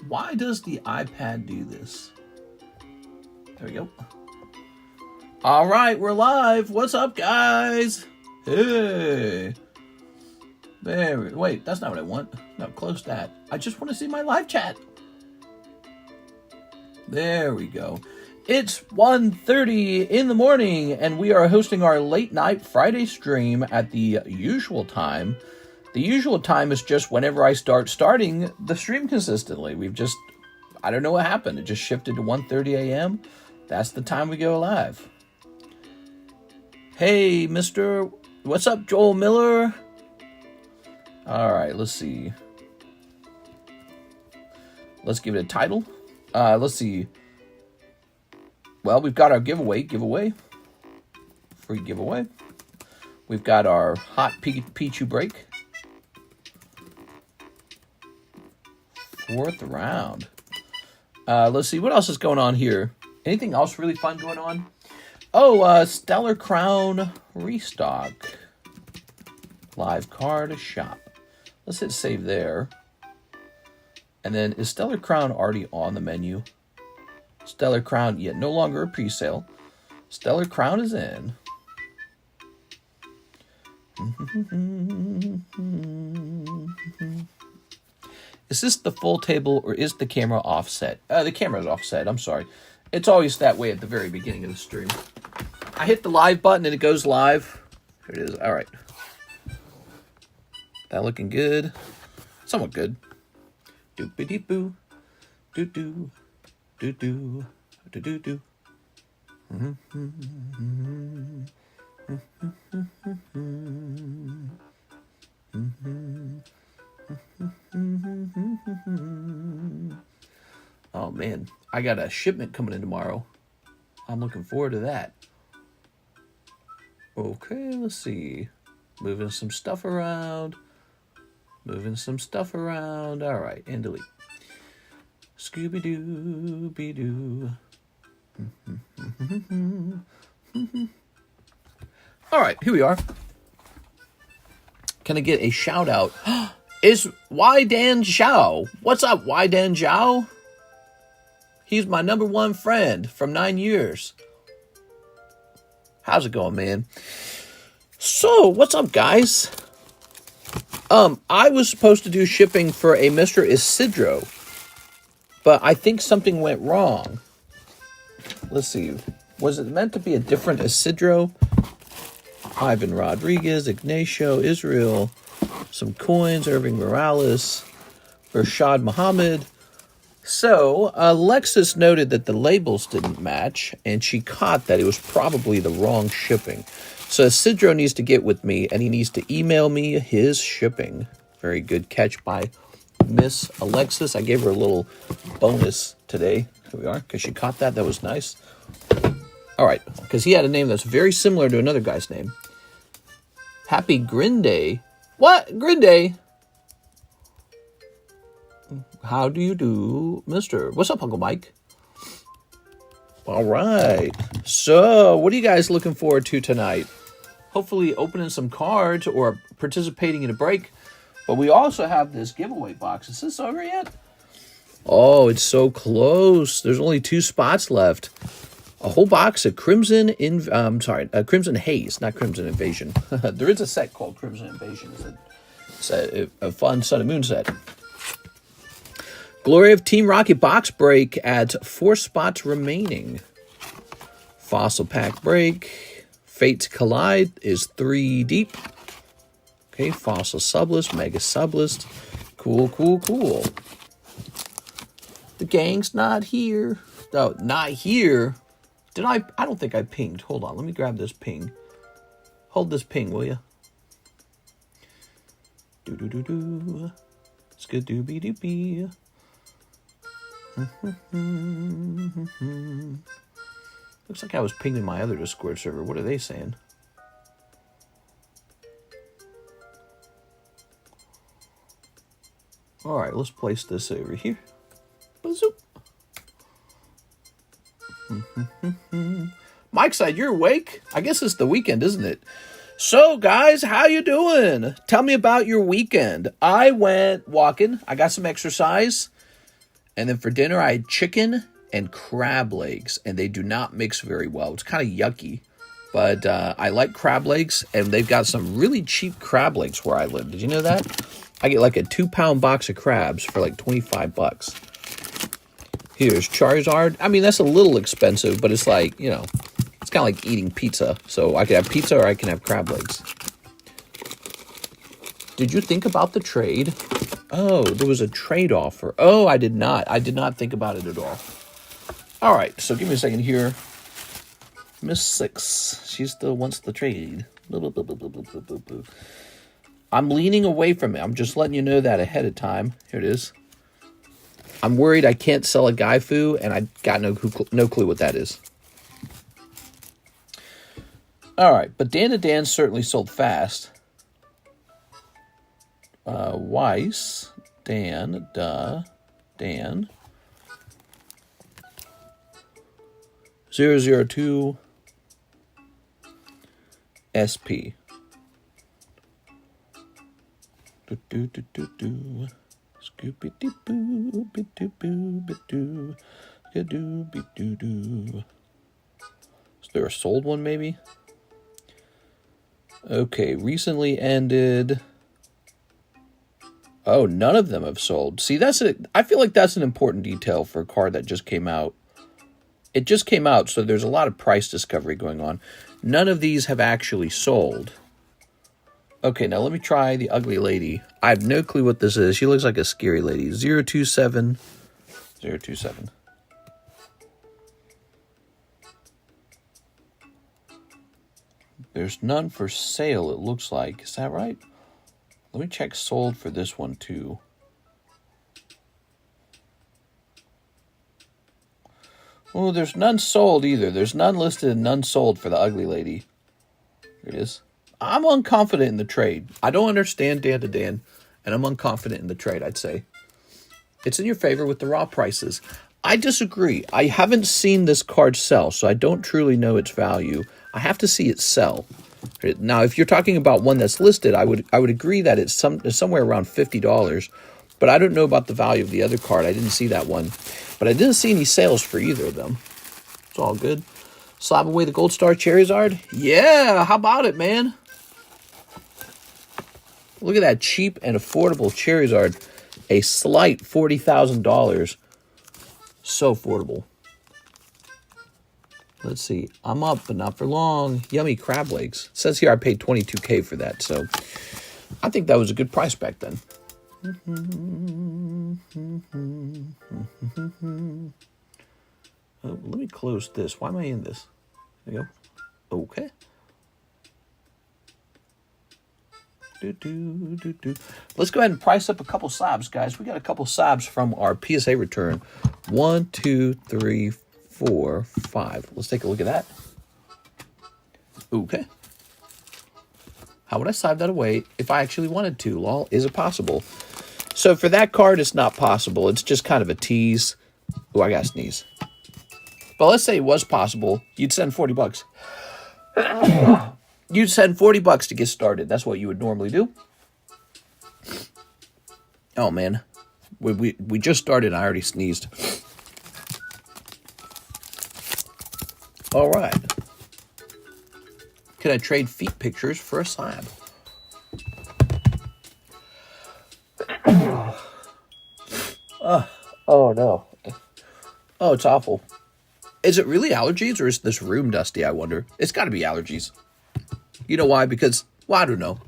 Why does the iPad do this? There we go. All right, we're live. What's up, guys? Hey. There. Wait, that's not what I want. No, close that. I just want to see my live chat. There we go. It's 1:30 in the morning, and we are hosting our late night Friday stream at the usual time. The usual time is just whenever I starting the stream consistently. I don't know what happened. It just shifted to 1:30 a.m. That's the time we go live. Hey, Mr. What's up, Joel Miller? All right, let's see. Let's give it a title. Let's see. Well, we've got our giveaway. Free giveaway. We've got our hot Pichu break. 4th round. Let's see, what else is going on here? Anything else really fun going on? Oh, Stellar Crown Restock. Live card shop. Let's hit save there. And then, is Stellar Crown already on the menu? Stellar Crown, yet no longer a pre-sale. Stellar Crown is in. Is this the full table or is the camera offset? The camera's offset, I'm sorry. It's always that way at the very beginning of the stream. I hit the live button and it goes live. Here it is, all right. That looking good? Somewhat good. Doop-a-dee-boo. Doo-doo. Doo-doo. Doo-doo-doo. Oh man, I got a shipment coming in tomorrow. I'm looking forward to that. Okay, let's see. Moving some stuff around. All right, and delete. Scooby-Doo-be-Doo. All right, here we are. Can I get a shout out? Is Y Dan Zhao. What's up, Y Dan Zhao? He's my #1 friend from 9 years. How's it going, man? So, what's up, guys? I was supposed to do shipping for a Mr. Isidro, but I think something went wrong. Let's see. Was it meant to be a different Isidro? Ivan Rodriguez, Ignacio, Israel, some coins, Irving Morales, Rashad Muhammad. So, Alexis noted that the labels didn't match, and she caught that it was probably the wrong shipping. So Isidro needs to get with me, and he needs to email me his shipping. Very good catch by Miss Alexis. I gave her a little bonus today. Here we are, because she caught that. That was nice. All right, because he had a name that's very similar to another guy's name. Happy Grin Day. What? Grin Day? How do you do, mister? What's up, Uncle Mike? All right. So, what are you guys looking forward to tonight? Hopefully opening some cards or participating in a break. But we also have this giveaway box. Is this over yet? Oh, it's so close. There's only 2 spots left. A whole box of Crimson Crimson Haze, not Crimson Invasion. There is a set called Crimson Invasion. It's a fun Sun and Moon set. Glory of Team Rocket box break at 4 spots remaining. Fossil pack break. Fates Collide is 3 deep. Okay, Fossil Sublist, Mega Sublist. Cool. The gang's not here. Oh, not here. Did I don't think I pinged. Hold on, let me grab this ping. Hold this ping, will you? Do-do-do-do. Skadooby-dooby. Looks like I was pinging my other Discord server. What are they saying? All right, let's place this over here. Bazoop. Mike said, you're awake? I guess it's the weekend, isn't it? So, guys, how you doing? Tell me about your weekend. I went walking. I got some exercise. And then for dinner, I had chicken and crab legs. And they do not mix very well. It's kind of yucky. But I like crab legs. And they've got some really cheap crab legs where I live. Did you know that? I get like a 2-pound box of crabs for like 25 bucks. Here's Charizard. I mean, that's a little expensive, but it's like, you know, it's kind of like eating pizza. So I can have pizza or I can have crab legs. Did you think about the trade? Oh, there was a trade offer. Oh, I did not. I did not think about it at all. All right, so give me a second here. Miss Six, she still wants the trade. I'm leaning away from it. I'm just letting you know that ahead of time. Here it is. I'm worried I can't sell a Waifu, and I got no clue what that is. All right, but Dan certainly sold fast. Weiss, Dan. 002 SP. Scooby-doo-boo-boo-boo-boo-boo. Skadoo-be-doo-doo. Is there a sold one, maybe? Okay, recently ended. Oh, none of them have sold. See, I feel like that's an important detail for a card that just came out. It just came out, so there's a lot of price discovery going on. None of these have actually sold. Okay, now let me try the ugly lady. I have no clue what this is. She looks like a scary lady. 027. There's none for sale, it looks like. Is that right? Let me check sold for this one, too. Oh, there's none sold either. There's none listed and none sold for the ugly lady. Here it is. I'm unconfident in the trade. I don't understand Dan, and I'm unconfident in the trade, I'd say. It's in your favor with the raw prices. I disagree. I haven't seen this card sell, so I don't truly know its value. I have to see it sell. Now, if you're talking about one that's listed, I would agree that it's somewhere around $50. But I don't know about the value of the other card. I didn't see that one. But I didn't see any sales for either of them. It's all good. Slab away the Gold Star Charizard? Yeah, how about it, man? Look at that cheap and affordable Charizard. A slight $40,000. So affordable. Let's see. I'm up, but not for long. Yummy crab legs. It says here I paid $22K for that, so I think that was a good price back then. Oh, let me close this. Why am I in this? There you go. Okay. Let's go ahead and price up a couple slabs, guys. We got a couple slabs from our PSA return. 1, 2, 3, 4, 5. Let's take a look at that. Okay. How would I slab that away if I actually wanted to? Lol, is it possible? So for that card, it's not possible. It's just kind of a tease. Oh, I gotta sneeze. But let's say it was possible. You'd send 40 bucks. You'd send 40 bucks to get started. That's what you would normally do. Oh, man. We just started and I already sneezed. All right. Can I trade feet pictures for a slab? Oh, no. Oh, it's awful. Is it really allergies or is this room dusty, I wonder? It's got to be allergies. You know why? Because, well, I don't know.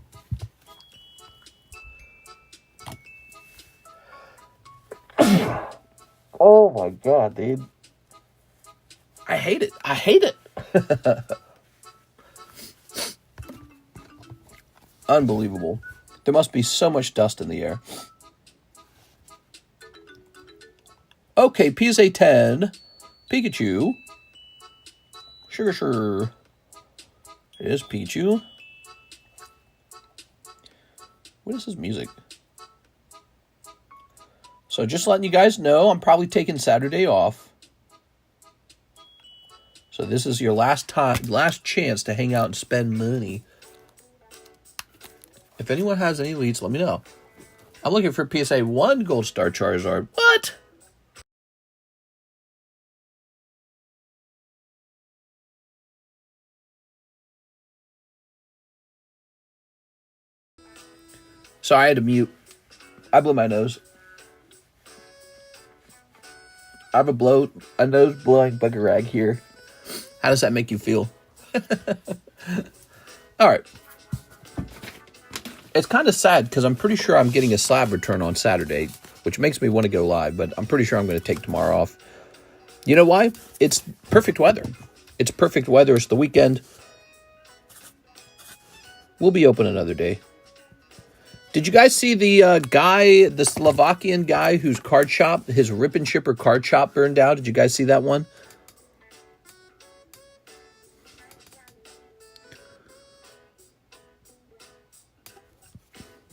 Oh, my God, dude. I hate it. I hate it. Unbelievable. There must be so much dust in the air. Okay, PSA 10. Pikachu. Sure. It is Pichu. What is his music? So just letting you guys know, I'm probably taking Saturday off. So this is your last chance to hang out and spend money. If anyone has any leads, let me know. I'm looking for PSA 1 Gold Star Charizard. What? Sorry, I had to mute. I blew my nose. I have a nose blowing bugger rag here. How does that make you feel? All right. It's kind of sad because I'm pretty sure I'm getting a slab return on Saturday, which makes me want to go live, but I'm pretty sure I'm going to take tomorrow off. You know why? It's perfect weather. It's perfect weather. It's the weekend. We'll be open another day. Did you guys see the guy, the Slovakian guy whose card shop, his rip and shipper card shop burned down? Did you guys see that one?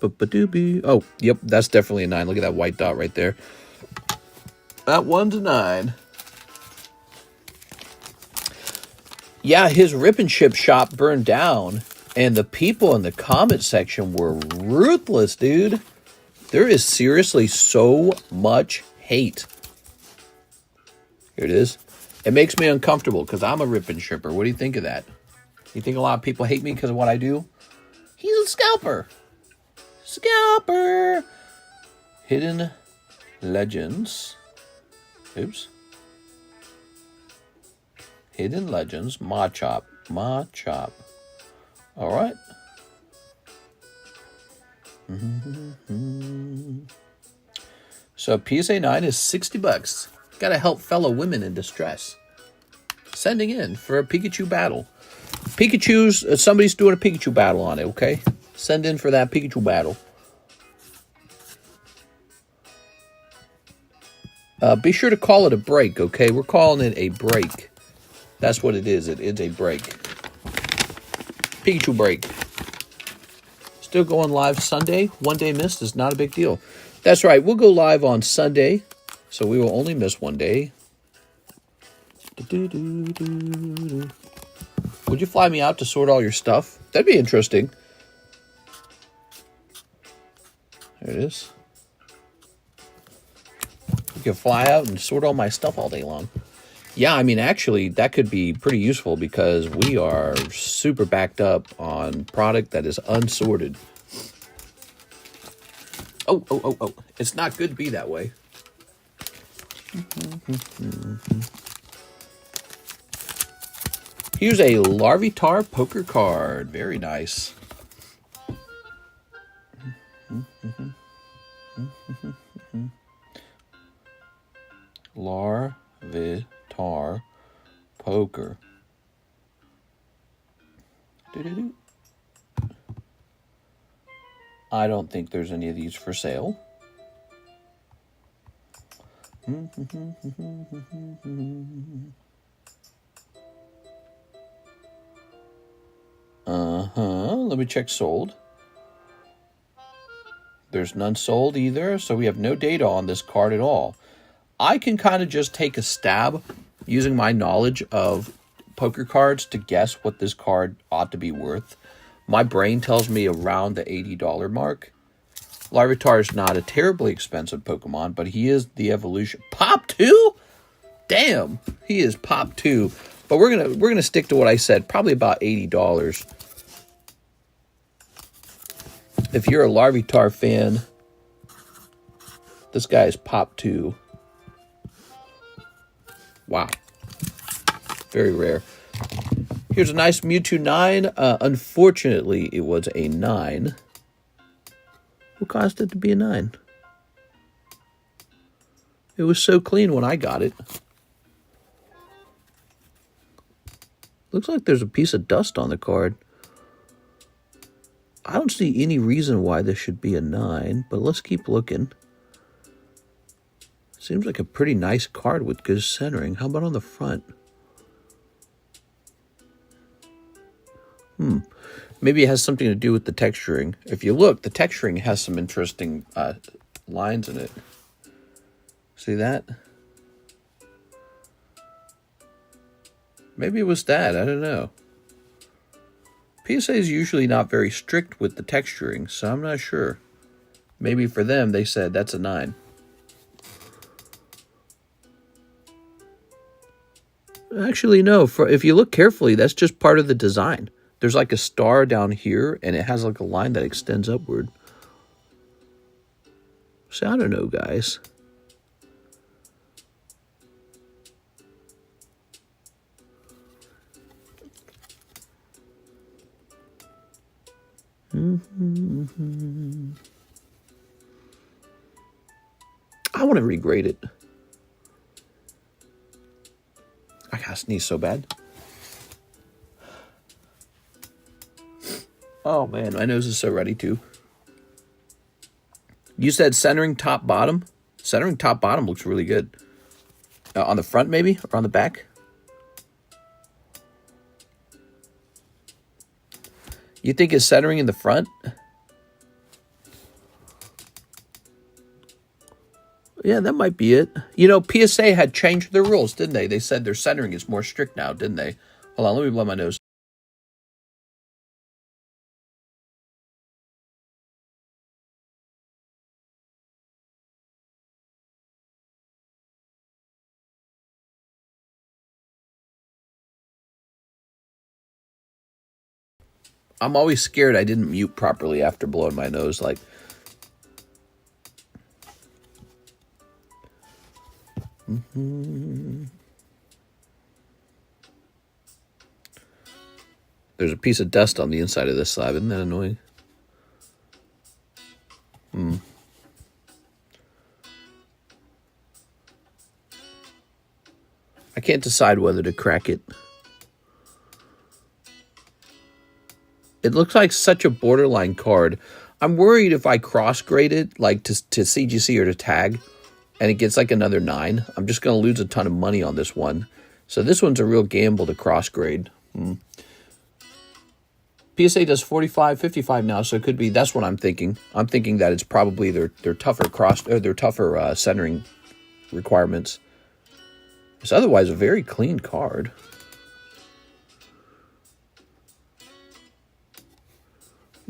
Oh, yep, that's definitely a 9. Look at that white dot right there. That one's a 9. Yeah, his rip and ship shop burned down, and the people in the comment section were ruthless, dude. There is seriously so much hate. Here it is. It makes me uncomfortable because I'm a rip and shipper. What do you think of that? You think a lot of people hate me because of what I do? He's a scalper. Scalper. Hidden Legends. Oops. Hidden Legends. Machop. Machop. All right. So PSA 9 is $60. Gotta help fellow women in distress. Sending in for a Pikachu battle. Pikachu's, somebody's doing a Pikachu battle on it, okay? Send in for that Pikachu battle. Be sure to call it a break, okay? We're calling it a break. That's what it is. It is a break. Pikachu break. Still going live Sunday. 1 day missed is not a big deal. That's right. We'll go live on Sunday. So we will only miss 1 day. Would you fly me out to sort all your stuff? That'd be interesting. There it is. You can fly out and sort all my stuff all day long. Yeah, I mean, actually, that could be pretty useful because we are super backed up on product that is unsorted. Oh. It's not good to be that way. Here's a Larvitar poker card. Very nice. Larvitar poker. I don't think there's any of these for sale. Let me check sold. There's none sold either, so we have no data on this card at all. I can kind of just take a stab using my knowledge of poker cards to guess what this card ought to be worth. My brain tells me around the $80 mark. Larvitar is not a terribly expensive Pokemon, but he is the evolution. Pop 2? Damn, he is Pop 2. But we're gonna stick to what I said, probably about $80. If you're a Larvitar fan, this guy is Pop 2. Wow. Very rare. Here's a nice Mewtwo 9. Unfortunately, it was a 9. What caused it to be a 9? It was so clean when I got it. Looks like there's a piece of dust on the card. I don't see any reason why this should be a 9, but let's keep looking. Seems like a pretty nice card with good centering. How about on the front? Maybe it has something to do with the texturing. If you look, the texturing has some interesting lines in it. See that? Maybe it was that. I don't know. PSA is usually not very strict with the texturing, so I'm not sure. Maybe for them, they said that's a 9. Actually, no. If you look carefully, that's just part of the design. There's like a star down here, and it has like a line that extends upward. So I don't know, guys. I want to regrade it. I gotta sneeze so bad. Oh man, my nose is so ready to. You said centering top bottom? Centering top bottom looks really good. On the front maybe? Or on the back? You think it's centering in the front? Yeah, that might be it. You know, PSA had changed their rules, didn't they? They said their centering is more strict now, didn't they? Hold on, let me blow my nose. I'm always scared I didn't mute properly after blowing my nose. Like, there's a piece of dust on the inside of this slab. Isn't that annoying? I can't decide whether to crack it. It looks like such a borderline card. I'm worried if I cross-grade it, like to CGC or to tag, and it gets like another 9, I'm just going to lose a ton of money on this one. So this one's a real gamble to cross-grade. PSA does 45, 55 now, so it could be, that's what I'm thinking. I'm thinking that it's probably their tougher centering requirements. It's otherwise a very clean card.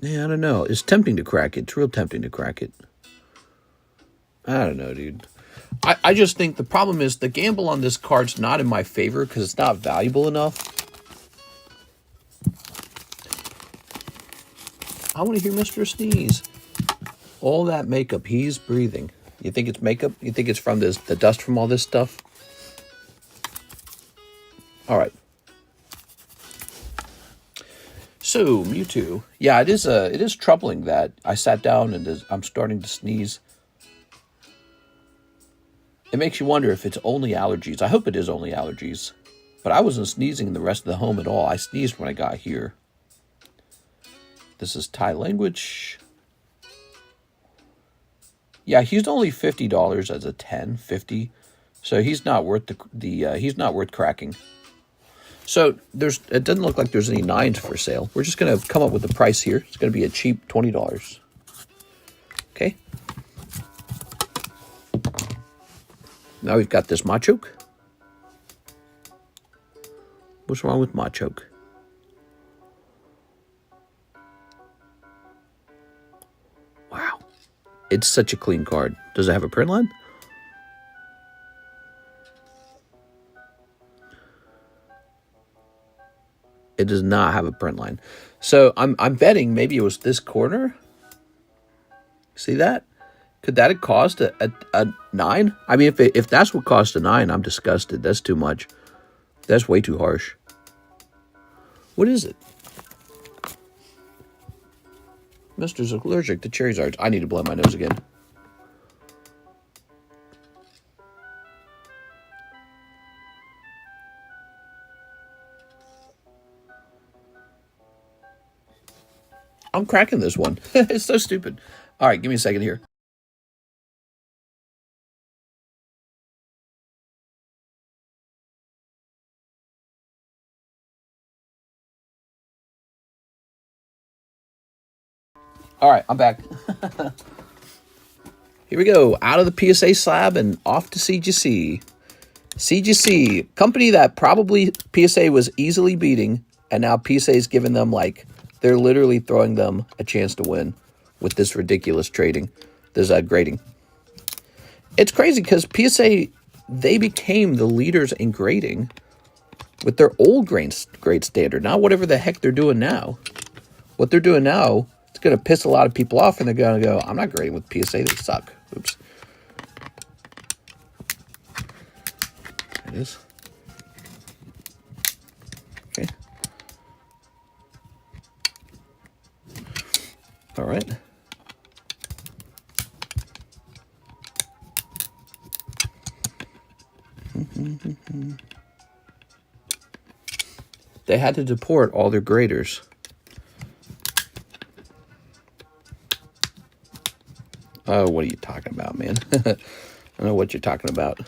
Yeah, I don't know. It's tempting to crack it. It's real tempting to crack it. I don't know, dude. I just think the problem is the gamble on this card's not in my favor because it's not valuable enough. I want to hear Mr. Sneeze. All that makeup, he's breathing. You think it's makeup? You think it's from the dust from all this stuff? All right. So, Mewtwo. Yeah, it is troubling that I sat down and I'm starting to sneeze. It makes you wonder if it's only allergies. I hope it is only allergies. But I wasn't sneezing in the rest of the home at all. I sneezed when I got here. This is Thai language. Yeah, he's only $50 as a 10, 50. So he's not worth he's not worth cracking. So it doesn't look like there's any 9s for sale. We're just going to come up with a price here. It's going to be a cheap $20. Okay. Now we've got this Machoke. What's wrong with Machoke? Wow. It's such a clean card. Does it have a print line? It does not have a print line. So I'm betting maybe it was this corner. See that? Could that have cost a 9? I mean, if that's what cost a 9, I'm disgusted. That's too much. That's way too harsh. What is it? Mister's allergic to Charizards. I need to blow my nose again. I'm cracking this one. It's so stupid. All right, give me a second here. All right, I'm back. Here we go. Out of the PSA slab and off to CGC. CGC, company that probably PSA was easily beating, and now PSA is giving them like They're literally throwing them a chance to win with this ridiculous trading, this grading. It's crazy because PSA, they became the leaders in grading with their old grade standard, not whatever the heck they're doing now. What they're doing now, it's going to piss a lot of people off, and they're going to go, I'm not grading with PSA, they suck. Oops. There it is. Okay. All right. They had to deport all their graders. Oh, what are you talking about, man? I don't know what you're talking about.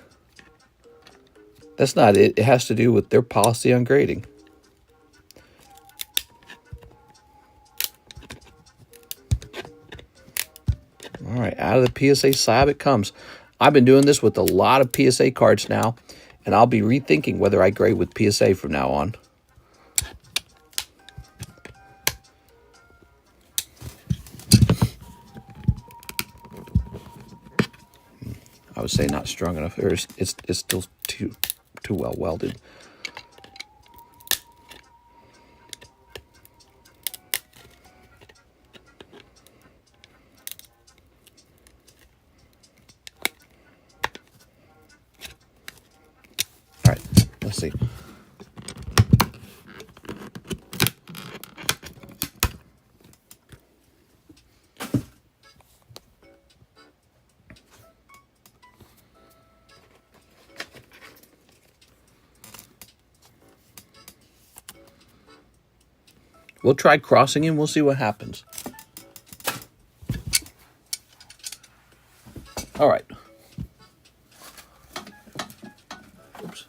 That's not it. It has to do with their policy on grading. All right, out of the PSA slab it comes. I've been doing this with a lot of PSA cards now, and I'll be rethinking whether I grade with PSA from now on. I would say not strong enough. It's still too well welded. All right, let's see. We'll try crossing him. We'll see what happens. All right. Oops.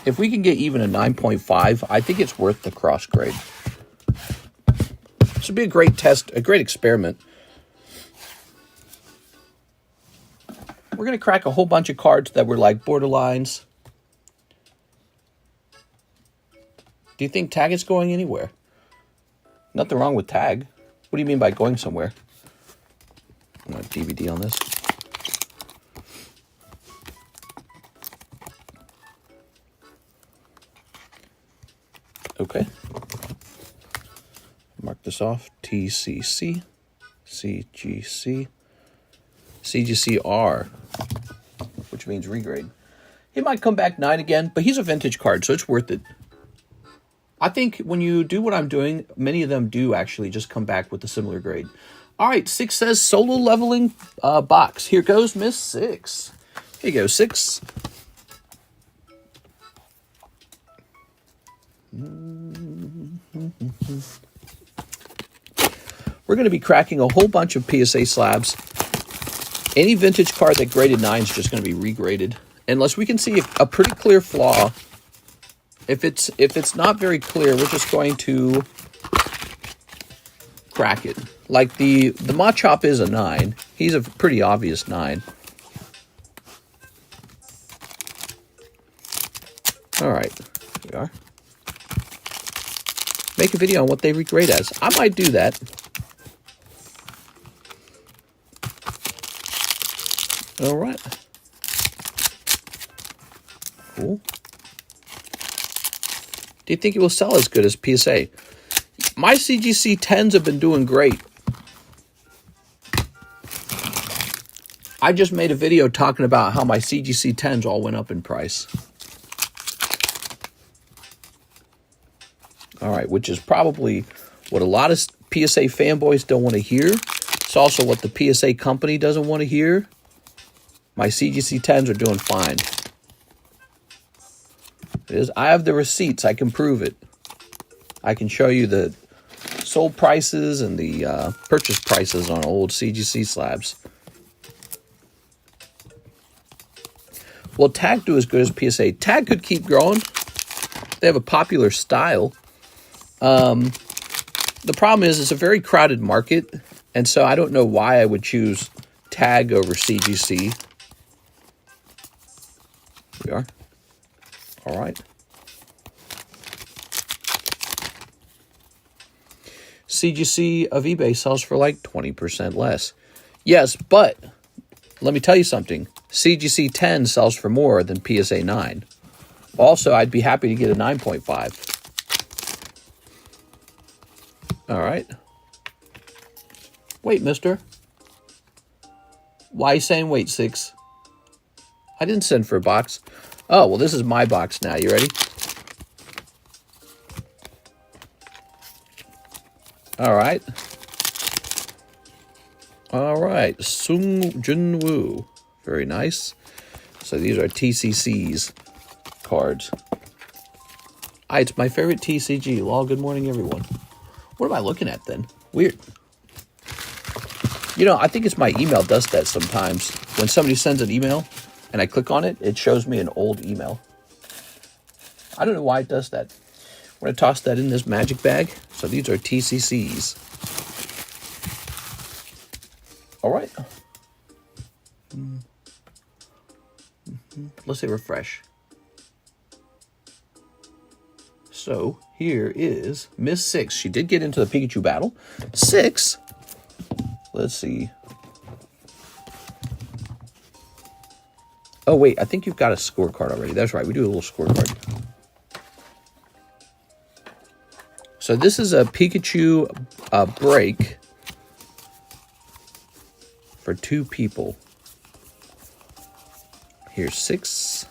If we can get even a 9.5, I think it's worth the cross grade. This would be a great test, a great experiment. We're going to crack a whole bunch of cards that were like borderlines. Do you think tag is going anywhere? Nothing wrong with tag. What do you mean by going somewhere? I'm going to DVD on this. Okay. Mark this off. TCC, CGC, CGCR, which means regrade. He might come back 9 again, but he's a vintage card, so it's worth it. I think when you do what I'm doing, many of them do actually just come back with a similar grade. All right, 6 says solo leveling box. Here goes Miss 6. Here you go, 6. We're going to be cracking a whole bunch of PSA slabs. Any vintage card that graded 9 is just going to be regraded. Unless we can see a pretty clear flaw. If it's not very clear, we're just going to crack it. Like the Machop is a 9. He's a pretty obvious 9. All right, here we are. Make a video on what they regrade as. I might do that. All right. Cool. Do you think it will sell as good as PSA? My CGC 10s have been doing great. I just made a video talking about how my CGC 10s all went up in price. All right, which is probably what a lot of PSA fanboys don't want to hear. It's also what the PSA company doesn't want to hear. My CGC 10s are doing fine. I have the receipts. I can prove it. I can show you the sold prices and the purchase prices on old CGC slabs. Will tag do as good as PSA? Tag could keep growing. They have a popular style. The problem is it's a very crowded market, and so I don't know why I would choose tag over CGC. Here we are. All right. CGC of eBay sells for like 20% less. Yes, but let me tell you something. CGC 10 sells for more than PSA 9. Also, I'd be happy to get a 9.5. All right. Wait, mister. Why are you saying wait, 6? I didn't send for a box. Oh, well, this is my box now. You ready? All right. All right. Sung Junwoo. Very nice. So these are TCC's cards. It's my favorite TCG. Lol, good morning, everyone. What am I looking at then? Weird. You know, I think it's my email does that sometimes. When somebody sends an email and I click on it, it shows me an old email. I don't know why it does that. I'm going to toss that in this magic bag. So these are TCCs. All right. Let's say refresh. So here is Miss 6. She did get into the Pikachu battle. 6. Let's see. Oh, wait. I think you've got a scorecard already. That's right. We do a little scorecard. So this is a Pikachu break for 2 people. Here's 6.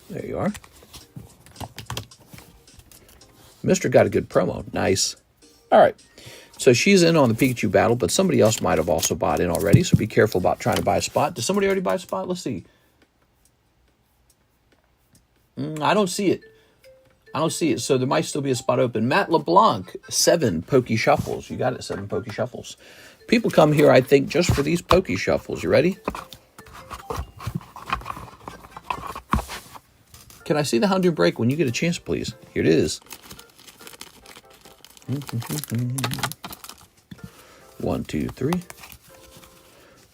There you are. Mister got a good promo. Nice. All right. So she's in on the Pikachu battle, but somebody else might have also bought in already, so be careful about trying to buy a spot. Did somebody already buy a spot? Let's see. I don't see it. I don't see it, so there might still be a spot open. Matt LeBlanc, 7 Pokey Shuffles. You got it, 7 Pokey Shuffles. People come here, I think, just for these Pokey Shuffles. You ready? Can I see the Houndoom break when you get a chance, please? Here it is. 1, 2, 3.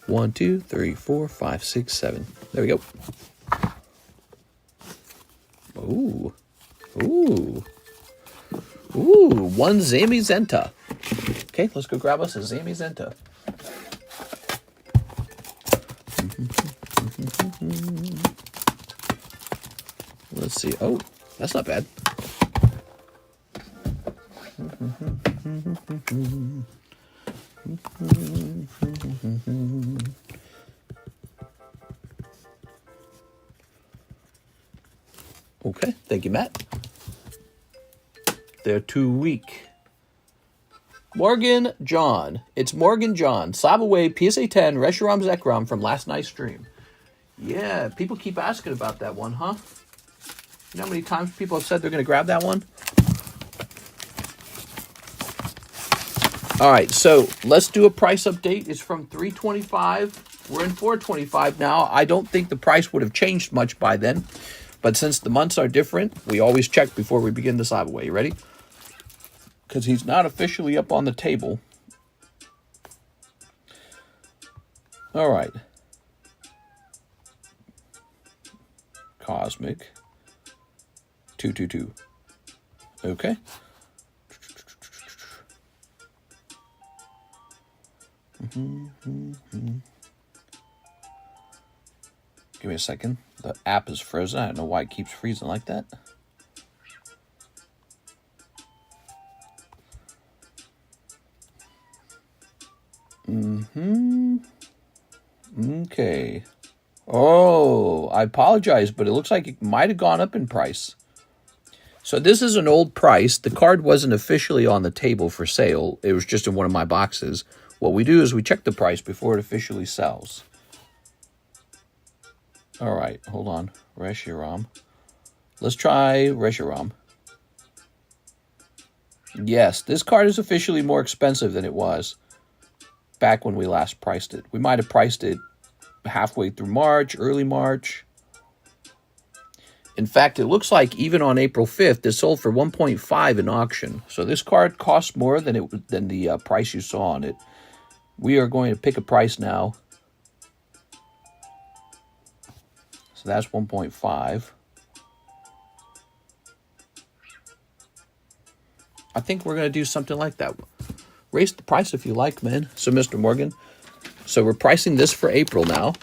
1, 2, 3, 4, 5, 6, 7. There we go. Ooh. Ooh. Ooh, 1 Zamazenta. Okay, let's go grab us a Zamazenta. Let's see. Oh, that's not bad. Okay, thank you, Matt. They're too weak. Morgan John. It's Morgan John. Slab away PSA 10 Reshiram Zekrom from last night's stream. Yeah, people keep asking about that one, huh? You know how many times people have said they're going to grab that one? All right, so let's do a price update. It's from $325. We're in $425 now. I don't think the price would have changed much by then. But since the months are different, we always check before we begin the slab away. You ready? Because he's not officially up on the table. All right. Cosmic. 222. Okay. Give me a second. The app is frozen. I don't know why it keeps freezing like that. Okay. Oh, I apologize, but it looks like it might have gone up in price. So this is an old price. The card wasn't officially on the table for sale. It was just in one of my boxes. What we do is we check the price before it officially sells. All right, hold on. Reshiram. Let's try Reshiram. Yes, this card is officially more expensive than it was back when we last priced it. We might have priced it halfway through March, early March. In fact, it looks like even on April 5th, it sold for 1.5 in auction. So this card costs more than the price you saw on it. We are going to pick a price now. So that's 1.5. I think we're going to do something like that. Raise the price if you like, man. So, Mr. Morgan, so we're pricing this for April now,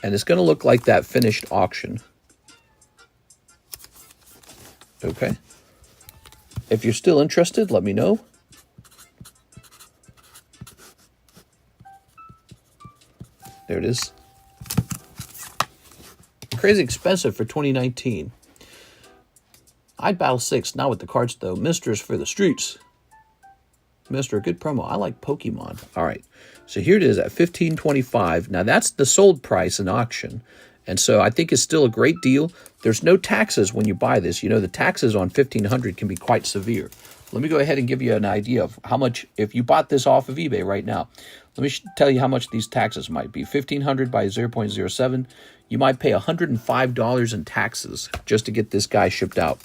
and it's going to look like that finished auction. Okay. If you're still interested, let me know. There it is. Crazy expensive for 2019. I'd battle 6, not with the cards though. Mister's for the streets. Mister, good promo. I like Pokemon. All right. So here it is at $15.25. Now that's the sold price in auction. And so I think it's still a great deal. There's no taxes when you buy this. You know, the taxes on $1,500 can be quite severe. Let me go ahead and give you an idea of how much, if you bought this off of eBay right now, let me tell you how much these taxes might be. $1,500 by 0.07. You might pay $105 in taxes just to get this guy shipped out.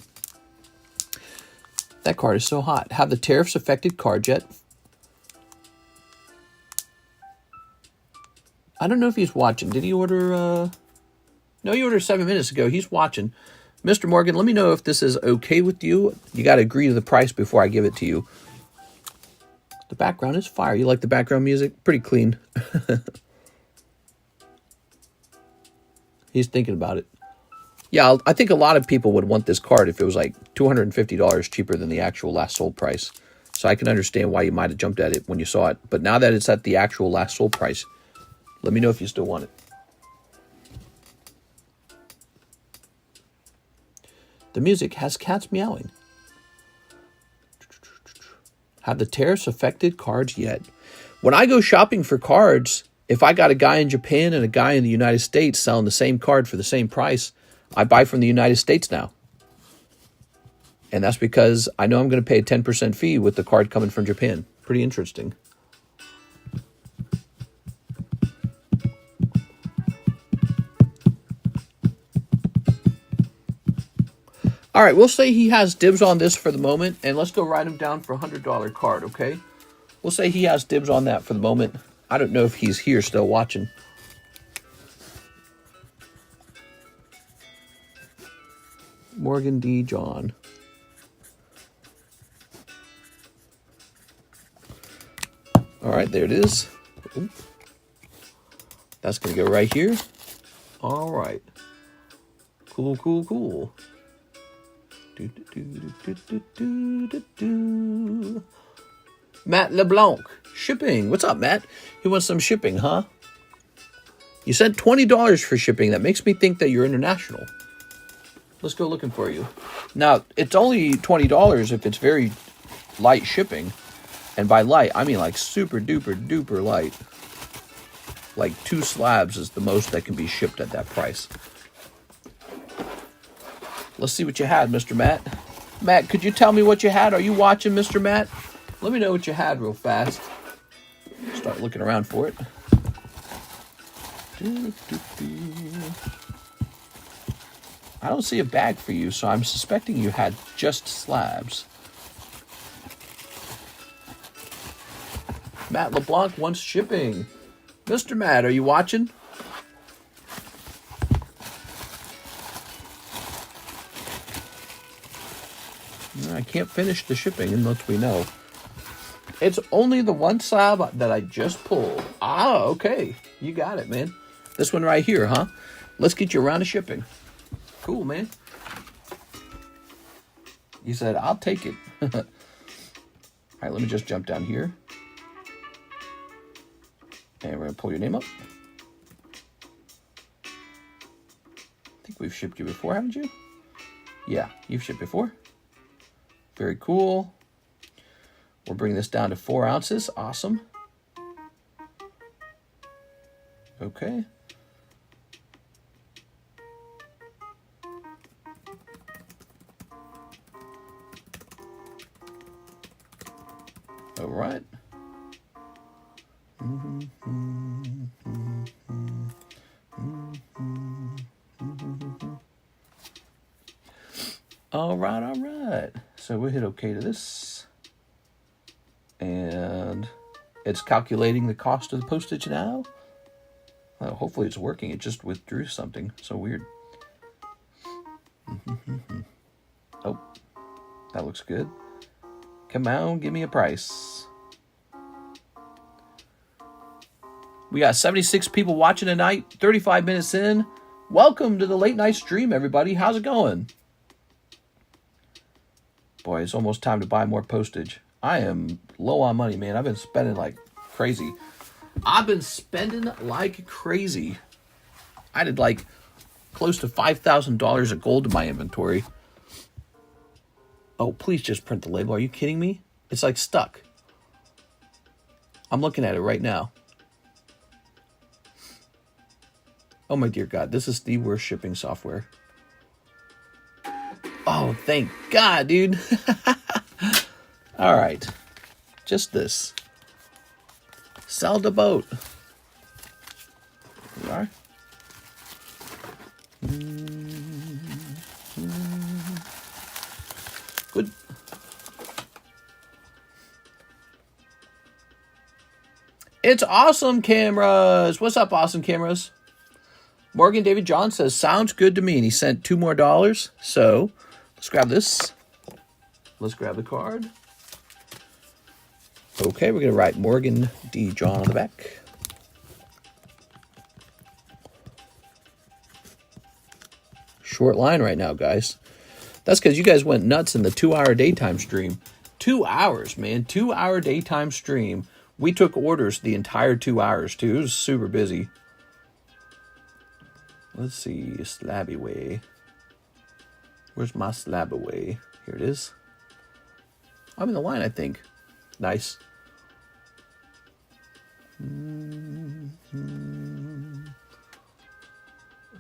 That card is so hot. Have the tariffs affected cards yet? I don't know if he's watching. Did he order... No, he ordered 7 minutes ago. He's watching. Mr. Morgan, let me know if this is okay with you. You got to agree to the price before I give it to you. The background is fire. You like the background music? Pretty clean. He's thinking about it. Yeah, I think a lot of people would want this card if it was like $250 cheaper than the actual last sold price. So I can understand why you might have jumped at it when you saw it. But now that it's at the actual last sold price, let me know if you still want it. The music has cats meowing. Have the tariffs affected cards yet? When I go shopping for cards, if I got a guy in Japan and a guy in the United States selling the same card for the same price, I buy from the United States now. And that's because I know I'm going to pay a 10% fee with the card coming from Japan. Pretty interesting. All right, we'll say he has dibs on this for the moment, and let's go write him down for a $100 card, okay? We'll say he has dibs on that for the moment. I don't know if he's here still watching. Morgan D. John. All right, there it is. Ooh. That's going to go right here. All right. Cool, cool, cool. Matt LeBlanc, shipping. What's up, Matt? He wants some shipping, huh? You said $20 for shipping. That makes me think that you're international. Let's go looking for you. Now, it's only $20 if it's very light shipping. And by light, I mean like super duper duper light. Like 2 slabs is the most that can be shipped at that price. Let's see what you had, Mr. Matt. Matt, could you tell me what you had? Are you watching, Mr. Matt? Let me know what you had real fast. Start looking around for it. I don't see a bag for you, so I'm suspecting you had just slabs. Matt LeBlanc wants shipping. Mr. Matt, are you watching? I can't finish the shipping unless we know. It's only the 1 slab that I just pulled. Ah, okay. You got it, man. This one right here, huh? Let's get you a round of shipping. Cool, man. He said, I'll take it. All right, let me just jump down here. And we're going to pull your name up. I think we've shipped you before, haven't you? Yeah, you've shipped before. Very cool. We'll bring this down to 4 ounces. Awesome. Okay. All right. All right, all right. So we'll hit OK to this. And it's calculating the cost of the postage now. Well, hopefully it's working. It just withdrew something. So weird. Oh, that looks good. Come on, give me a price. We got 76 people watching tonight, 35 minutes in. Welcome to the late night stream, everybody. How's it going? Boy, it's almost time to buy more postage. I am low on money, man. I've been spending like crazy. I did like close to $5,000 of gold in my inventory. Oh, please just print the label. Are you kidding me? It's like stuck. I'm looking at it right now. Oh my dear God, this is the worst shipping software. Oh, thank God, dude. All right. Just this. Sell the boat. Here we are. Good. It's Awesome Cameras. What's up, Awesome Cameras? Morgan David John says, sounds good to me. And he sent $2 more. So let's grab this. Let's grab the card. Okay, we're going to write Morgan D. John on the back. Short line right now, guys. That's because you guys went nuts in the 2-hour daytime stream. 2 hours, man. 2-hour daytime stream. We took orders the entire 2 hours, too. It was super busy. Let's see. Slabby way. Where's my slab away? Here it is. I'm in the line, I think. Nice.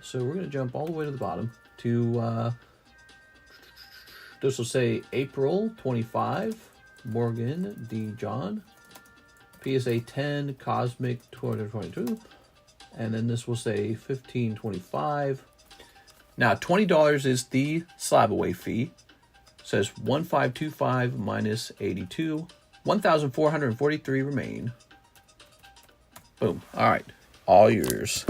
So we're going to jump all the way to the bottom to, this will say April 25, Morgan D. John, PSA 10, Cosmic 222, and then this will say 1525. Now, $20 is the slab away fee. It says 1525 minus 82, 1,443 remain. Boom. All right. All yours.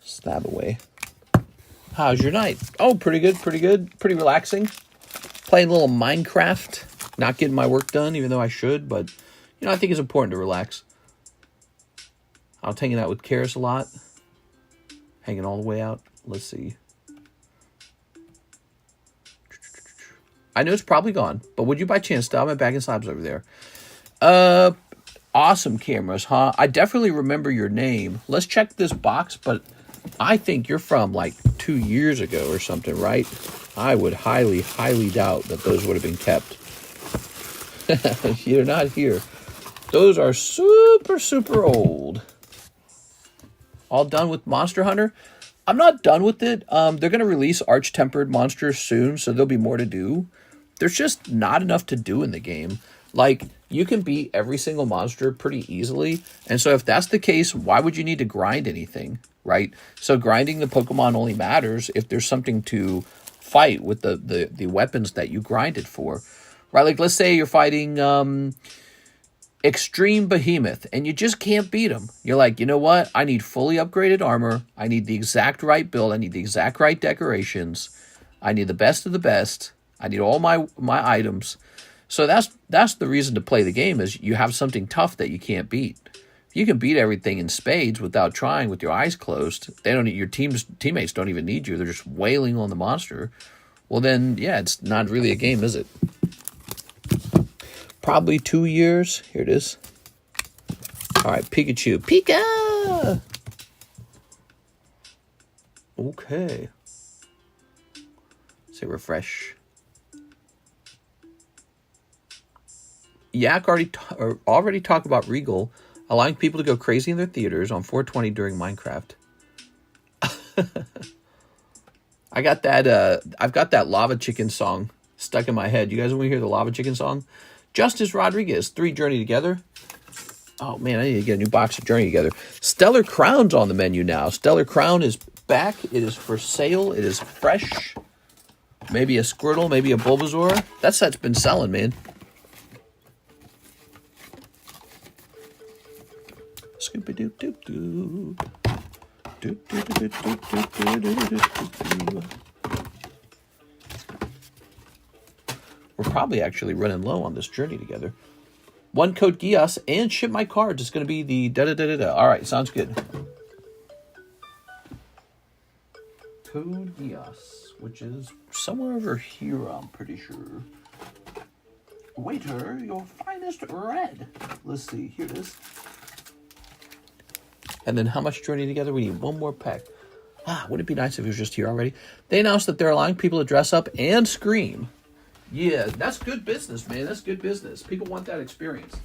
Slab away. How's your night? Oh, pretty good, pretty good. Pretty relaxing. Playing a little Minecraft. Not getting my work done, even though I should, but, you know, I think it's important to relax. I was hanging out with Karis a lot. Hanging all the way out. Let's see. I know it's probably gone, but would you by chance stop my bag and slabs over there? Awesome Cameras, huh? I definitely remember your name. Let's check this box, but I think you're from like 2 years ago or something, right? I would highly, highly doubt that those would have been kept. You're not here. Those are super, super old. All done with Monster Hunter? I'm not done with it. They're going to release Arch-Tempered monsters soon, so there'll be more to do. There's just not enough to do in the game. Like, you can beat every single monster pretty easily. And so if that's the case, why would you need to grind anything, right? So grinding the Pokemon only matters if there's something to fight with the weapons that you grinded for, right? Like, let's say you're fighting Extreme Behemoth, and you just can't beat him. You're like, you know what? I need fully upgraded armor. I need the exact right build. I need the exact right decorations. I need the best of the best. I need all my items. So that's the reason to play the game, is you have something tough that you can't beat. You can beat everything in spades without trying, with your eyes closed. They don't. Your teammates don't even need you. They're just wailing on the monster. Well, then, yeah, it's not really a game, is it? Probably 2 years. Here it is. All right, Pikachu. Pika! Okay. Say refresh. Yak already talked about Regal allowing people to go crazy in their theaters on 420 during Minecraft. I've got that Lava Chicken song stuck in my head. You guys want to hear the Lava Chicken song? Justice Rodriguez, 3 Journey Together. Oh man, I need to get a new box of Journey Together. Stellar Crown's on the menu now. Stellar Crown is back. It is for sale. It is fresh. Maybe a Squirtle, maybe a Bulbasaur. That set's been selling, man. Scoop-a-doop-doop-doop. We're probably actually running low on this journey together. One code Gias and ship my cards. It's going to be the da-da-da-da-da. All right, sounds good. Code Gias, which is somewhere over here, I'm pretty sure. Waiter, your finest red. Let's see, here it is. And then how much journey together? We need one more pack. Wouldn't it be nice if it was just here already? They announced that they're allowing people to dress up and scream. Yeah, that's good business, man. That's good business. People want that experience.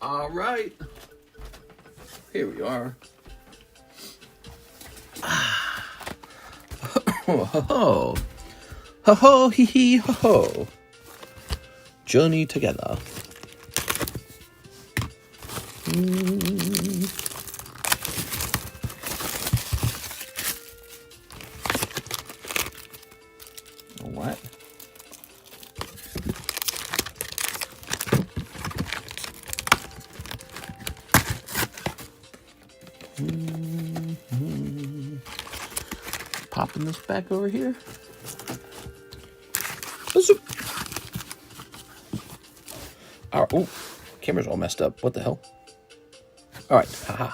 All right. Here we are. Ho ho. Ho ho hee hee ho ho. Journey together. What? Popping this back over here. Oh, camera's all messed up. What the hell? All right, haha.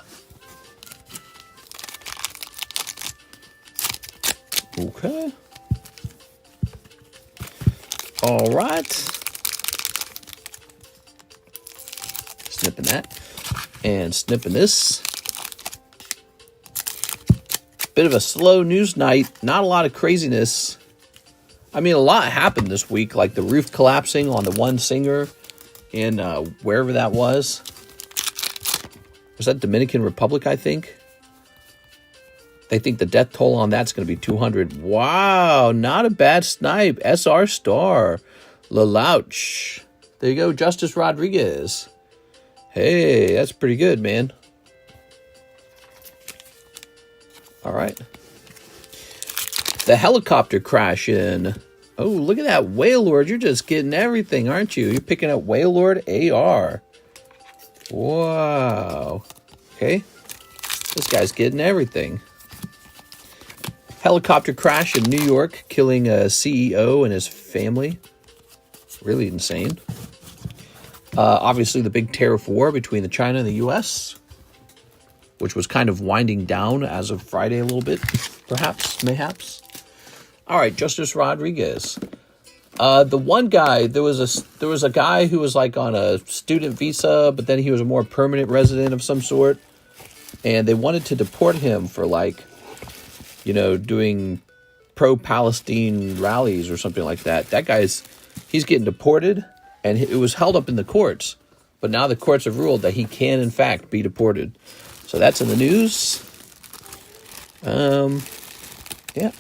Okay. All right. Snipping that and snipping this. Bit of a slow news night. Not a lot of craziness. I mean, a lot happened this week, like the roof collapsing on the one singer in wherever that was. Was that Dominican Republic, I think? They think the death toll on that's going to be 200. Wow, not a bad snipe. SR Star. Lelouch. There you go, Justice Rodriguez. Hey, that's pretty good, man. All right. The helicopter crash in. Oh, look at that Wailord. You're just getting everything, aren't you? You're picking up Wailord AR. Wow. Okay. This guy's getting everything. Helicopter crash in New York, killing a CEO and his family. Really insane. Obviously, the big tariff war between the China and the U.S., which was kind of winding down as of Friday a little bit, perhaps, mayhaps. All right, Justice Rodriguez. The one guy, there was a guy who was like on a student visa, but then he was a more permanent resident of some sort, and they wanted to deport him for like, you know, doing pro-Palestine rallies or something like that. That he's getting deported, and it was held up in the courts, but now the courts have ruled that he can in fact be deported. So that's in the news. Yeah.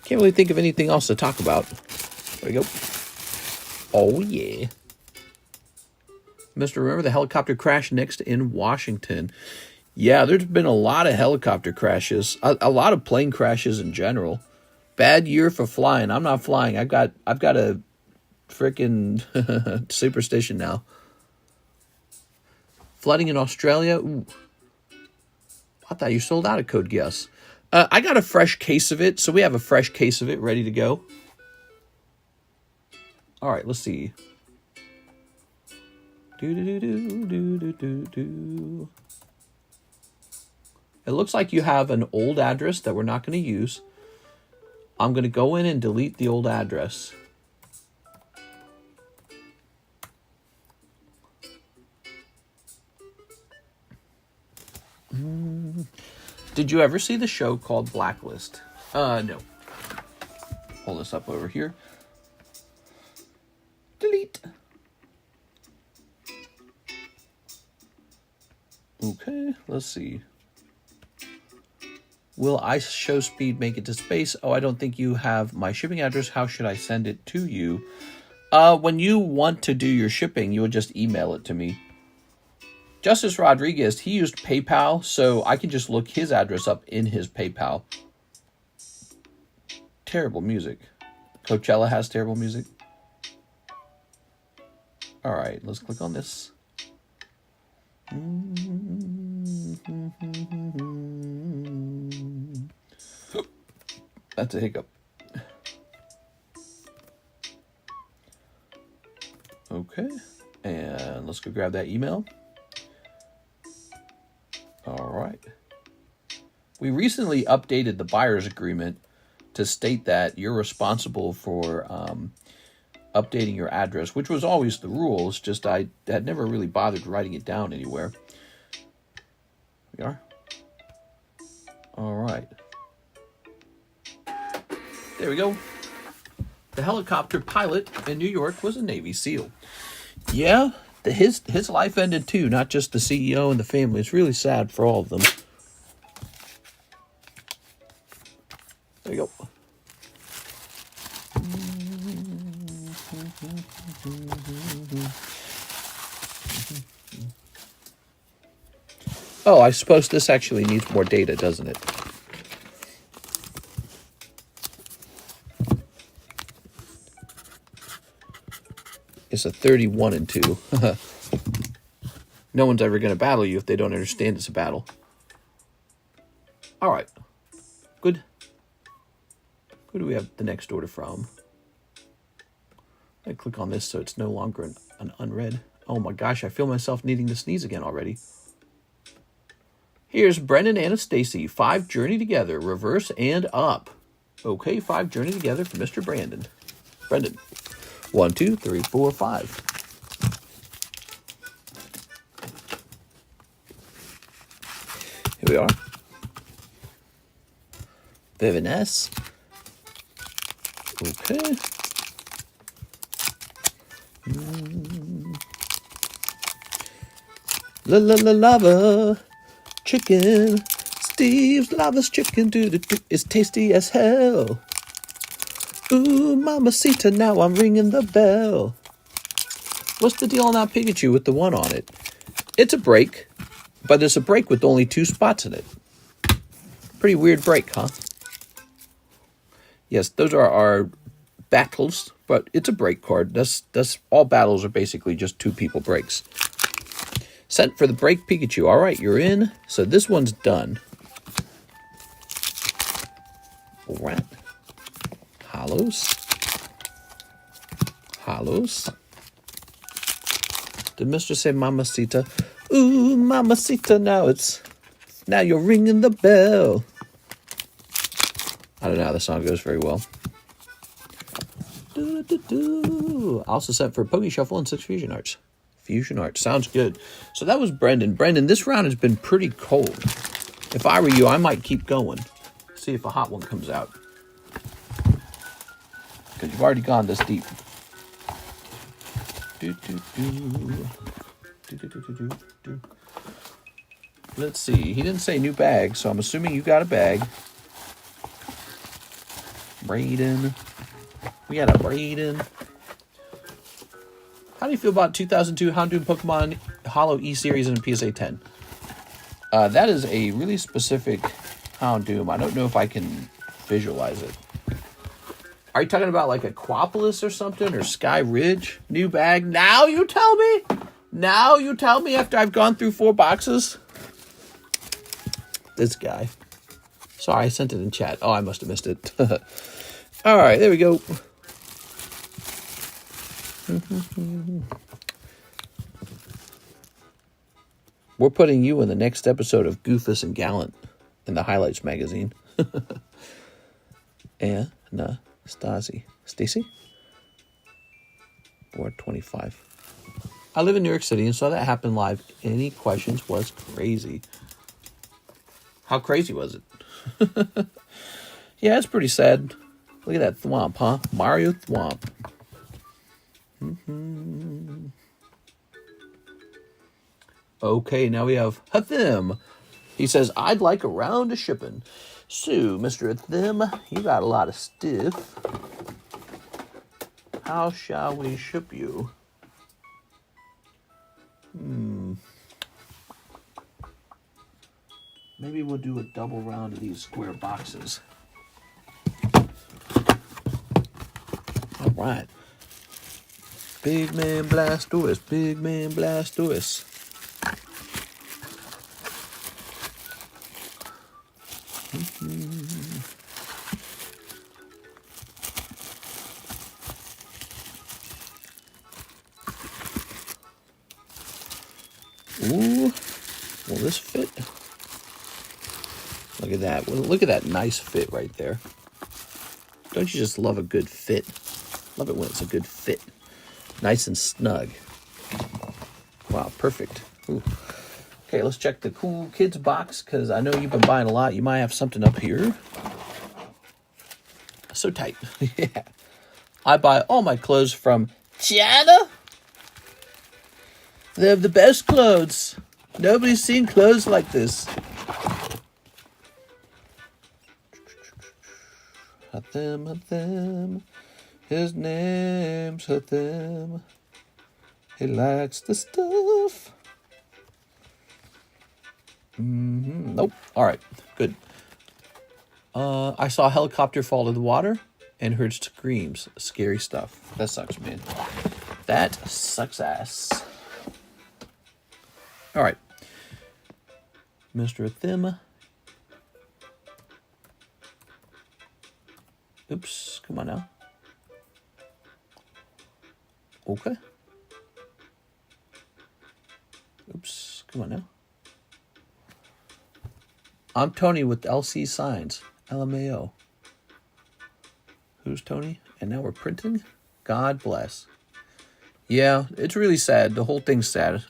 Can't really think of anything else to talk about. There we go. Oh, yeah. Mr. Remember the helicopter crash next in Washington. Yeah, there's been a lot of helicopter crashes. A lot of plane crashes in general. Bad year for flying. I'm not flying. I've got a freaking superstition now. Flooding in Australia. Ooh. I thought you sold out of Code Geass. I got a fresh case of it, so we have a fresh case of it ready to go. All right, let's see. Do. It looks like you have an old address that we're not going to use. I'm going to go in and delete the old address. Did you ever see the show called Blacklist? No. Hold this up over here. Okay, let's see. Will ice show speed make it to space? Oh, I don't think you have my shipping address. How should I send it to you? When you want to do your shipping, you would just email it to me. Justice Rodriguez, he used PayPal, so I can just look his address up in his PayPal. Terrible music. Coachella has terrible music. All right, let's click on this. That's a hiccup. Okay, and let's go grab that email. All right. We recently updated the buyer's agreement to state that you're responsible for updating your address, which was always the rule. It's just I had never really bothered writing it down anywhere. We are. All right. There we go. The helicopter pilot in New York was a Navy SEAL. Yeah, his life ended too, not just the CEO and the family. It's really sad for all of them. There you go. Oh, I suppose this actually needs more data, doesn't it? It's a 31 and 2. No one's ever going to battle you if they don't understand it's a battle. All right. Good. Who do we have the next order from? I click on this so it's no longer an unread. Oh my gosh, I feel myself needing to sneeze again already. Here's Brendan and Stacy. 5 journey together, reverse and up. Okay, 5 journey together for Mr. Brandon. Brendan. 1, 2, 3, 4, 5. Here we are. Very nice. Okay. Lava chicken. Steve's lava's chicken is tasty as hell. Ooh, mamacita, now I'm ringing the bell. What's the deal on that Pikachu with the 1 on it? It's a break, but it's a break with only 2 spots in it. Pretty weird break, huh? Yes, those are our battles, but it's a break card. That's all battles are basically just 2 people breaks. Sent for the break Pikachu. All right, you're in. So this one's done. All right. Hollows. Hollows. Did Mr. say mamacita? Ooh, mamacita, now you're ringing the bell. I don't know how the song goes very well. Also sent for Poke Shuffle and 6 Fusion Arts. Fusion Arts. Sounds good. So that was Brendan. Brendan, this round has been pretty cold. If I were you, I might keep going. See if a hot one comes out. Because you've already gone this deep. Let's see. He didn't say new bag, so I'm assuming you got a bag. Braden. We got a Braden. How do you feel about 2002 Houndoom Pokemon Holo E-Series and PSA 10? That is a really specific Houndoom. I don't know if I can visualize it. Are you talking about like Aquapolis or something? Or Sky Ridge? New bag? Now you tell me? Now you tell me after I've gone through 4 boxes? This guy. Sorry, I sent it in chat. Oh, I must have missed it. All right, there we go. We're putting you in the next episode of Goofus and Gallant in the Highlights magazine. Stasi. Stacy? Board 25. I live in New York City and saw that happen live. Any questions? Was crazy. How crazy was it? Yeah, it's pretty sad. Look at that thwomp, huh? Mario Thwomp. Okay, now we have Hathim. He says, I'd like a round of shipping. So, Mr. Hathim, you got a lot of stuff. How shall we ship you? Maybe we'll do a double round of these square boxes. All right. Big man Blastoise, big man Blastoise. Ooh, will this fit? Look at that. Well, look at that nice fit right there. Don't you just love a good fit? Love it when it's a good fit. Nice and snug. Wow, perfect. Ooh. Okay, let's check the Cool Kids box, because I know you've been buying a lot. You might have something up here. So tight. Yeah. I buy all my clothes from China. They have the best clothes. Nobody's seen clothes like this. Hathim, Hathim. His name's Hathim. He likes the stuff. Nope. All right. Good. I saw a helicopter fall to the water and heard screams. Scary stuff. That sucks, man. That sucks ass. All right. Mr. Hathim. Oops. Come on now. Okay. Oops. Come on now. I'm Tony with LC Signs. LMAO. Who's Tony? And now we're printing? God bless. Yeah, it's really sad. The whole thing's sad.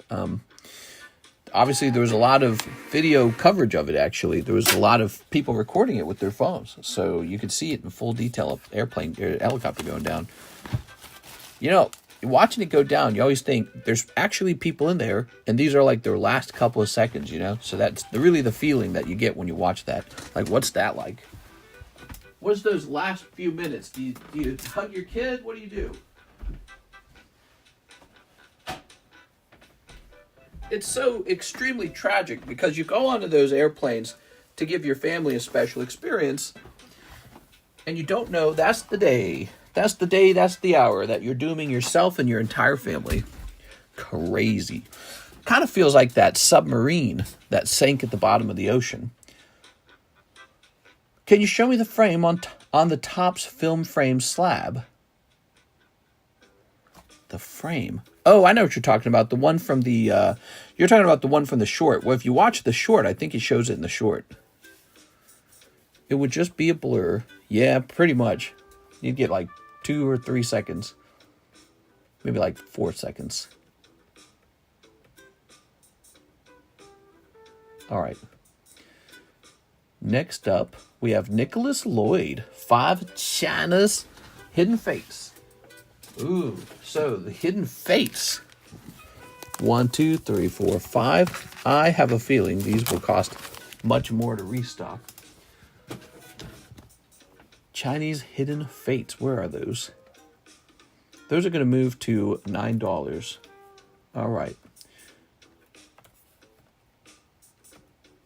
Obviously, there was a lot of video coverage of it, actually. There was a lot of people recording it with their phones. So you could see it in full detail of helicopter going down. You know, watching it go down, you always think there's actually people in there, and these are like their last couple of seconds, you know? So that's really the feeling that you get when you watch that. Like, what's that like? What's those last few minutes? Do you hug your kid? What do you do? It's so extremely tragic because you go onto those airplanes to give your family a special experience, and you don't know that's the day. That's the day, that's the hour that you're dooming yourself and your entire family. Crazy. Kind of feels like that submarine that sank at the bottom of the ocean. Can you show me the frame on the top's film frame slab? The frame. Oh, I know what you're talking about. The one from the, you're talking about the one from the short. Well, if you watch the short, I think he shows it in the short. It would just be a blur. Yeah, pretty much. You'd get like 2 or 3 seconds. Maybe like 4 seconds. All right. Next up, we have Nicholas Lloyd. 5 China's Hidden Fates. Ooh, so the Hidden Fates. 1, 2, 3, 4, 5. I have a feeling these will cost much more to restock. Chinese Hidden Fates. Where are those? Those are going to move to $9. All right.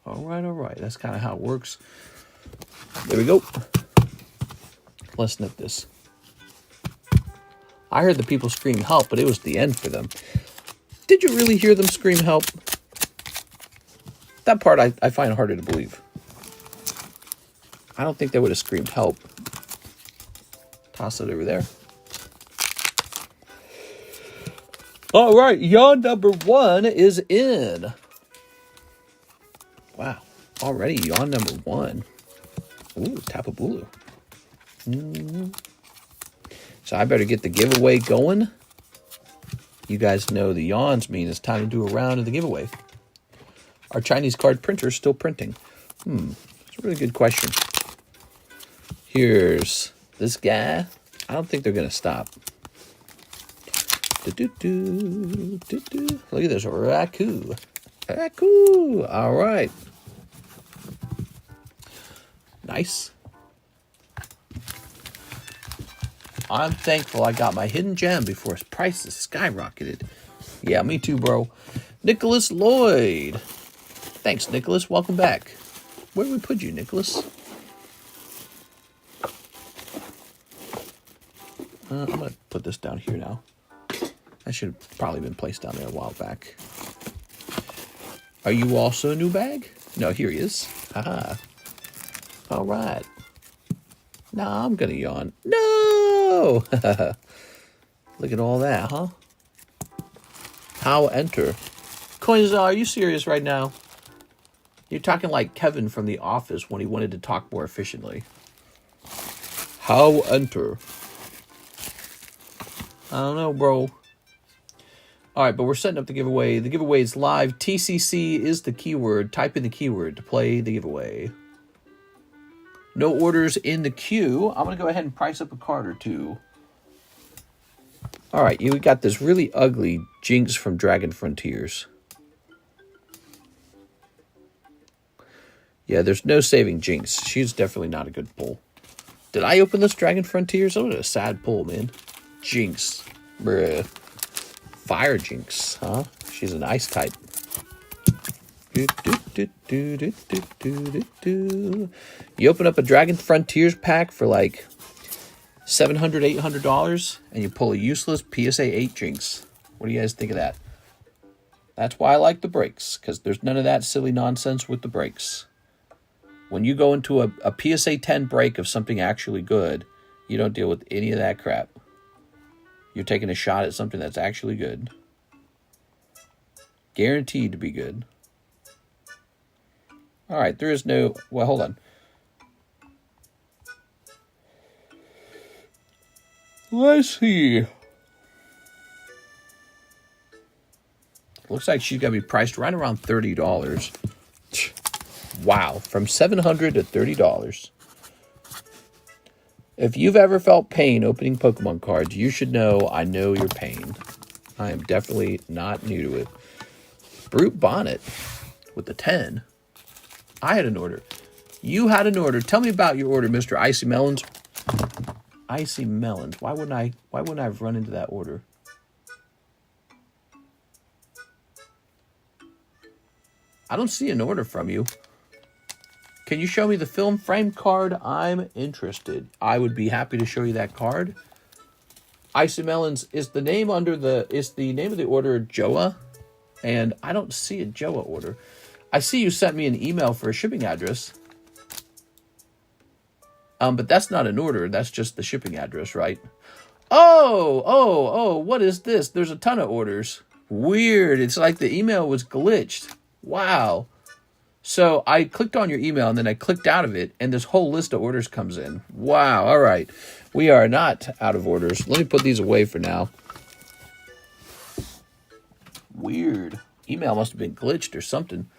All right. That's kind of how it works. There we go. Let's snip this. I heard the people scream help, but it was the end for them. Did you really hear them scream help? That part I find harder to believe. I don't think they would have screamed help. Toss it over there. All right, yawn number 1 is in. Wow, already yawn number 1. Ooh, Tapu Bulu. So I better get the giveaway going. You guys know the yawns mean it's time to do a round of the giveaway. Are Chinese card printers still printing? It's a really good question. Here's this guy. I don't think they're going to stop. Look at this Raku. Cool. All right. Nice. I'm thankful I got my hidden gem before its prices skyrocketed. Yeah, me too, bro. Nicholas Lloyd. Thanks, Nicholas. Welcome back. Where did we put you, Nicholas? I'm going to put this down here now. I should have probably been placed down there a while back. Are you also a new bag? No, here he is. Haha. All right. Nah, I'm going to yawn. No! Look at all that, huh? How enter? Coins, are you serious right now? You're talking like Kevin from The Office when he wanted to talk more efficiently. How enter? I don't know, bro. All right, but we're setting up the giveaway. The giveaway is live. TCC is the keyword. Type in the keyword to play the giveaway. No orders in the queue. I'm going to go ahead and price up a card or two. All right, we got this really ugly Jinx from Dragon Frontiers. Yeah, there's no saving Jinx. She's definitely not a good pull. Did I open this Dragon Frontiers? That was a sad pull, man. Jinx. Bruh. Fire Jinx, huh? She's an ice type. You open up a Dragon Frontiers pack for like $700, $800, and you pull a useless PSA 8 Jinx. What do you guys think of that? That's why I like the breaks, because there's none of that silly nonsense with the breaks. When you go into a PSA 10 break of something actually good, you don't deal with any of that crap. You're taking a shot at something that's actually good. Guaranteed to be good. All right, there is no... Well, hold on. Let's see. Looks like she's got to be priced right around $30. Wow, from $700 to $30. If you've ever felt pain opening Pokemon cards, you should know I know your pain. I am definitely not new to it. Brute Bonnet with the 10. I had an order. You had an order. Tell me about your order, Mr. Icy Melons. Icy Melons. Why wouldn't I have run into that order? I don't see an order from you. Can you show me the film frame card? I'm interested. I would be happy to show you that card. Icy Melons, is the name of the order Joa? And I don't see a Joa order. I see you sent me an email for a shipping address. But that's not an order. That's just the shipping address, right? Oh, what is this? There's a ton of orders. Weird. It's like the email was glitched. Wow. So I clicked on your email and then I clicked out of it and this whole list of orders comes in. Wow. All right. We are not out of orders. Let me put these away for now. Weird. Email must have been glitched or something.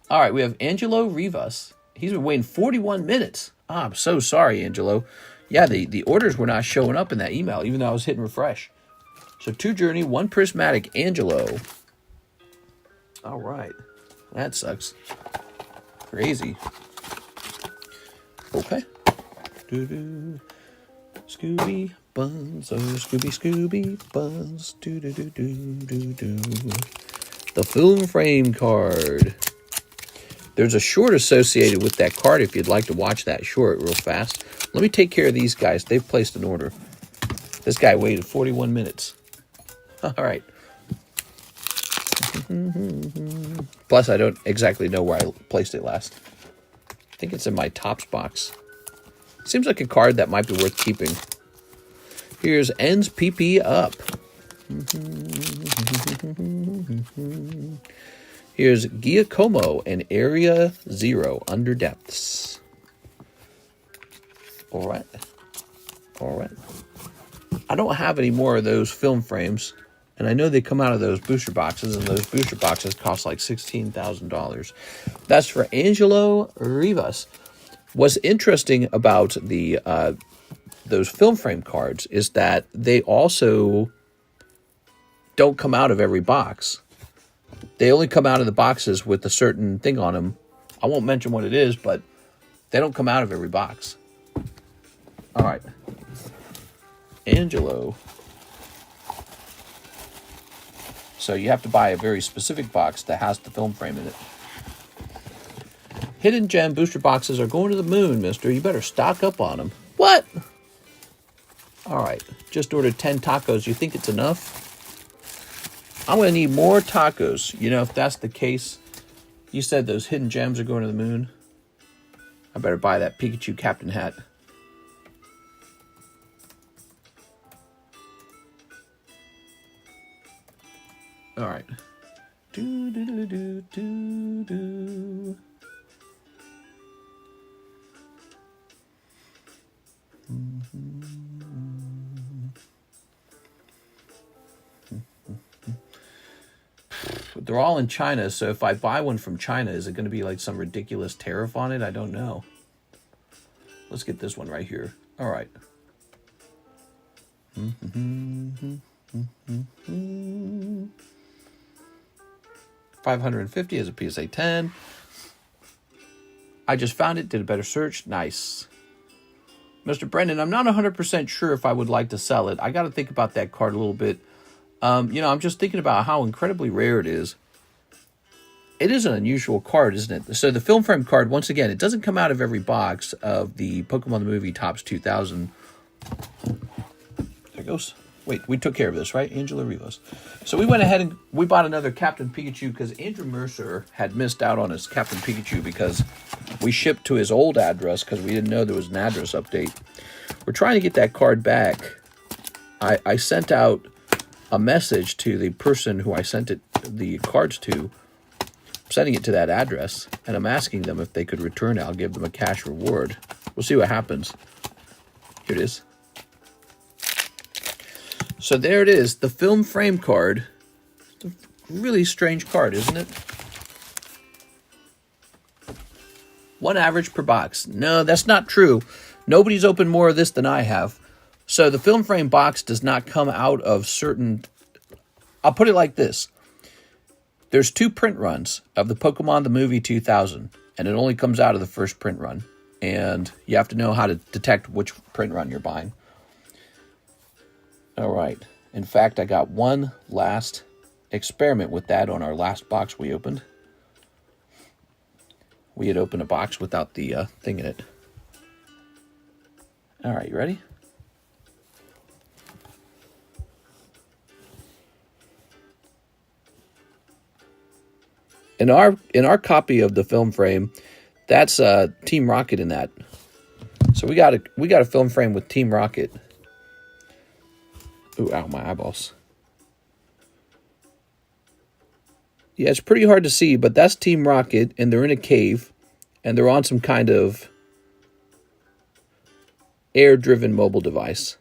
All right. We have Angelo Rivas. He's been waiting 41 minutes. I'm so sorry, Angelo. Yeah, the orders were not showing up in that email, even though I was hitting refresh. So 2 Journey, 1 Prismatic, Angelo. All right. That sucks. Crazy. Okay. Doo-doo. Scooby Buns, oh Scooby Buns. Doo-doo-doo-doo-doo-doo. The film frame card. There's a short associated with that card if you'd like to watch that short real fast. Let me take care of these guys. They've placed an order. This guy waited 41 minutes. All right. Plus, I don't exactly know where I placed it last. I think it's in my tops box. Seems like a card that might be worth keeping. Here's Ends PP Up. Here's Giacomo and Area 0 Under Depths. All right. I don't have any more of those film frames. And I know they come out of those booster boxes, and those booster boxes cost like $16,000. That's for Angelo Rivas. What's interesting about the those film frame cards is that they also don't come out of every box. They only come out of the boxes with a certain thing on them. I won't mention what it is, but they don't come out of every box. All right. Angelo. So you have to buy a very specific box that has the film frame in it. Hidden gem booster boxes are going to the moon, mister. You better stock up on them. What? All right. Just ordered 10 tacos. You think it's enough? I'm going to need more tacos. You know, if that's the case, you said those hidden gems are going to the moon. I better buy that Pikachu captain hat. All right. Do, do, do, do, do, do. They're all in China, so if I buy one from China, is it going to be like some ridiculous tariff on it? I don't know. Let's get this one right here. All right. 550 as a PSA 10. I just found it, did a better search. Nice. Mr. Brendan, I'm not 100% sure if I would like to sell it. I got to think about that card a little bit. You know, I'm just thinking about how incredibly rare it is. It is an unusual card, isn't it? So the film frame card, once again, it doesn't come out of every box of the Pokemon the Movie Topps 2000. There it goes. Wait, we took care of this, right? Angela Rivas. So we went ahead and we bought another Captain Pikachu because Andrew Mercer had missed out on his Captain Pikachu because we shipped to his old address because we didn't know there was an address update. We're trying to get that card back. I sent out a message to the person who I sent the cards to, sending it to that address, and I'm asking them if they could return it. I'll give them a cash reward. We'll see what happens. Here it is. So there it is, the film frame card. It's a really strange card, isn't it? 1 average per box. No, that's not true. Nobody's opened more of this than I have. So the film frame box does not come out of certain... I'll put it like this. There's 2 print runs of the Pokemon the Movie 2000, and it only comes out of the first print run. And you have to know how to detect which print run you're buying. All right. In fact, I got one last experiment with that on our last box we opened. We had opened a box without the thing in it. All right, you ready? In our copy of the film frame, that's Team Rocket in that. So we got a film frame with Team Rocket. Ooh, ow, my eyeballs. Yeah, it's pretty hard to see, but that's Team Rocket, and they're in a cave, and they're on some kind of air-driven mobile device.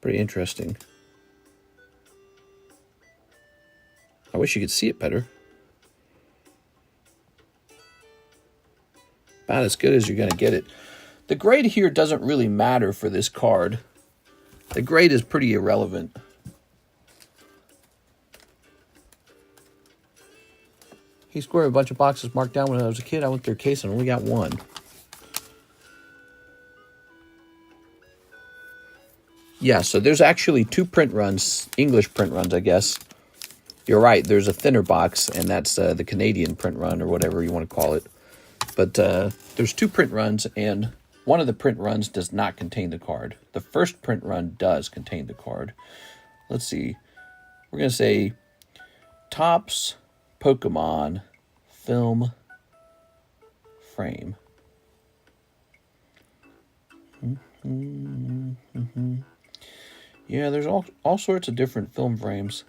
Pretty interesting. I wish you could see it better. About as good as you're going to get it. The grade here doesn't really matter for this card. The grade is pretty irrelevant. He scored a bunch of boxes marked down when I was a kid. I went through a case and only got one. Yeah, so there's actually 2 print runs, English print runs, I guess. You're right, there's a thinner box, and that's the Canadian print run, or whatever you want to call it. But there's 2 print runs, and one of the print runs does not contain the card. The first print run does contain the card. Let's see. We're going to say Topps Pokemon film frame. Yeah, there's all sorts of different film frames.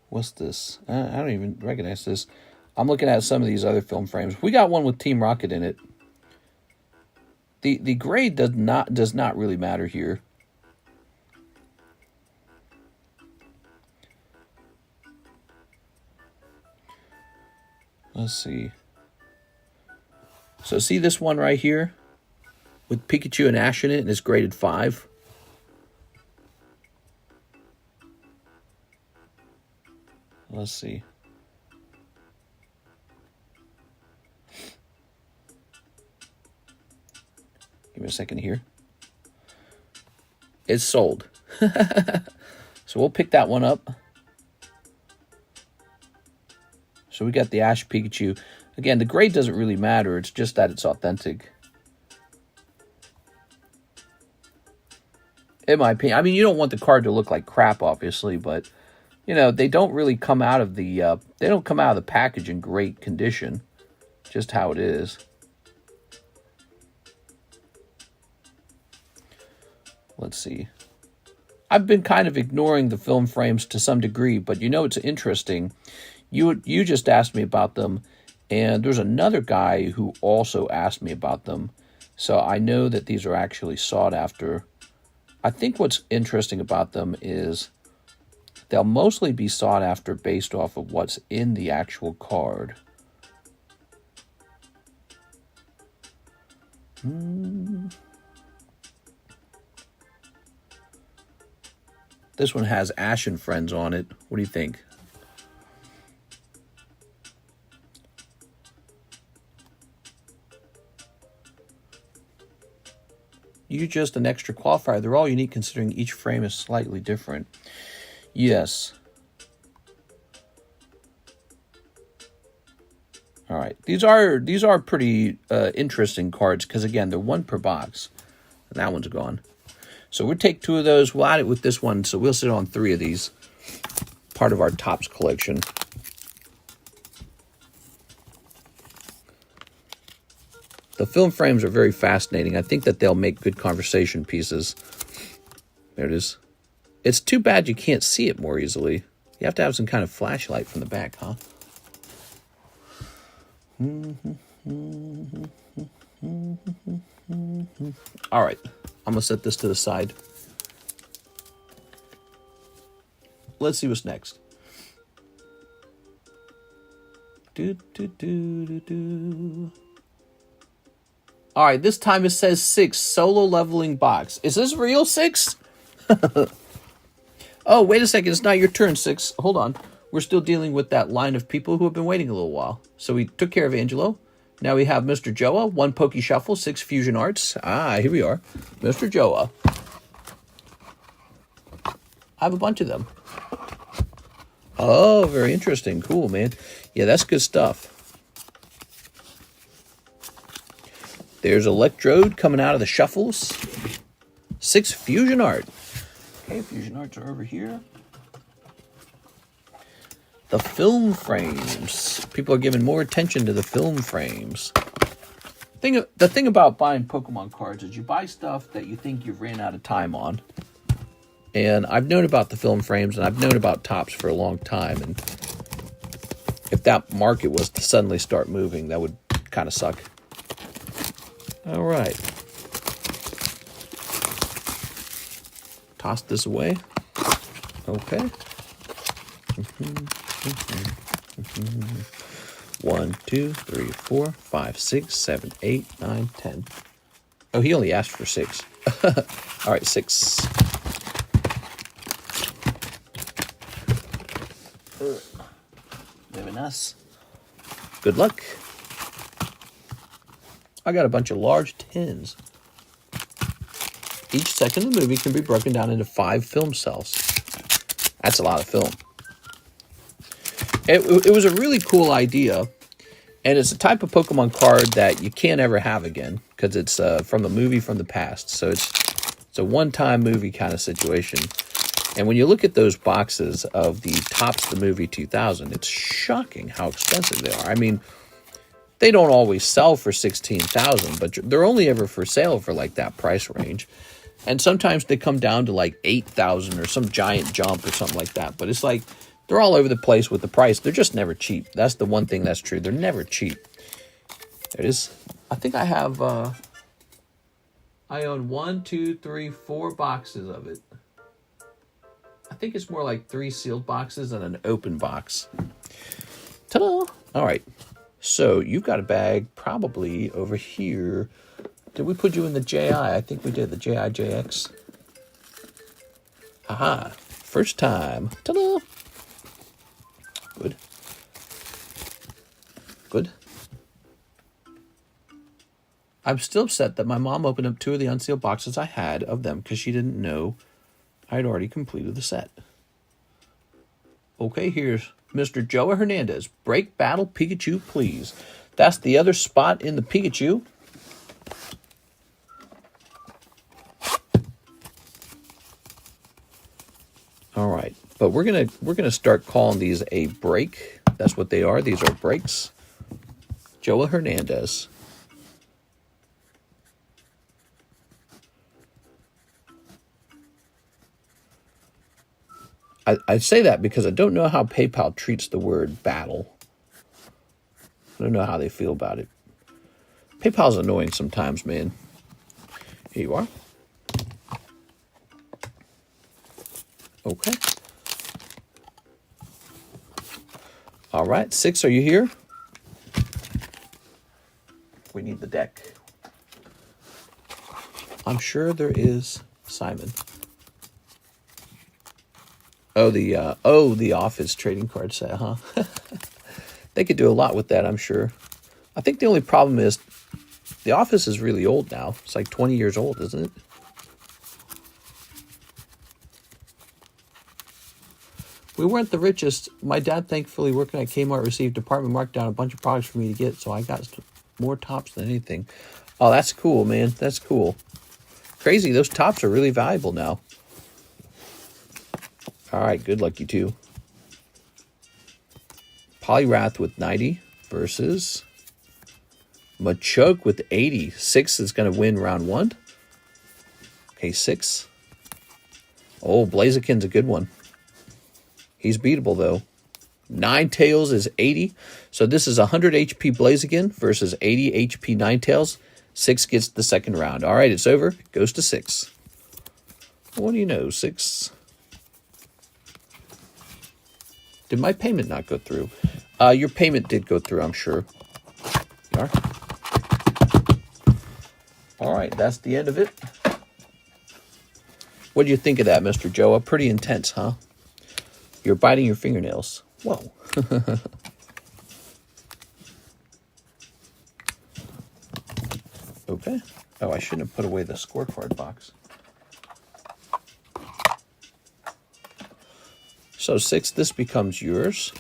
What's this? I don't even recognize this. I'm looking at some of these other film frames. We got one with Team Rocket in it. The grade does not really matter here. Let's see. So see this one right here with Pikachu and Ash in it, and it's graded 5. Let's see. Give me a second here. It's sold. So we'll pick that one up. So we got the Ash Pikachu. Again, the grade doesn't really matter. It's just that it's authentic. In my opinion. I mean, you don't want the card to look like crap, obviously, but, you know, they don't really come out of the, they don't come out of the package in great condition. Just how it is. Let's see. I've been kind of ignoring the film frames to some degree, but you know it's interesting. You just asked me about them, and there's another guy who also asked me about them. So I know that these are actually sought after. I think what's interesting about them is they'll mostly be sought after based off of what's in the actual card. This one has Ash and Friends on it. What do you think? You just an extra qualifier. They're all unique considering each frame is slightly different. Yes. All right. These are pretty interesting cards because, again, they're 1 per box. And that one's gone. So we'll take 2 of those. We'll add it with this one. So we'll sit on 3 of these. Part of our Topps collection. The film frames are very fascinating. I think that they'll make good conversation pieces. There it is. It's too bad you can't see it more easily. You have to have some kind of flashlight from the back, huh? All right. I'm going to set this to the side. Let's see what's next. All right, this time it says 6, solo leveling box. Is this real, 6? Oh, wait a second. It's not your turn, 6. Hold on. We're still dealing with that line of people who have been waiting a little while. So we took care of Angelo. Now we have Mr. Joa, 1 Poke Shuffle, 6 Fusion Arts. Ah, here we are. Mr. Joa. I have a bunch of them. Oh, very interesting. Cool, man. Yeah, that's good stuff. There's Electrode coming out of the shuffles. 6 Fusion Art. Okay, Fusion Arts are over here. The film frames. People are giving more attention to the film frames. The thing about buying Pokemon cards is you buy stuff that you think you've ran out of time on. And I've known about the film frames, and I've known about Topps for a long time. And if that market was to suddenly start moving, that would kind of suck. All right. Toss this away. Okay. 1, 2, 3, 4, 5, 6, 7, 8, 9, 10. Oh, he only asked for 6. All right, 6. Very nice. Good luck. I got a bunch of large tins. Each second of the movie can be broken down into 5 film cells. That's a lot of film. It was a really cool idea, and it's a type of Pokemon card that you can't ever have again because it's from a movie from the past. So it's a one-time movie kind of situation. And when you look at those boxes of the Topps the Movie 2000, it's shocking how expensive they are. I mean, they don't always sell for $16,000, but they're only ever for sale for like that price range. And sometimes they come down to like $8,000 or some giant jump or something like that. But it's like they're all over the place with the price. They're just never cheap. That's the one thing that's true. They're never cheap. There it is. I think I have, I own 1, 2, 3, 4 boxes of it. I think it's more like 3 sealed boxes and an open box. Ta-da! All right. So you've got a bag probably over here. Did we put you in the JI? I think we did, the JIJX. Aha, first time. Ta-da! Good. Good. I'm still upset that my mom opened up 2 of the unsealed boxes I had of them because she didn't know I had already completed the set. Okay, here's Mr. Joa Hernandez. Break Battle Pikachu, please. That's the other spot in the Pikachu. All right, but we're gonna start calling these a break. That's what they are. These are breaks. Joa Hernandez. I say that because I don't know how PayPal treats the word battle. I don't know how they feel about it. PayPal's annoying sometimes, man. Here you are. Okay. All right, 6, are you here? We need the deck. I'm sure there is Simon. Oh, the Office trading card set, huh? They could do a lot with that, I'm sure. I think the only problem is the Office is really old now. It's like 20 years old, isn't it? We weren't the richest. My dad, thankfully, working at Kmart, received department markdown a bunch of products for me to get, so I got more tops than anything. Oh, that's cool, man. That's cool. Crazy, those tops are really valuable now. All right, good luck, you two. Poliwrath with 90 versus Machoke with 80. 6 is going to win round 1. Okay, 6. Oh, Blaziken's a good one. He's beatable, though. Ninetales is 80. So this is 100 HP Blaziken versus 80 HP Ninetales. 6 gets the second round. All right, it's over. It goes to 6. What do you know, 6? Did my payment not go through? Your payment did go through, I'm sure. You are. All right, that's the end of it. What do you think of that, Mr. Joa? Pretty intense, huh? You're biting your fingernails. Whoa. Okay. Oh, I shouldn't have put away the scorecard box. So 6, this becomes yours.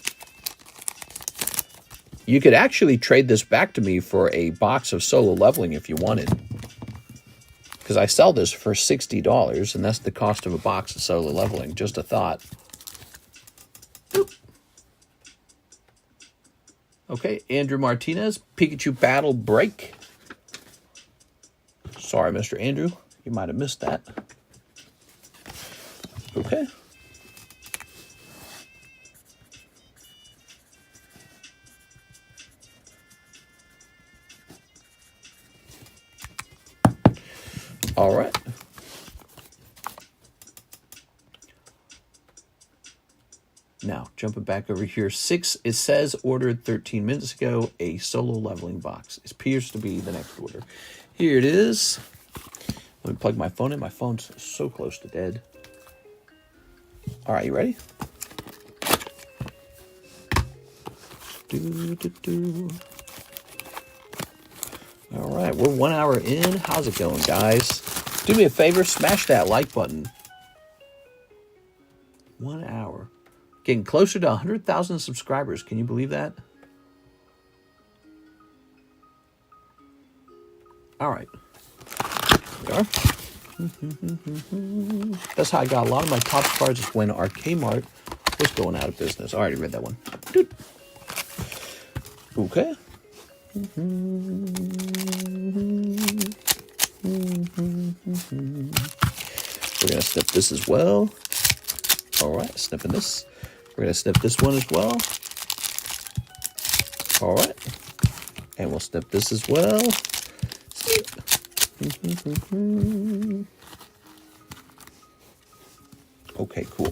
You could actually trade this back to me for a box of solo leveling if you wanted. Because I sell this for $60, and that's the cost of a box of solo leveling. Just a thought. Boop. Okay, Andrew Martinez, Pikachu Battle Break. Sorry, Mr. Andrew. You might have missed that. Okay. All right. Now, jumping back over here. 6, it says ordered 13 minutes ago, a solo leveling box. It appears to be the next order. Here it is. Let me plug my phone in. My phone's so close to dead. All right, you ready? All right, we're 1 hour in. How's it going, guys? Do me a favor, smash that like button. 1 hour. Getting closer to 100,000 subscribers. Can you believe that? All right. There we are. That's how I got a lot of my top cards when our Kmart was going out of business. I already read that one. Dude. Okay. We're going to snip this as well. All right, snipping this. We're going to snip this one as well. All right. And we'll snip this as well. Snip. Okay, cool.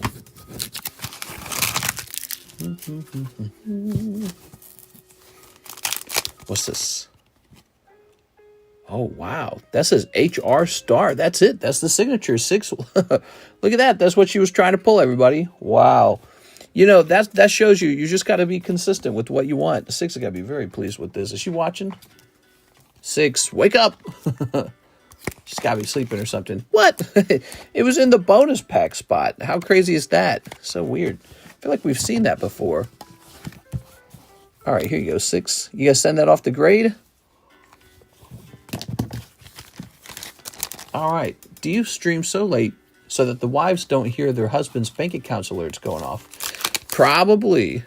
What's this? Oh, wow. That says HR star. That's it. That's the signature. 6. Look at that. That's what she was trying to pull, everybody. Wow. You know, that shows you just got to be consistent with what you want. 6 has got to be very pleased with this. Is she watching? 6, wake up. She's got to be sleeping or something. What? It was in the bonus pack spot. How crazy is that? So weird. I feel like we've seen that before. All right, here you go, 6. You guys send that off to grade? All right. Do you stream so late so that the wives don't hear their husband's bank accounts alerts going off? Probably.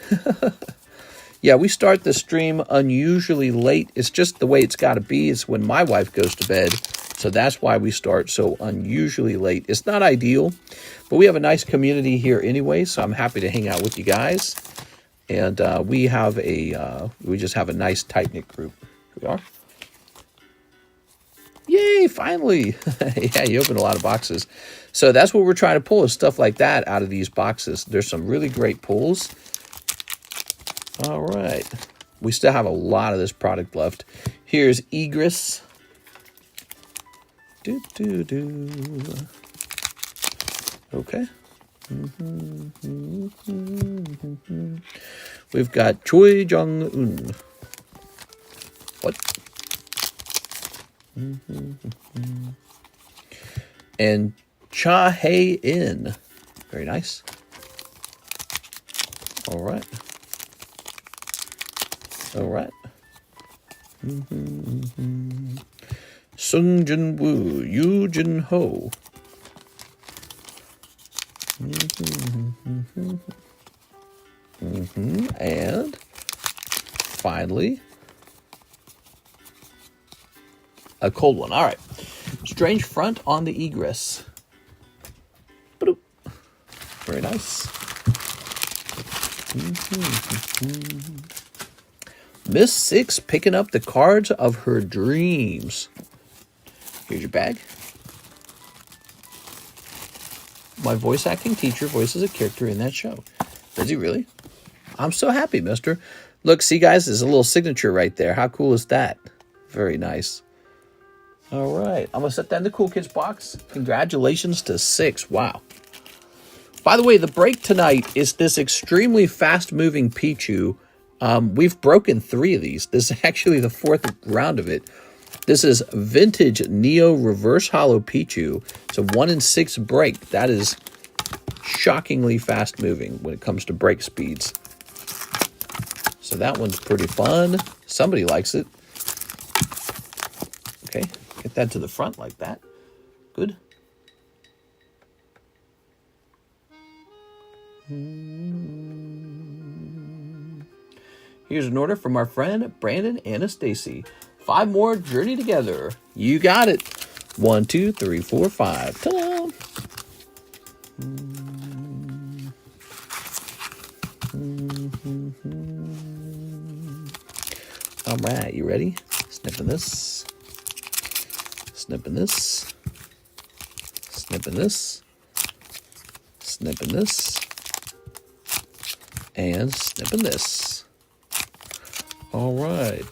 Yeah, we start the stream unusually late. It's just the way it's got to be. It's when my wife goes to bed. So that's why we start so unusually late. It's not ideal, but we have a nice community here anyway, so I'm happy to hang out with you guys. And we just have a nice tight-knit group. Here we are. Yay, finally. Yeah, you opened a lot of boxes. So that's what we're trying to pull, is stuff like that out of these boxes. There's some really great pulls. All right. We still have a lot of this product left. Here's Egress. Okay. We've got Choi Jong-un. What? And Cha Hae-in. Very nice. All right. All right. Sung Jin Woo, Yoo Jin Ho. And finally, a cold one. All right. Strange front on the Egress. Ba-doop. Very nice. Miss 6 picking up the cards of her dreams. Here's your bag. My voice acting teacher voices a character in that show. Does he really? I'm so happy, mister. Look, see, guys, there's a little signature right there. How cool is that? Very nice. All right. I'm going to set that in the Cool Kids box. Congratulations to 6. Wow. By the way, the break tonight is this extremely fast-moving Pichu. We've broken 3 of these. This is actually the 4th round of it. This is vintage Neo reverse hollow Pichu. It's a 1 in 6 break. That is shockingly fast moving when it comes to break speeds. So that one's pretty fun. Somebody likes it. Okay, get that to the front like that. Good. Here's an order from our friend Brandon and Stacy. 5 more, journey together. You got it. 1, 2, 3, 4, 5. Ta-da! All right, you ready? Snipping this. Snipping this. Snipping this. Snipping this. And snipping this. All right.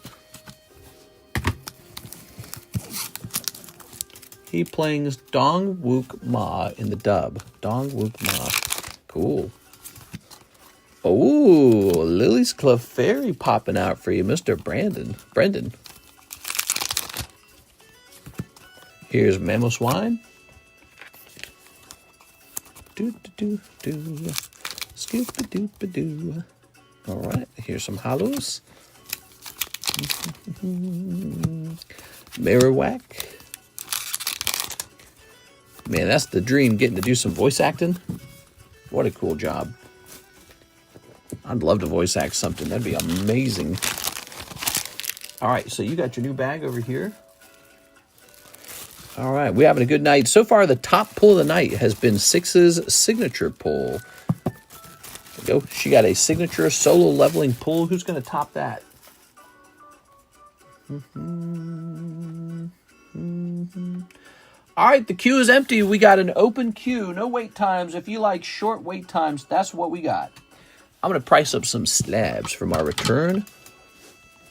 He plays Dong Wook Ma in the dub. Dong Wook Ma. Cool. Oh, Lily's Clefairy popping out for you, Mr. Brendan. Here's Mammoth Swine. Do-do-do-do. Scoop-a-doop-a-doo. All right, here's some hollows. Marowak. Man, that's the dream, getting to do some voice acting. What a cool job. I'd love to voice act something. That'd be amazing. All right, so you got your new bag over here. All right, we're having a good night. So far, the top pull of the night has been 6's signature pull. There we go. She got a signature solo leveling pull. Who's going to top that? All right, the queue is empty. We got an open queue. No wait times. If you like short wait times, that's what we got. I'm going to price up some slabs from our return.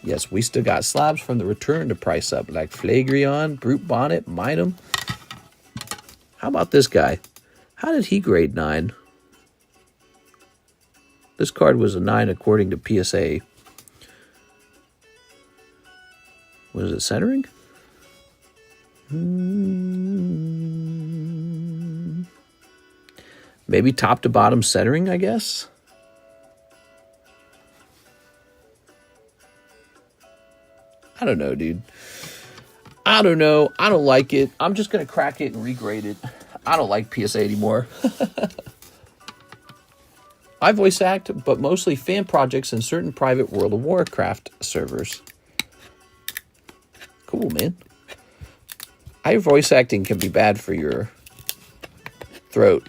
Yes, we still got slabs from the return to price up, like Flagryon, Brute Bonnet, Minum. How about this guy? How did he grade 9? This card was a 9 according to PSA. Was it centering? Maybe top to bottom centering, I guess. I don't know, dude. I don't know. I don't like it. I'm just going to crack it and regrade it. I don't like PSA anymore. I voice act, but mostly fan projects and certain private World of Warcraft servers. Cool, man. Voice acting can be bad for your throat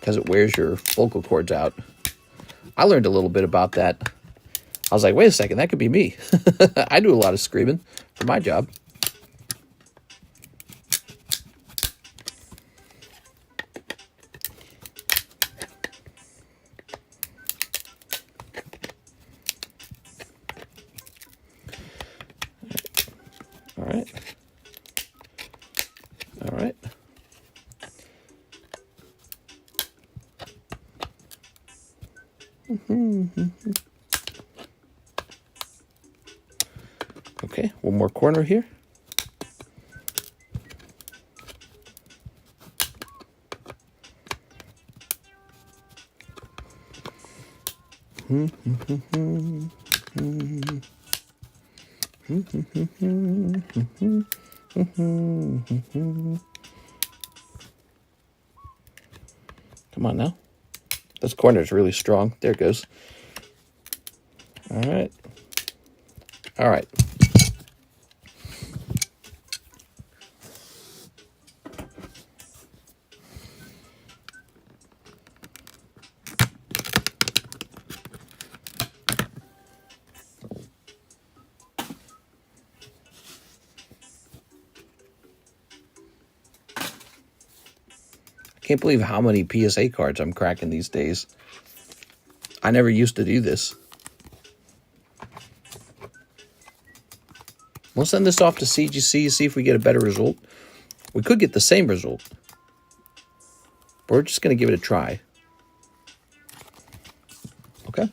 because it wears your vocal cords out. I learned a little bit about that. I was like, wait a second, that could be me. I do a lot of screaming for my job. All right. All right. Okay, one more corner here. Come on now. This corner is really strong. There it goes. All right. All right. Can't believe how many PSA cards I'm cracking these days. I never used to do this. We'll send this off to CGC, see if we get a better result. We could get the same result. But we're just going to give it a try. Okay?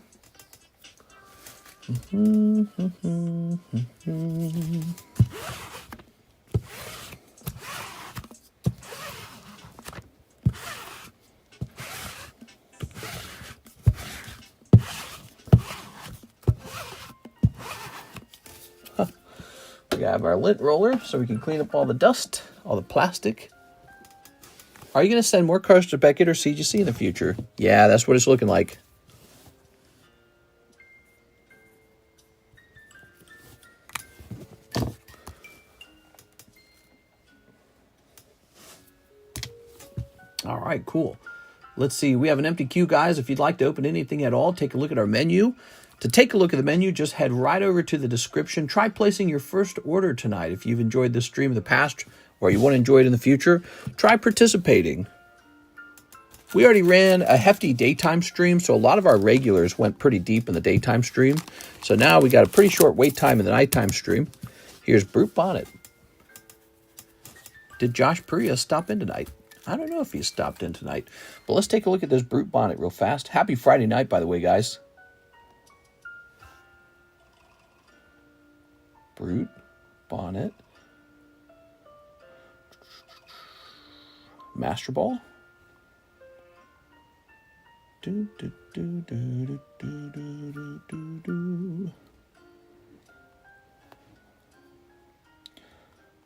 We have our lint roller so we can clean up all the dust, all the plastic. Are you going to send more cards to Beckett or CGC in the future? Yeah, that's what it's looking like. All right, cool. Let's see. We have an empty queue, guys. If you'd like to open anything at all, take a look at our menu. To take a look at the menu, just head right over to the description. Try placing your first order tonight. If you've enjoyed this stream in the past or you want to enjoy it in the future, try participating. We already ran a hefty daytime stream, so a lot of our regulars went pretty deep in the daytime stream. So now we got a pretty short wait time in the nighttime stream. Here's Brute Bonnet. Did Josh Priya stop in tonight? I don't know if he stopped in tonight. But let's take a look at this Brute Bonnet real fast. Happy Friday night, by the way, guys. Brute Bonnet. Master Ball. Do, do, do, do, do, do, do,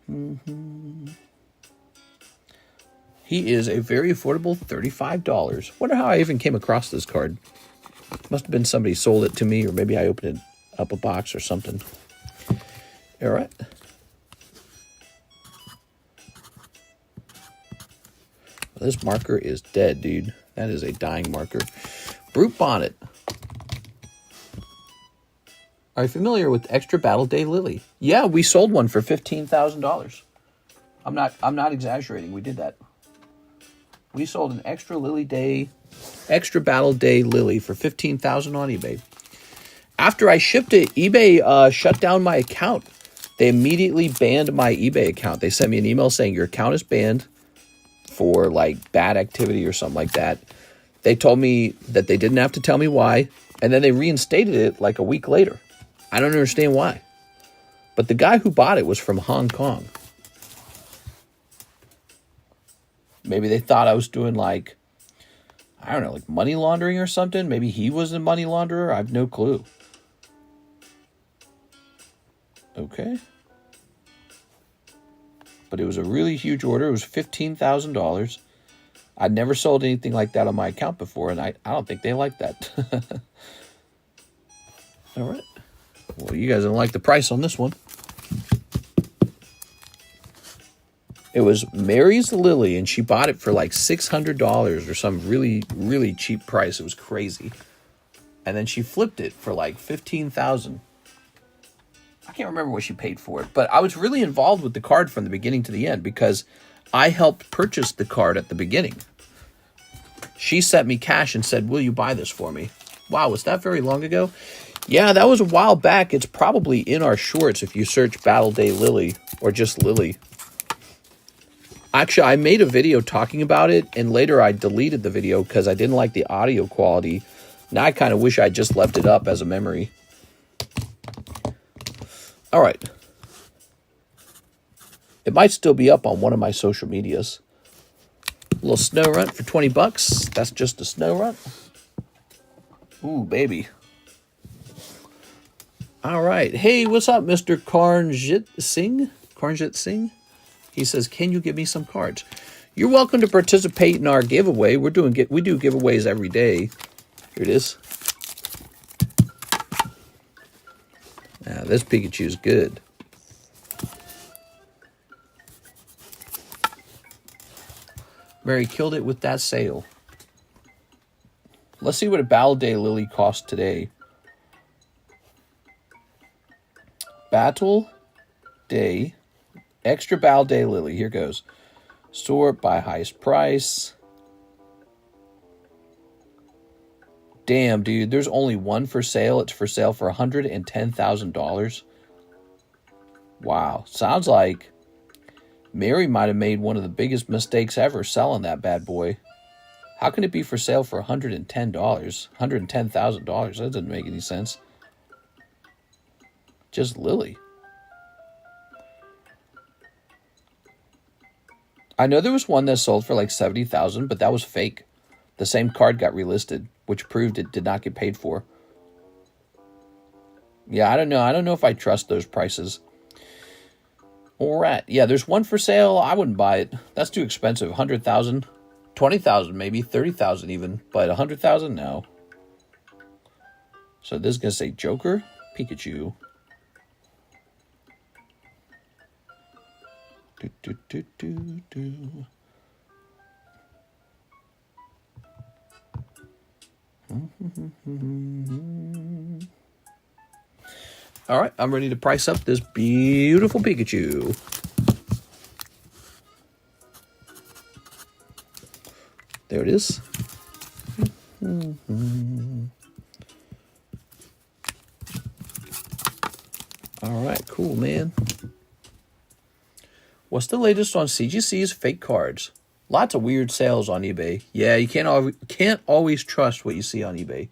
do. He is a very affordable $35. Wonder how I even came across this card. Must have been somebody sold it to me, or maybe I opened it up a box or something. All right. Well, this marker is dead, dude. That is a dying marker. Brute Bonnet. Are you familiar with Extra Battle Day Lily? Yeah, we sold one for $15,000. I'm not exaggerating. We did that. We sold an Extra Battle Day Lily for $15,000 on eBay. After I shipped it, eBay shut down my account. They immediately banned my eBay account. They sent me an email saying your account is banned for like bad activity or something like that. They told me that they didn't have to tell me why, and then they reinstated it like a week later. I don't understand why. But the guy who bought it was from Hong Kong. Maybe they thought I was doing like, I don't know, like money laundering or something. Maybe he was a money launderer. I have no clue. Okay. But it was a really huge order. It was $15,000. I'd never sold anything like that on my account before, and I don't think they like that. All right. Well, you guys don't like the price on this one. It was Mary's Lily, and she bought it for like $600 or some really, really cheap price. It was crazy. And then she flipped it for like $15,000. I can't remember what she paid for it, but I was really involved with the card from the beginning to the end because I helped purchase the card at the beginning. She sent me cash and said, will you buy this for me? Wow, was that very long ago? Yeah, that was a while back. It's probably in our shorts if you search Battle Day Lily or just Lily. Actually, I made a video talking about it, and later I deleted the video because I didn't like the audio quality. Now I kind of wish I just left it up as a memory. All right. It might still be up on one of my social medias. A little snow runt for 20 bucks. That's just a snow runt. Ooh, baby. All right. Hey, what's up, Mr. Karnjit Singh? Karnjit Singh? He says, can you give me some cards? You're welcome to participate in our giveaway. We do giveaways every day. Here it is. Now, this Pikachu's good. Mary killed it with that sale. Let's see what a Battle Day Lily costs today. Battle Day. Extra Battle Day Lily. Here goes. Sort by highest price. Damn, dude. There's only one for sale. It's for sale for $110,000. Wow. Sounds like Mary might have made one of the biggest mistakes ever selling that bad boy. How can it be for sale for $110? $110,000. That doesn't make any sense. Just Lily. I know there was one that sold for like $70,000, but that was fake. The same card got relisted, which proved it did not get paid for. Yeah, I don't know. I don't know if I trust those prices. All right. Yeah, there's one for sale. I wouldn't buy it. That's too expensive. $100,000, $20,000 maybe, $30,000 even, but $100,000 no. So this is gonna say Joker, Pikachu. All right, I'm ready to price up this beautiful Pikachu. There it is. All right, cool, man. What's the latest on CGC's fake cards? Lots of weird sales on eBay. Yeah, you can't always trust what you see on eBay.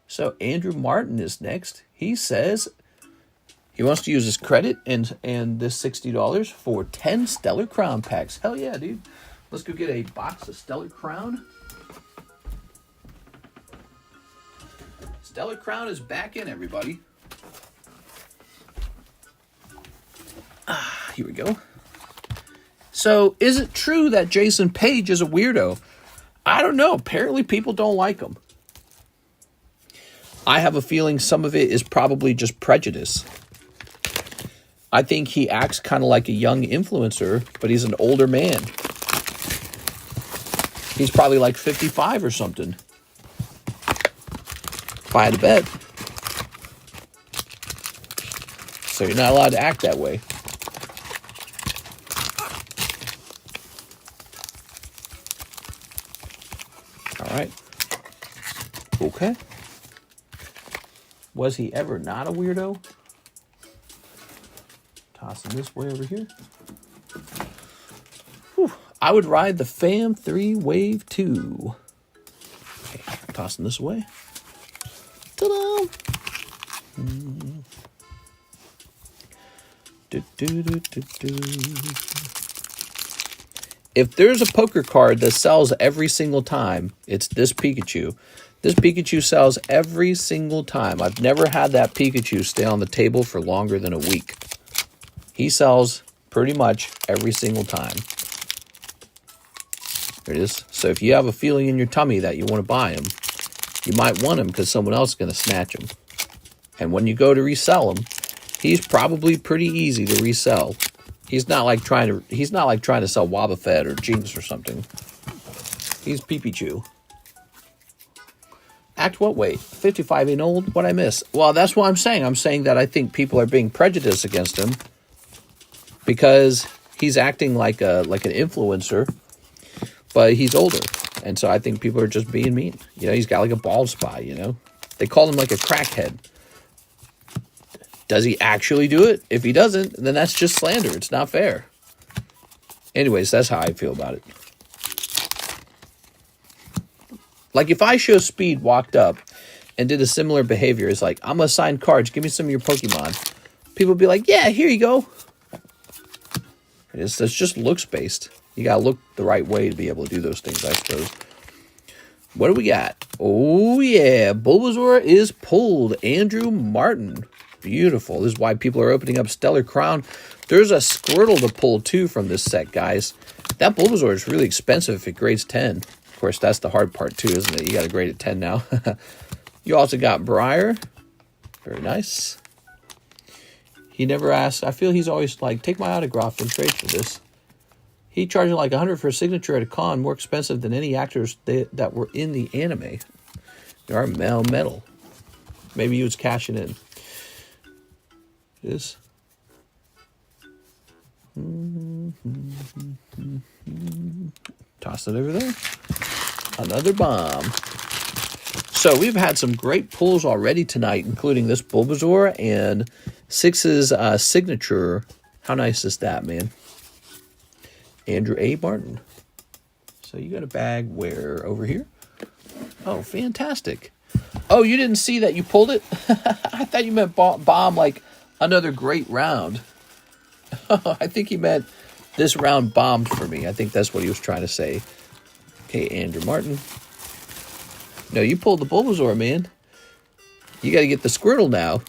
So Andrew Martin is next. He says he wants to use his credit and this $60 for 10 Stellar Crown packs. Hell yeah, dude. Let's go get a box of Stellar Crown. Stellar Crown is back in, everybody. Here we go. So, is it true that Jason Page is a weirdo? I don't know. Apparently, people don't like him. I have a feeling some of it is probably just prejudice. I think he acts kind of like a young influencer, but he's an older man. He's probably like 55 or something. If I had to bet. So you're not allowed to act that way. All right. Okay. Was he ever not a weirdo? Tossing this way over here. Whew. I would ride the Fam 3 Wave 2. Okay, tossing this away. Ta-da! If there's a poker card that sells every single time, it's this Pikachu. This Pikachu sells every single time. I've never had that Pikachu stay on the table for longer than a week. He sells pretty much every single time. There it is. So if you have a feeling in your tummy that you want to buy him, you might want him because someone else is going to snatch him. And when you go to resell him, he's probably pretty easy to resell. He's not like trying to sell Wobbuffet or Jinx or something. He's Pichu. Act what? Wait, 55 ain't old? What'd I miss? Well, that's what I'm saying. I'm saying that I think people are being prejudiced against him because he's acting like an influencer, but he's older. And so I think people are just being mean. You know, he's got like a bald spot, you know. They call him like a crackhead. Does he actually do it? If he doesn't, then that's just slander. It's not fair. Anyways, that's how I feel about it. Like if I Show Speed walked up and did a similar behavior, it's like, I'm going to sign cards. Give me some of your Pokemon. People would be like, yeah, here you go. It's just looks based. You got to look the right way to be able to do those things, I suppose. What do we got? Oh, yeah. Bulbasaur is pulled. Andrew Martin. Beautiful. This is why people are opening up Stellar Crown. There's a Squirtle to pull, too, from this set, guys. That Bulbasaur is really expensive if it grades 10. Of course, that's the hard part, too, isn't it? You got to grade it 10 now. You also got Briar. Very nice. He never asks. I feel he's always like, take my autograph and trade for this. He charged like $100 for a signature at a con, more expensive than any actors that were in the anime. There are metal. Maybe he was cashing in. This. Toss it over there. Another bomb. So we've had some great pulls already tonight, including this Bulbasaur and Six's signature. How nice is that, man? Andrew A. Martin. So you got a bag where? Over here? Oh, fantastic. Oh, you didn't see that you pulled it? I thought you meant bomb like another great round. I think he meant this round bombed for me. I think that's what he was trying to say. Okay, Andrew Martin. No, you pulled the Bulbasaur, man. You got to get the Squirtle now.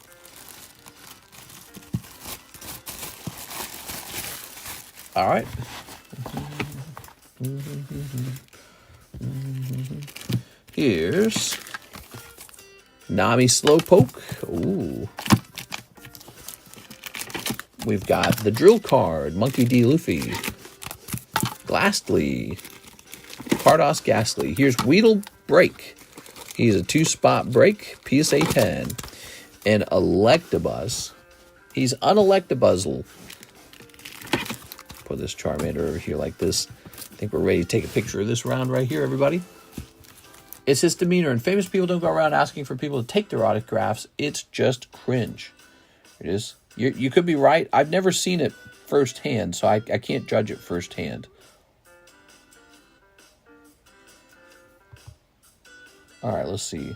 All right. Here's Nami Slowpoke. Ooh. We've got the Drill Card, Monkey D. Luffy, Gastly, Cardos Gastly. Here's Weedle Break. He's a 2-spot break, PSA 10. And Electabuzz. He's unelectabuzzle. Put this Charmander over here like this. I think we're ready to take a picture of this round right here, everybody. It's his demeanor, and famous people don't go around asking for people to take their autographs. It's just cringe. It is. You could be right. I've never seen it firsthand, so I can't judge it firsthand. All right, let's see.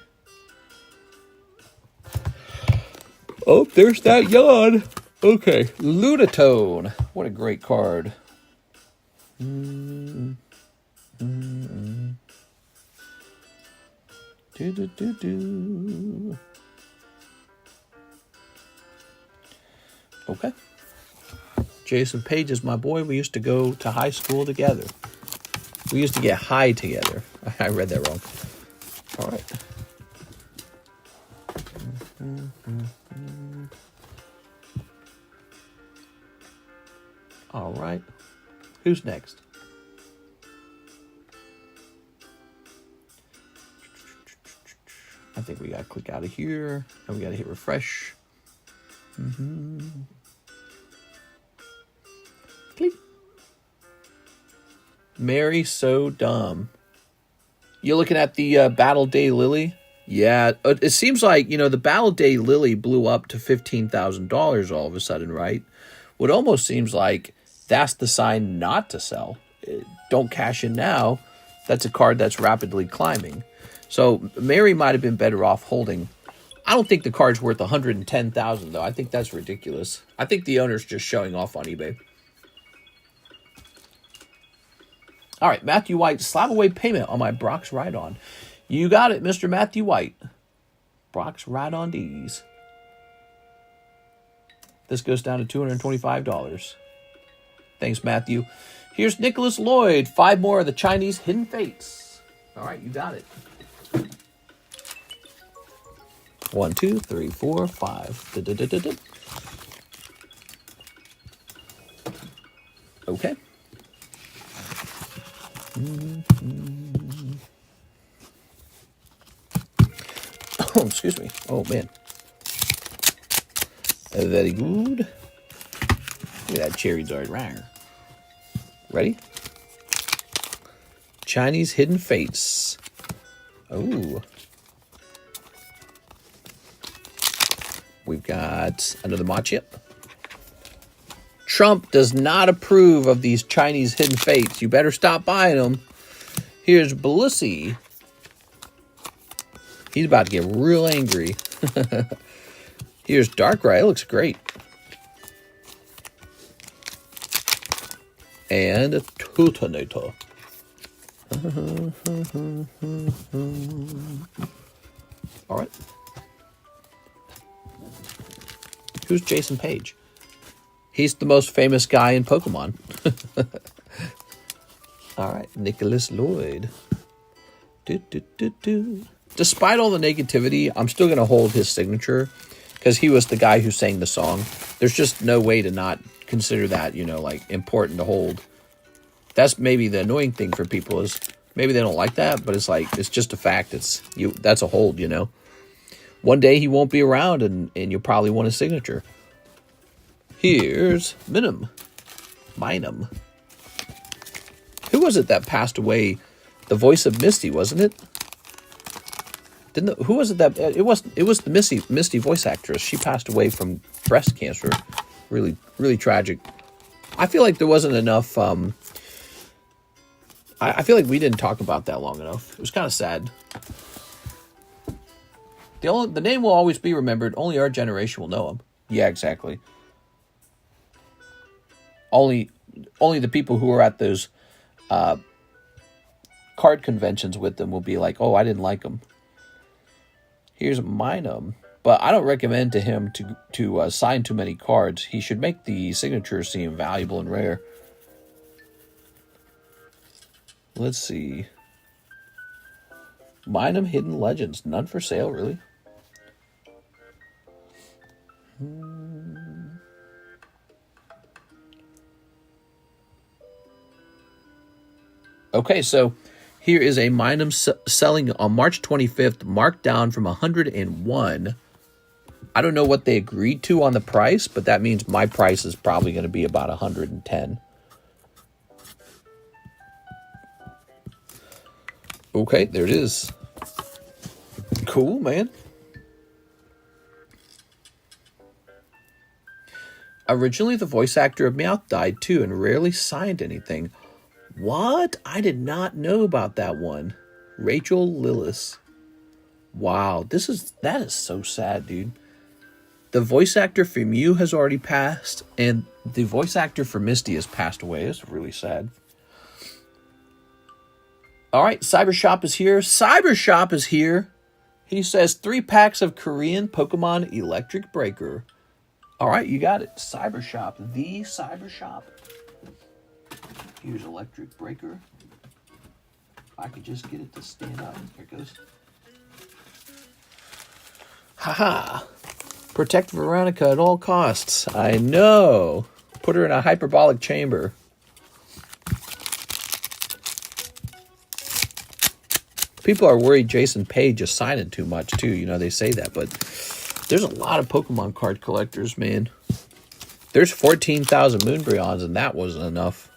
Oh, there's that yawn. Okay, Lunatone. What a great card. Okay. Jason Page is my boy. We used to go to high school together. We used to get high together. I read that wrong. All right. All right. Who's next? I think we got to click out of here. And we got to hit refresh. Click. Mary So Dumb. You looking at the Battle Day Lily? Yeah, it seems like, the Battle Day Lily blew up to $15,000 all of a sudden, right? What almost seems like that's the sign not to sell. Don't cash in now. That's a card that's rapidly climbing. So Mary might have been better off holding. I don't think the card's worth $110,000 though. I think that's ridiculous. I think the owner's just showing off on eBay. All right, Matthew White, slab away payment on my Brock's Ride-On. You got it, Mr. Matthew White. Brock's Ride-On D's. This goes down to $225. Thanks, Matthew. Here's Nicholas Lloyd. 5 more of the Chinese Hidden Fates. All right, you got it. 1, 2, 3, 4, 5. Okay. Oh, excuse me. Oh, man. Very good. Look at that cherry dart rare. Ready? Chinese Hidden Fates. Oh. We've got another Machip. Trump does not approve of these Chinese Hidden Fates. You better stop buying them. Here's Belissi. He's about to get real angry. Here's Darkrai. It looks great. And a Tutanator. All right. Who's Jason Page? He's the most famous guy in Pokemon. All right, Nicholas Lloyd. Despite all the negativity, I'm still going to hold his signature because he was the guy who sang the song. There's just no way to not consider that, like important to hold. That's maybe the annoying thing for people is maybe they don't like that, but it's just a fact. That's a hold, One day he won't be around and you'll probably want his signature. Here's Minum. Who was it that passed away? The voice of Misty, wasn't it? Who was it that it was the Misty voice actress. She passed away from breast cancer. Really, really tragic. I feel like there wasn't enough I feel like we didn't talk about that long enough. It was kind of sad. The name will always be remembered. Only our generation will know him. Yeah, exactly. Only the people who were at those card conventions with them will be like, oh, I didn't like him. Here's Minum. But I don't recommend to him to sign too many cards. He should make the signatures seem valuable and rare. Let's see. Minum Hidden Legends. None for sale, really. Okay, so here is a Minum selling on March 25th, marked down from 101. I don't know what they agreed to on the price, but that means my price is probably going to be about 110. Okay, there it is. Cool, man. Originally, the voice actor of Meowth died too and rarely signed anything. What? I did not know about that one. Rachel Lillis. Wow, that is so sad, dude. The voice actor for Mew has already passed, and the voice actor for Misty has passed away. It's really sad. All right, Cybershop is here. Cybershop is here. He says 3 packs of Korean Pokemon Electric Breaker. All right, you got it. Cybershop, the Cybershop. Here's Electric Breaker. If I could just get it to stand up. There it goes. Haha. Protect Veronica at all costs. I know. Put her in a hyperbolic chamber. People are worried Jason Page is signing too much, too. They say that, but there's a lot of Pokemon card collectors, man. There's 14,000 Moonbryons, and that wasn't enough.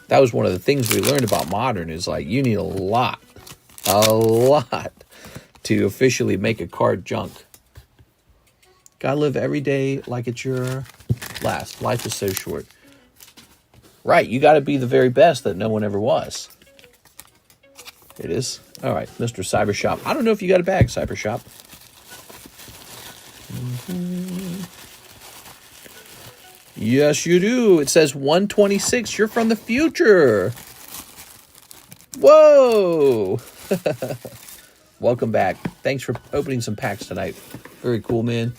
That was one of the things we learned about Modern is, like, you need a lot A lot to officially make a card junk. Gotta live every day like it's your last. Life is so short. Right, you gotta be the very best that no one ever was. It is. All right, Mr. Cybershop. I don't know if you got a bag, Cybershop. Yes, you do. It says 126. You're from the future. Whoa. Welcome back. Thanks for opening some packs tonight. Very cool, man.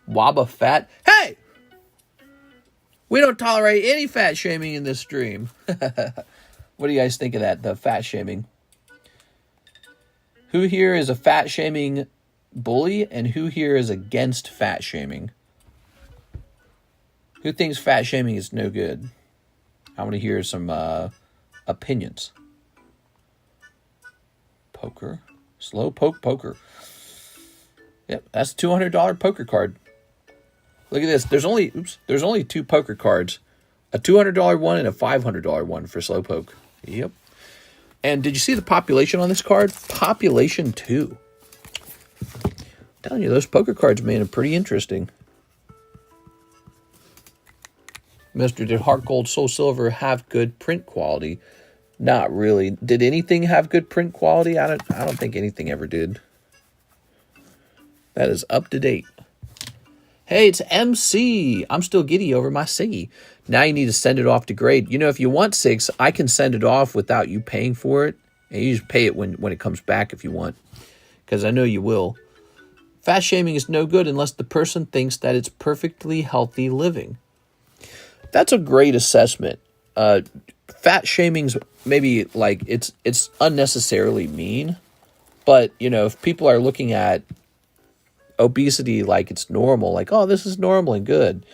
Waba Fat. Hey! We don't tolerate any fat shaming in this stream. What do you guys think of that, the fat shaming? Who here is a fat shaming bully, and who here is against fat shaming? Who thinks fat shaming is no good? I want to hear some opinions. Poker. Slow poke poker. Yep, that's a $200 poker card. Look at this. There's only two poker cards. A $200 one and a $500 one for slow poke. Yep. And did you see the population on this card? Population 2. I'm telling you, those poker cards, man, are pretty interesting. Mr. Did Heart Gold Soul Silver have good print quality? Not really. Did anything have good print quality? I don't think anything ever did. That is up to date. Hey, it's MC. I'm still giddy over my Siggy. Now you need to send it off to grade. You know, if you want 6, I can send it off without you paying for it. And you just pay it when it comes back if you want. Because I know you will. Fat shaming is no good unless the person thinks that it's perfectly healthy living. That's a great assessment. Fat shaming's maybe like it's unnecessarily mean. But, you know, if people are looking at obesity like it's normal, like, oh, this is normal and good,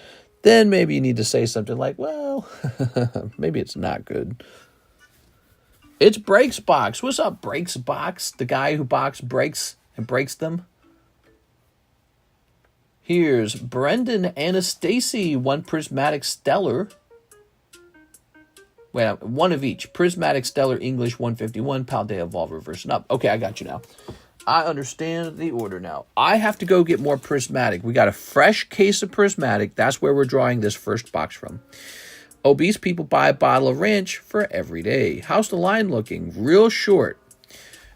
then maybe you need to say something like, well, maybe it's not good. It's Breaks Box. What's up, Breaks Box? The guy who box breaks and breaks them. Here's Brendan Anastasi, 1 Prismatic Stellar. Wait, one of each. Prismatic Stellar English 151, Paldea Evolve Reverse and Up. Okay, I got you now. I understand the order now. I have to go get more Prismatic. We got a fresh case of Prismatic. That's where we're drawing this first box from. Obese people buy a bottle of ranch for every day. How's the line looking? Real short.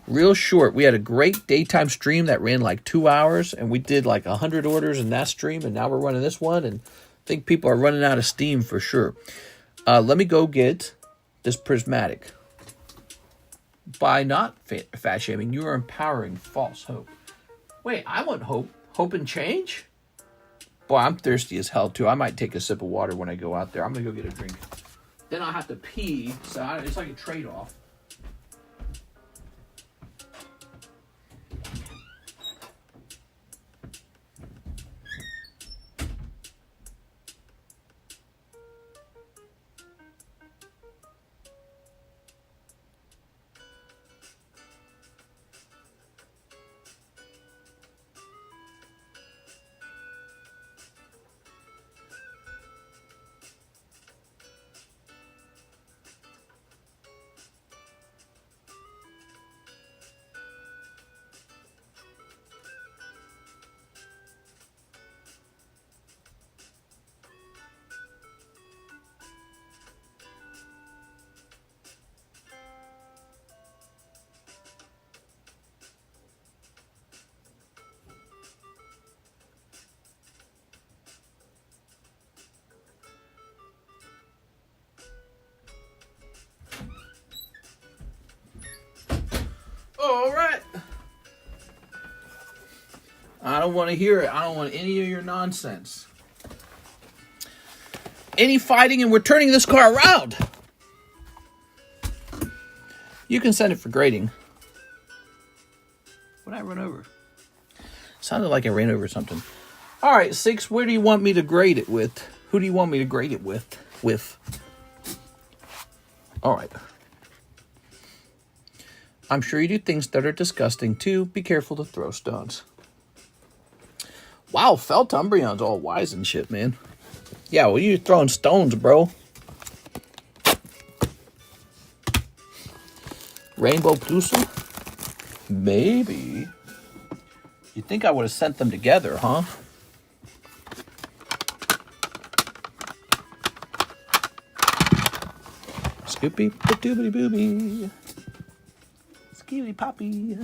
Real short. We had a great daytime stream that ran like 2 hours, and we did like 100 orders in that stream, and now we're running this one, and I think people are running out of steam for sure. Let me go get this Prismatic. By not fat shaming, you are empowering false hope. Wait, I want hope. Hope and change? Boy, I'm thirsty as hell, too. I might take a sip of water when I go out there. I'm going to go get a drink. Then I'll have to pee, so it's like a trade-off. All right. I don't want to hear it. I don't want any of your nonsense. Any fighting, and we're turning this car around. You can send it for grading. What did I run over? Sounded like I ran over something. All right, 6, where do you want me to grade it with? Who do you want me to grade it with? All right. I'm sure you do things that are disgusting, too. Be careful to throw stones. Wow, Feltumbrion's all wise and shit, man. Yeah, well, you're throwing stones, bro. Rainbow Plusu. Maybe. You think I would have sent them together, huh? Scoopy, doobity booby. Skibby poppy.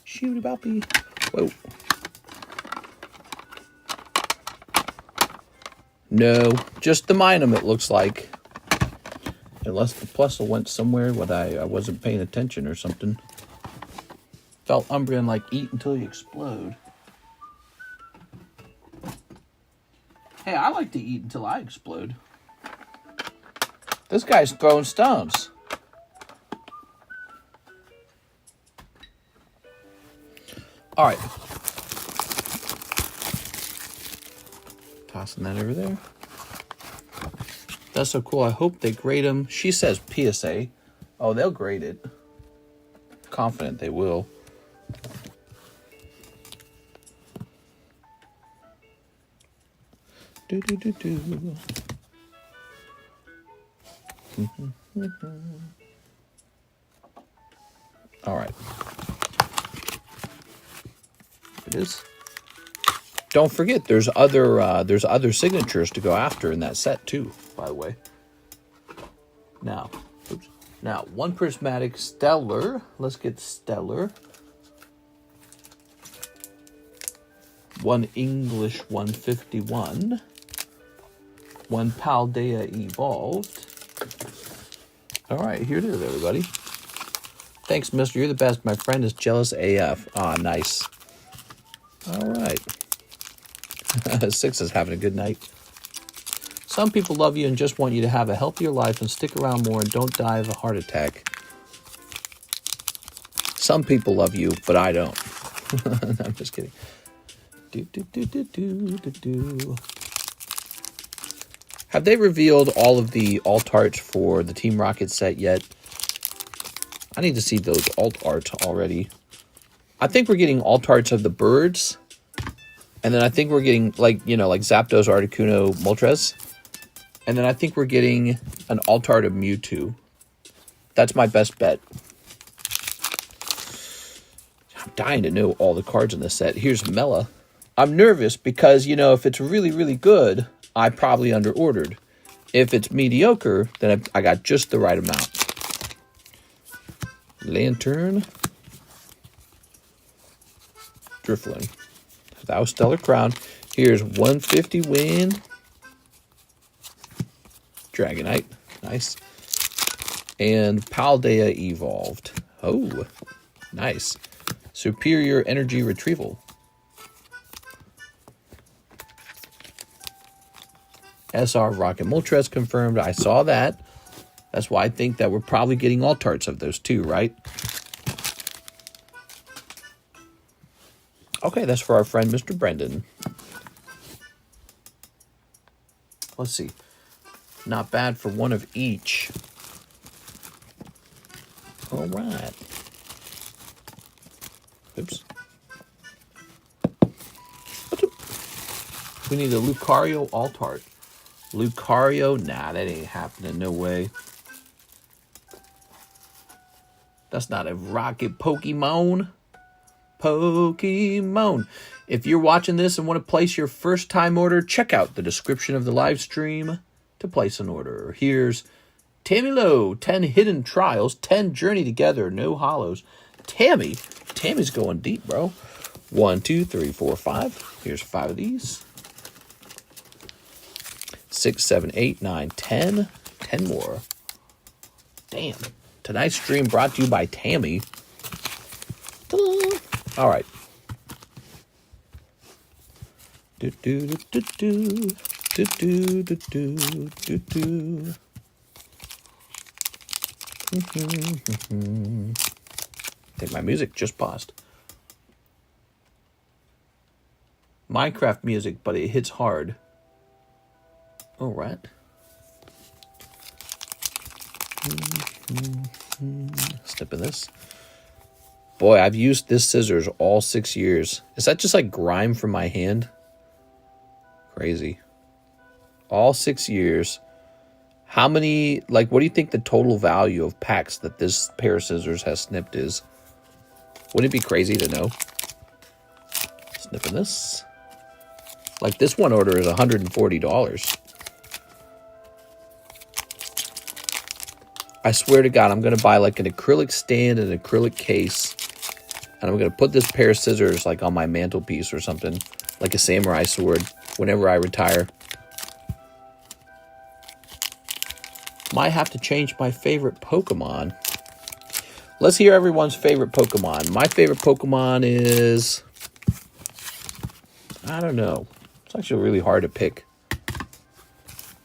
Shooty boppy. Whoa. No, just the minum, it looks like. Unless the Plusle went somewhere when I wasn't paying attention or something. Felt Umbrian like eat until you explode. Hey, I like to eat until I explode. This guy's throwing stones. All right. Tossing that over there. That's so cool. I hope they grade them. She says PSA. Oh, they'll grade it. Confident they will. Do do do do. All right. It is. Don't forget, there's other signatures to go after in that set too. By the way. Now, oops. Now one prismatic stellar. Let's get stellar. One English 151. One Paldea evolved. All right, here it is, everybody. Thanks, mister. You're the best. My friend is jealous AF. Ah, nice. All right. Six is having a good night. Some people love you and just want you to have a healthier life and stick around more and don't die of a heart attack. Some people love you, but I don't. I'm just kidding. Have they revealed all of the alt arts for the Team Rocket set yet? I need to see those alt arts already. I think we're getting alt arts of the birds. And then I think we're getting, like Zapdos, Articuno, Moltres. And then I think we're getting an alt art of Mewtwo. That's my best bet. I'm dying to know all the cards in this set. Here's Mela. I'm nervous because, if it's really, really good, I probably underordered. If it's mediocre, then I got just the right amount. Lantern. Drifloon. Thou Stellar Crown. Here's 150 win. Dragonite. Nice. And Paldea evolved. Oh, nice. Superior Energy Retrieval. SR Rocket Moltres confirmed. I saw that. That's why I think that we're probably getting all tarts of those too, right? Okay, that's for our friend Mr. Brendan. Let's see. Not bad for one of each. All right. Oops. We need a Lucario Altart. Lucario? Nah, that ain't happening. No way. That's not a rocket Pokemon. Pokemon. If you're watching this and want to place your first time order, check out the description of the live stream to place an order. Here's Tammy Lowe, 10 hidden trials, 10 journey together, no hollows. Tammy's going deep, bro. 1, 2, 3, 4, 5. Here's 5 of these. 6, 7, 8, 9, 10. 10 more. Damn. Tonight's stream brought to you by Tammy. Ta-da. All right. Do do do do do do do do do do. I think my music just paused. Minecraft music, but it hits hard. All right. Step in this. Boy, I've used this scissors all 6 years. Is that just like grime from my hand? Crazy. All 6 years. How many, what do you think the total value of packs that this pair of scissors has snipped is? Wouldn't it be crazy to know? Sniffing this. Like this one order is $140. I swear to God, I'm going to buy like an acrylic stand and an acrylic case. And I'm going to put this pair of scissors like on my mantelpiece or something. Like a samurai sword whenever I retire. Might have to change my favorite Pokemon. Let's hear everyone's favorite Pokemon. My favorite Pokemon is... I don't know. It's actually really hard to pick.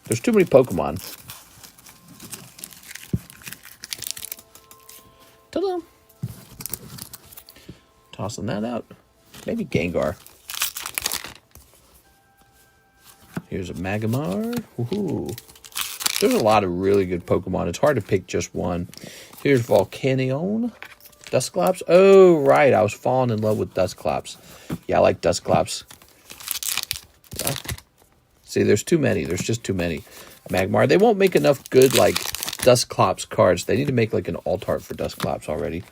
There's too many Pokemon. Ta-da! Tossing that out. Maybe Gengar. Here's a Magmar. Woohoo! There's a lot of really good Pokemon. It's hard to pick just one. Here's Volcanion. Dusclops. Oh, right. I was falling in love with Dusclops. Yeah, I like Dusclops. Yeah. See, there's too many. There's just too many. Magmar. They won't make enough good, like, Dusclops cards. They need to make, like, an alt-art for Dusclops already.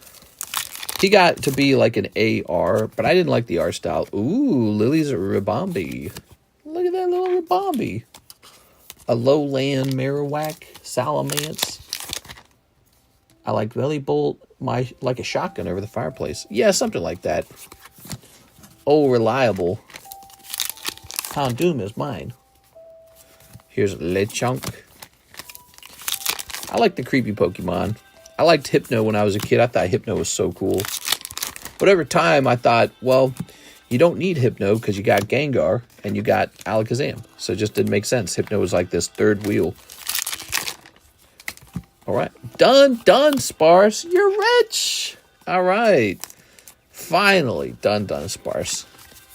He got to be, like, an AR, but I didn't like the art style. Ooh, Lily's Ribombee. Look at that little Ribombee. A lowland Marowak, Salamence. I like Belly Bolt, like a shotgun over the fireplace. Yeah, something like that. Oh, reliable. Houndoom is mine. Here's Lechonk. I like the creepy Pokemon. I liked Hypno when I was a kid. I thought Hypno was so cool. But over time, I thought, well, you don't need Hypno because you got Gengar and you got Alakazam. So it just didn't make sense. Hypno was like this third wheel. All right. Done, Sparse. You're rich. All right. Finally, done, Sparse.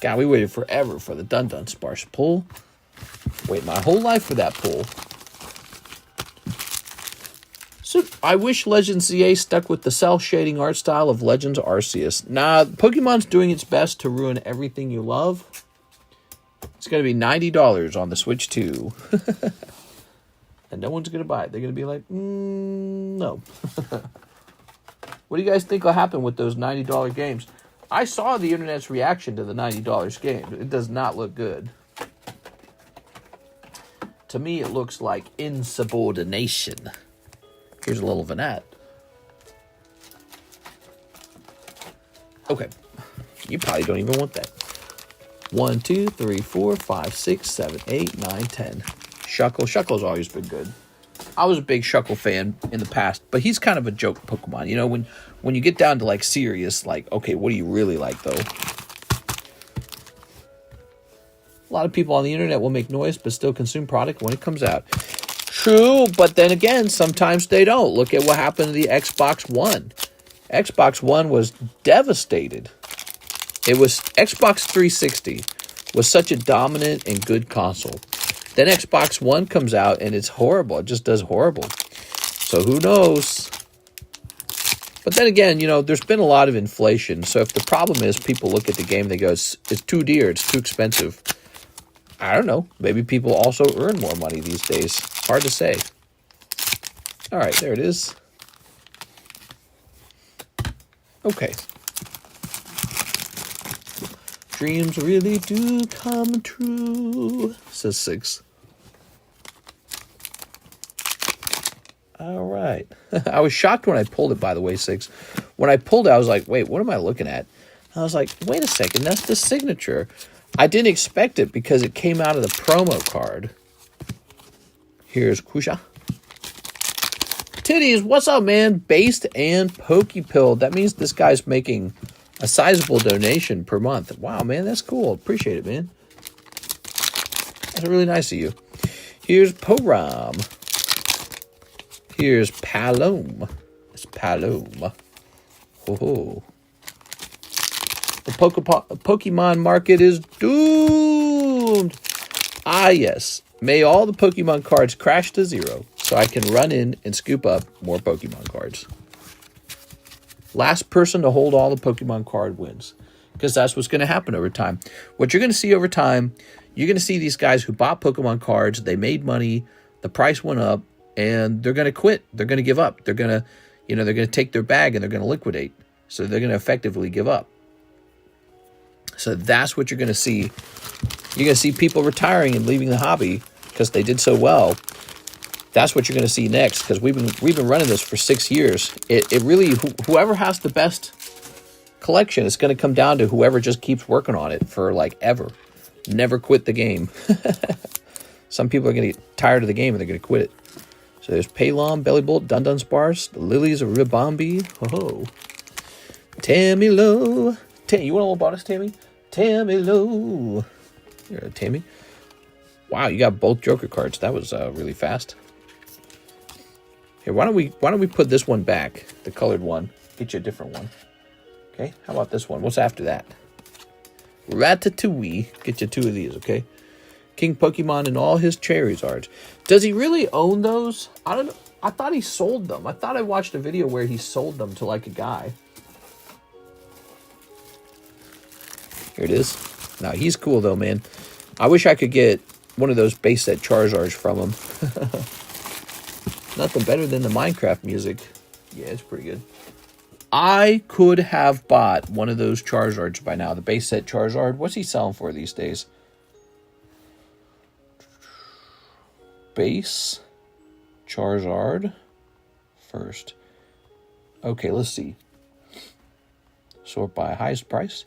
God, we waited forever for the done, Sparse pull. Wait my whole life for that pull. So I wish Legends ZA stuck with the cell shading art style of Legends Arceus. Nah, Pokemon's doing its best to ruin everything you love. It's going to be $90 on the Switch 2. And no one's going to buy it. They're going to be like, no. What do you guys think will happen with those $90 games? I saw the internet's reaction to the $90 game. It does not look good. To me, it looks like insubordination. Here's a little Vanat. Okay. You probably don't even want that. 1, 2, 3, 4, 5, 6, 7, 8, 9, 10. Shuckle. Shuckle's always been good. I was a big Shuckle fan in the past, but he's kind of a joke Pokemon. You know, when you get down to, like, serious, like, okay, what do you really like, though? A lot of people on the internet will make noise, but still consume product when it comes out. True, but then again, sometimes they don't. Look at what happened to the Xbox One. Xbox One was devastated. Xbox 360 was such a dominant and good console. Then Xbox One comes out and it's horrible. It just does horrible. So who knows? But then again, you know, there's been a lot of inflation. So if the problem is people look at the game, they go, it's too dear, it's too expensive. I don't know. Maybe people also earn more money these days. Hard to say. All right, there it is. Okay. Dreams really do come true, says 6. All right. I was shocked when I pulled it, by the way, 6. When I pulled it, I was like, wait, what am I looking at? I was like, wait a second, that's the signature. I didn't expect it because it came out of the promo card. Here's Kusha. Titties, what's up, man? Based and Pokepilled. That means this guy's making a sizable donation per month. Wow, man, that's cool. Appreciate it, man. That's really nice of you. Here's Poram. Here's Palom. It's Palom. Oh. The Pokemon market is doomed. Ah, yes. May all the Pokemon cards crash to zero so I can run in and scoop up more Pokemon cards. Last person to hold all the Pokemon card wins. Because that's what's going to happen over time. What you're going to see over time, you're going to see these guys who bought Pokemon cards, they made money, the price went up, and they're going to quit. They're going to give up. They're going to take their bag and they're going to liquidate. So they're going to effectively give up. So that's what you're going to see. You're going to see people retiring and leaving the hobby because they did so well. That's what you're going to see next, because we've been running this for 6 years. It really, whoever has the best collection, it's going to come down to whoever just keeps working on it for like ever. Never quit the game. Some people are going to get tired of the game and they're going to quit it. So there's Palom, Belly Bolt, Dun Dun Spars, the Lilies of Ribombi. Oh, Tammy Low. You want a little bonus, Tammy? Tammy Low. Here, Tammy. Wow, you got both Joker cards. That was really fast. Here, why don't we put this one back, the colored one, get you a different one. Okay, how about this one? What's after that? Ratatouille. Get you 2 of these, okay? King Pokemon and all his Charizards. Does he really own those? I don't know. I thought he sold them. I thought I watched a video where he sold them to like a guy. Here it is. Now, he's cool though, man. I wish I could get one of those base set Charizards from him. Nothing better than the Minecraft music. Yeah, it's pretty good. I could have bought one of those Charizards by now. The base set Charizard. What's he selling for these days? Base Charizard first. Okay, let's see. Sort by highest price.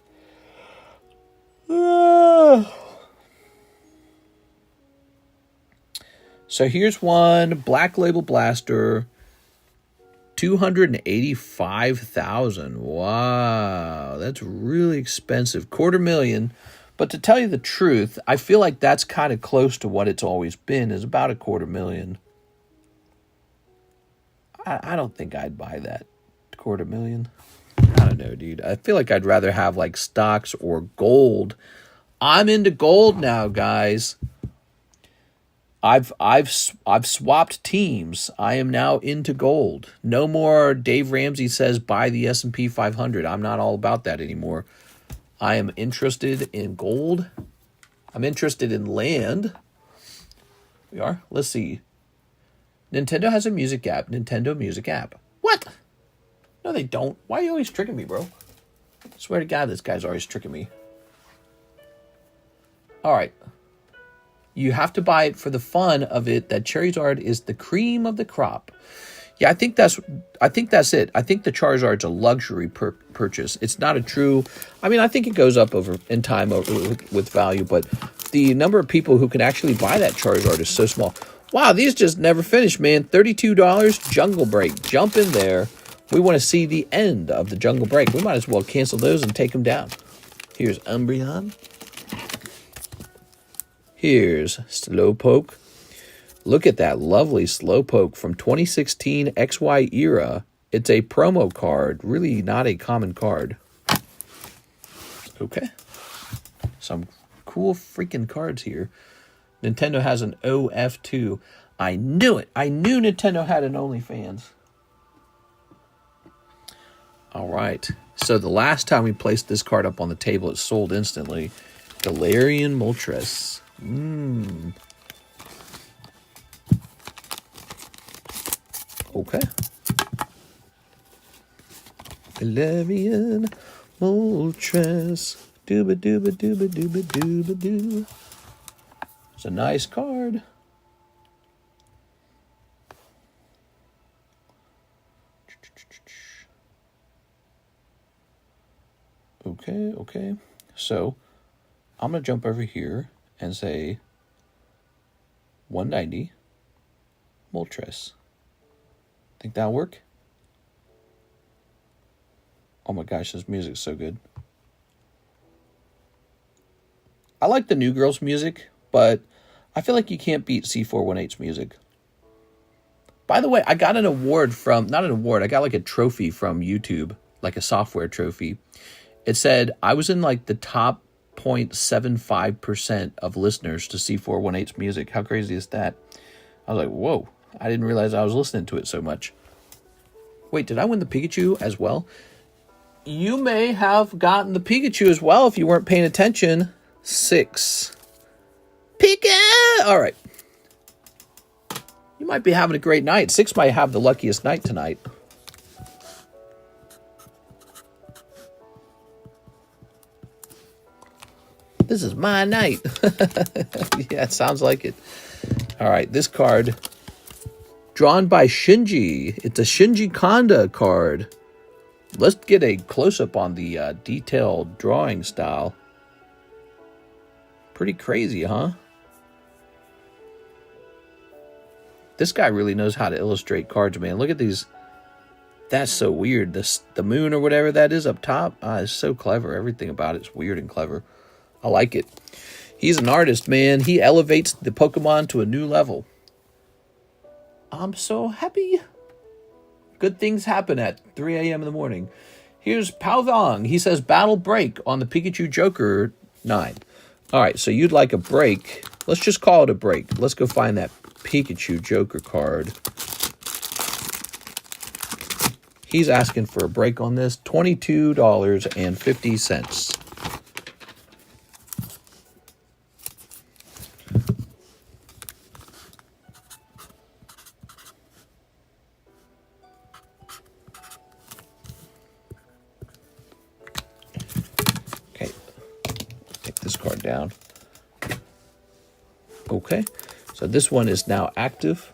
So here's one Black Label Blaster, 285,000. Wow, that's really expensive. $250,000. But to tell you the truth, I feel like that's kind of close to what it's always been, is about $250,000. I don't think I'd buy that. $250,000. I don't know, dude. I feel like I'd rather have like stocks or gold. I'm into gold now, guys. I've swapped teams. I am now into gold. No more Dave Ramsey says buy the S&P 500. I'm not all about that anymore. I am interested in gold. I'm interested in land. We are. Let's see. Nintendo has a music app. Nintendo Music app. What? No, they don't. Why are you always tricking me, bro? I swear to God, this guy's always tricking me. All right. You have to buy it for the fun of it. That Charizard is the cream of the crop. Yeah, I think that's it. I think the Charizard's a luxury purchase. It's not a true. I mean, I think it goes up over in time with value, but the number of people who can actually buy that Charizard is so small. Wow, these just never finish, man. $32. Jungle Break. Jump in there. We want to see the end of the Jungle Break. We might as well cancel those and take them down. Here's Umbreon. Here's Slowpoke. Look at that lovely Slowpoke from 2016 XY era. It's a promo card. Really not a common card. Okay. Some cool freaking cards here. Nintendo has an OF2. I knew it. I knew Nintendo had an OnlyFans. All right. So the last time we placed this card up on the table, it sold instantly. Galarian Moltres. Okay. Galarian Moltres. Dooba dooba dooba dooba dooba doo. It's a nice card. Okay. So I'm going to jump over here and say 190 Moltres. Think that'll work? Oh my gosh, this music's so good. I like the New Girls music, but I feel like you can't beat C418's music. By the way, I got an award from, not an award, I got like a trophy from YouTube, like a software trophy. It said I was in like the top 0.75% of listeners to C418's music. How crazy is that? I was like, whoa, I didn't realize I was listening to it so much. Wait, did I win the Pikachu as well? You may have gotten the Pikachu as well if you weren't paying attention. 6. Pika! All right. You might be having a great night. 6 might have the luckiest night tonight. This is my night. Yeah, it sounds like it. All right, this card, drawn by Shinji. It's a Shinji Kanda card. Let's get a close-up on the detailed drawing style. Pretty crazy, huh? This guy really knows how to illustrate cards, man. Look at these. That's so weird. The moon or whatever that is up top is so clever. Everything about it's weird and clever. I like it. He's an artist, man. He elevates the Pokemon to a new level. I'm so happy. Good things happen at 3 a.m. in the morning. Here's Palvong. He says, battle break on the Pikachu Joker 9. All right, so you'd like a break. Let's just call it a break. Let's go find that Pikachu Joker card. He's asking for a break on this. $22.50. Okay, take this card down. Okay, so this one is now active.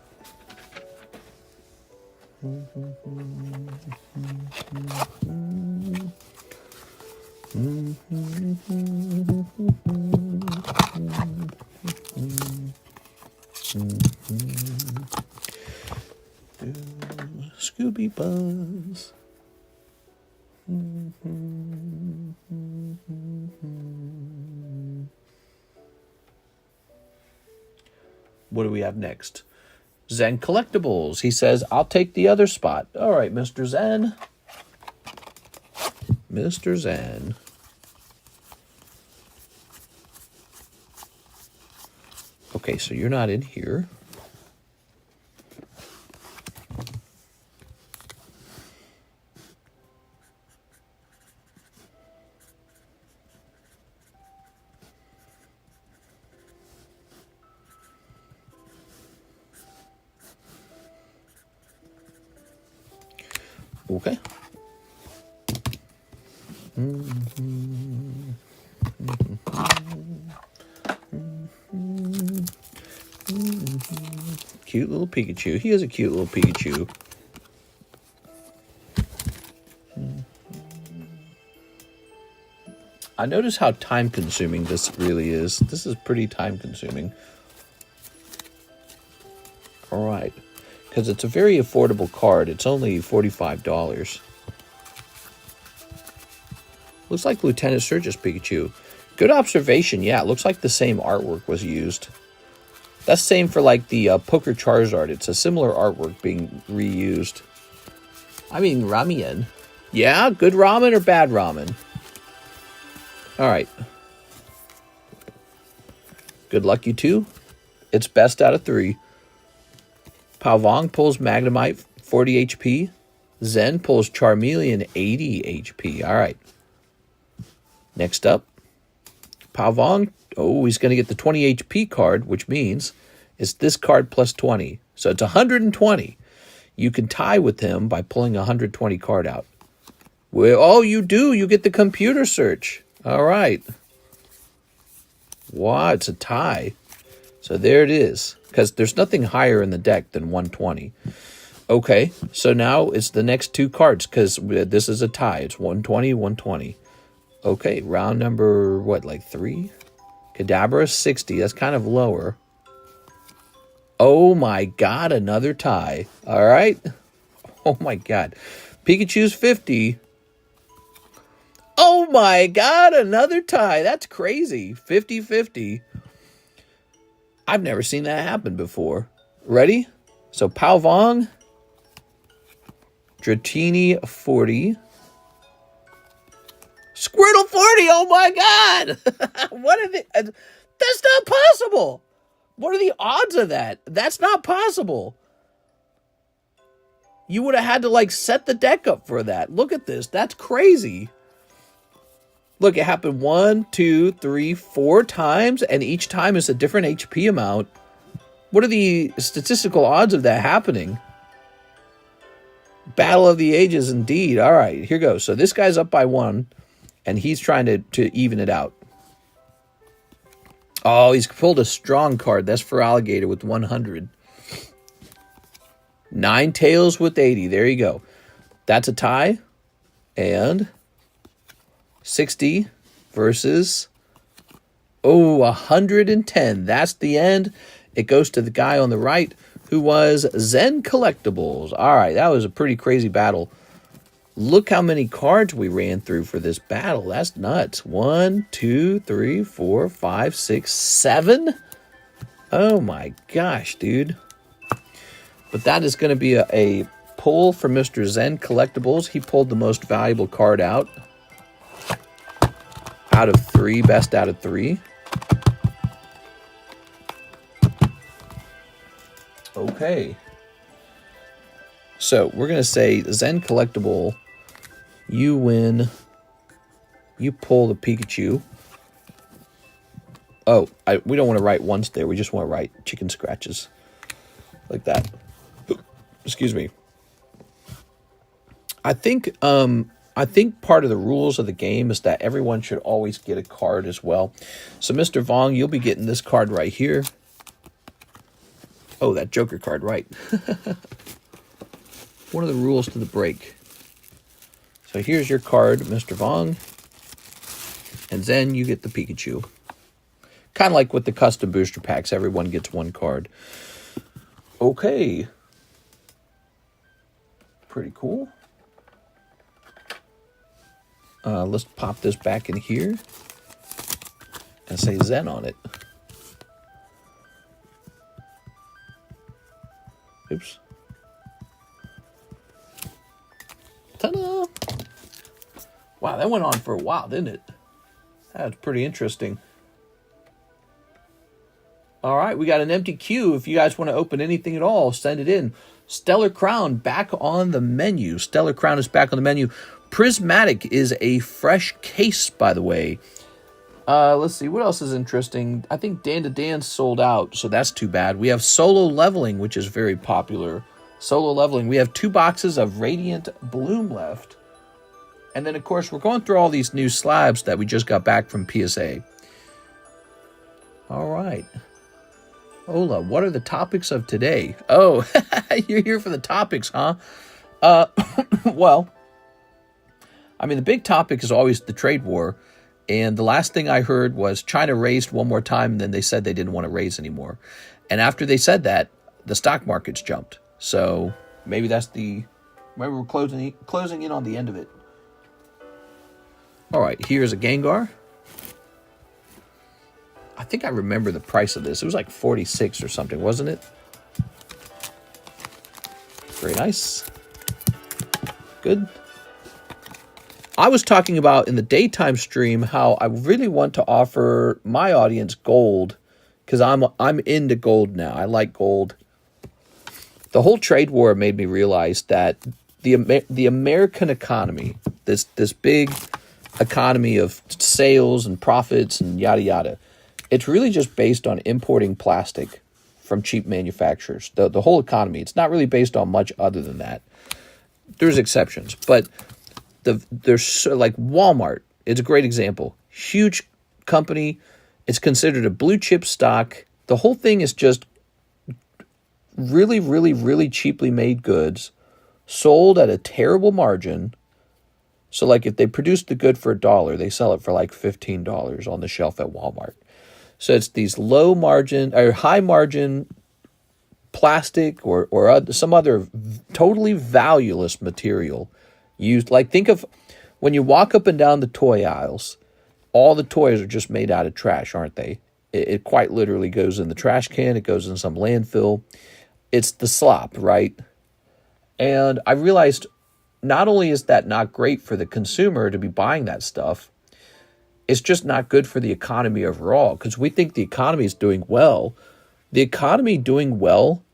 Scooby Buzz. What do we have next? Zen Collectibles. He says, I'll take the other spot. All right, Mr. Zen. Mr. Zen. Okay, so you're not in here. Okay. Cute little Pikachu. He is a cute little Pikachu. I notice how time-consuming this really is. This is pretty time-consuming. All right. Because it's a very affordable card. It's only $45. Looks like Lieutenant Surge's Pikachu. Good observation. Yeah, it looks like the same artwork was used. That's same for like the Poker Charizard. It's a similar artwork being reused. I mean, ramen. Yeah, good ramen or bad ramen? All right. Good luck, you two. It's best out of 3. Palvong pulls Magnemite, 40 HP. Zen pulls Charmeleon, 80 HP. All right. Next up, Palvong. Oh, he's going to get the 20 HP card, which means it's this card plus 20. So it's 120. You can tie with him by pulling a 120 card out. Well, oh, you do. You get the computer search. All right. Wow, it's a tie. So there it is. Because there's nothing higher in the deck than 120. Okay, so now it's the next 2 cards because this is a tie. It's 120, 120. Okay, round number, what, like 3? Kadabra, 60. That's kind of lower. Oh my god, another tie. All right. Oh my god. Pikachu's 50. Oh my god, another tie. That's crazy. 50-50. I've never seen that happen before. Ready? So Palvong, Dratini 40, Squirtle 40. Oh my god! What are the? That's not possible. What are the odds of that? That's not possible. You would have had to like set the deck up for that. Look at this. That's crazy. Look, it happened 1, 2, 3, 4 times, and each time is a different HP amount. What are the statistical odds of that happening? Battle of the Ages, indeed. All right, here goes. So this guy's up by 1, and he's trying to even it out. Oh, he's pulled a strong card. That's for Alligator with 100. 9 Tails with 80. There you go. That's a tie. And 60 versus, 110. That's the end. It goes to the guy on the right, who was Zen Collectibles. All right, that was a pretty crazy battle. Look how many cards we ran through for this battle. That's nuts. 1, 2, 3, 4, 5, 6, 7. Oh my gosh, dude. But that is going to be a pull for Mr. Zen Collectibles. He pulled the most valuable card out of 3, best out of 3. Okay. So we're going to say Zen Collectible, you win. You pull the Pikachu. Oh, we don't want to write once there. We just want to write chicken scratches. Like that. Excuse me. I think part of the rules of the game is that everyone should always get a card as well. So Mr. Vong, you'll be getting this card right here. Oh, that Joker card, right. One of the rules to the break. So here's your card, Mr. Vong. And then you get the Pikachu. Kind of like with the custom booster packs, everyone gets one card. Okay. Pretty cool. Let's pop this back in here and say Zen on it. Oops. Ta-da! Wow, that went on for a while, didn't it? That was pretty interesting. All right, we got an empty queue. If you guys want to open anything at all, send it in. Stellar Crown back on the menu. Stellar Crown is back on the menu. Prismatic is a fresh case, by the way. Let's see, what else is interesting? I think Dan to Dan sold out, so that's too bad. We have Solo Leveling, which is very popular. Solo Leveling. We have 2 boxes of Radiant Bloom left. And then, of course, we're going through all these new slabs that we just got back from PSA. All right. Ola, what are the topics of today? Oh, you're here for the topics, huh? Well, I mean, the big topic is always the trade war. And the last thing I heard was China raised one more time, and then they said they didn't want to raise anymore. And after they said that, the stock markets jumped. So maybe that's maybe we're closing in on the end of it. All right, here's a Gengar. I think I remember the price of this. It was like 46 or something, wasn't it? Very nice. Good. I was talking about in the daytime stream how I really want to offer my audience gold because I'm into gold now. I like gold. The whole trade war made me realize that the American economy, this big economy of sales and profits and yada yada, it's really just based on importing plastic from cheap manufacturers. The whole economy, it's not really based on much other than that. There's exceptions, but there's like Walmart. It's a great example. Huge company. It's considered a blue chip stock. The whole thing is just really, really, really cheaply made goods sold at a terrible margin. So like if they produce the good for $1, they sell it for like $15 on the shelf at Walmart. So it's these low margin or high margin plastic or some other totally valueless material used. Like think of when you walk up and down the toy aisles, all the toys are just made out of trash, aren't they? It quite literally goes in the trash can. It goes in some landfill. It's the slop, right? And I realized not only is that not great for the consumer to be buying that stuff, it's just not good for the economy overall because we think the economy is doing well. The economy doing well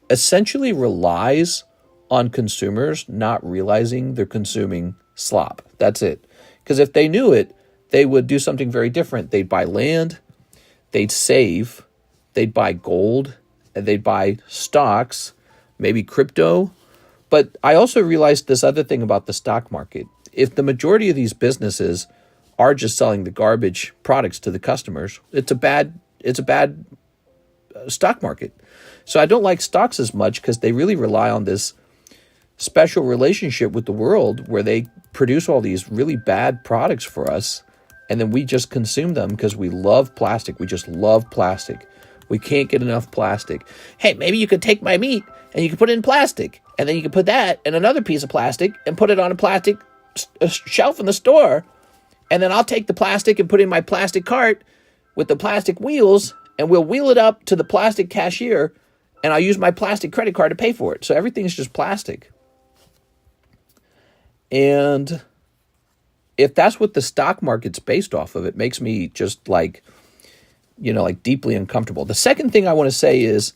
essentially relies on consumers not realizing they're consuming slop. That's it. Because if they knew it, they would do something very different. They'd buy land, they'd save, they'd buy gold, and they'd buy stocks, maybe crypto. But I also realized this other thing about the stock market. If the majority of these businesses are just selling the garbage products to the customers, it's a bad a bad stock market. So I don't like stocks as much because they really rely on this special relationship with the world where they produce all these really bad products for us, and then we just consume them because we love plastic. We just love plastic. We can't get enough plastic. Hey, maybe you could take my meat and you could put it in plastic, and then you could put that in another piece of plastic and put it on a plastic shelf in the store, and then I'll take the plastic and put it in my plastic cart with the plastic wheels, and we'll wheel it up to the plastic cashier, and I'll use my plastic credit card to pay for it. So everything's just plastic. And if that's what the stock market's based off of, it makes me just like deeply uncomfortable. The second thing I want to say is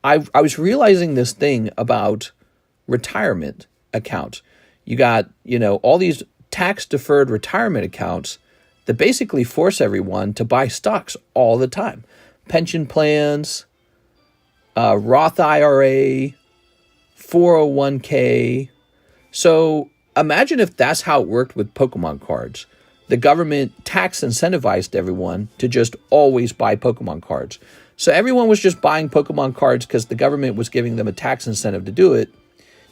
I was realizing this thing about retirement accounts. You got, all these tax-deferred retirement accounts that basically force everyone to buy stocks all the time. Pension plans, Roth IRA, 401k. So imagine if that's how it worked with Pokemon cards. The government tax incentivized everyone to just always buy Pokemon cards. So everyone was just buying Pokemon cards because the government was giving them a tax incentive to do it,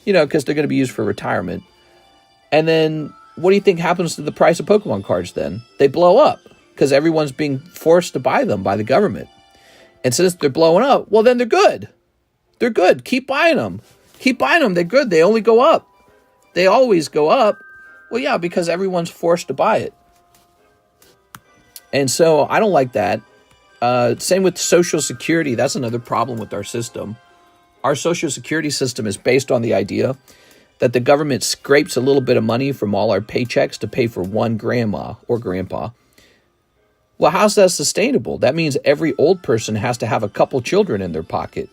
because they're going to be used for retirement. And then what do you think happens to the price of Pokemon cards then? They blow up because everyone's being forced to buy them by the government. And since they're blowing up, well, then they're good. They're good. Keep buying them. Keep buying them. They're good. They only go up. They always go up. Well, yeah, because everyone's forced to buy it. And so I don't like that. Same with Social Security. That's another problem with our system. Our Social Security system is based on the idea that the government scrapes a little bit of money from all our paychecks to pay for one grandma or grandpa. Well, how's that sustainable? That means every old person has to have a couple children in their pocket.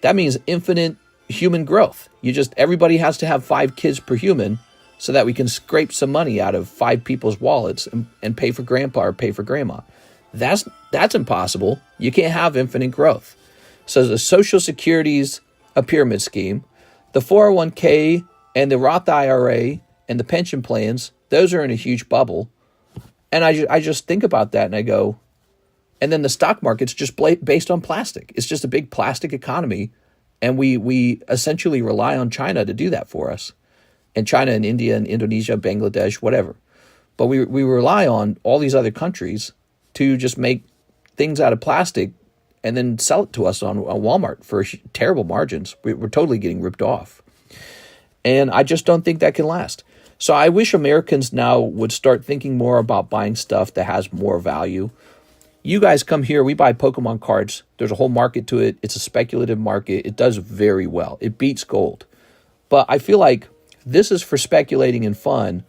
That means infinite human growth. Everybody has to have 5 kids per human so that we can scrape some money out of 5 people's wallets and pay for grandpa or pay for grandma. That's impossible. You can't have infinite growth. So the Social Security's a pyramid scheme. The 401k and the Roth IRA and the pension plans, those are in a huge bubble. And I just think about that and I go, and then the stock market's just based on plastic. It's just a big plastic economy. And we essentially rely on China to do that for us. And China and India and Indonesia, Bangladesh, whatever. But we rely on all these other countries to just make things out of plastic and then sell it to us on Walmart for terrible margins. We're totally getting ripped off. And I just don't think that can last. So I wish Americans now would start thinking more about buying stuff that has more value. You guys come here, we buy Pokemon cards. There's a whole market to it. It's a speculative market. It does very well. It beats gold. But I feel like this is for speculating and fun.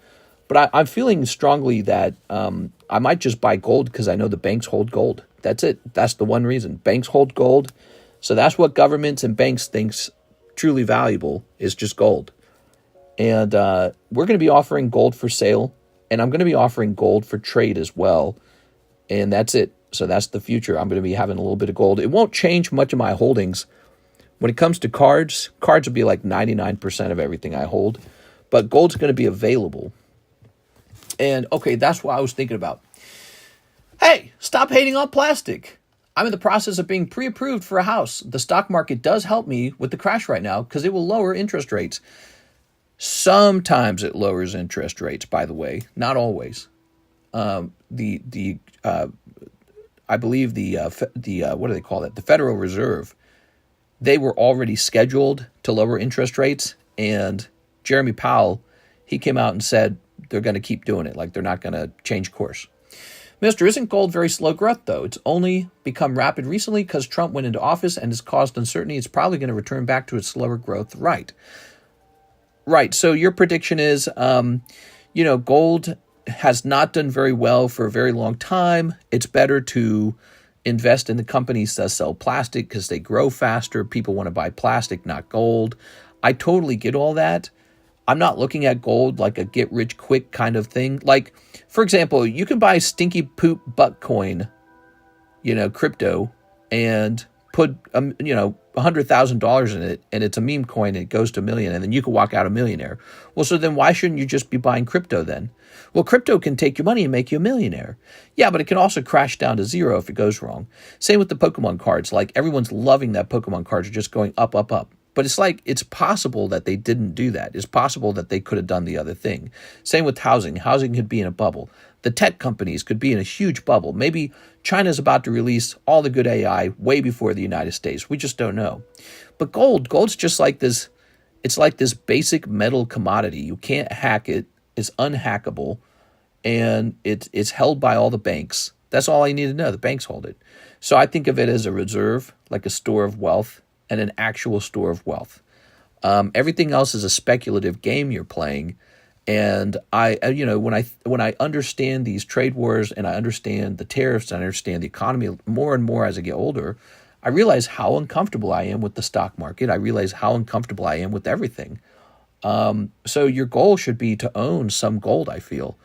But I'm feeling strongly that I might just buy gold because I know the banks hold gold. That's it. That's the one reason. Banks hold gold. So that's what governments and banks thinks truly valuable is just gold. And we're going to be offering gold for sale. And I'm going to be offering gold for trade as well. And that's it. So that's the future. I'm going to be having a little bit of gold. It won't change much of my holdings. When it comes to cards will be like 99% of everything I hold. But gold's going to be available. And, okay, that's what I was thinking about. Hey, stop hating on plastic. I'm in the process of being pre-approved for a house. The stock market does help me with the crash right now because it will lower interest rates. Sometimes it lowers interest rates, by the way. Not always. I believe what do they call that? The Federal Reserve. They were already scheduled to lower interest rates, and Jeremy Powell, he came out and said they're going to keep doing it, like they're not going to change course. Mister, isn't gold very slow growth, though? It's only become rapid recently because Trump went into office and has caused uncertainty. It's probably going to return back to its slower growth. Right. So your prediction is, gold has not done very well for a very long time. It's better to invest in the companies that sell plastic because they grow faster. People want to buy plastic, not gold. I totally get all that. I'm not looking at gold like a get-rich-quick kind of thing. Like, for example, you can buy stinky poop butt coin, crypto, and put, $100 $100,000 in it and it's a meme coin and it goes to $1 million and then you can walk out a millionaire. Well, so then why shouldn't you just be buying crypto then? Well, crypto can take your money and make you a millionaire. Yeah, but it can also crash down to zero if it goes wrong. Same with the Pokemon cards. Like, everyone's loving that Pokemon cards are just going up, up, up. But it's like, it's possible that they didn't do that. It's possible that they could have done the other thing. Same with housing. Housing could be in a bubble. The tech companies could be in a huge bubble. Maybe China's about to release all the good AI way before the United States. We just don't know. But gold's just like this. It's like this basic metal commodity. You can't hack it. It's unhackable. And it's held by all the banks. That's all I need to know. The banks hold it. So I think of it as a reserve, like a store of wealth, and an actual store of wealth. Everything else is a speculative game you're playing. And when I understand these trade wars and I understand the tariffs and I understand the economy more and more as I get older, I realize how uncomfortable I am with the stock market. I realize how uncomfortable I am with everything. So your goal should be to own some gold, I feel.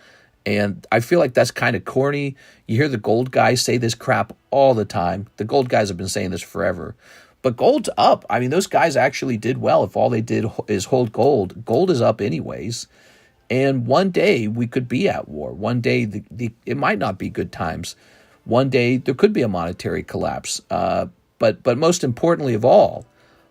And I feel like that's kind of corny. You hear the gold guys say this crap all the time. The gold guys have been saying this forever. But gold's up. I mean, those guys actually did well. If all they did is hold gold, gold is up anyways. And one day we could be at war. One day it might not be good times. One day there could be a monetary collapse. But most importantly of all,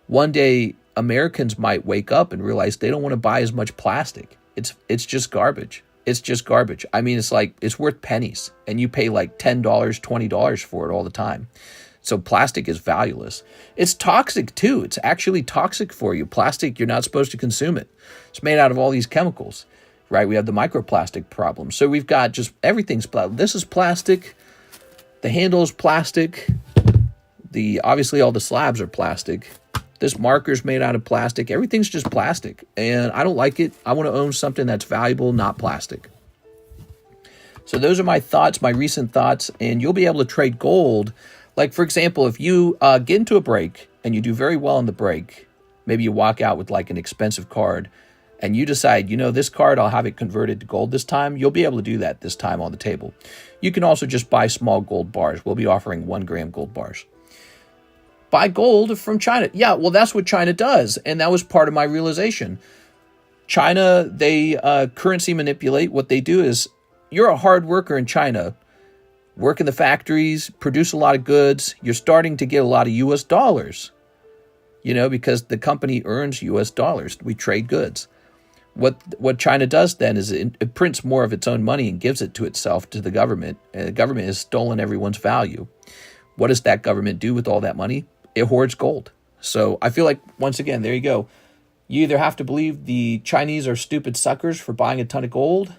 one day Americans might wake up and realize they don't want to buy as much plastic. It's just garbage. It's just garbage. I mean, it's like, it's worth pennies and you pay like $10, $20 for it all the time. So plastic is valueless. It's toxic too. It's actually toxic for you. Plastic, you're not supposed to consume it. It's made out of all these chemicals, right? We have the microplastic problem. So we've got just everything's plastic. This is plastic. The handle is plastic. Obviously all the slabs are plastic. This marker's made out of plastic. Everything's just plastic. And I don't like it. I want to own something that's valuable, not plastic. So those are my thoughts, my recent thoughts. And you'll be able to trade gold. Like, for example, if you get into a break and you do very well in the break, maybe you walk out with like an expensive card and you decide, this card, I'll have it converted to gold this time. You'll be able to do that this time on the table. You can also just buy small gold bars. We'll be offering 1 gram gold bars. Buy gold from China. Yeah, well, that's what China does. And that was part of my realization. China, they currency manipulate. What they do is, you're a hard worker in China, work in the factories, produce a lot of goods. You're starting to get a lot of US dollars, because the company earns US dollars. We trade goods. What China does then is it prints more of its own money and gives it to itself, to the government. And the government has stolen everyone's value. What does that government do with all that money? It hoards gold. So I feel like, once again, there you go. You either have to believe the Chinese are stupid suckers for buying a ton of gold.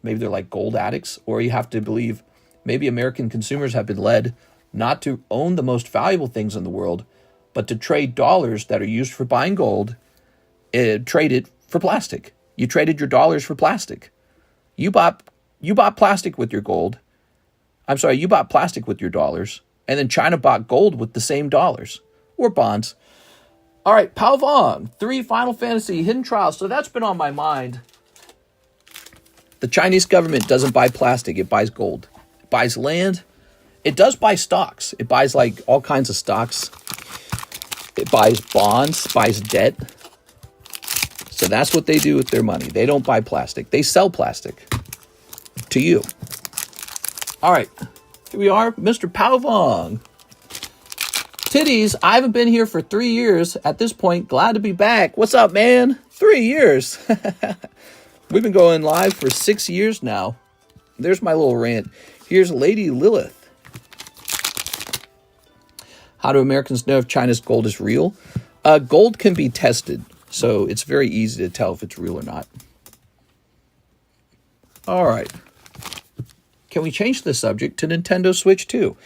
Maybe they're like gold addicts. Or you have to believe maybe American consumers have been led not to own the most valuable things in the world, but to trade dollars that are used for buying gold, trade it for plastic. You traded your dollars for plastic. You bought plastic with your gold. I'm sorry, you bought plastic with your dollars. And then China bought gold with the same dollars or bonds. All right, Pao Vong, 3 Final Fantasy Hidden Trials. So that's been on my mind. The Chinese government doesn't buy plastic. It buys gold. It buys land. It does buy stocks. It buys like all kinds of stocks. It buys bonds, buys debt. So that's what they do with their money. They don't buy plastic. They sell plastic to you. All right. Here we are, Mr. Pao Vong. Titties, I haven't been here for 3 years. At this point, glad to be back. What's up, man? 3 years. We've been going live for 6 years now. There's my little rant. Here's Lady Lilith. How do Americans know if China's gold is real? Gold can be tested, so it's very easy to tell if it's real or not. All right. Can we change the subject to Nintendo Switch 2?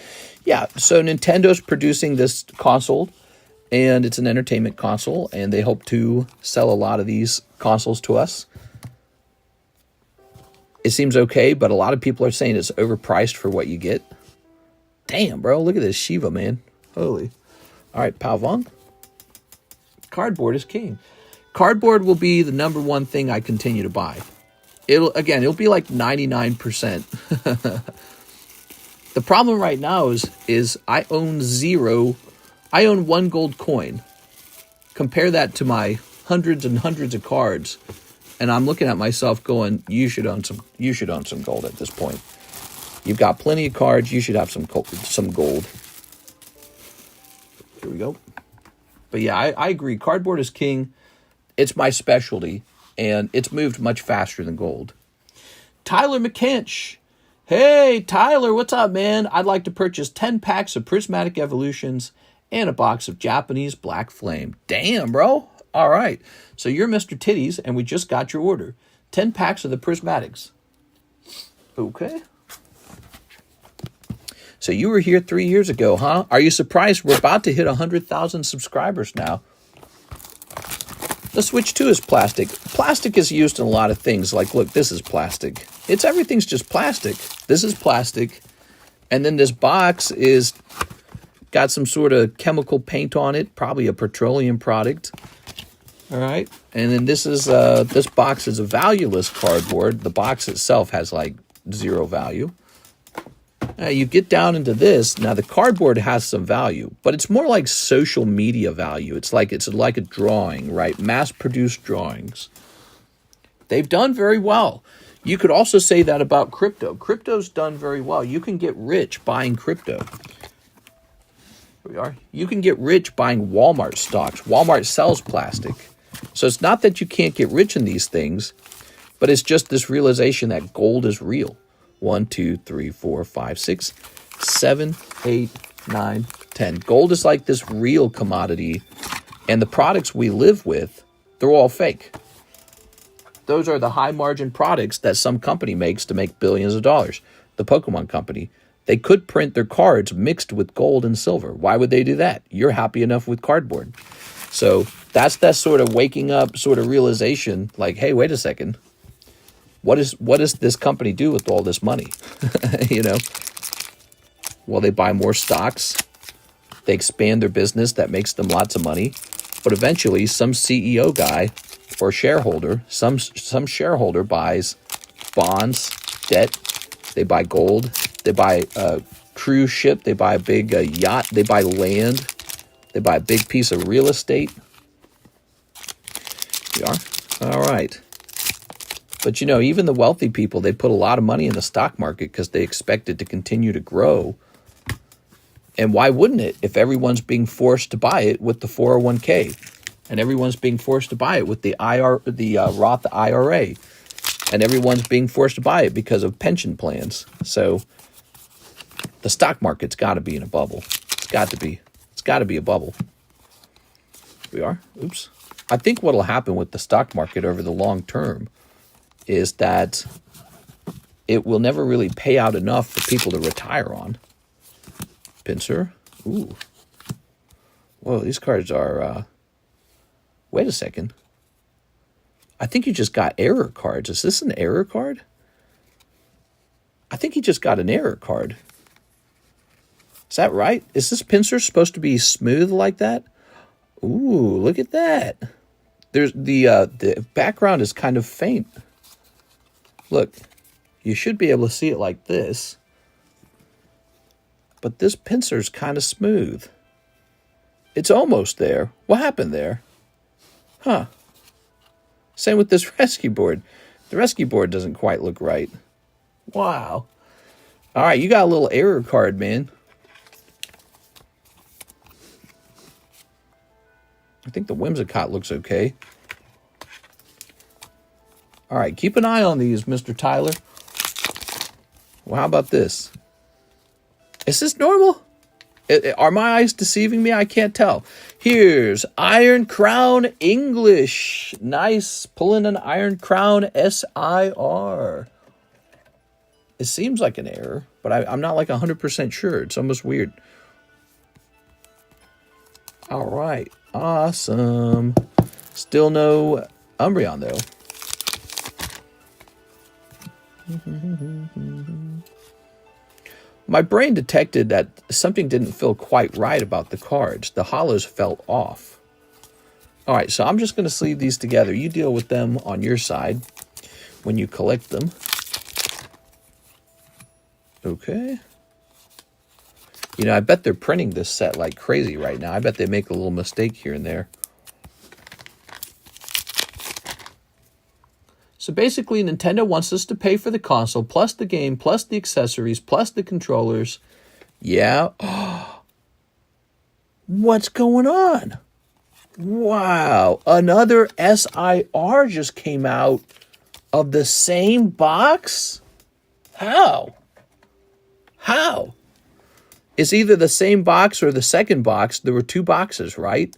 Yeah, so Nintendo's producing this console, and it's an entertainment console, and they hope to sell a lot of these consoles to us. It seems okay, but a lot of people are saying it's overpriced for what you get. Damn, bro, look at this Shiva, man. Holy. All right, Pao Vong. Cardboard is king. Cardboard will be the number one thing I continue to buy. It'll be like 99%. The problem right now is I own 0 I own 1 gold coin. Compare that to my hundreds and hundreds of cards, and I'm looking at myself going, you should own some gold at this point. You've got plenty of cards, you should have some gold. Here we go. But yeah, I agree. Cardboard is king. It's my specialty, and it's moved much faster than gold. Tyler McKinch. Hey, Tyler, what's up, man? I'd like to purchase 10 packs of Prismatic Evolutions and a box of Japanese Black Flame. Damn, bro. All right. So you're Mr. Titties, and we just got your order. 10 packs of the Prismatics. Okay. So you were here 3 years ago, huh? Are you surprised we're about to hit 100,000 subscribers now? The Switch 2 is plastic. Plastic is used in a lot of things. Like, look, this is plastic. Everything's just plastic. This is plastic. And then this box is got some sort of chemical paint on it, probably a petroleum product. All right. And then this box is a valueless cardboard. The box itself has like 0 value. You get down into this. Now the cardboard has some value, but it's more like social media value. It's like a drawing, right? Mass-produced drawings. They've done very well. You could also say that about crypto. Crypto's done very well. You can get rich buying crypto. Here we are. You can get rich buying Walmart stocks. Walmart sells plastic. So it's not that you can't get rich in these things, but it's just this realization that gold is real. 1, 2, 3, 4, 5, 6, 7, 8, 9, 10. Gold is like this real commodity, and the products we live with, they're all fake. Those are the high-margin products that some company makes to make billions of dollars. The Pokemon company, they could print their cards mixed with gold and silver. Why would they do that? You're happy enough with cardboard. So that's that sort of waking up sort of realization, like, hey, wait a second. What does this company do with all this money? You know? Well, they buy more stocks. They expand their business. That makes them lots of money. But eventually, some CEO guy or shareholder, some shareholder buys bonds, debt. They buy gold. They buy a cruise ship. They buy a big yacht. They buy land. They buy a big piece of real estate. We are? All right. But, you know, even the wealthy people, they put a lot of money in the stock market because they expect it to continue to grow. And why wouldn't it if everyone's being forced to buy it with the 401k? And everyone's being forced to buy it with the Roth IRA. And everyone's being forced to buy it because of pension plans. So the stock market's got to be in a bubble. It's got to be. It's got to be a bubble. We are? Oops. I think what will happen with the stock market over the long term is that it will never really pay out enough for people to retire on. Pincer. Ooh. Whoa, these cards are... Wait a second. I think you just got error cards. Is this an error card? I think he just got an error card. Is that right? Is this pincer supposed to be smooth like that? Ooh, look at that. There's the background is kind of faint. Look, you should be able to see it like this. But this pincer's kind of smooth. It's almost there. What happened there? Huh. Same with this rescue board. The rescue board doesn't quite look right. Wow. All right, you got a little error card, man. I think the Whimsicott looks okay. All right, keep an eye on these, Mr. Tyler. Well, how about this? Is this normal? Are my eyes deceiving me? I can't tell. Here's Iron Crown English. Nice. Pulling an Iron Crown SIR. It seems like an error, but I'm not like 100% sure. It's almost weird. All right. Awesome. Still no Umbreon, though. My brain detected that something didn't feel quite right about the cards. The hollows felt off. All right, so I'm just going to sleeve these together. You deal with them on your side when you collect them. Okay. You know, I bet they're printing this set like crazy right now. I bet they make a little mistake here and there. So basically, Nintendo wants us to pay for the console, plus the game, plus the accessories, plus the controllers. Yeah. What's going on? Wow. Another SIR just came out of the same box? How? How? It's either the same box or the second box. There were two boxes, right?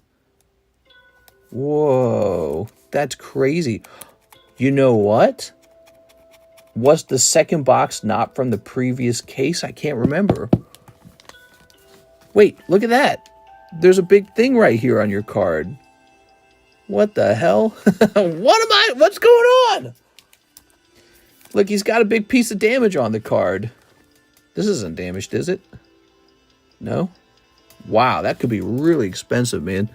Whoa. That's crazy. You know what? Was the second box not from the previous case? I can't remember. Wait, look at that. There's a big thing right here on your card. What the hell? What's going on? Look, he's got a big piece of damage on the card. This isn't damaged, is it? No? Wow, that could be really expensive, man.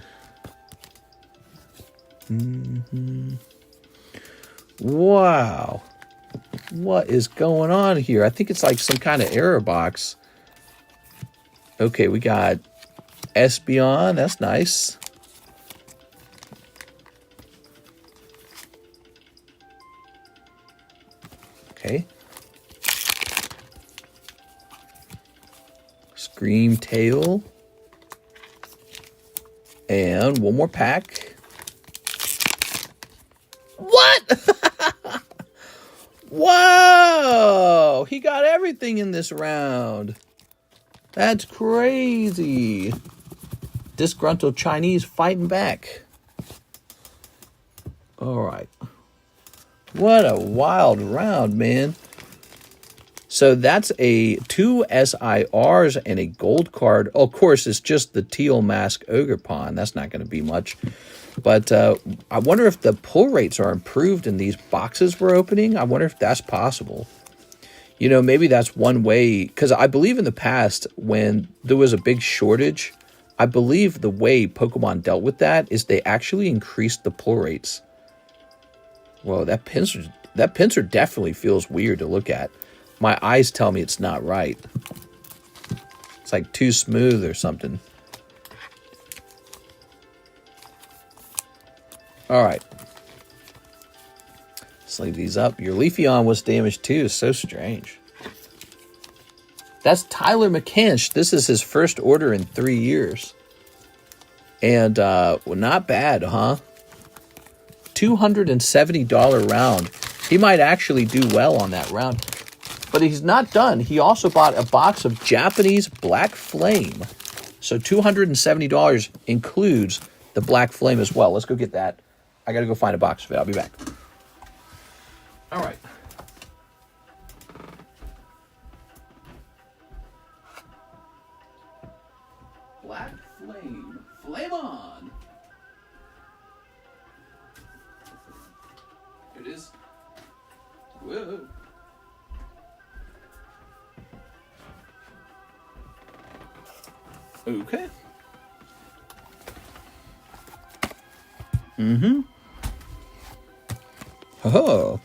Wow. What is going on here? I think it's like some kind of error box. Okay, we got Espeon. That's nice. Okay. Scream Tail. And one more pack. What? Whoa! He got everything in this round. That's crazy. Disgruntled Chinese fighting back. All right. What a wild round, man. So that's two SIRs and a gold card. Oh, of course, it's just the teal mask Ogerpon. That's not going to be much. But I wonder if the pull rates are improved in these boxes we're opening. I wonder if that's possible. You know, maybe that's one way. Because I believe in the past, when there was a big shortage, I believe the way Pokemon dealt with that is they actually increased the pull rates. Whoa, that pincer definitely feels weird to look at. My eyes tell me it's not right. It's like too smooth or something. All right. Sleeve these up. Your Leafeon was damaged too. So strange. That's Tyler McCansh. This is his first order in 3 years. And well, not bad, huh? $270 round. He might actually do well on that round. But he's not done. He also bought a box of Japanese Black Flame. So $270 includes the Black Flame as well. Let's go get that. I got to go find a box of it. I'll be back. All right. Black Flame. Flame on. Here it is. Whoa. Okay. Mm-hmm. Oh.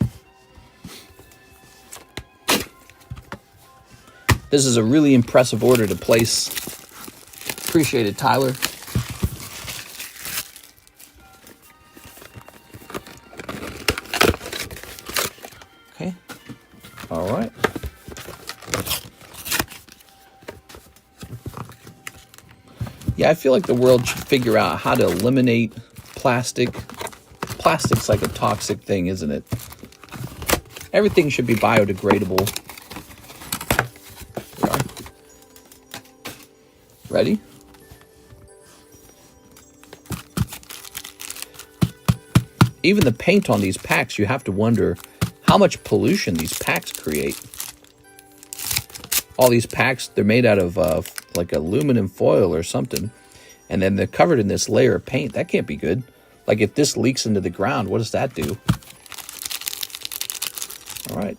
This is a really impressive order to place. Appreciate it, Tyler. Okay. All right. Yeah, I feel like the world should figure out how to eliminate plastic. Plastic's like a toxic thing, isn't it? Everything should be biodegradable. Ready? Even the paint on these packs, you have to wonder how much pollution these packs create. All these packs, they're made out of like aluminum foil or something. And then they're covered in this layer of paint. That can't be good. Like if this leaks into the ground, what does that do? All right.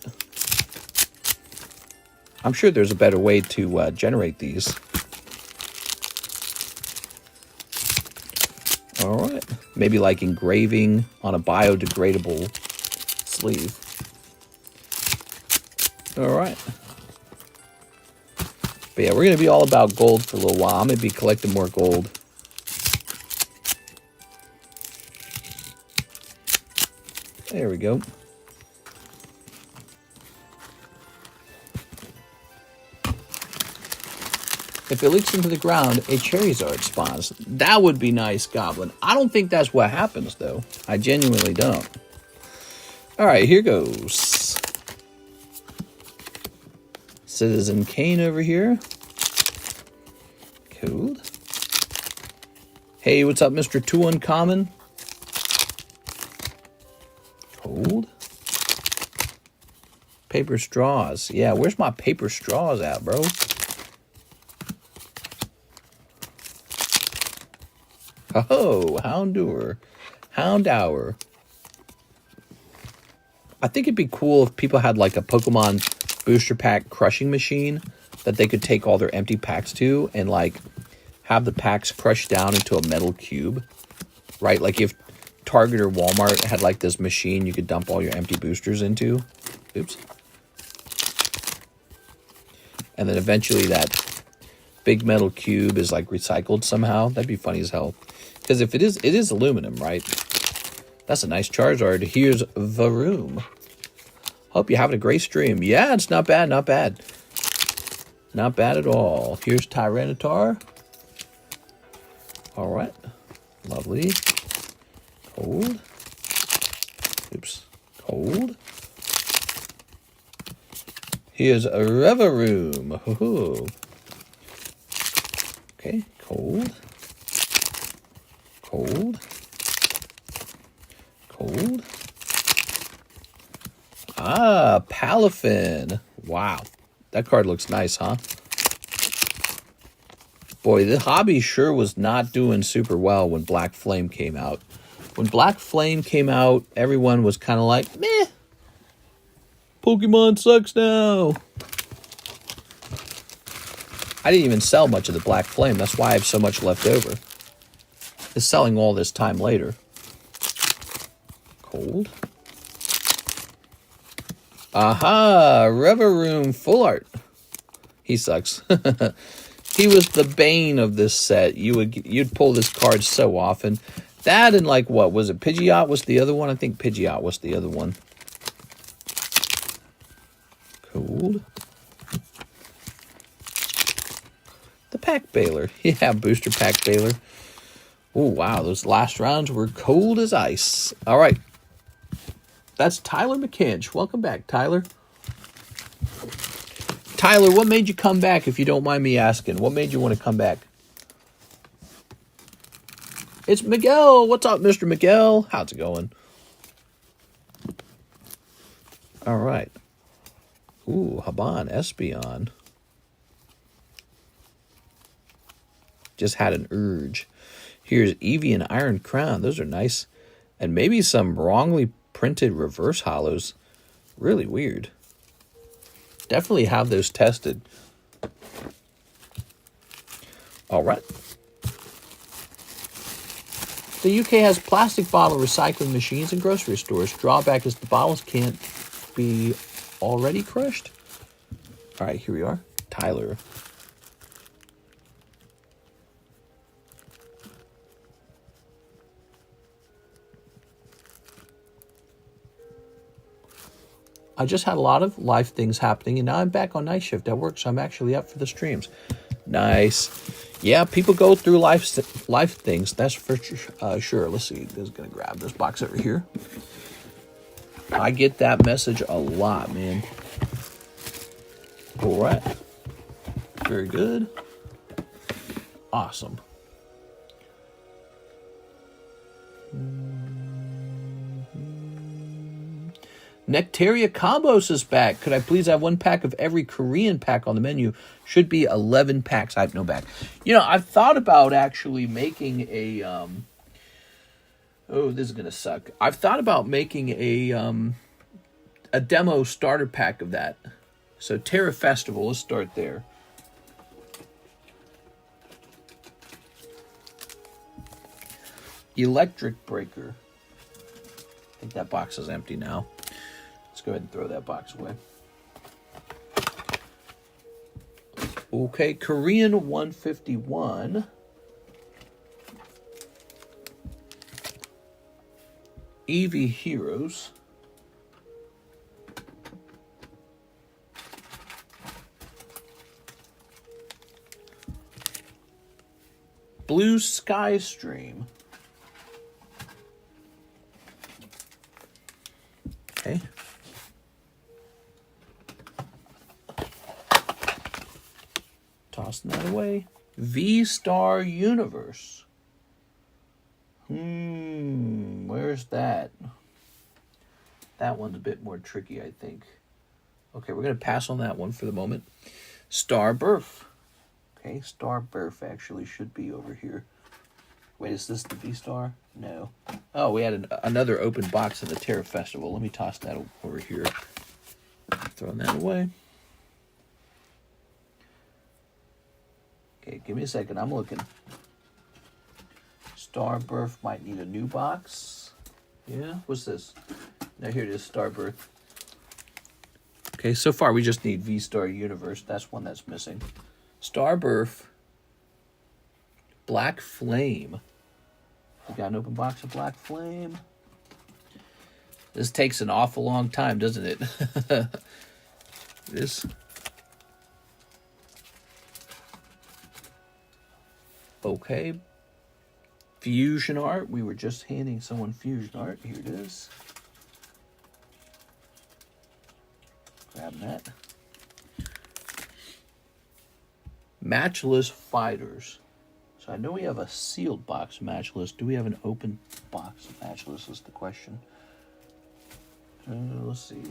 I'm sure there's a better way to generate these. All right. Maybe like engraving on a biodegradable sleeve. All right. But yeah, we're going to be all about gold for a little while. I'm going to be collecting more gold. There we go. If it leaks into the ground, a Charizard spawns. That would be nice, Goblin. I don't think that's what happens, though. I genuinely don't. All right, here goes. Citizen Kane over here. Cool. Hey, what's up, Mr. Too Uncommon? Cold. Paper straws. Yeah, where's my paper straws at, bro? Oh, Houndour. I think it'd be cool if people had like a Pokemon booster pack crushing machine that they could take all their empty packs to and like have the packs crushed down into a metal cube, right? Like if Target or Walmart had like this machine you could dump all your empty boosters into. Oops. And then eventually that big metal cube is like recycled somehow. That'd be funny as hell. Because if it is aluminum, right? That's a nice Charizard. Here's the room. Hope you're having a great stream. Yeah, it's not bad, not bad. Not bad at all. Here's Tyranitar. All right. Lovely. Cold. Oops. Cold. Here's a Reveroom. Ooh. Okay, cold. Cold. Cold. Ah, Palafin. Wow. That card looks nice, huh? Boy, the hobby sure was not doing super well when Black Flame came out. When Black Flame came out, everyone was kind of like, meh. Pokemon sucks now. I didn't even sell much of the Black Flame. That's why I have so much left over. It's selling all this time later. Cold. Aha! Reveroom Full Art. He sucks. He was the bane of this set. You'd pull this card so often. That and like what was it? Pidgeot was the other one. I think Pidgeot was the other one. Cold. The Pack Baler. Yeah, Booster Pack Baler. Oh, wow. Those last rounds were cold as ice. All right. That's Tyler McKinch. Welcome back, Tyler. Tyler, what made you come back, if you don't mind me asking? What made you want to come back? It's Miguel. What's up, Mr. Miguel? How's it going? All right. Ooh, Haban, Espeon. Just had an urge. Here's Eevee and Iron Crown. Those are nice. And maybe some wrongly printed reverse hollows. Really weird. Definitely have those tested. All right. The UK has plastic bottle recycling machines in grocery stores. Drawback is the bottles can't be already crushed. All right, here we are. Tyler. I just had a lot of life things happening, and now I'm back on night shift at work, so I'm actually up for the streams. Nice. Yeah, people go through life things, that's for sure. Let's see. I'm just going to grab this box over here. I get that message a lot, man. All right. Very good. Awesome. Nectaria Combos is back. Could I please have 1 pack of every Korean pack on the menu? Should be 11 packs. I have no back. You know, I've thought about actually making a... oh, this is going to suck. I've thought about making a demo starter pack of that. So, Terra Festival. Let's start there. Electric Breaker. I think that box is empty now. Let's go ahead and throw that box away. Okay, Korean 151. Eevee Heroes. Blue Sky Stream. Okay. Tossing that away. V-Star Universe. Where's that? That one's a bit more tricky, I think. Okay, we're going to pass on that one for the moment. Star Birth. Okay, Star Birth actually should be over here. Wait, is this the V-Star? No. Oh, we had another open box in the Terra Festival. Let me toss that over here. Throwing that away. Okay, give me a second. I'm looking. Star Birth might need a new box. Yeah, what's this? Now here it is, Star Birth. Okay, so far we just need V-Star Universe. That's one that's missing. Star Birth. Black Flame. We got an open box of Black Flame. This takes an awful long time, doesn't it? This. Okay. Fusion art. We were just handing someone fusion art. Here it is. Grab that. Matchless Fighters. So I know we have a sealed box Matchless. Do we have an open box of Matchless is the question. Let's see.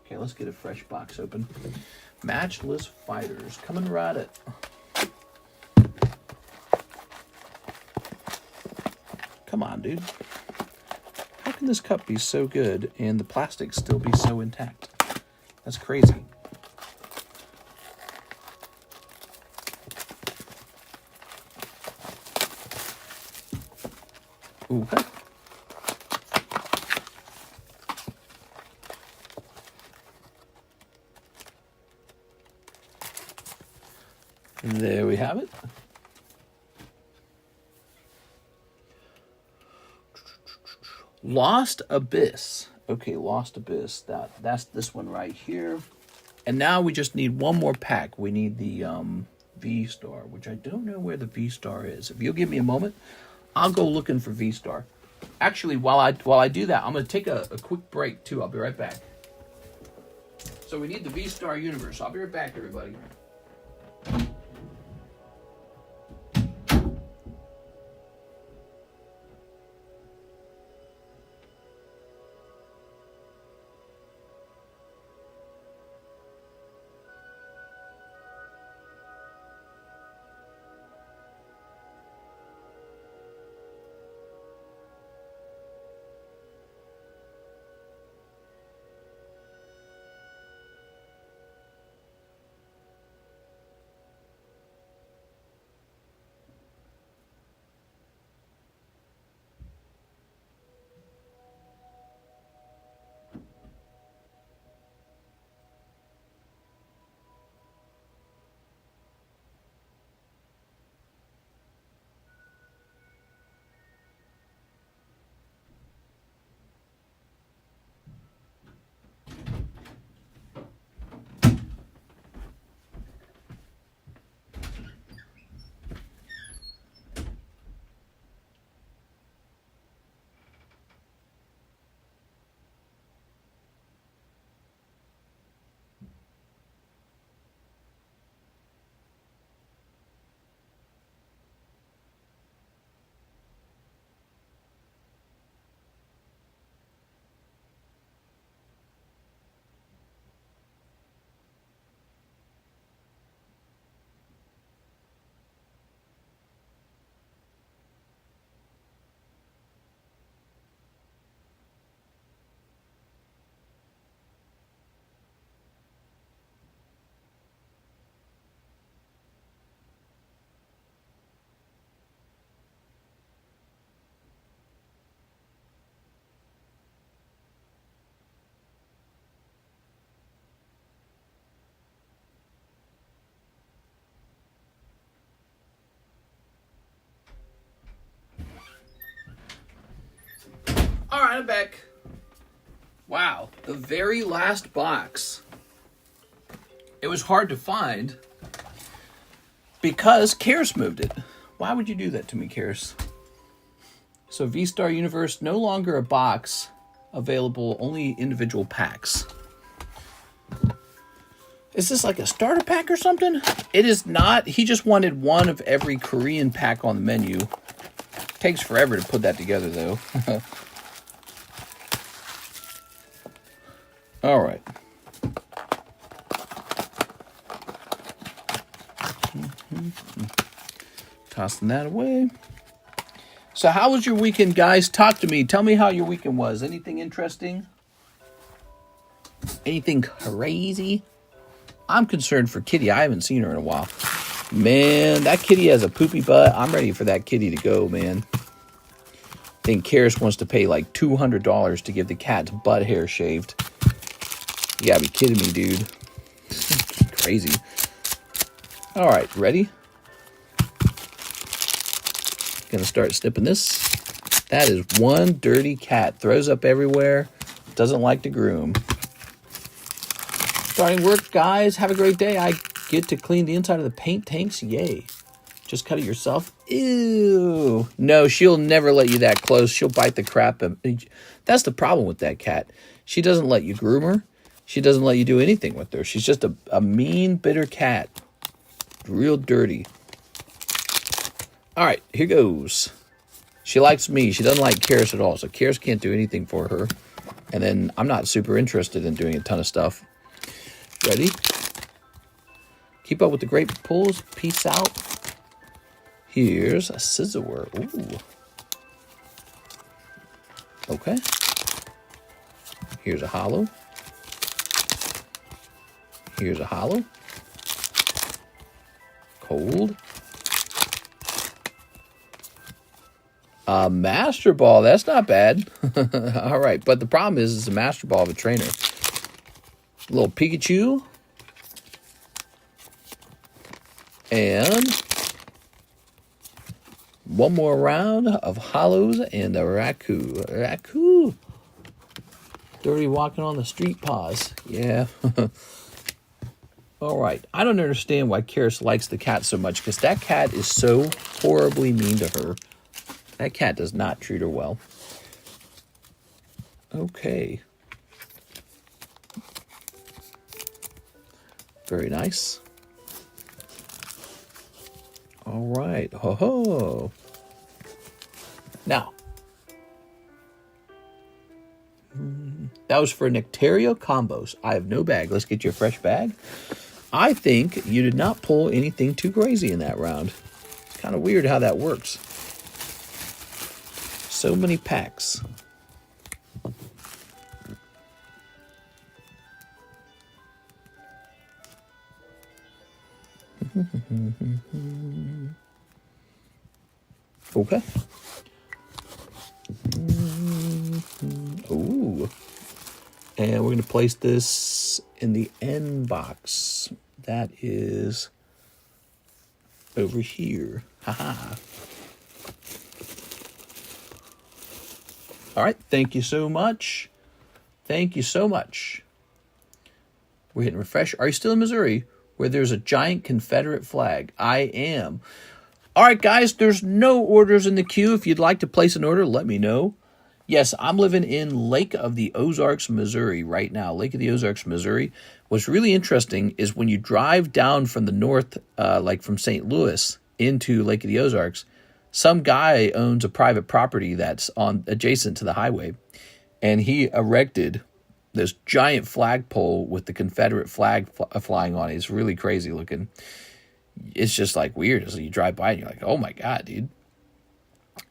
Okay, let's get a fresh box open. Matchless Fighters. Coming right at. Come on, dude. How can this cup be so good and the plastic still be so intact? That's crazy. Okay. And there we have it. Lost Abyss. Okay, Lost Abyss. That's this one right here. And now we just need one more pack. We need the V-Star, which I don't know where the V-Star is. If you'll give me a moment, I'll go looking for V-Star. Actually, while I do that, I'm going to take a quick break, too. I'll be right back. So we need the V-Star Universe. I'll be right back, everybody. Beck. Wow, the very last box. It was hard to find because Karis moved it. Why would you do that to me, Karis? So V-Star Universe, no longer a box, available, only individual packs. Is this like a starter pack or something? It is not. He just wanted one of every Korean pack on the menu. Takes forever to put that together, though. All right. Tossing that away. So how was your weekend, guys? Talk to me. Tell me how your weekend was. Anything interesting? Anything crazy? I'm concerned for Kitty. I haven't seen her in a while. Man, that kitty has a poopy butt. I'm ready for that kitty to go, man. I think Karis wants to pay like $200 to give the cat's butt hair shaved. You gotta be kidding me, dude. Crazy. All right, ready? Gonna start snipping this. That is one dirty cat. Throws up everywhere. Doesn't like to groom. Starting work, guys. Have a great day. I get to clean the inside of the paint tanks. Yay. Just cut it yourself. Ew. No, she'll never let you that close. She'll bite the crap. That's the problem with that cat. She doesn't let you groom her. She doesn't let you do anything with her. She's just a mean, bitter cat. Real dirty. All right, here goes. She likes me. She doesn't like Karis at all, so Karis can't do anything for her. And then I'm not super interested in doing a ton of stuff. Ready? Keep up with the great pulls. Peace out. Here's a scissor. Ooh. Okay. Here's a hollow. Here's a hollow. Cold. A Master Ball. That's not bad. All right. But the problem is it's a Master Ball of a trainer. A little Pikachu. And one more round of hollows and the Raku. Raku. Dirty walking on the street paws. Yeah. All right. I don't understand why Karis likes the cat so much, because that cat is so horribly mean to her. That cat does not treat her well. Okay. Very nice. All right. Ho ho. Now, that was for Nectario combos. I have no bag. Let's get you a fresh bag. I think you did not pull anything too crazy in that round. It's kind of weird how that works. So many packs. Okay. Ooh. And we're going to place this in the end box. That is over here. Haha. All right. Thank you so much. Thank you so much. We're hitting refresh. Are you still in Missouri, where there's a giant Confederate flag? I am. All right, guys, there's no orders in the queue. If you'd like to place an order, let me know. Yes, I'm living in Lake of the Ozarks, Missouri right now. Lake of the Ozarks, Missouri. What's really interesting is when you drive down from the north, like from St. Louis into Lake of the Ozarks, some guy owns a private property that's adjacent to the highway, and he erected this giant flagpole with the Confederate flag flying on it. It's really crazy looking. It's just like weird. So you drive by and you're like, oh my God, dude.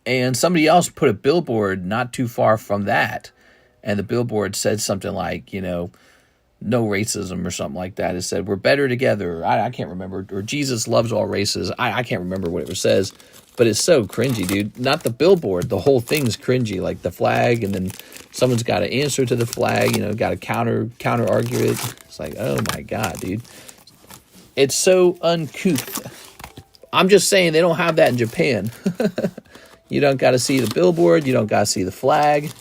And somebody else put a billboard not too far from that. And the billboard said something like, no racism or something like that. It said, we're better together. I can't remember. Or Jesus loves all races. I can't remember what it says. But it's so cringy, dude. Not the billboard. The whole thing's cringy. Like the flag, and then someone's got to answer to the flag, got to counter argue it. It's like, oh my God, dude. It's so uncouth. I'm just saying they don't have that in Japan. You don't got to see the billboard. You don't got to see the flag.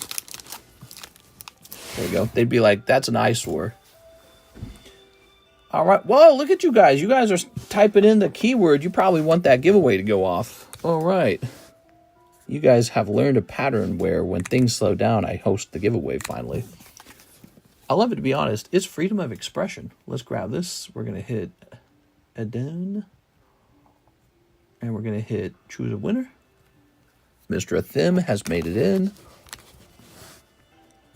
you go. They'd be like, that's an eyesore. All right. Whoa, look at you guys. You guys are typing in the keyword. You probably want that giveaway to go off. All right. You guys have learned a pattern where when things slow down, I host the giveaway finally. I love it, to be honest. It's freedom of expression. Let's grab this. We're going to hit add-on. And we're going to hit choose a winner. Mr. Thim has made it in.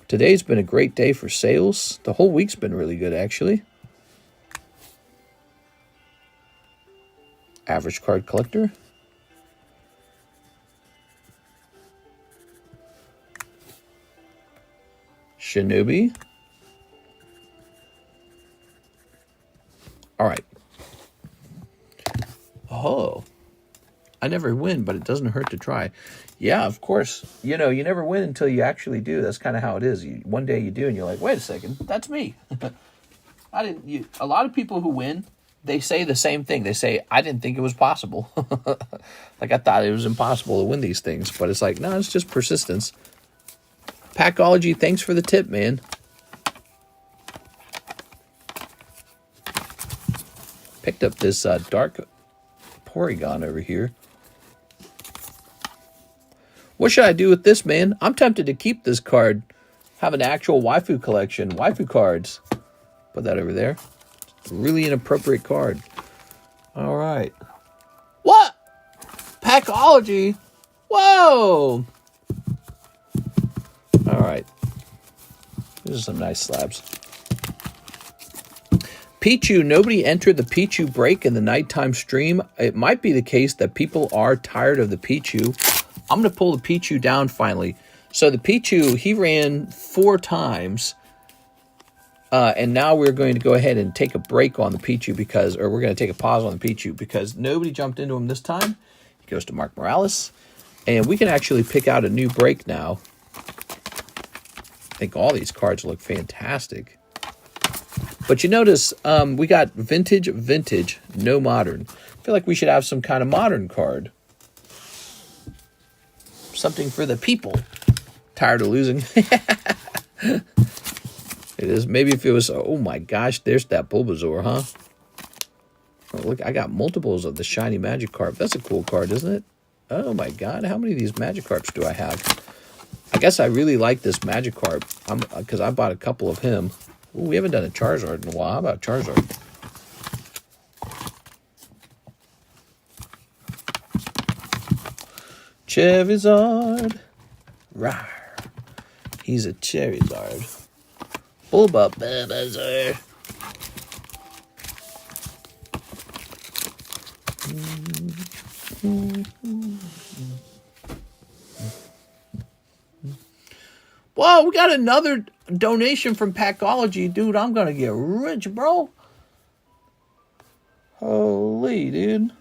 Today's been a great day for sales. The whole week's been really good, actually. Average card collector. Shinobi. All right. Oh. I never win, but it doesn't hurt to try. Yeah, of course. You know, you never win until you actually do. That's kind of how it is. One day you do, and you're like, wait a second, that's me. A lot of people who win, they say the same thing. They say, I didn't think it was possible. Like, I thought it was impossible to win these things. But it's like, no, it's just persistence. Packology, thanks for the tip, man. Picked up this dark Porygon over here. What should I do with this, man? I'm tempted to keep this card. Have an actual waifu collection. Waifu cards. Put that over there. It's really an appropriate card. All right. What? Packology? Whoa! All right. These are some nice slabs. Pichu, nobody entered the Pichu break in the nighttime stream. It might be the case that people are tired of the Pichu. I'm going to pull the Pichu down finally. So the Pichu, he ran 4 times. And now we're going to go ahead and take a break on the Pichu or we're going to take a pause on the Pichu because nobody jumped into him this time. He goes to Mark Morales. And we can actually pick out a new break now. I think all these cards look fantastic. But you notice we got vintage, no modern. I feel like we should have some kind of modern card. Something for the people. Tired of losing. It is. Maybe if it was, oh my gosh, there's that Bulbasaur, huh? Oh, look, I got multiples of the shiny Magikarp. That's a cool card, isn't it? Oh my god, how many of these Magikarps do I have? I guess I really like this Magikarp because I bought a couple of him. Ooh, we haven't done a Charizard in a while. How about Charizard? Charizard. Rawr. He's a Charizard. Bulbasaur. Whoa, we got another donation from Packology. Dude, I'm going to get rich, bro. Holy, dude.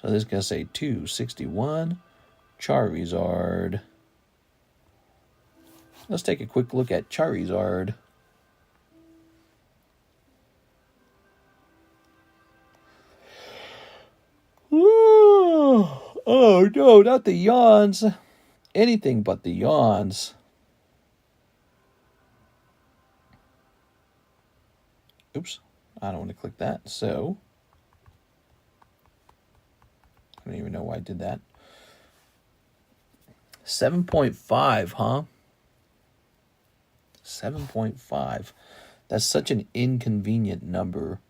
So this is going to say 261. Charizard. Let's take a quick look at Charizard. Oh, no, not the yawns. Anything but the yawns. Oops, I don't want to click that. So, I don't even know why I did that. 7.5, huh? 7.5. That's such an inconvenient number.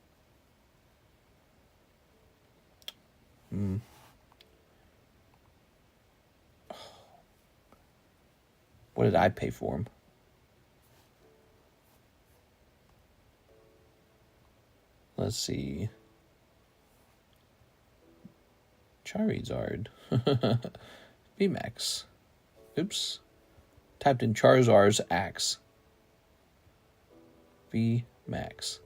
What did I pay for him? Let's see. Charizard. VMAX. Oops. Typed in Charizard's axe. VMAX.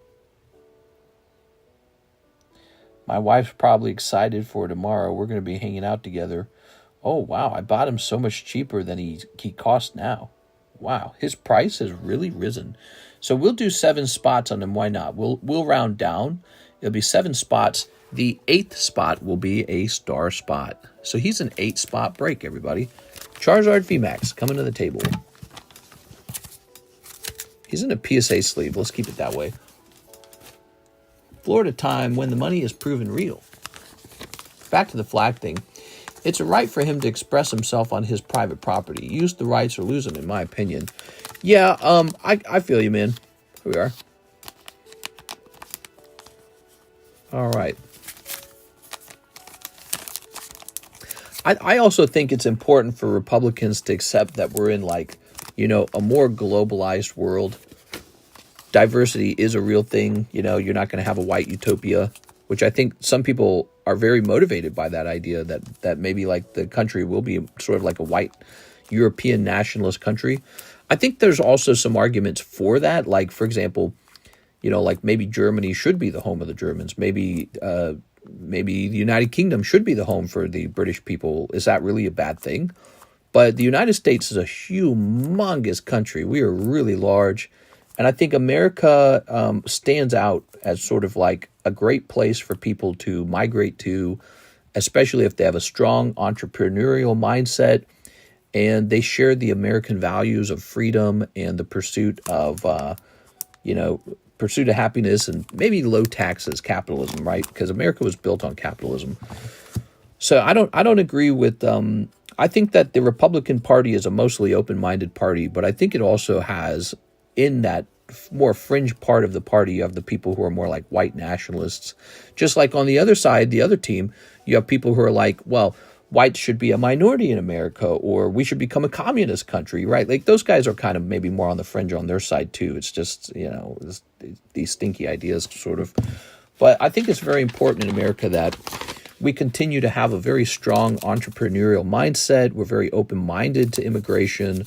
My wife's probably excited for tomorrow. We're going to be hanging out together. Oh, wow. I bought him so much cheaper than he costs now. Wow. His price has really risen. So we'll do 7 spots on him. Why not? We'll round down. It'll be 7 spots. The 8th spot will be a star spot. So he's an 8-spot break, everybody. Charizard VMAX coming to the table. He's in a PSA sleeve. Let's keep it that way. Florida time when the money is proven real. Back to the flag thing. It's a right for him to express himself on his private property. Use the rights or lose them, in my opinion. Yeah, I feel you, man. Here we are. All right. I also think it's important for Republicans to accept that we're in, like, you know, a more globalized world. Diversity is a real thing. You know, you're not going to have a white utopia, which I think some people are very motivated by that idea that maybe like the country will be sort of like a white European nationalist country. I think there's also some arguments for that. Like, for example, you know, like maybe Germany should be the home of the Germans. Maybe the United Kingdom should be the home for the British people. Is that really a bad thing? But the United States is a humongous country. We are really large. And I think America stands out as sort of like a great place for people to migrate to, especially if they have a strong entrepreneurial mindset and they share the American values of freedom and the pursuit of, pursuit of happiness and maybe low taxes, capitalism, right? Because America was built on capitalism. So I don't agree with. I think that the Republican Party is a mostly open-minded party, but I think it also has in that more fringe part of the party, you have the people who are more like white nationalists. Just like on the other side, the other team, you have people who are like, well, whites should be a minority in America, or we should become a communist country, right? Like those guys are kind of maybe more on the fringe on their side too. It's just, you know, these stinky ideas sort of. But I think it's very important in America that we continue to have a very strong entrepreneurial mindset. We're very open-minded to immigration.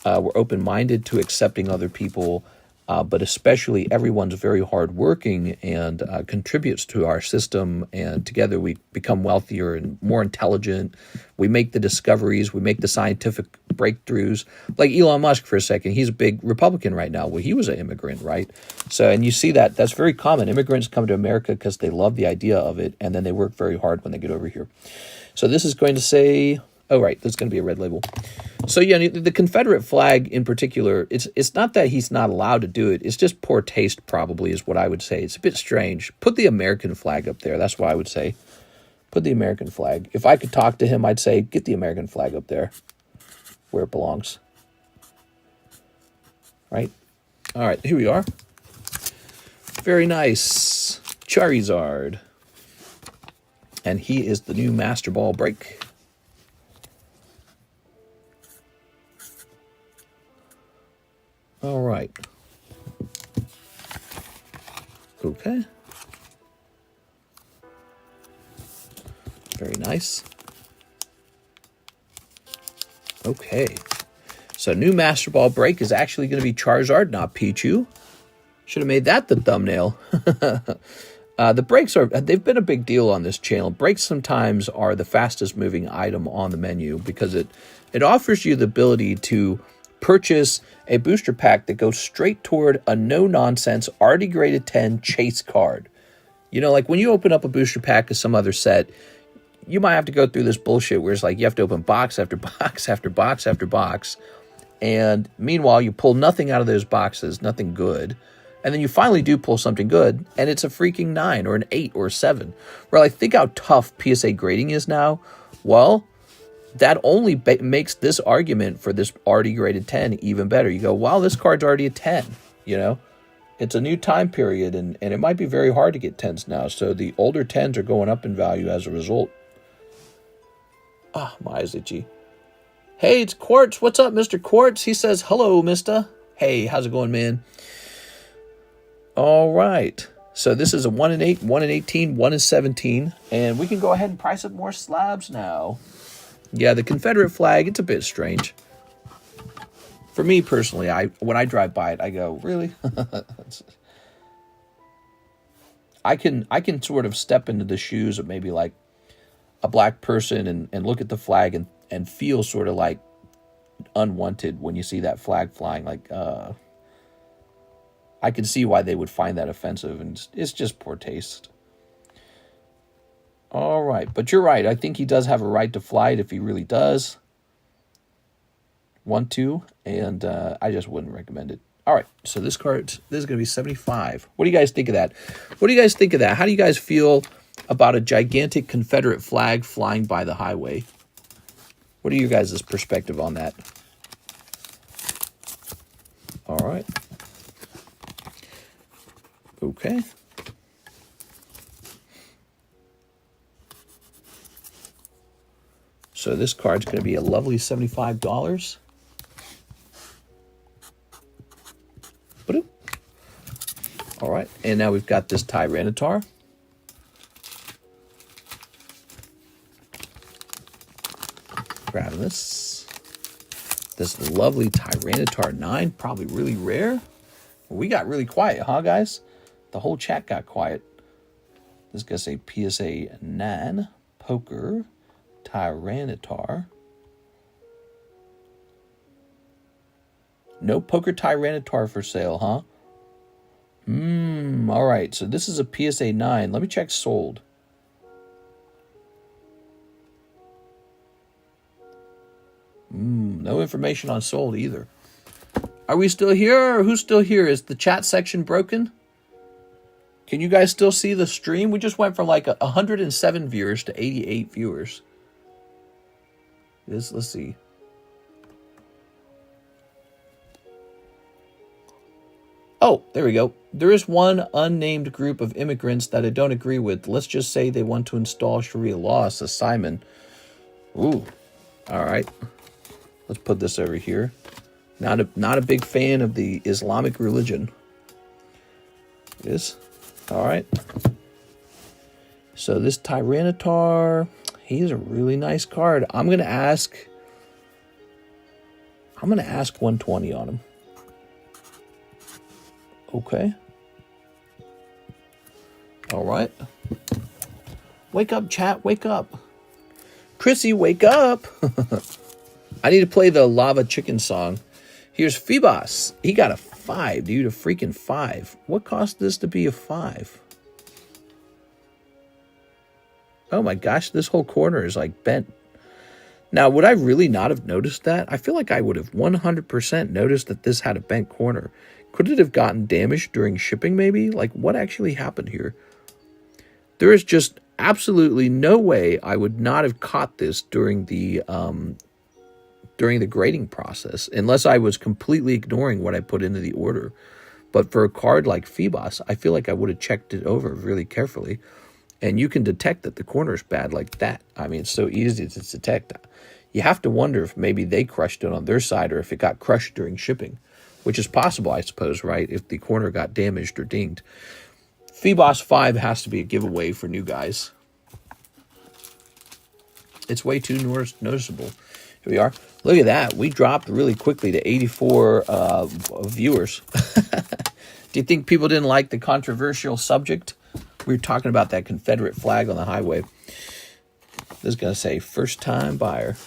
We're open-minded to accepting other people, but especially everyone's very hardworking and contributes to our system. And together we become wealthier and more intelligent. We make the discoveries. We make the scientific breakthroughs. Like Elon Musk, for a second, he's a big Republican right now. Well, he was an immigrant, right? So, and you see that that's very common. Immigrants come to America because they love the idea of it, and then they work very hard when they get over here. So this is going to say, oh, right, there's going to be a red label. So, yeah, the Confederate flag in particular, it's not that he's not allowed to do it. It's just poor taste, probably, is what I would say. It's a bit strange. Put the American flag up there. That's what I would say. Put the American flag. If I could talk to him, I'd say, get the American flag up there where it belongs. Right? All right, here we are. Very nice. Charizard. And he is the new Master Ball break. All right. Okay. Very nice. Okay. So new Master Ball break is actually going to be Charizard, not Pichu. Should have made that the thumbnail. The breaks they've been a big deal on this channel. Breaks sometimes are the fastest moving item on the menu because it offers you the ability to purchase a booster pack that goes straight toward a no-nonsense, already graded 10 chase card. You know, like when you open up a booster pack of some other set, you might have to go through this bullshit where it's like you have to open box after box after box after box. And meanwhile, you pull nothing out of those boxes, nothing good. And then you finally do pull something good, and it's a freaking 9 or an 8 or a 7. Where like, think how tough PSA grading is now. Well, that only makes this argument for this already graded 10 even better. You go, wow, this card's already a 10, you know? It's a new time period, and it might be very hard to get 10s now. So the older 10s are going up in value as a result. Ah, my eyes itchy. Hey, it's Quartz. What's up, Mr. Quartz? He says, hello, mister. Hey, how's it going, man? All right. So this is a 1 in 8, 1 in 18, 1 in 17. And we can go ahead and price up more slabs now. Yeah, the Confederate flag, it's a bit strange. For me personally, when I drive by it, I go, really? I can sort of step into the shoes of maybe like a black person and look at the flag and feel sort of like unwanted when you see that flag flying. Like, I can see why they would find that offensive, and it's just poor taste. All right, but you're right. I think he does have a right to fly it if he really does want to, and I just wouldn't recommend it. All right, so this is going to be 75. What do you guys think of that? What do you guys think of that? How do you guys feel about a gigantic Confederate flag flying by the highway? What are your guys' perspective on that? All right. Okay. So this card's going to be a lovely $75. All right, and now we've got this Tyranitar. Grabbing this lovely Tyranitar 9, probably really rare. We got really quiet, huh, guys? The whole chat got quiet. This guy's a PSA 9 Poker Tyranitar. No Poker Tyranitar for sale, huh? All right, so this is a PSA 9. Let me check sold. No information on sold either. Are we still here, or who's still here? Is the chat section broken? Can you guys still see the stream? We just went from like 107 viewers to 88 viewers. Let's see. Oh, there we go. There is one unnamed group of immigrants that I don't agree with. Let's just say they want to install Sharia law, says Simon. Ooh, all right. Let's put this over here. Not a big fan of the Islamic religion. It is. All right. So this Tyranitar, he's a really nice card. I'm gonna ask 120 on him. Okay. All right. Wake up, chat. Wake up. Chrissy, wake up. I need to play the Lava Chicken song. Here's Phoebos. He got a 5, dude. A freaking 5. What cost this to be a 5? Oh my gosh, this whole corner is like bent. Now, would I really not have noticed that? I feel like I would have 100% noticed that this had a bent corner. Could it have gotten damaged during shipping maybe? Like, what actually happened here? There is just absolutely no way I would not have caught this during the grading process, unless I was completely ignoring what I put into the order. But for a card like Phoebos, I feel like I would have checked it over really carefully. And you can detect that the corner is bad like that. I mean, it's so easy to detect. You have to wonder if maybe they crushed it on their side or if it got crushed during shipping, which is possible, I suppose, right? If the corner got damaged or dinged. Phoebos 5 has to be a giveaway for new guys. It's way too noticeable. Here we are. Look at that. We dropped really quickly to 84 viewers. Do you think people didn't like the controversial subject? We were talking about that Confederate flag on the highway. This is going to say first-time buyer.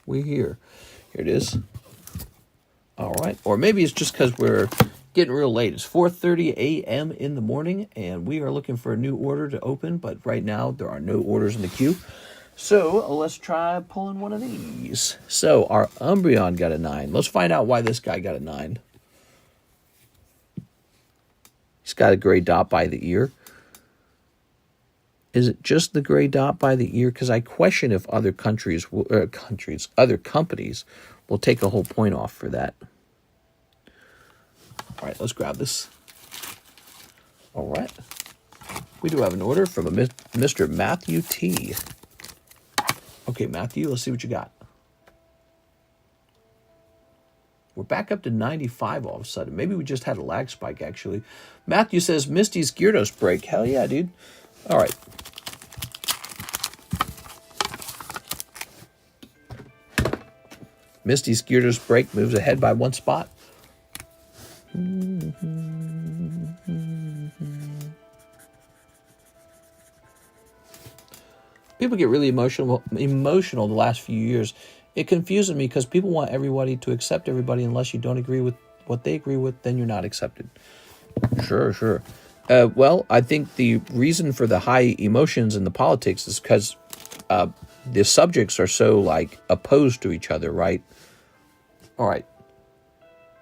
We're here. Here it is. All right. Or maybe it's just because we're getting real late. It's 4:30 a.m. in the morning, and we are looking for a new order to open, but right now there are no orders in the queue. So let's try pulling one of these. So our Umbreon got a 9. Let's find out why this guy got a 9. He's got a gray dot by the ear. Is it just the gray dot by the ear? Because I question if other other companies will take a whole point off for that. All right, let's grab this. All right. We do have an order from a Mr. Matthew T. Okay, Matthew, let's see what you got. We're back up to 95 all of a sudden. Maybe we just had a lag spike, actually. Matthew says, Misty's Gyarados break. Hell yeah, dude. All right. Misty's Gyarados break moves ahead by 1 spot. People get really emotional the last few years. It confuses me because people want everybody to accept everybody unless you don't agree with what they agree with, then you're not accepted. Sure, sure. Well, I think the reason for the high emotions in the politics is because the subjects are so, like, opposed to each other, right? All right.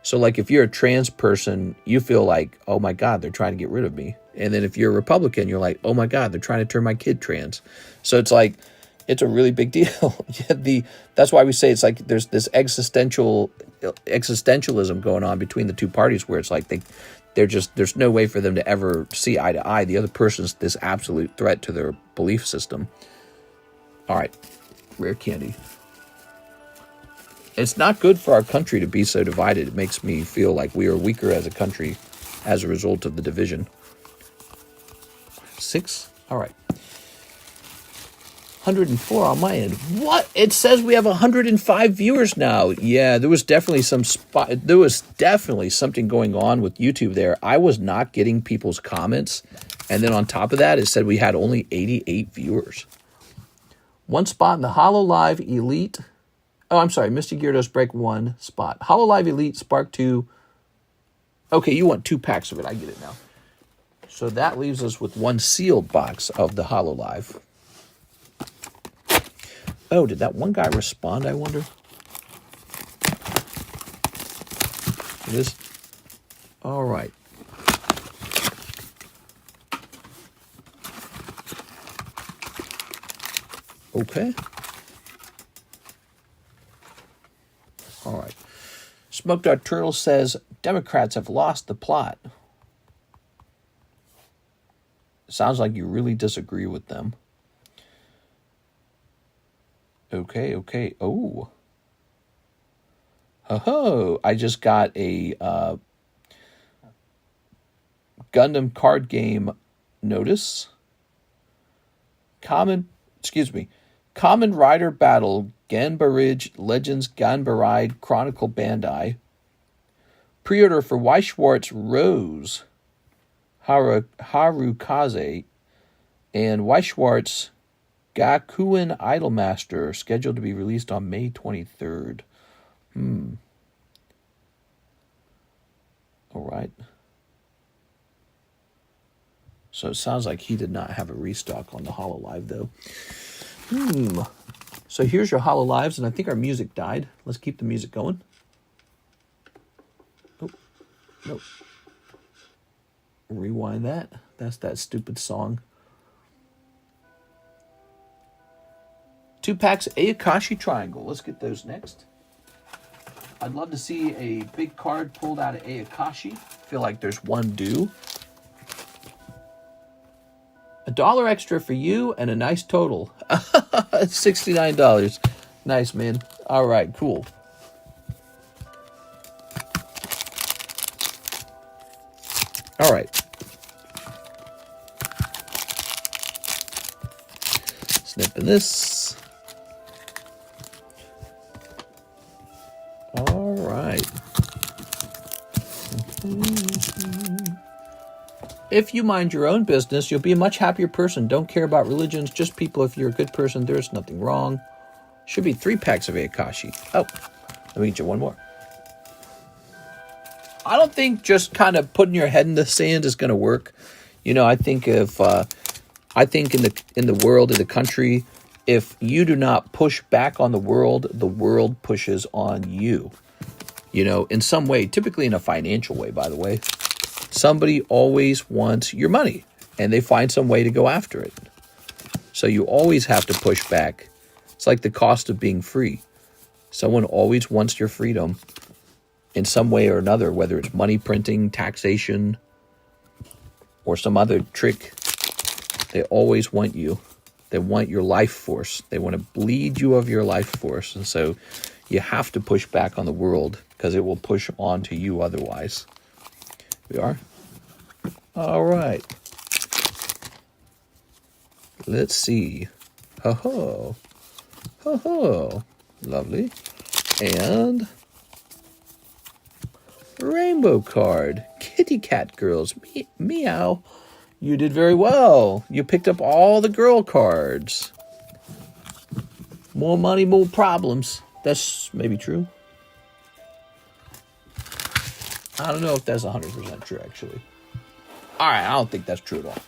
So, like, if you're a trans person, you feel like, oh, my God, they're trying to get rid of me. And then if you're a Republican, you're like, oh, my God, they're trying to turn my kid trans. So it's like, it's a really big deal. That's why we say it's like there's this existentialism going on between the two parties where it's like there's no way for them to ever see eye to eye. The other person's this absolute threat to their belief system. All right, rare candy. It's not good for our country to be so divided. It makes me feel like we are weaker as a country as a result of the division. 6? All right. 104 on my end. What? It says we have 105 viewers now. Yeah, there was definitely something going on with YouTube there. I was not getting people's comments. And then on top of that, it said we had only 88 viewers. One spot in the HoloLive Elite. Oh, I'm sorry. Misty Gyarados break 1 spot. HoloLive Elite, Spark 2. Okay, you want 2 packs of it. I get it now. So that leaves us with 1 sealed box of the HoloLive. Oh, did that one guy respond, I wonder? It is? All right. Okay. All right. Smoked Our Turtle says, Democrats have lost the plot. Sounds like you really disagree with them. Okay. Oh. Ho-ho. I just got a Gundam card game notice. Kamen Rider Battle Ganbarage Legends Ganbaride Chronicle Bandai. Pre-order for Weischwartz Rose Harukaze and Weischwartz Gakuen Idolmaster, scheduled to be released on May 23rd. All right. So it sounds like he did not have a restock on the HoloLive, though. So here's your HoloLives, and I think our music died. Let's keep the music going. Oh, nope. Rewind that. That's that stupid song. 2 packs Ayakashi Triangle. Let's get those next. I'd love to see a big card pulled out of Ayakashi. Feel like there's one due. $1 extra for you and a nice total. $69. Nice, man. All right, cool. All right. Snipping this. All right. If you mind your own business, you'll be a much happier person. Don't care about religions, just people. If you're a good person, there's nothing wrong. Should be 3 packs of Ayakashi. Oh, let me get you one more. I don't think just kind of putting your head in the sand is going to work. You know, I think in the world, in the country, if you do not push back on the world pushes on you. You know, in some way, typically in a financial way, by the way. Somebody always wants your money, and they find some way to go after it. So you always have to push back. It's like the cost of being free. Someone always wants your freedom in some way or another, whether it's money printing, taxation, or some other trick. They always want you. They want your life force. They want to bleed you of your life force. And so you have to push back on the world because it will push on to you otherwise. We are? All right. Let's see. Ho-ho. Ho-ho. Lovely. And rainbow card. Kitty cat girls. Meow. You did very well. You picked up all the girl cards. More money, more problems. That's maybe true. I don't know if that's 100% true, actually. All right, I don't think that's true at all.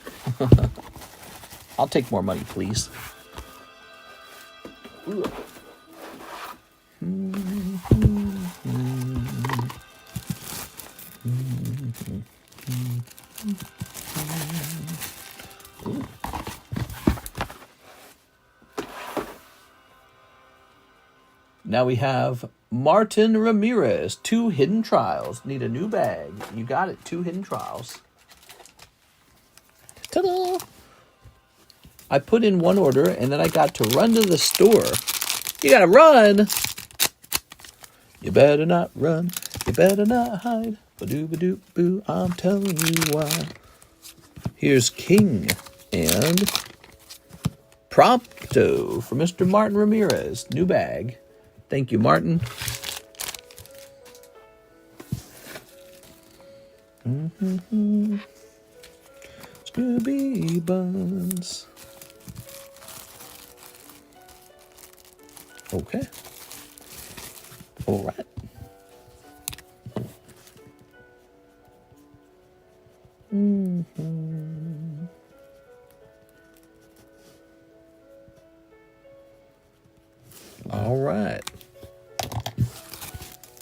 I'll take more money, please. Ooh. Ooh. Now we have Martin Ramirez, 2 hidden trials. Need a new bag. You got it, 2 hidden trials. Ta-da! I put in 1 order, and then I got to run to the store. You gotta run! You better not run. You better not hide. Ba-doo-ba-doo-boo, I'm telling you why. Here's King and Prompto for Mr. Martin Ramirez. New bag. Thank you, Martin. Scooby Buns. Okay. All right. All right.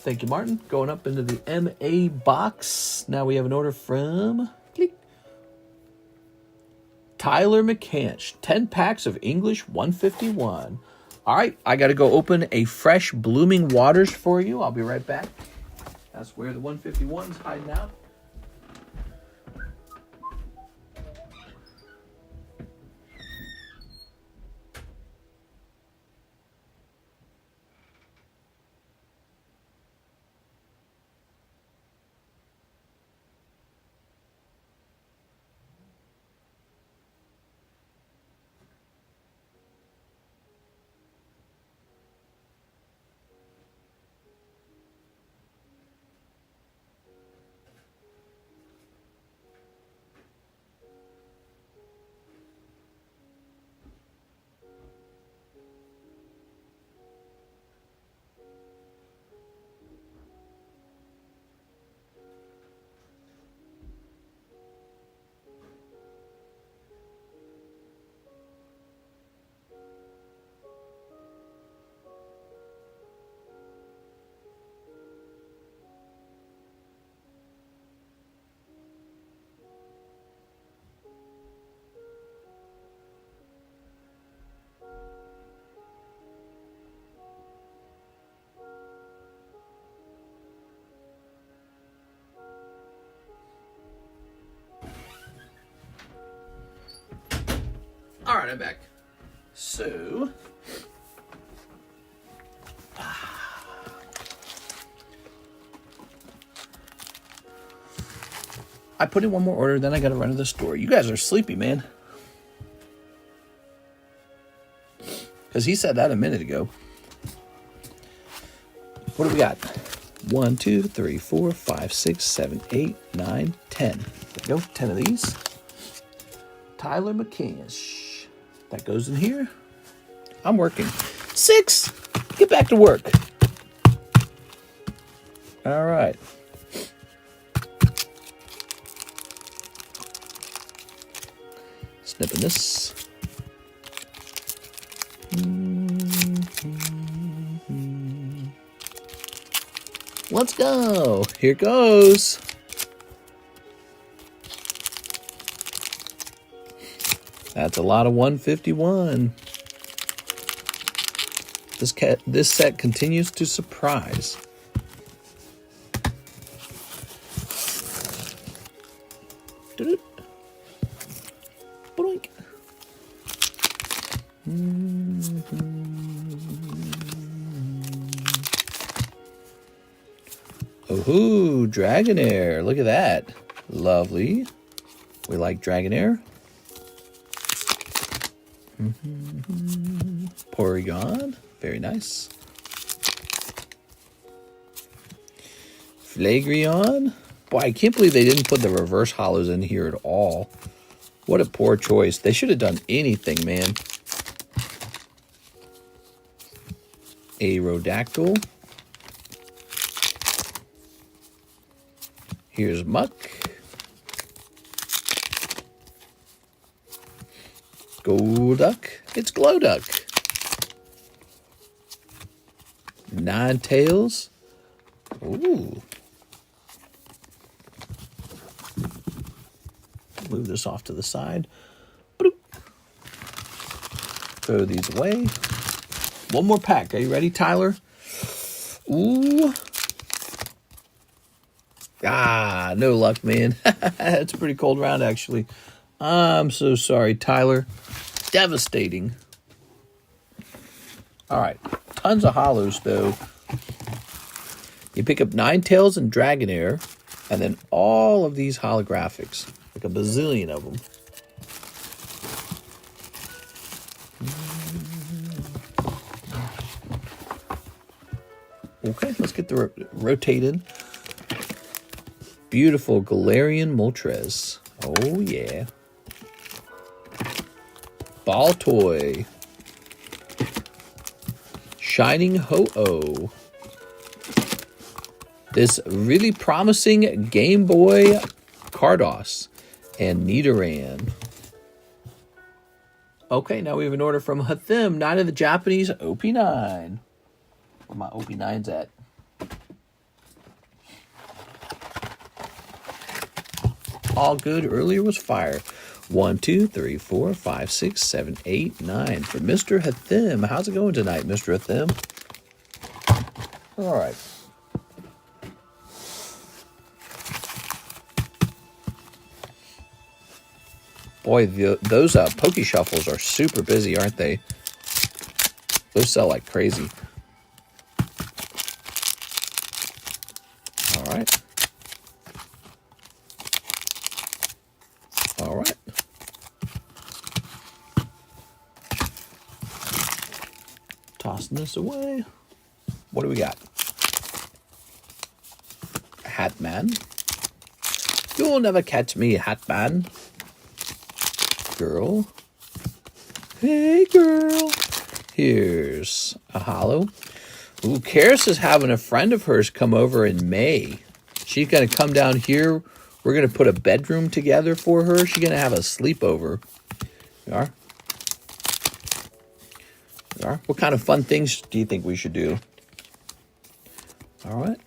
Thank you, Martin. Going up into the MA box. Now we have an order from Tyler McCanch. 10 packs of English 151. All right, I got to go open a fresh Blooming Waters for you. I'll be right back. That's where the 151's hiding out. All right, I'm back. So, I put in 1 more order, then I got to run to the store. You guys are sleepy, man. Because he said that a minute ago. What do we got? 1, 2, 3, 4, 5, 6, 7, 8, 9, 10. There we go, 10 of these. Tyler McCann. That goes in here. I'm working. 6. Get back to work. All right. Snipping this. Let's go. Here goes. That's a lot of 151. This set continues to surprise. Boink. Oh, Dragonair. Look at that. Lovely. We like Dragonair. Porygon. Very nice. Flareon. Boy, I can't believe they didn't put the reverse hollows in here at all. What a poor choice. They should have done anything, man. Aerodactyl. Here's Muck. Golduck. It's Glowduck. Ninetales. Ooh. Move this off to the side. Bloop. Throw these away. One more pack. Are you ready, Tyler? Ooh. Ah, no luck, man. It's a pretty cold round, actually. I'm so sorry, Tyler. Devastating. All right. Tons of hollows, though. You pick up Ninetales and Dragonair, and then all of these holographics. Like a bazillion of them. Okay, let's get the rotated. Beautiful Galarian Moltres. Oh, yeah. Ball Toy. Shining Ho-Oh. This really promising Game Boy Cardos and Nidoran. Okay, now we have an order from Hathim, 9 of the Japanese OP9. Where my OP9's at? All good. Earlier was fire. 1, 2, 3, 4, 5, 6, 7, 8, 9 for Mr. Hathim. How's it going tonight, Mr. Hathim? All right. Boy, those Poke Shuffles are super busy, aren't they? Those sell like crazy. All right. All right. Tossing this away. What do we got? Hatman. You'll never catch me, Hatman. Girl. Hey, girl. Here's a holo. Ooh, Karis is having a friend of hers come over in May. She's going to come down here. We're going to put a bedroom together for her. She's going to have a sleepover. You are? You are? What kind of fun things do you think we should do? All right.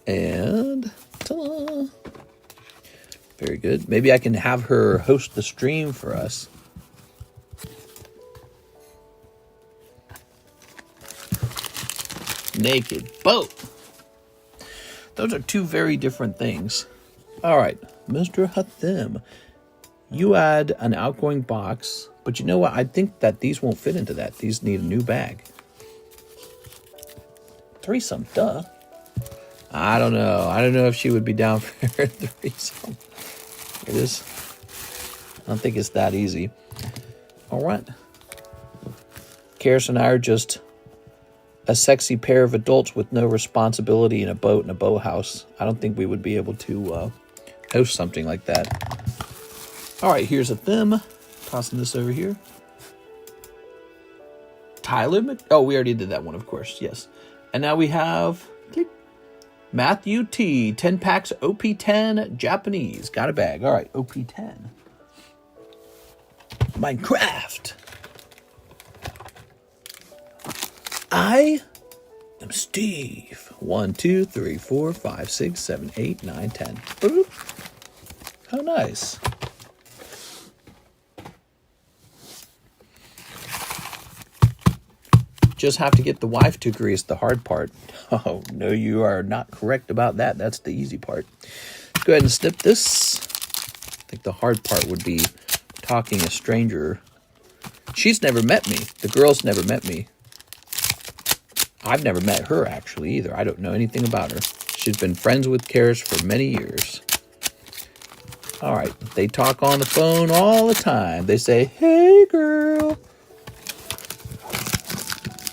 And ta-da. Very good. Maybe I can have her host the stream for us. Naked boat. Those are two very different things. All right, Mr. Hathim, you add an outgoing box, but you know what? I think that these won't fit into that. These need a new bag. Threesome, duh. I don't know. I don't know if she would be down for a threesome. It is. I don't think it's that easy. All right. Karis and I are just a sexy pair of adults with no responsibility in a boat in a boathouse. I don't think we would be able to host something like that. All right, here's a thim. Tossing this over here. Tyler. Oh, we already did that one, of course. Yes. And now we have click, Matthew T. 10 packs OP10 Japanese. Got a bag. All right, OP10. Minecraft. I am Steve. 1, 2, 3, 4, 5, 6, 7, 8, 9, 10. Boop. How nice. Just have to get the wife to agree is the hard part. Oh, no, you are not correct about that. That's the easy part. Let's go ahead and snip this. I think the hard part would be talking a stranger. She's never met me. The girl's never met me. I've never met her, actually, either. I don't know anything about her. She's been friends with Karis for many years. All right. They talk on the phone all the time. They say, hey, girl.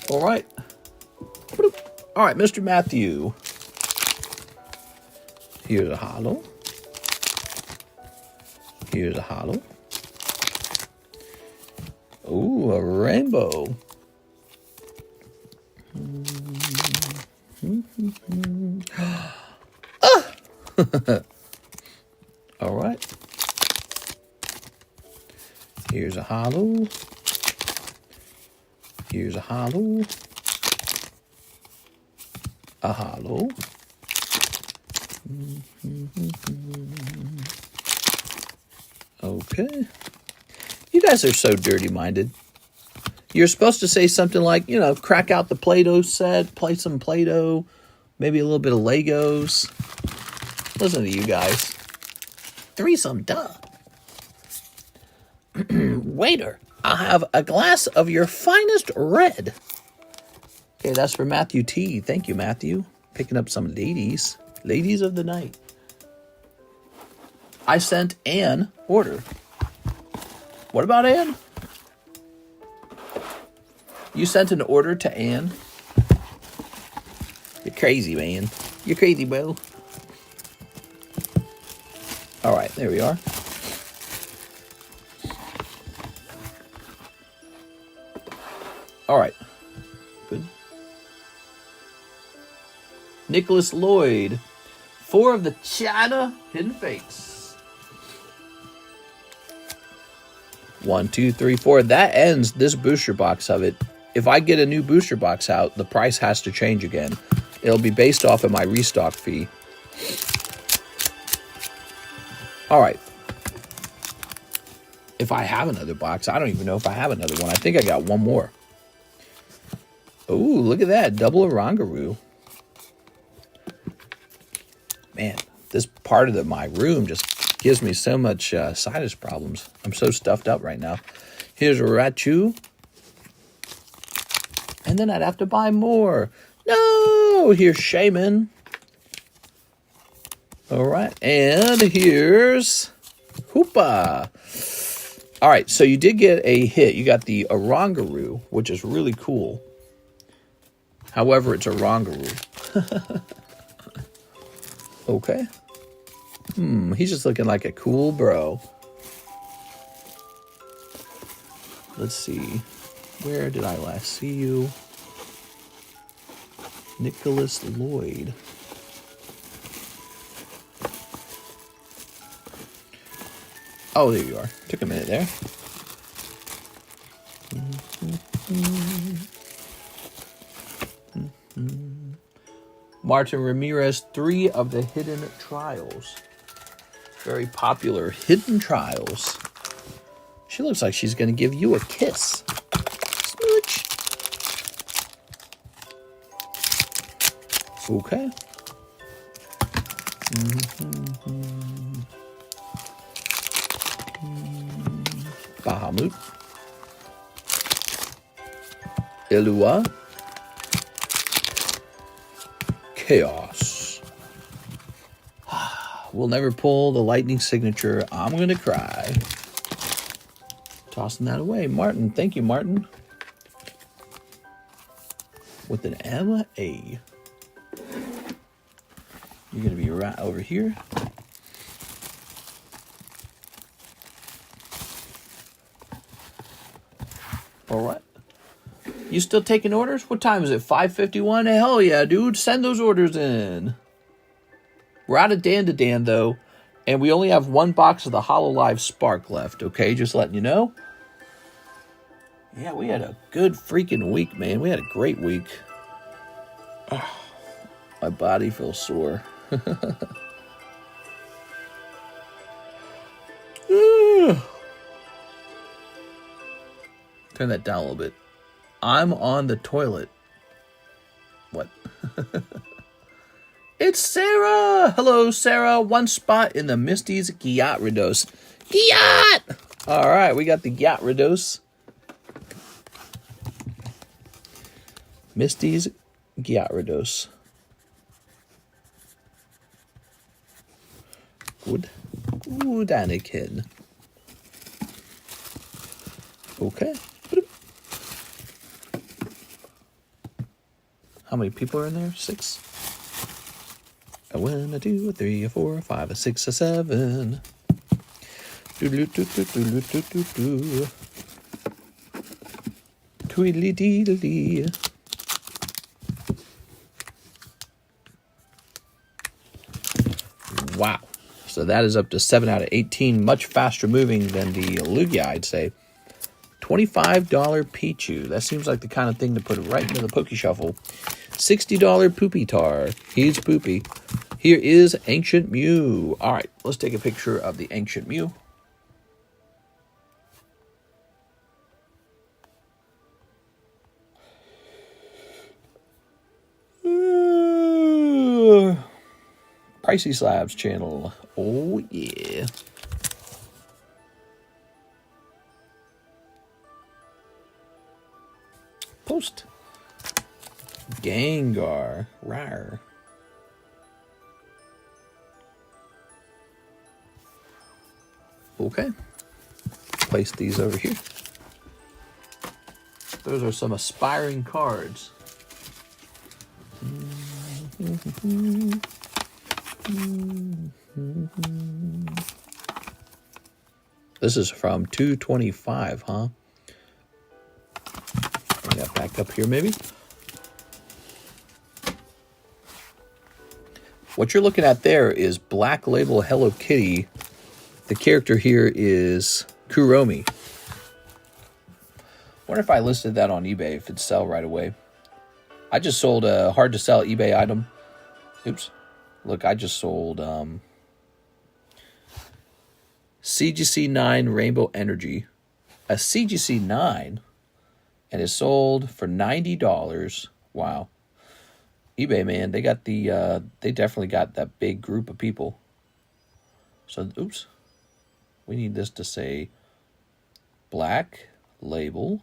All right. All right, Mr. Matthew. Here's a holo. Here's a holo. Ooh, a rainbow. All right. Here's a hollow. Here's a hollow. A hollow. Okay. You guys are so dirty-minded. You're supposed to say something like, you know, crack out the Play-Doh set, play some Play-Doh, maybe a little bit of Legos. Listen to you guys. Threesome, duh. Waiter, I'll have a glass of your finest red. Okay, that's for Matthew T. Thank you, Matthew. Picking up some ladies. Ladies of the night. I sent Ann order. What about Ann? You sent an order to Ann? You're crazy, man. You're crazy, bro. All right, there we are. All right. Good. Nicholas Lloyd. 4 of the China Hidden Fakes. 1, 2, 3, 4. That ends this booster box of it. If I get a new booster box out, the price has to change again. It'll be based off of my restock fee. All right. If I have another box, I don't even know if I have another one. I think I got one more. Ooh, look at that. Double Orangaroo. Man, this part of my room just gives me so much sinus problems. I'm so stuffed up right now. Here's a Raichu. And then I'd have to buy more. No! Here's Shaman. All right. And here's Hoopa. All right, so you did get a hit. You got the Orangaroo, which is really cool. However, it's Orangaroo. Okay. He's just looking like a cool bro. Let's see. Where did I last see you? Nicholas Lloyd. Oh, there you are. Took a minute there. Martin Ramirez, 3 of the Hidden Trials. Very popular Hidden Trials. She looks like she's going to give you a kiss. Smooch. Okay. Bahamut. Elua. Chaos. We'll never pull the lightning signature. I'm going to cry. Tossing that away. Martin. Thank you, Martin. With an M-A. You're going to be right over here. All right. You still taking orders? What time is it? 5:51? Hell yeah, dude. Send those orders in. We're out of Dan, though. And we only have 1 box of the HoloLive Spark left, okay? Just letting you know. Yeah, we had a good freaking week, man. We had a great week. Oh, my body feels sore. Turn that down a little bit. I'm on the toilet. What? It's Sarah! Hello, Sarah. 1 spot in the Misty's Gyarados. Gyat! Alright, we got the Gyarados. Misty's Gyarados. Good. Good, Anakin. Okay. How many people are in there? 6? A 1, a 2, a 3, a 4, a 5, a 6, a 7. Tweedly deedly. So that is up to 7 out of 18, much faster moving than the Lugia, I'd say. $25 Pichu. That seems like the kind of thing to put right into the Poke Shuffle. $60 Poopy Tar. He's poopy. Here is Ancient Mew. All right, let's take a picture of the Ancient Mew. Pricey Slabs channel. Oh, yeah. Post. Gengar. Rawr. Okay. Place these over here. Those are some aspiring cards. This is from 225, huh? Bring that back up here, maybe. What you're looking at there is Black Label Hello Kitty. The character here is Kuromi. Wonder if I listed that on eBay, if it'd sell right away. I just sold a hard to sell eBay item. Oops. Look, I just sold CGC 9 Rainbow Energy. A CGC 9, and it sold for $90. Wow. eBay, man, they got the they definitely got that big group of people. So, oops. We need this to say Black Label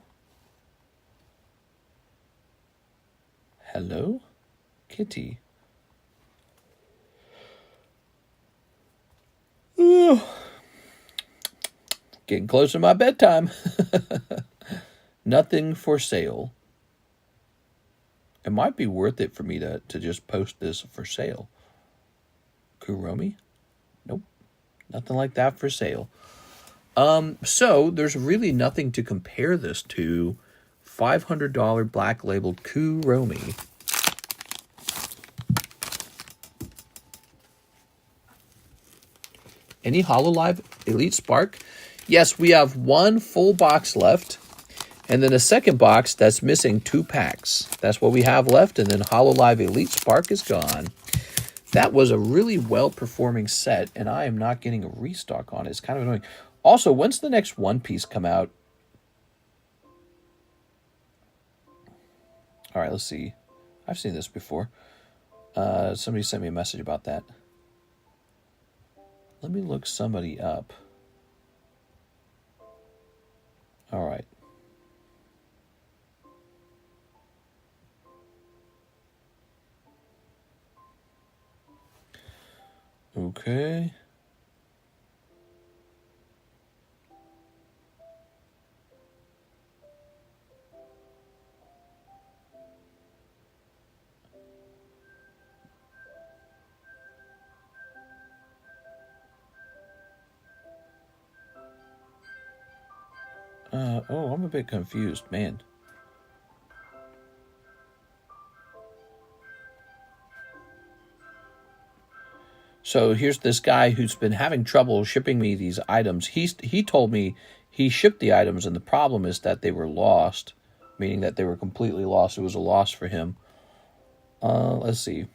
Hello Kitty. Ooh. Getting close to my bedtime. Nothing for sale. It might be worth it for me to just post this for sale. Kuromi? Nope. Nothing like that for sale. So there's really nothing to compare this to. $500 Black Label Kuromi. Any Hololive Elite Spark? Yes, we have one full box left. And then a second box that's missing 2 packs. That's what we have left. And then Hololive Elite Spark is gone. That was a really well-performing set. And I am not getting a restock on it. It's kind of annoying. Also, when's the next One Piece come out? All right, let's see. I've seen this before. Somebody sent me a message about that. Let me look somebody up. All right. Okay. Oh, I'm a bit confused, man. So here's this guy who's been having trouble shipping me these items. He told me he shipped the items, and the problem is that they were lost, meaning that they were completely lost. It was a loss for him. Let's see.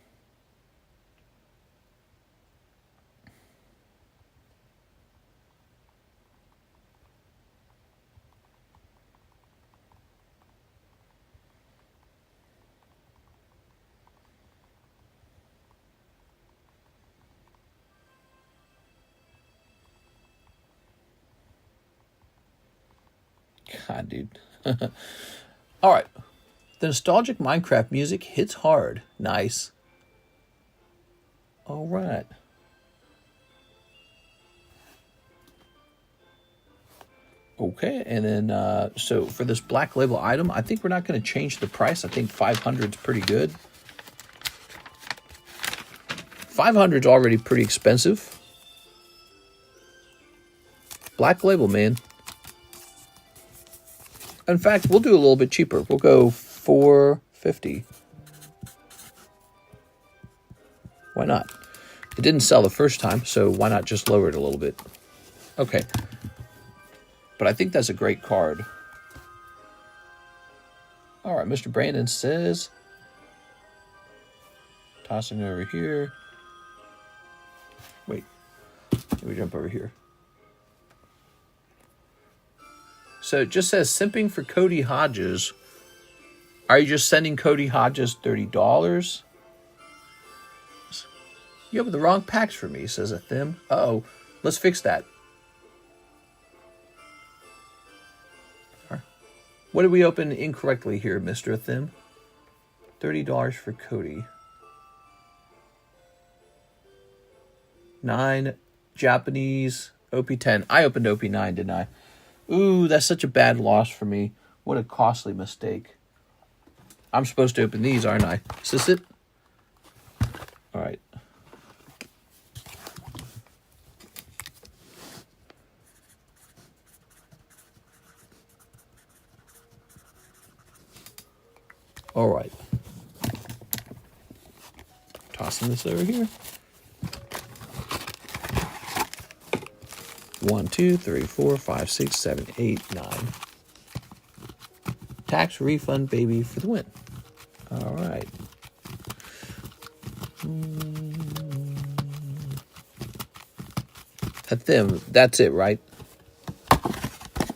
God, dude. All right. The nostalgic Minecraft music hits hard. Nice. All right. Okay, and then, so for this Black Label item, I think we're not going to change the price. I think 500 is pretty good. 500 is already pretty expensive. Black Label, man. In fact, we'll do a little bit cheaper. We'll go $450. Why not? It didn't sell the first time, so why not just lower it a little bit? Okay. But I think that's a great card. All right, Mr. Brandon says, tossing it over here. Wait, let me jump over here. So it just says, simping for Cody Hodges. Are you just sending Cody Hodges $30? You opened the wrong packs for me, says a Thim. Uh-oh, let's fix that. What did we open incorrectly here, Mr. Thim? $30 for Cody. 9 Japanese OP10. I opened OP9, didn't I? Ooh, that's such a bad loss for me. What a costly mistake. I'm supposed to open these, aren't I? Is this it? All right. All right. Tossing this over here. 1, 2, 3, 4, 5, 6, 7, 8, 9. Tax refund, baby, for the win. All right. That's it, right? It's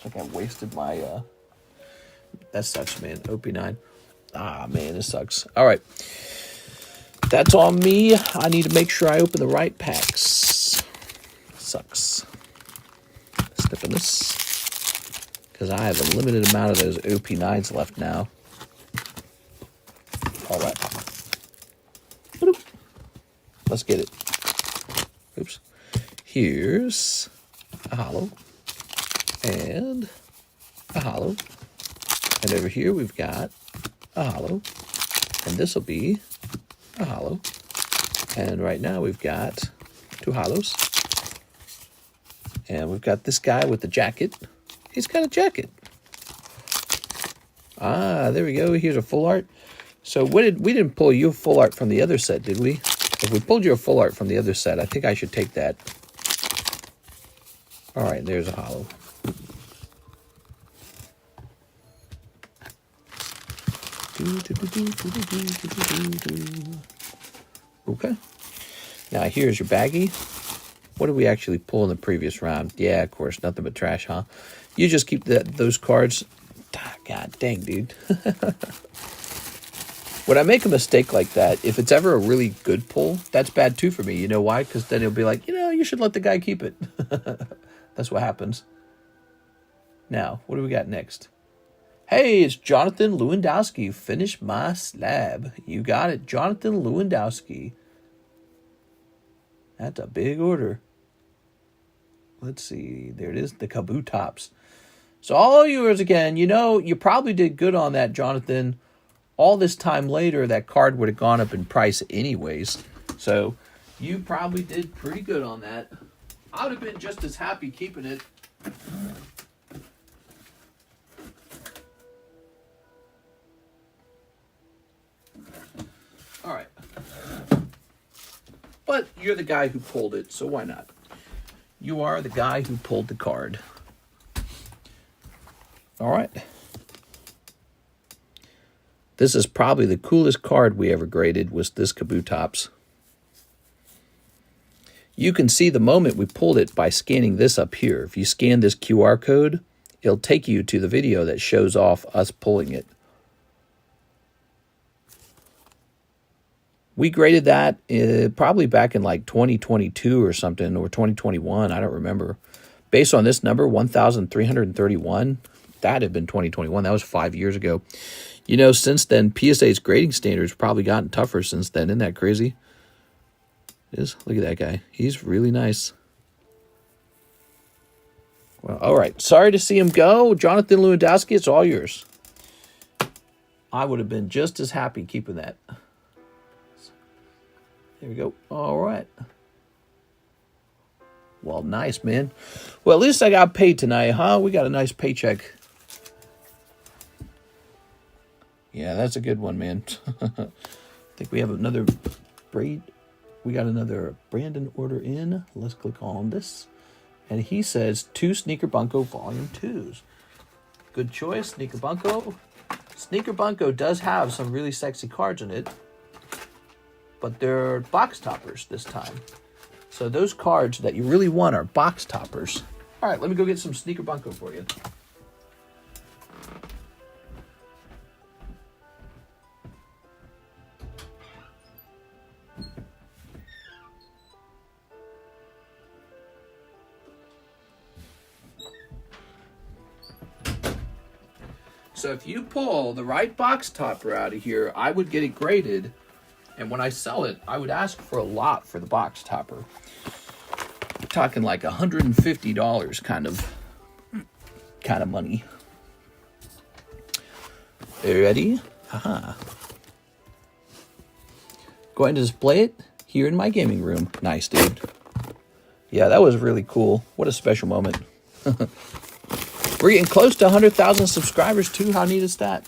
like I wasted my... That sucks, man. OP9. Ah, man, this sucks. All right. That's on me. I need to make sure I open the right packs. Sucks. Snipping this. Because I have a limited amount of those OP9s left now. All right. Boop. Let's get it. Oops. Here's a hollow. And a hollow. And over here we've got a hollow. And this will be a hollow. And right now we've got 2 hollows. And we've got this guy with the jacket. He's got a jacket. Ah, there we go. Here's a full art. So we didn't pull you a full art from the other set, did we? If we pulled you a full art from the other set, I think I should take that. All right, there's a hollow. Okay. Now here's your baggie. What did we actually pull in the previous round? Yeah, of course, nothing but trash, huh? You just keep those cards. God dang, dude. When I make a mistake like that, if it's ever a really good pull, that's bad too for me. You know why? Because then he'll be like, you should let the guy keep it. That's what happens. Now, what do we got next? Hey, it's Jonathan Lewandowski. Finish my slab. You got it, Jonathan Lewandowski. That's a big order. Let's see. There it is, the Kaboo Tops. So all yours again. You probably did good on that, Jonathan. All this time later, that card would have gone up in price anyways. So you probably did pretty good on that. I would have been just as happy keeping it. All right. But you're the guy who pulled it, so why not? You are the guy who pulled the card. All right. This is probably the coolest card we ever graded, was this Kaboo Tops. You can see the moment we pulled it by scanning this up here. If you scan this QR code, it'll take you to the video that shows off us pulling it. We graded that probably back in like 2022 or something, or 2021, I don't remember. Based on this number, 1,331, that had been 2021. That was 5 years ago. Since then, PSA's grading standards probably gotten tougher since then. Isn't that crazy? It is. Look at that guy. He's really nice. Well, all right. Sorry to see him go. Jonathan Lewandowski, it's all yours. I would have been just as happy keeping that. There we go. All right. Well, nice, man. Well, at least I got paid tonight, huh? We got a nice paycheck. Yeah, that's a good one, man. I think we have another braid. We got another Brandon order in. Let's click on this. And he says 2 Sneaker Bunko Volume 2s. Good choice, Sneaker Bunko. Sneaker Bunko does have some really sexy cards in it, but they're box toppers this time. So those cards that you really want are box toppers. All right, let me go get some Sneaker Bunko for you. So if you pull the right box topper out of here, I would get it graded. And when I sell it, I would ask for a lot for the box topper. We're talking like $150 kind of money. Are you ready? Haha. Go ahead and display it here in my gaming room. Nice, dude. Yeah, that was really cool. What a special moment. We're getting close to 100,000 subscribers, too. How neat is that?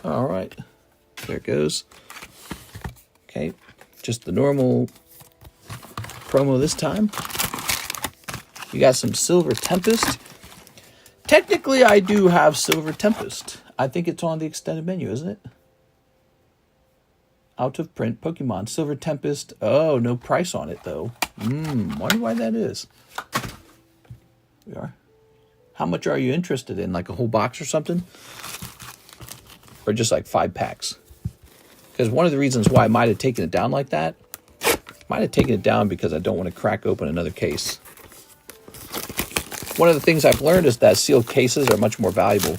All right. There it goes. Okay. Just the normal promo this time. You got some Silver Tempest. Technically, I do have Silver Tempest. I think it's on the extended menu, isn't it? Out of print Pokemon. Silver Tempest. Oh, no price on it, though. Wonder why that is. We are. How much are you interested in? Like a whole box or something? Or just like 5 packs? Because one of the reasons why I might have taken it down like that, might have taken it down because I don't want to crack open another case. One of the things I've learned is that sealed cases are much more valuable.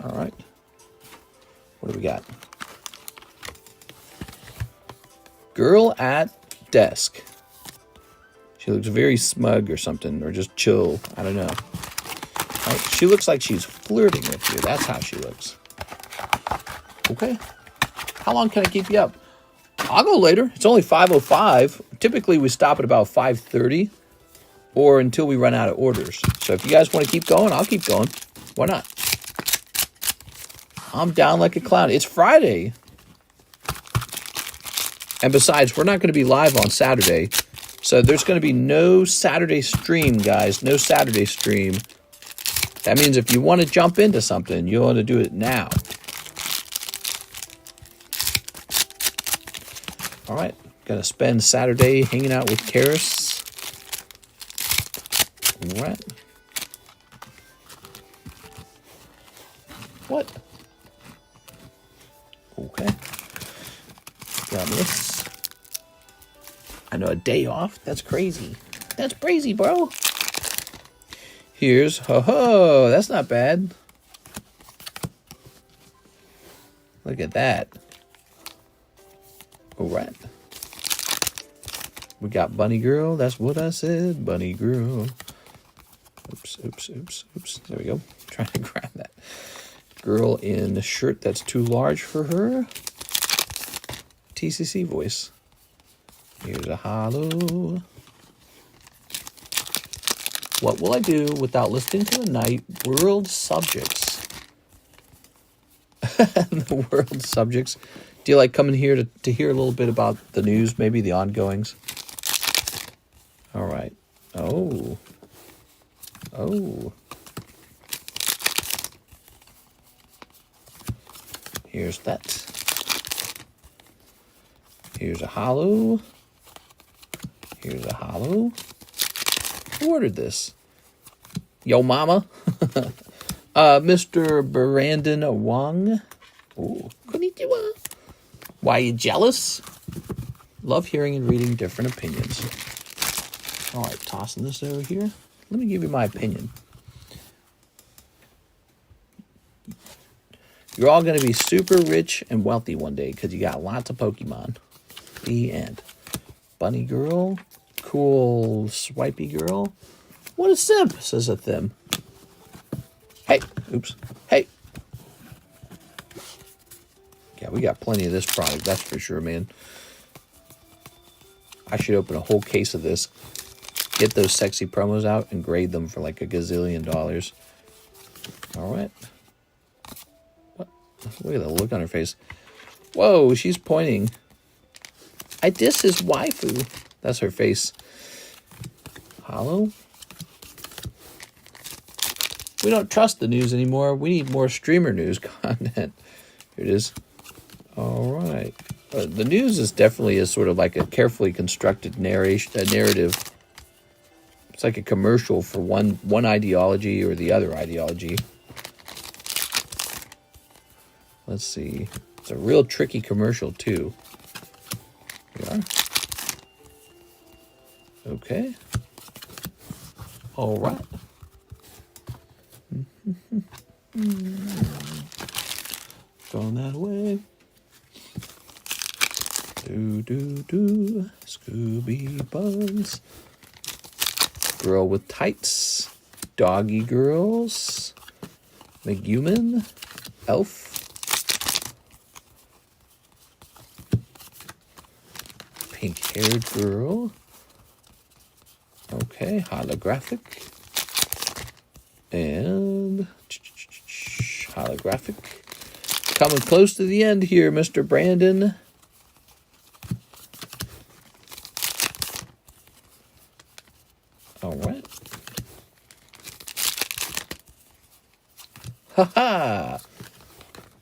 All right. What do we got? Girl at desk. She looks very smug or something, or just chill. I don't know. Right? She looks like she's flirting with you. That's how she looks. Okay. How long can I keep you up? I'll go later. It's only 5:05. Typically, we stop at about 5:30 or until we run out of orders. So if you guys want to keep going, I'll keep going. Why not? I'm down like a clown. It's Friday. And besides, we're not going to be live on Saturday. So there's going to be no Saturday stream, guys. No Saturday stream. That means if you want to jump into something, you want to do it now. All right. Going to spend Saturday hanging out with Karis. All right. What? Okay. Got this. I know, a day off? That's crazy. That's crazy, bro. Here's, ho-ho, that's not bad. Look at that. All right. We got Bunny Girl. That's what I said, Bunny Girl. Oops, oops, oops, oops. There we go. Trying to grab that. Girl in a shirt that's too large for her. TCC voice. Here's a hollow. What will I do without listening to the night? World subjects. The world subjects. Do you like coming here to hear a little bit about the news, maybe the ongoings? All right. Oh. Oh. Here's that. Here's a hollow. Here's a hollow. Who ordered this? Yo mama. Mr. Brandon Wong. Ooh, konnichiwa. Why, you jealous? Love hearing and reading different opinions. All right, tossing this over here. Let me give you my opinion. You're all going to be super rich and wealthy one day because you got lots of Pokemon. The end. Bunny Girl. Cool swipey girl. What a simp, says a Thim. Hey. Oops. Hey. Yeah, we got plenty of this product, that's for sure, man. I should open a whole case of this. Get those sexy promos out and grade them for like $1 gazillion. All right. Look at the look on her face. Whoa, she's pointing. This is Waifu. That's her face. Hollow? We don't trust the news anymore. We need more streamer news content. Here it is. All right. The news is definitely a sort of like a carefully constructed narrative. It's like a commercial for one ideology or the other ideology. Let's see. It's a real tricky commercial, too. Here we are. Okay. All right. Going that way. Do. Scooby Bugs. Girl with tights. Doggy girls. McGuman. Elf. Pink-haired girl. Okay, holographic. And holographic. Coming close to the end here, Mr. Brandon. All right. Ha-ha!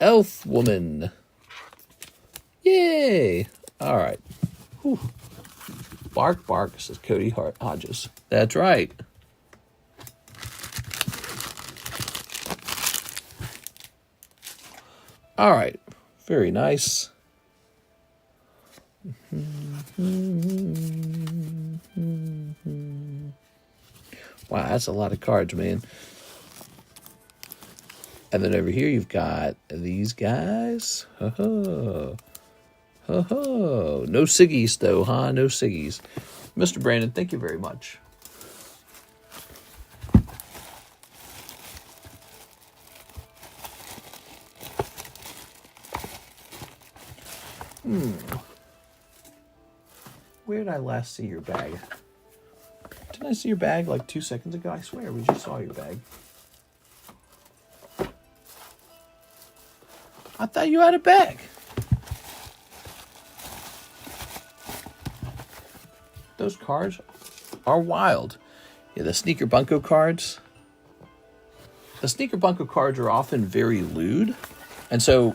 Elf woman. Yay! All right. Whew. Bark, bark, says Cody Hodges. That's right. All right. Very nice. Wow, that's a lot of cards, man. And then over here you've got these guys. Ho-ho. Ho-ho. No ciggies, though, huh? No ciggies. Mr. Brandon, thank you very much. Where did I last see your bag? Didn't I see your bag like 2 seconds ago? I swear we just saw your bag. I thought you had a bag. Those cards are wild. Yeah, the Sneaker Bunko cards. The Sneaker Bunko cards are often very lewd. And so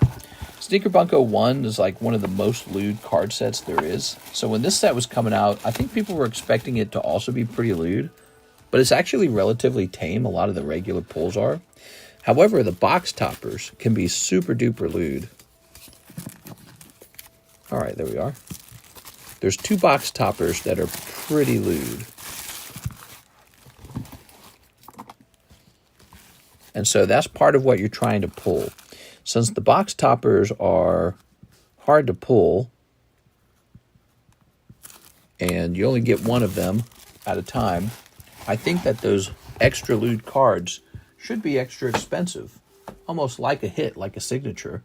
Sneaker Bunko 1 is like one of the most lewd card sets there is. So when this set was coming out, I think people were expecting it to also be pretty lewd. But it's actually relatively tame. A lot of the regular pulls are. However, the box toppers can be super duper lewd. All right, there we are. There's 2 box toppers that are pretty lewd. And so that's part of what you're trying to pull. Since the box toppers are hard to pull, and you only get one of them at a time, I think that those extra lewd cards should be extra expensive. Almost like a hit, like a signature.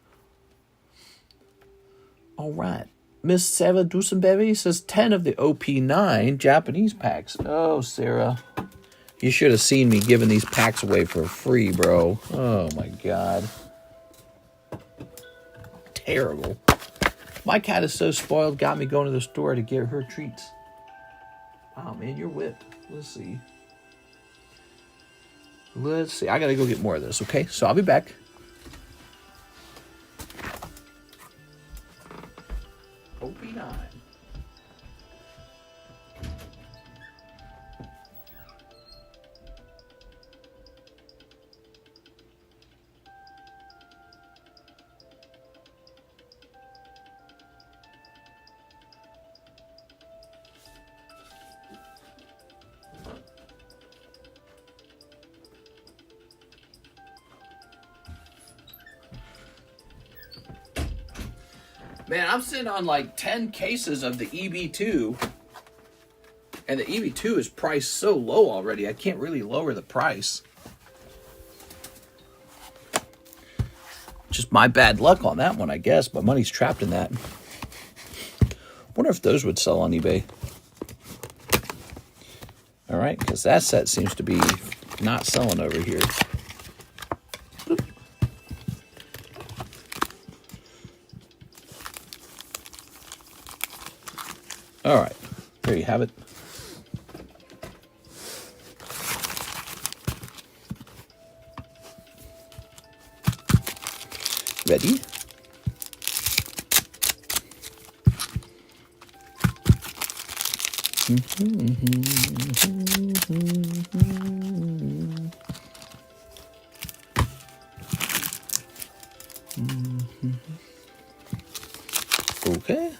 All right. Miss Sarah Dusenberry says 10 of the OP9 Japanese packs. Oh, Sarah. You should have seen me giving these packs away for free, bro. Oh, my God. Terrible. My cat is so spoiled, got me going to the store to get her treats. Wow, man, you're whipped. Let's see. I got to go get more of this, okay? So I'll be back. OP9. Man, I'm sitting on like 10 cases of the EB2. And the EB2 is priced so low already, I can't really lower the price. Just my bad luck on that one, I guess. My money's trapped in that. Wonder if those would sell on eBay. All right, because that set seems to be not selling over here. All right, there you have it. Ready? Okay.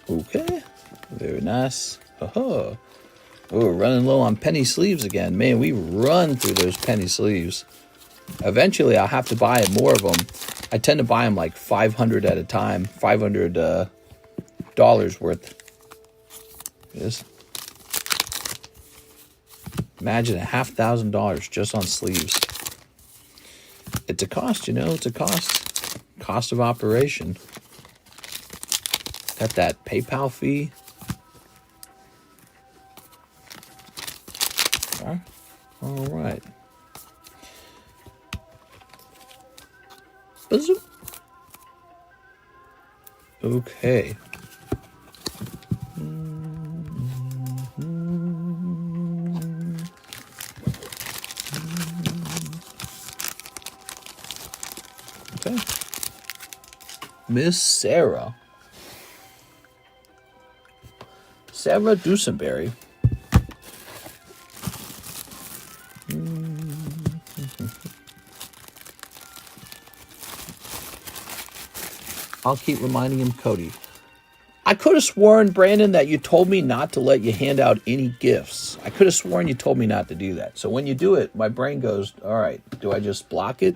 Okay. Very nice. Oh, we're running low on penny sleeves again. Man, we run through those penny sleeves. Eventually, I'll have to buy more of them. I tend to buy them like 500 at a time. $500 worth. Yes. Imagine $5,000 just on sleeves. It's a cost, you know. It's a cost. Cost of operation. Got that PayPal fee. All right. Bazoo. Okay. Okay. Miss Sarah. Sarah Dusenberry. I'll keep reminding him, Cody. I could have sworn, Brandon, that you told me not to let you hand out any gifts. I could have sworn you told me not to do that. So when you do it, my brain goes, all right, do I just block it?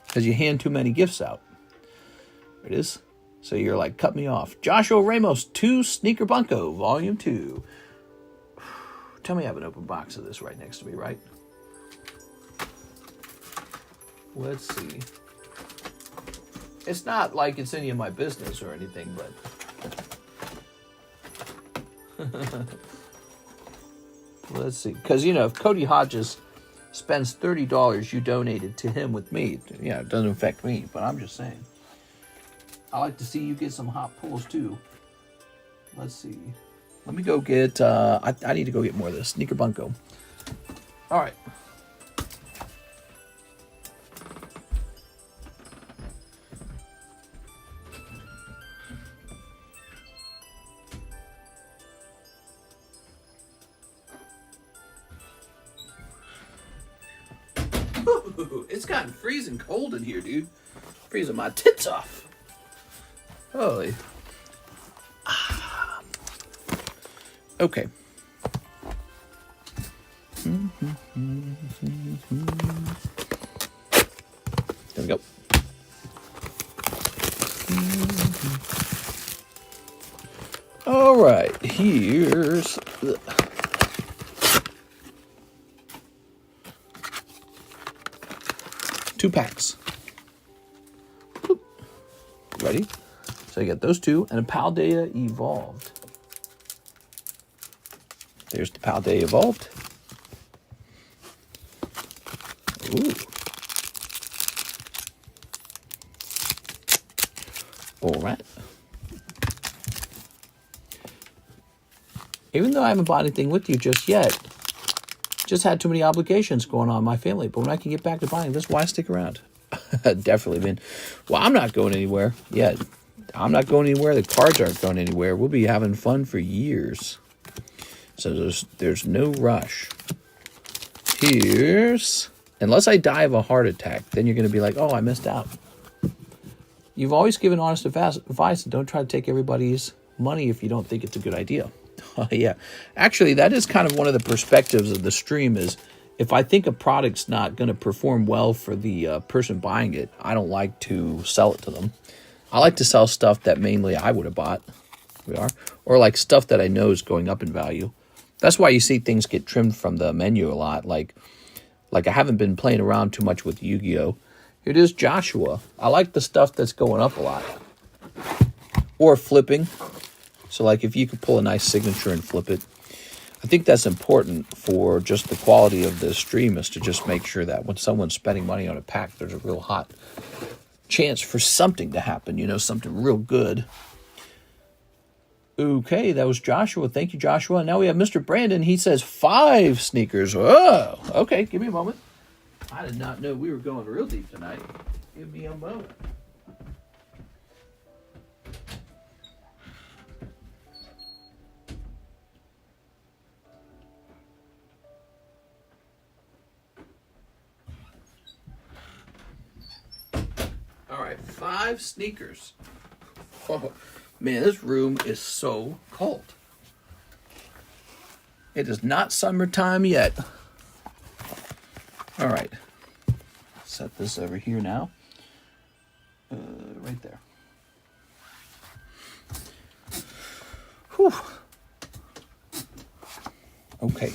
Because you hand too many gifts out. There it is. So you're like, cut me off. Joshua Ramos, 2 Sneaker Bunko, Volume 2. Tell me I have an open box of this right next to me, right? Let's see. It's not like it's any of my business or anything, but... Let's see. Because, you know, if Cody Hodges spends $30, you donated to him with me. Yeah, it doesn't affect me, but I'm just saying. I like to see you get some hot pulls, too. Let's see. Let me go get... I need to go get more of this. Sneaker Bunko. All right. It's gotten freezing cold in here, dude. Freezing my tits off. Holy. Okay. There we go. All right, here's... 2 packs. Ready? So you got those 2 and a Paldea Evolved. There's the Paldea Evolved. Ooh. All right. Even though I haven't bought anything with you just yet, just had too many obligations going on in my family. But when I can get back to buying, that's why I stick around. Definitely, man. Well, I'm not going anywhere yet. I'm not going anywhere. The cards aren't going anywhere. We'll be having fun for years. So there's no rush. Here's... Unless I die of a heart attack, then you're going to be like, oh, I missed out. You've always given honest advice, and don't try to take everybody's money if you don't think it's a good idea. Yeah. Actually, that is kind of one of the perspectives of the stream is if I think a product's not going to perform well for the person buying it, I don't like to sell it to them. I like to sell stuff that mainly I would have bought. Or like stuff that I know is going up in value. That's why you see things get trimmed from the menu a lot. Like I haven't been playing around too much with Yu-Gi-Oh! It is Joshua. I like the stuff that's going up a lot. Or flipping. So like if you could pull a nice signature and flip it. I think that's important for just the quality of the stream, is to just make sure that when someone's spending money on a pack, there's a real hot chance for something to happen, you know, something real good. Okay, that was Joshua. Thank you, Joshua. And now we have Mr. Brandon. He says 5 sneakers. Oh, okay, give me a moment. I did not know we were going real deep tonight. Give me a moment. All right, 5 sneakers. Oh, man, this room is so cold. It is not summertime yet. All right. Set this over here now. Right there. Whew. Okay.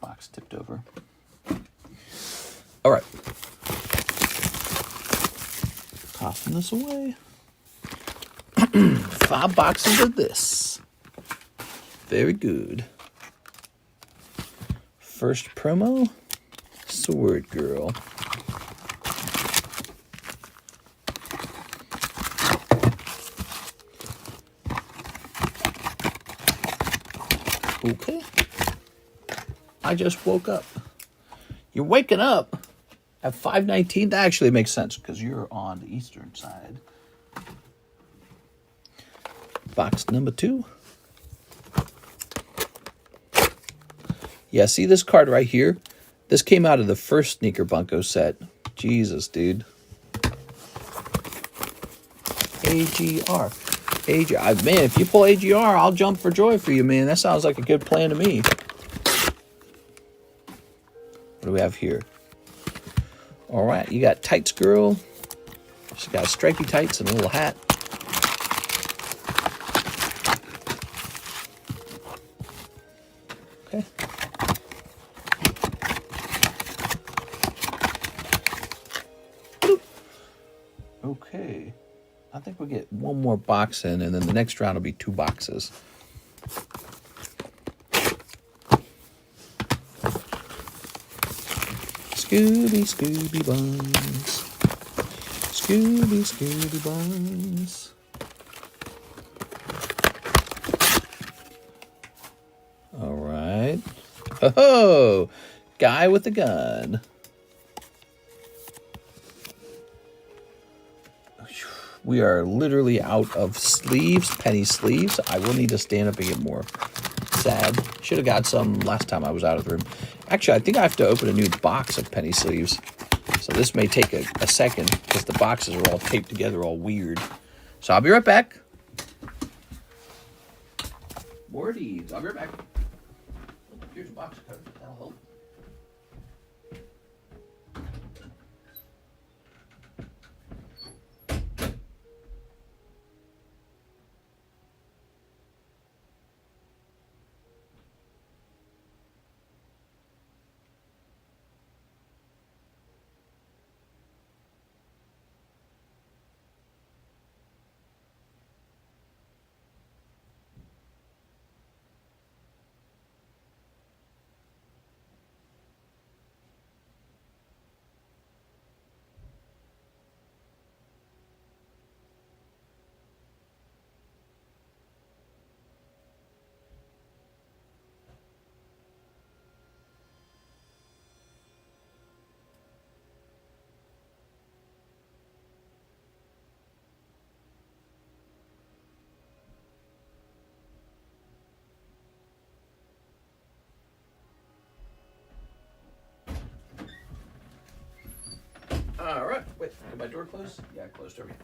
Box tipped over. All right. Tossing this away. 5 boxes of this. Very good. First promo, Sword Girl. Okay. I just woke up. You're waking up at 5:19? That actually makes sense because you're on the eastern side. Box number 2. Yeah, see this card right here? This came out of the first Sneaker Bunko set. Jesus, dude. AGR. AGR. Man, if you pull AGR, I'll jump for joy for you, man. That sounds like a good plan to me. What do we have here? All right, you got Tights Girl. She's got stripy tights and a little hat. Okay. Okay. I think we'll get one more box in, and then the next round will be 2 boxes. Scooby, Scooby Buns. Scooby, Scooby Buns. All right. Oh, guy with a gun. We are literally out of sleeves, penny sleeves. I will need to stand up and get more. Sad. Should have got some last time I was out of the room. Actually, I think I have to open a new box of penny sleeves. So this may take a second because the boxes are all taped together all weird. So I'll be right back. More of these. I'll be right back. Here's a box code. That'll help. All right. Wait, did my door close? Yeah, I closed everything.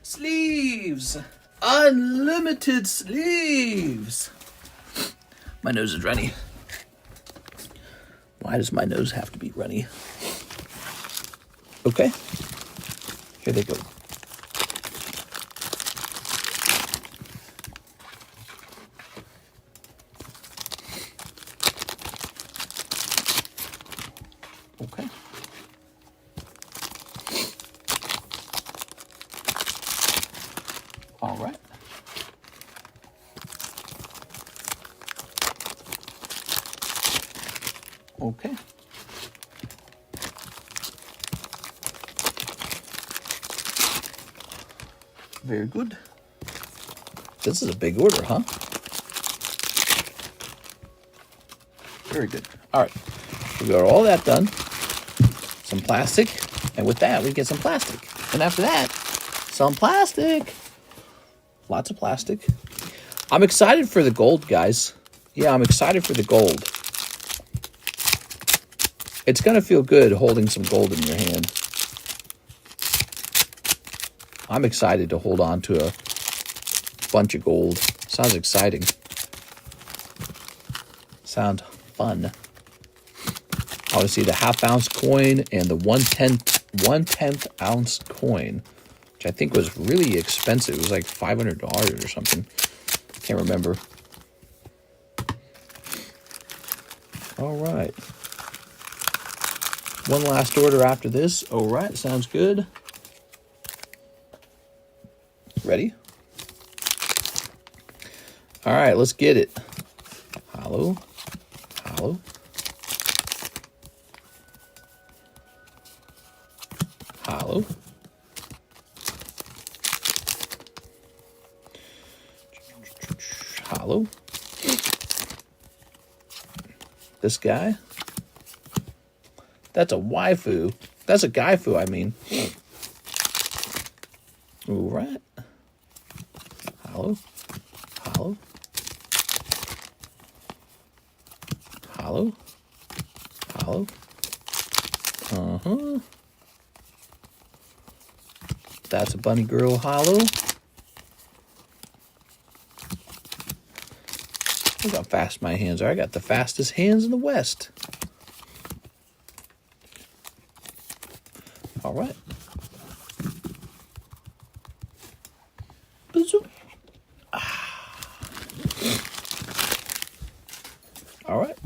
Sleeves. Unlimited sleeves. My nose is runny. Why does my nose have to be runny? Okay. Here they go. Okay. Okay. Very good. This is a big order, huh? Very good. All right. We got all that done. Some plastic. And with that, we get some plastic. And after that, some plastic. Lots of plastic. I'm excited for the gold, guys. Yeah, I'm excited for the gold. It's going to feel good holding some gold in your hand. I'm excited to hold on to a bunch of gold. Sounds exciting. Sounds fun. I want to see the half-ounce coin and the one-tenth ounce coin, which I think was really expensive. It was like $500 or something. Can't remember. All right. One last order after this. All right, sounds good. Ready? All right, let's get it. Hollow. Hollow. Hollow. Hollow. This guy. That's a waifu. That's a gaifu, I mean. All right. Hollow. Hollow. Hollow. Hollow. Uh-huh. That's a bunny girl hollow. Look how fast my hands are. I got the fastest hands in the West. All right. All right.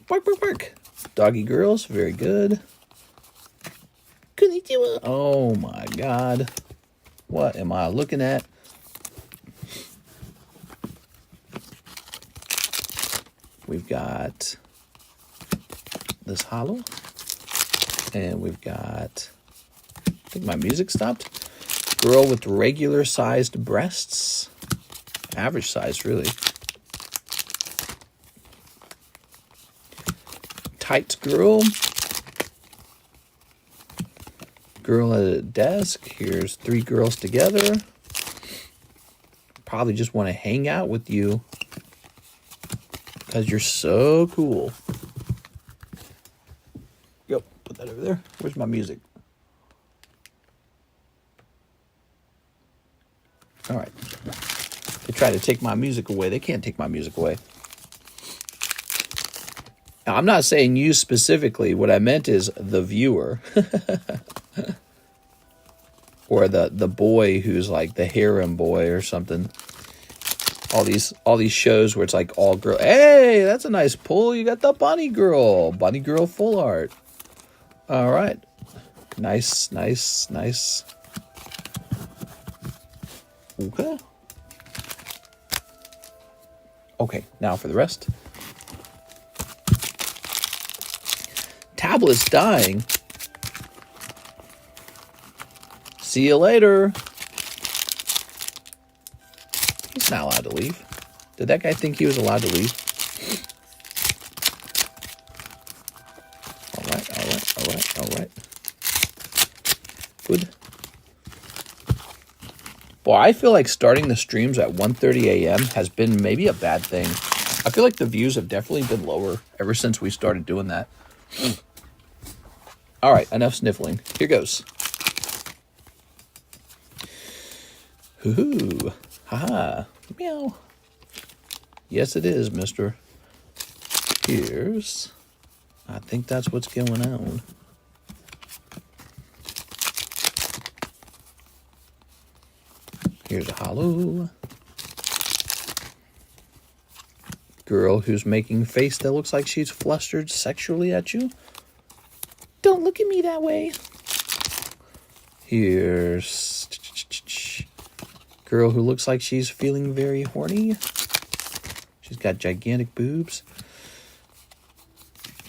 Bark, bark, bark. Doggy girls, very good. Konnichiwa. Oh my God. What am I looking at? We've got this hollow. And we've got, I think my music stopped. Girl with regular sized breasts. Average size, really. Tights girl. Girl at a desk. Here's three girls together. Probably just want to hang out with you because you're so cool. Yep, put that over there. Where's my music? All right. They try to take my music away. They can't take my music away. Now, I'm not saying you specifically. What I meant is the viewer. Or the boy who's like the harem boy or something. All these shows where it's like all girl. Hey, that's a nice pull. You got the bunny girl full art. All right, nice, nice, nice. Okay. Okay, now for the rest. Tablet's dying. See you later. He's not allowed to leave. Did that guy think he was allowed to leave? All right, all right, all right, all right. Good. Boy, I feel like starting the streams at 1:30 a.m. has been maybe a bad thing. I feel like the views have definitely been lower ever since we started doing that. All right, enough sniffling. Here goes. Hoo-hoo. Ha-ha. Meow. Yes, it is, mister. Here's... I think that's what's going on. Here's a hollow. Girl who's making a face that looks like she's flustered sexually at you. Don't look at me that way. Here's... girl who looks like she's feeling very horny. She's got gigantic boobs.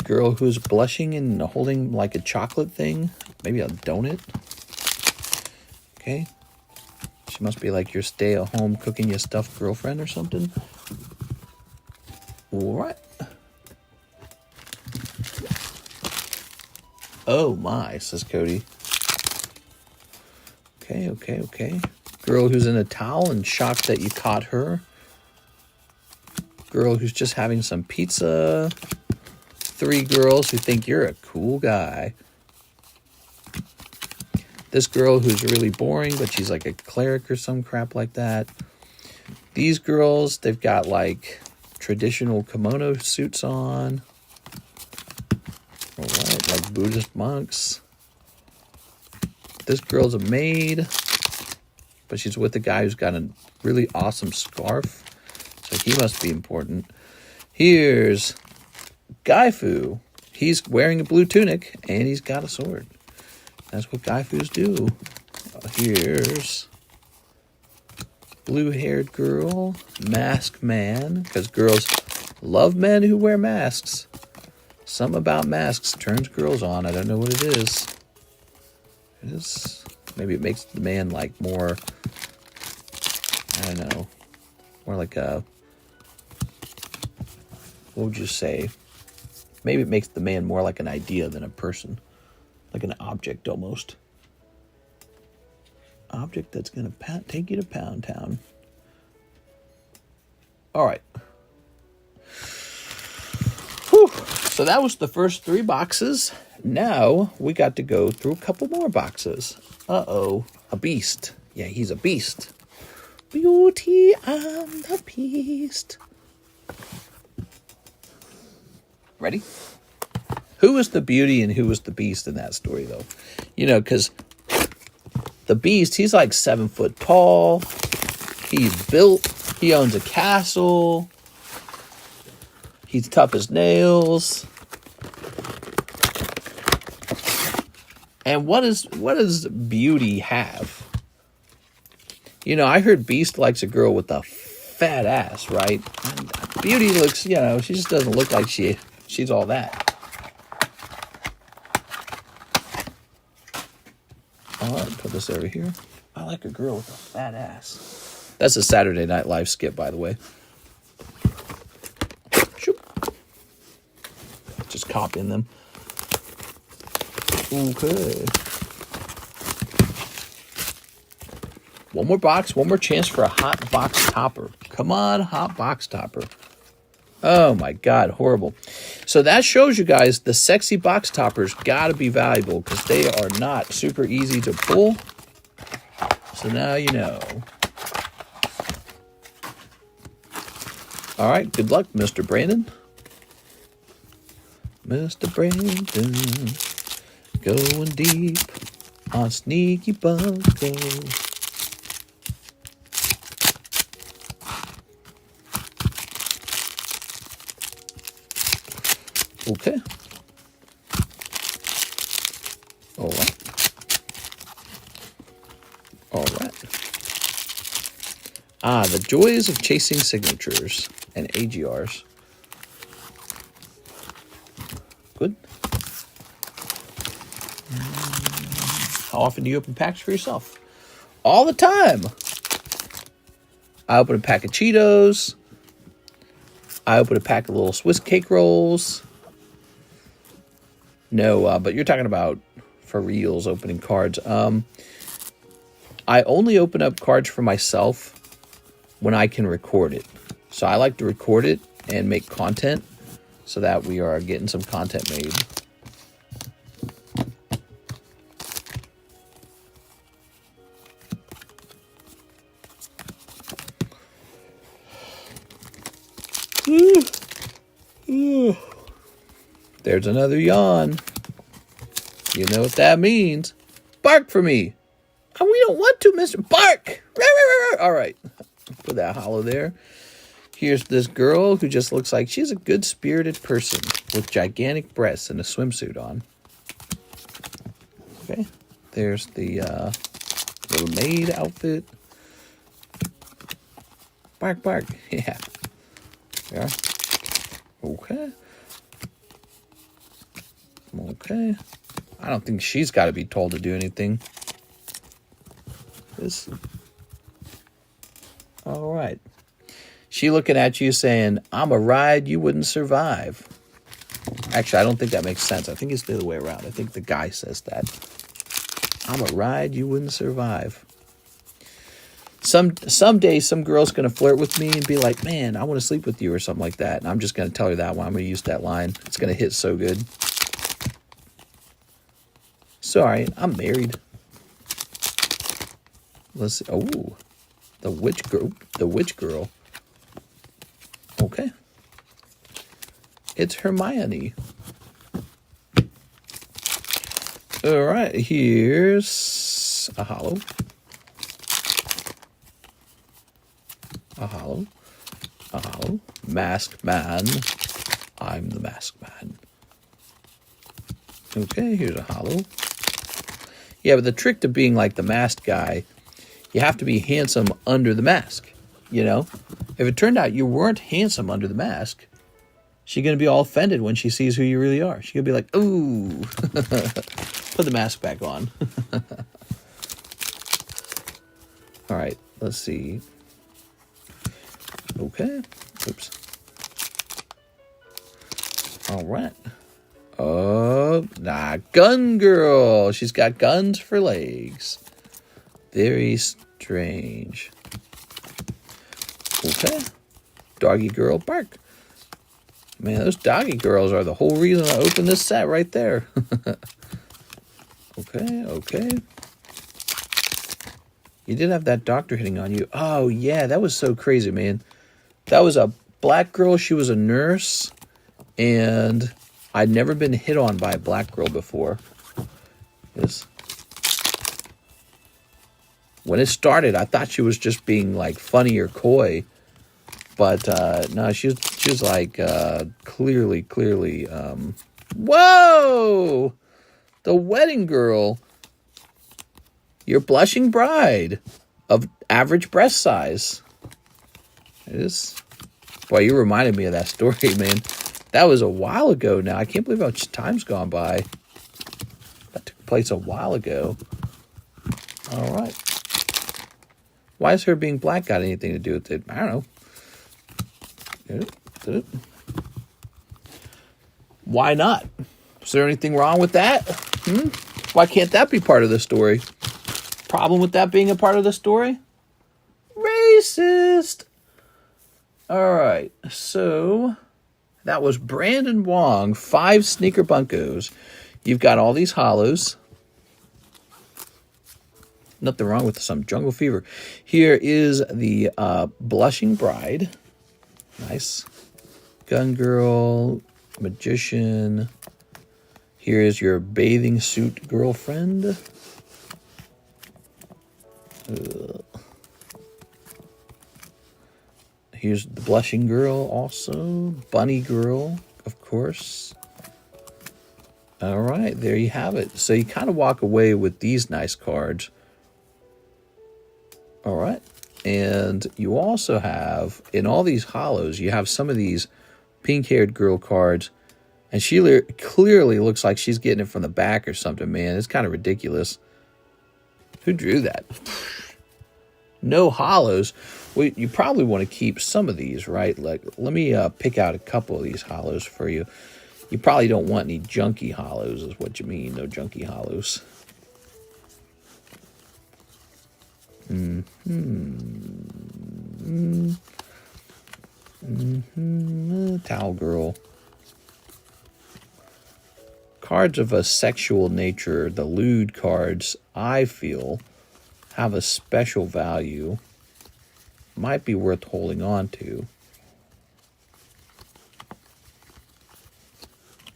girl who's blushing and holding like a chocolate thing. Maybe a donut. Okay. She must be like your stay-at-home cooking your stuffed girlfriend or something. All right. Oh my, says Cody. Okay, okay, okay. Girl who's in a towel and shocked that you caught her. Girl who's just having some pizza. 3 girls who think you're a cool guy. This girl who's really boring, but she's like a cleric or some crap like that. These girls, they've got like traditional kimono suits on. All right, like Buddhist monks. This girl's a maid, but she's with a guy who's got a really awesome scarf. So he must be important. Here's Waifu. He's wearing a blue tunic and he's got a sword. That's what Waifus do. Here's blue-haired girl, masked man, because girls love men who wear masks. Something about masks turns girls on. I don't know what it is. It is, maybe it makes the man like more, I don't know, more like a, what would you say? Maybe it makes the man more like an idea than a person. Like an object almost. Object that's going to take you to Pound Town. All right. Whew. So that was the first 3 boxes. Now we got to go through a couple more boxes. Uh-oh. A beast. Yeah, he's a beast. Beauty and the Beast. Ready? Who was the beauty and who was the beast in that story, though? You know, because the beast, he's like 7 foot tall. He's built. He owns a castle. He's tough as nails. And what does beauty have? You know, I heard beast likes a girl with a fat ass, right? And beauty looks, you know, she just doesn't look like she's all that. All right, put this over here. I like a girl with a fat ass. That's a Saturday Night Live skit, by the way. Shoop. Just copying them. Okay. One more box, one more chance for a hot box topper. Come on, hot box topper. Oh my God, horrible. So that shows you guys the sexy box toppers got to be valuable because they are not super easy to pull. So now you know. All right, good luck, Mr. Brandon. Mr. Brandon, going deep on Sneaky Bunko. Okay. All right. All right. The joys of chasing signatures and AGRs. Good. How often do you open packs for yourself? All the time. I open a pack of Cheetos. I open a pack of little Swiss cake rolls. No, but you're talking about for reals opening cards. I only open up cards for myself when I can record it. So I like to record it and make content so that we are getting some content made. There's another yawn. You know what that means. Bark for me. Oh, we don't want to, Mr. Bark. All right. Put that hollow there. Here's this girl who just looks like she's a good-spirited person with gigantic breasts and a swimsuit on. Okay. There's the little maid outfit. Bark, bark. Yeah. Yeah. Okay. Okay. I don't think she's got to be told to do anything. This. All right. She looking at you saying, I'm a ride you wouldn't survive. Actually, I don't think that makes sense. I think it's the other way around. I think the guy says that. I'm a ride you wouldn't survive. Someday some girl's going to flirt with me and be like, man, I want to sleep with you or something like that. And I'm just going to tell her that one. I'm going to use that line. It's going to hit so good. Sorry, I'm married. Let's see. Oh, the witch girl. Okay. It's Hermione. All right, here's a hollow. A hollow. A hollow. Masked man. I'm the masked man. Okay, here's a hollow. Yeah, but the trick to being like the masked guy, you have to be handsome under the mask, you know? If it turned out you weren't handsome under the mask, she's going to be all offended when she sees who you really are. She's going to be like, ooh, put the mask back on. All right, let's see. Okay, oops. All right. Oh, nah, gun girl. She's got guns for legs. Very strange. Okay. Doggy girl bark. Man, those doggy girls are the whole reason I opened this set right there. Okay. You did have that doctor hitting on you. Oh, yeah, that was so crazy, man. That was a black girl. She was a nurse. And I'd never been hit on by a black girl before. Yes. When it started, I thought she was just being like funny or coy. But no, she was like clearly. Whoa! The wedding girl. Your blushing bride of average breast size. It is. Boy, you reminded me of that story, man. That was a while ago now. I can't believe how much time's gone by. That took place a while ago. All right. Why has her being black got anything to do with it? I don't know. Why not? Is there anything wrong with that? Why can't that be part of the story? Problem with that being a part of the story? Racist. All right. So that was Brandon Wong, 5 sneaker bunkos. You've got all these hollows. Nothing wrong with some jungle fever. Here is the blushing bride. Nice. Gun girl, magician. Here is your bathing suit girlfriend. Here's the blushing girl also. Bunny girl, of course. All right, there you have it. So you kind of walk away with these nice cards. All right. And you also have, in all these hollows, you have some of these pink-haired girl cards. And she clearly looks like she's getting it from the back or something, man. It's kind of ridiculous. Who drew that? No hollows. Well, you probably want to keep some of these, right? Like, let me pick out a couple of these hollows for you. You probably don't want any junky hollows, is what you mean. No junky hollows. Towel girl. Cards of a sexual nature, the lewd cards, I feel, have a special value. Might be worth holding on to.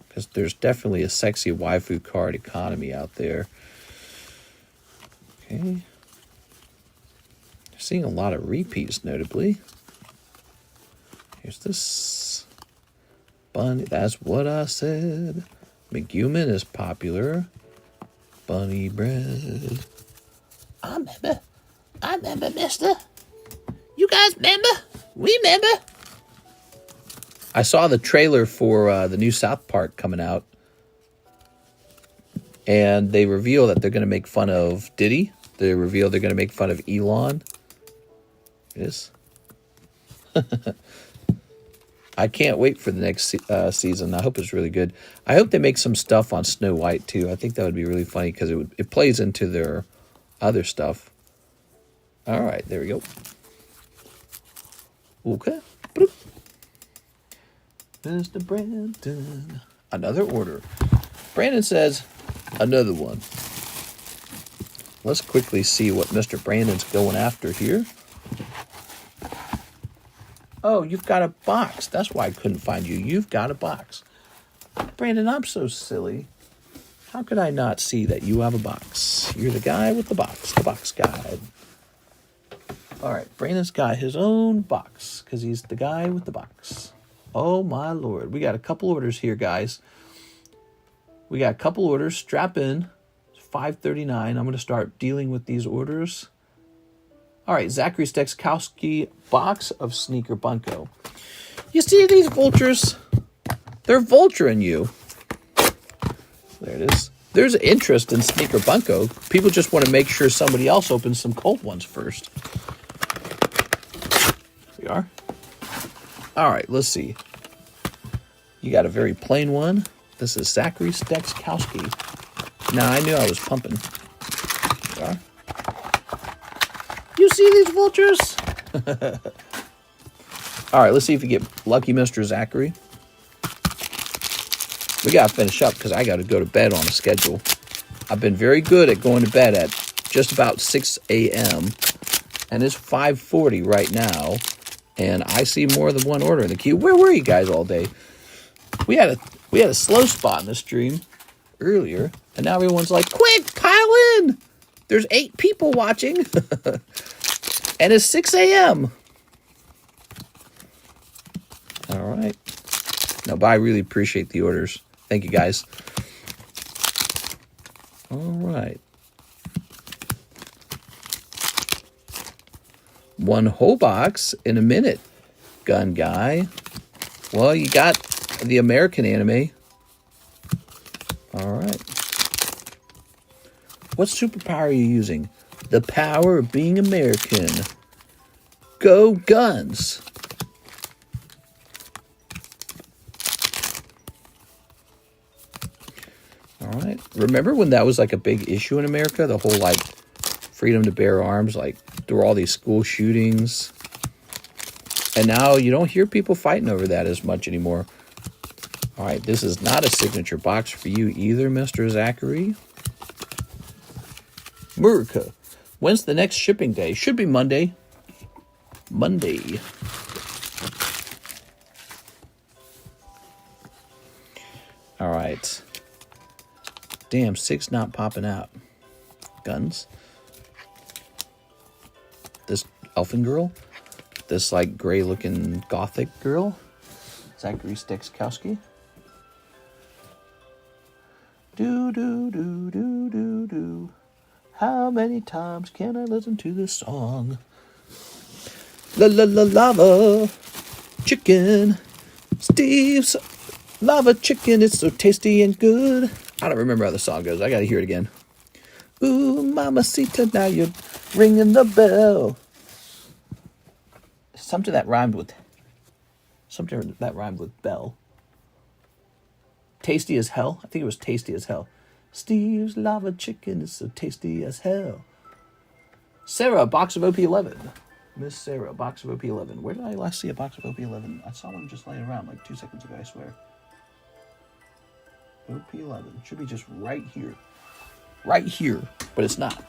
Because there's definitely a sexy waifu card economy out there. Okay. Seeing a lot of repeats, notably. Here's this. Bunny, that's what I said. McGuman is popular. Bunny bread. I remember, mister. You guys remember? We remember. I saw the trailer for the new South Park coming out. And they reveal that they're going to make fun of Diddy. They reveal they're going to make fun of Elon. Yes. I can't wait for the next season. I hope it's really good. I hope they make some stuff on Snow White, too. I think that would be really funny because it plays into their other stuff. All right, there we go. Okay. Bloop. Mr. Brandon. Another order. Brandon says, another one. Let's quickly see what Mr. Brandon's going after here. Oh, you've got a box. That's why I couldn't find you. You've got a box. Brandon, I'm so silly. How could I not see that you have a box? You're the guy with the box guy. All right, Brandon's got his own box because he's the guy with the box. Oh, my Lord. We got a couple orders here, guys. We got a couple orders. Strap in. It's $5.39. I'm going to start dealing with these orders. All right, Zachary Stekowski, box of Sneaker Bunko. You see these vultures? They're vulturing you. There it is. There's interest in Sneaker Bunko. People just want to make sure somebody else opens some cold ones first. Here we are. All right, let's see. You got a very plain one. This is Zachary Stekowski. Now, I knew I was pumping. Here we are. You see these vultures? All right, let's see if we get lucky, Mr. Zachary. We got to finish up because I got to go to bed on a schedule. I've been very good at going to bed at just about 6 a.m. And it's 5:40 right now. And I see more than one order in the queue. Where were you guys all day? We had a slow spot in the stream earlier. And now everyone's like, quick, pile in. There's 8 people watching. And it's 6 a.m. All right. No, but I really appreciate the orders. Thank you, guys. All right. One whole box in a minute, gun guy. Well, you got the American anime. All right. What superpower are you using? The power of being American. Go guns. All right. Remember when that was like a big issue in America? The whole like freedom to bear arms, like there were all these school shootings. And now you don't hear people fighting over that as much anymore. All right. This is not a signature box for you either, Mr. Zachary. America. When's the next shipping day? Should be Monday. Monday. All right. Damn, 6 not popping out. Guns. This elfin girl. This like gray looking gothic girl. Zachary Stekowski. Do do do do do do. How many times can I listen to this song? La la la lava chicken. Steve's lava chicken. It's so tasty and good. I don't remember how the song goes. I gotta hear it again. Ooh, mamacita, now you're ringing the bell. Something that rhymed with bell. Tasty as hell. I think it was tasty as hell. Steve's lava chicken is so tasty as hell. Sarah, box of OP11. Miss Sarah, box of OP11. Where did I last see a box of OP11? I saw one just laying around like 2 seconds ago, I swear. OP11. Should be just right here. Right here, but it's not.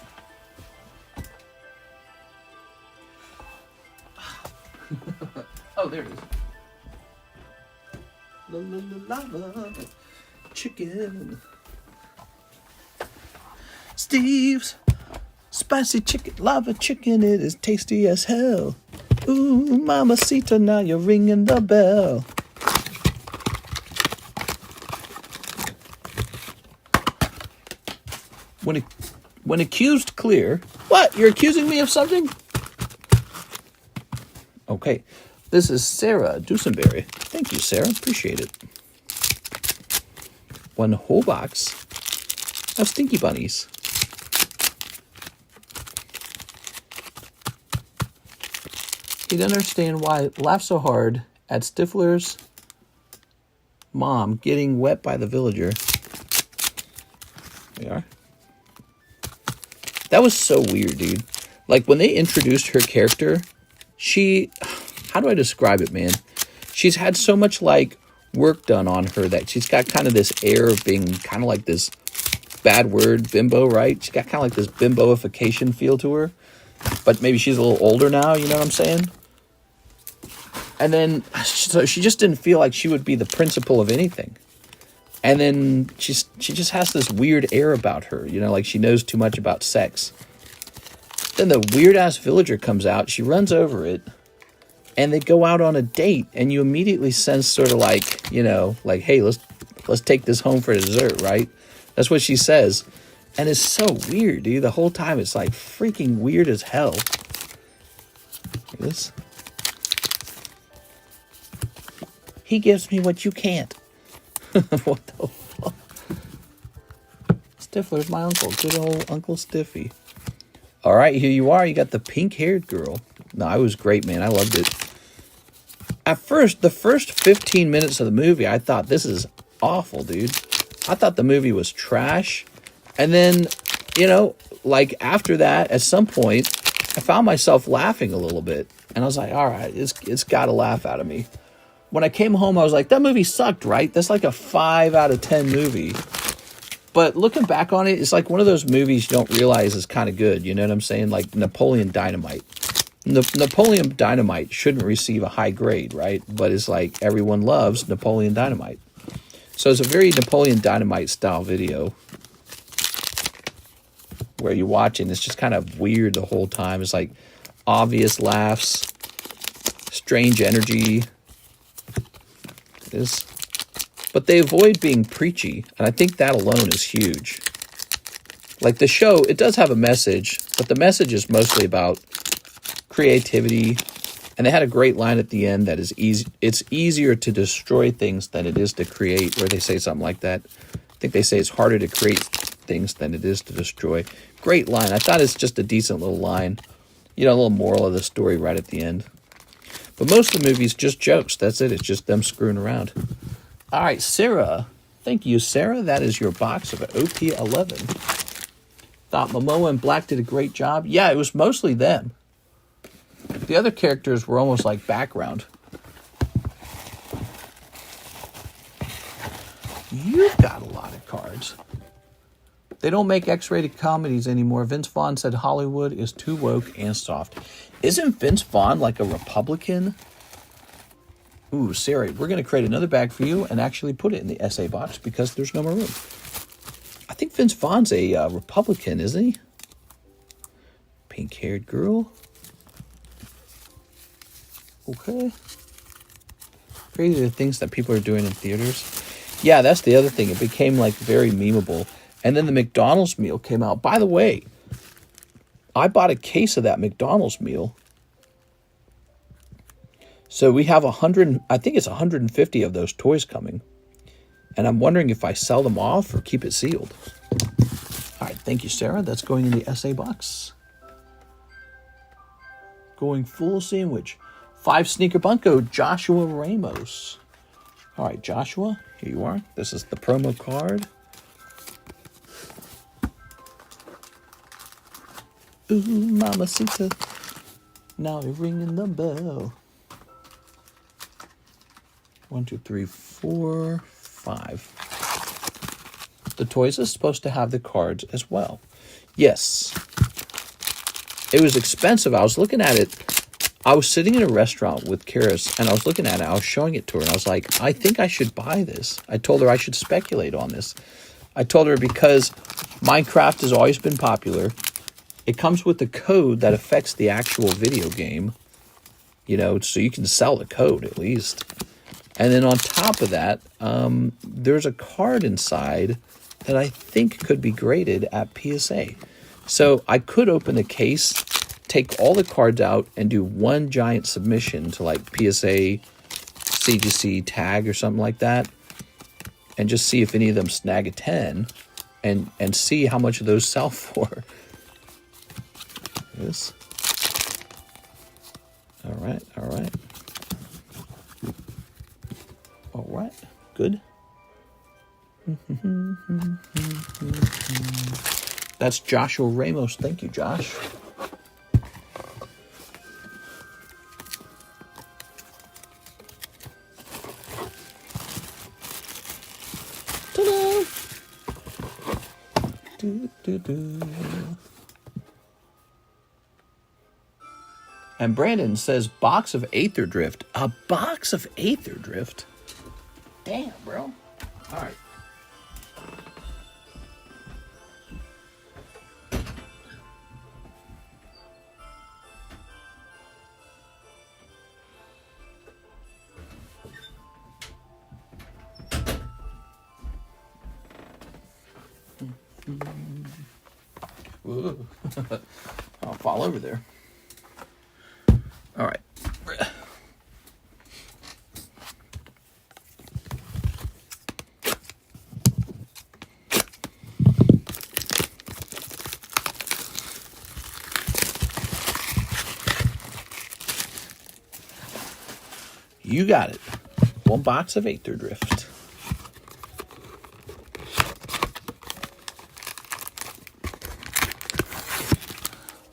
Oh, there it is. Lava chicken. Steve's spicy chicken, lava chicken, it is tasty as hell. Ooh, mamacita, now you're ringing the bell. When accused clear. What? You're accusing me of something? Okay. This is Sarah Dusenberry. Thank you, Sarah. Appreciate it. One whole box Oh, Stinky Bunnies. He'd understand why I laughed so hard at Stifler's mom getting wet by the villager. There we are. That was so weird, dude. Like, when they introduced her character, she... How do I describe it, man? She's had so much, like, work done on her that she's got kind of this air of being kind of like this bad word, bimbo, right? She's got kind of like this bimboification feel to her. But maybe she's a little older now, you know what I'm saying? And then, so she just didn't feel like she would be the principal of anything. And then she just has this weird air about her, you know, like she knows too much about sex. Then the weird-ass villager comes out, she runs over it, and they go out on a date, and you immediately sense sort of like, you know, like, hey, let's take this home for dessert, right? That's what she says. And it's so weird, dude. The whole time it's like freaking weird as hell. Look at this. He gives me what you can't. What the fuck? Stifler's my uncle. Good old Uncle Stiffy. All right, here you are. You got the pink-haired girl. No, it was great, man. I loved it. At first, the first 15 minutes of the movie, I thought, this is awful, dude. I thought the movie was trash. And then, you know, like after that, at some point, I found myself laughing a little bit. And I was like, all right, it's got to laugh out of me. When I came home, I was like, that movie sucked, right? That's like a 5 out of 10 movie. But looking back on it, it's like one of those movies you don't realize is kind of good. You know what I'm saying? Like Napoleon Dynamite. Napoleon Dynamite shouldn't receive a high grade, right? But it's like everyone loves Napoleon Dynamite. So it's a very Napoleon Dynamite style video where you watch it and it's just kind of weird the whole time. It's like obvious laughs, strange energy. Is, but they avoid being preachy, and I think that alone is huge. Like the show, it does have a message, but the message is mostly about creativity, and they had a great line at the end that is easy. It's easier to destroy things than it is to create, where they say something like that. I think they say it's harder to create things than it is to destroy. Great line. I thought it's just a decent little line. You know, a little moral of the story right at the end. But most of the movie's just jokes. That's it. It's just them screwing around. All right, Sarah. Thank you, Sarah. That is your box of OP11. Thought Momoa and Black did a great job. Yeah, it was mostly them. The other characters were almost like background. You've got a lot of cards. They don't make X-rated comedies anymore. Vince Vaughn said Hollywood is too woke and soft. Isn't Vince Vaughn like a Republican? Ooh, Sarah, we're going to create another bag for you and actually put it in the essay box because there's no more room. I think Vince Vaughn's a Republican, isn't he? Pink-haired girl. Okay. Crazy the things that people are doing in theaters. Yeah, that's the other thing. It became like very memeable. And then the McDonald's meal came out. By the way, I bought a case of that McDonald's meal. So we have 100, I think it's 150 of those toys coming. And I'm wondering if I sell them off or keep it sealed. All right, thank you, Sarah. That's going in the essay box. Going full sandwich. 5 Sneaker Bunko, Joshua Ramos. All right, Joshua, here you are. This is the promo card. Ooh, mamacita. Now you're ringing the bell. 1, 2, 3, 4, 5. The toys are supposed to have the cards as well. Yes. It was expensive. I was looking at it. I was sitting in a restaurant with Karis, and I was looking at it. I was showing it to her, and I was like, I think I should buy this. I told her I should speculate on this. I told her because Minecraft has always been popular. It comes with the code that affects the actual video game, you know, so you can sell the code at least. And then on top of that, there's a card inside that I think could be graded at PSA. So I could open the case, take all the cards out, and do one giant submission to like PSA, CGC tag or something like that, and just see if any of them snag a 10. and see how much of those sell for. This. All right, all right. All right, good. That's Joshua Ramos. Thank you, Josh. Ta-da! Do. And Brandon says, box of Aether Drift. A box of Aether Drift? Damn, bro. All right. Whoa. I'll fall over there. All right. You got it. One box of Aether Drift.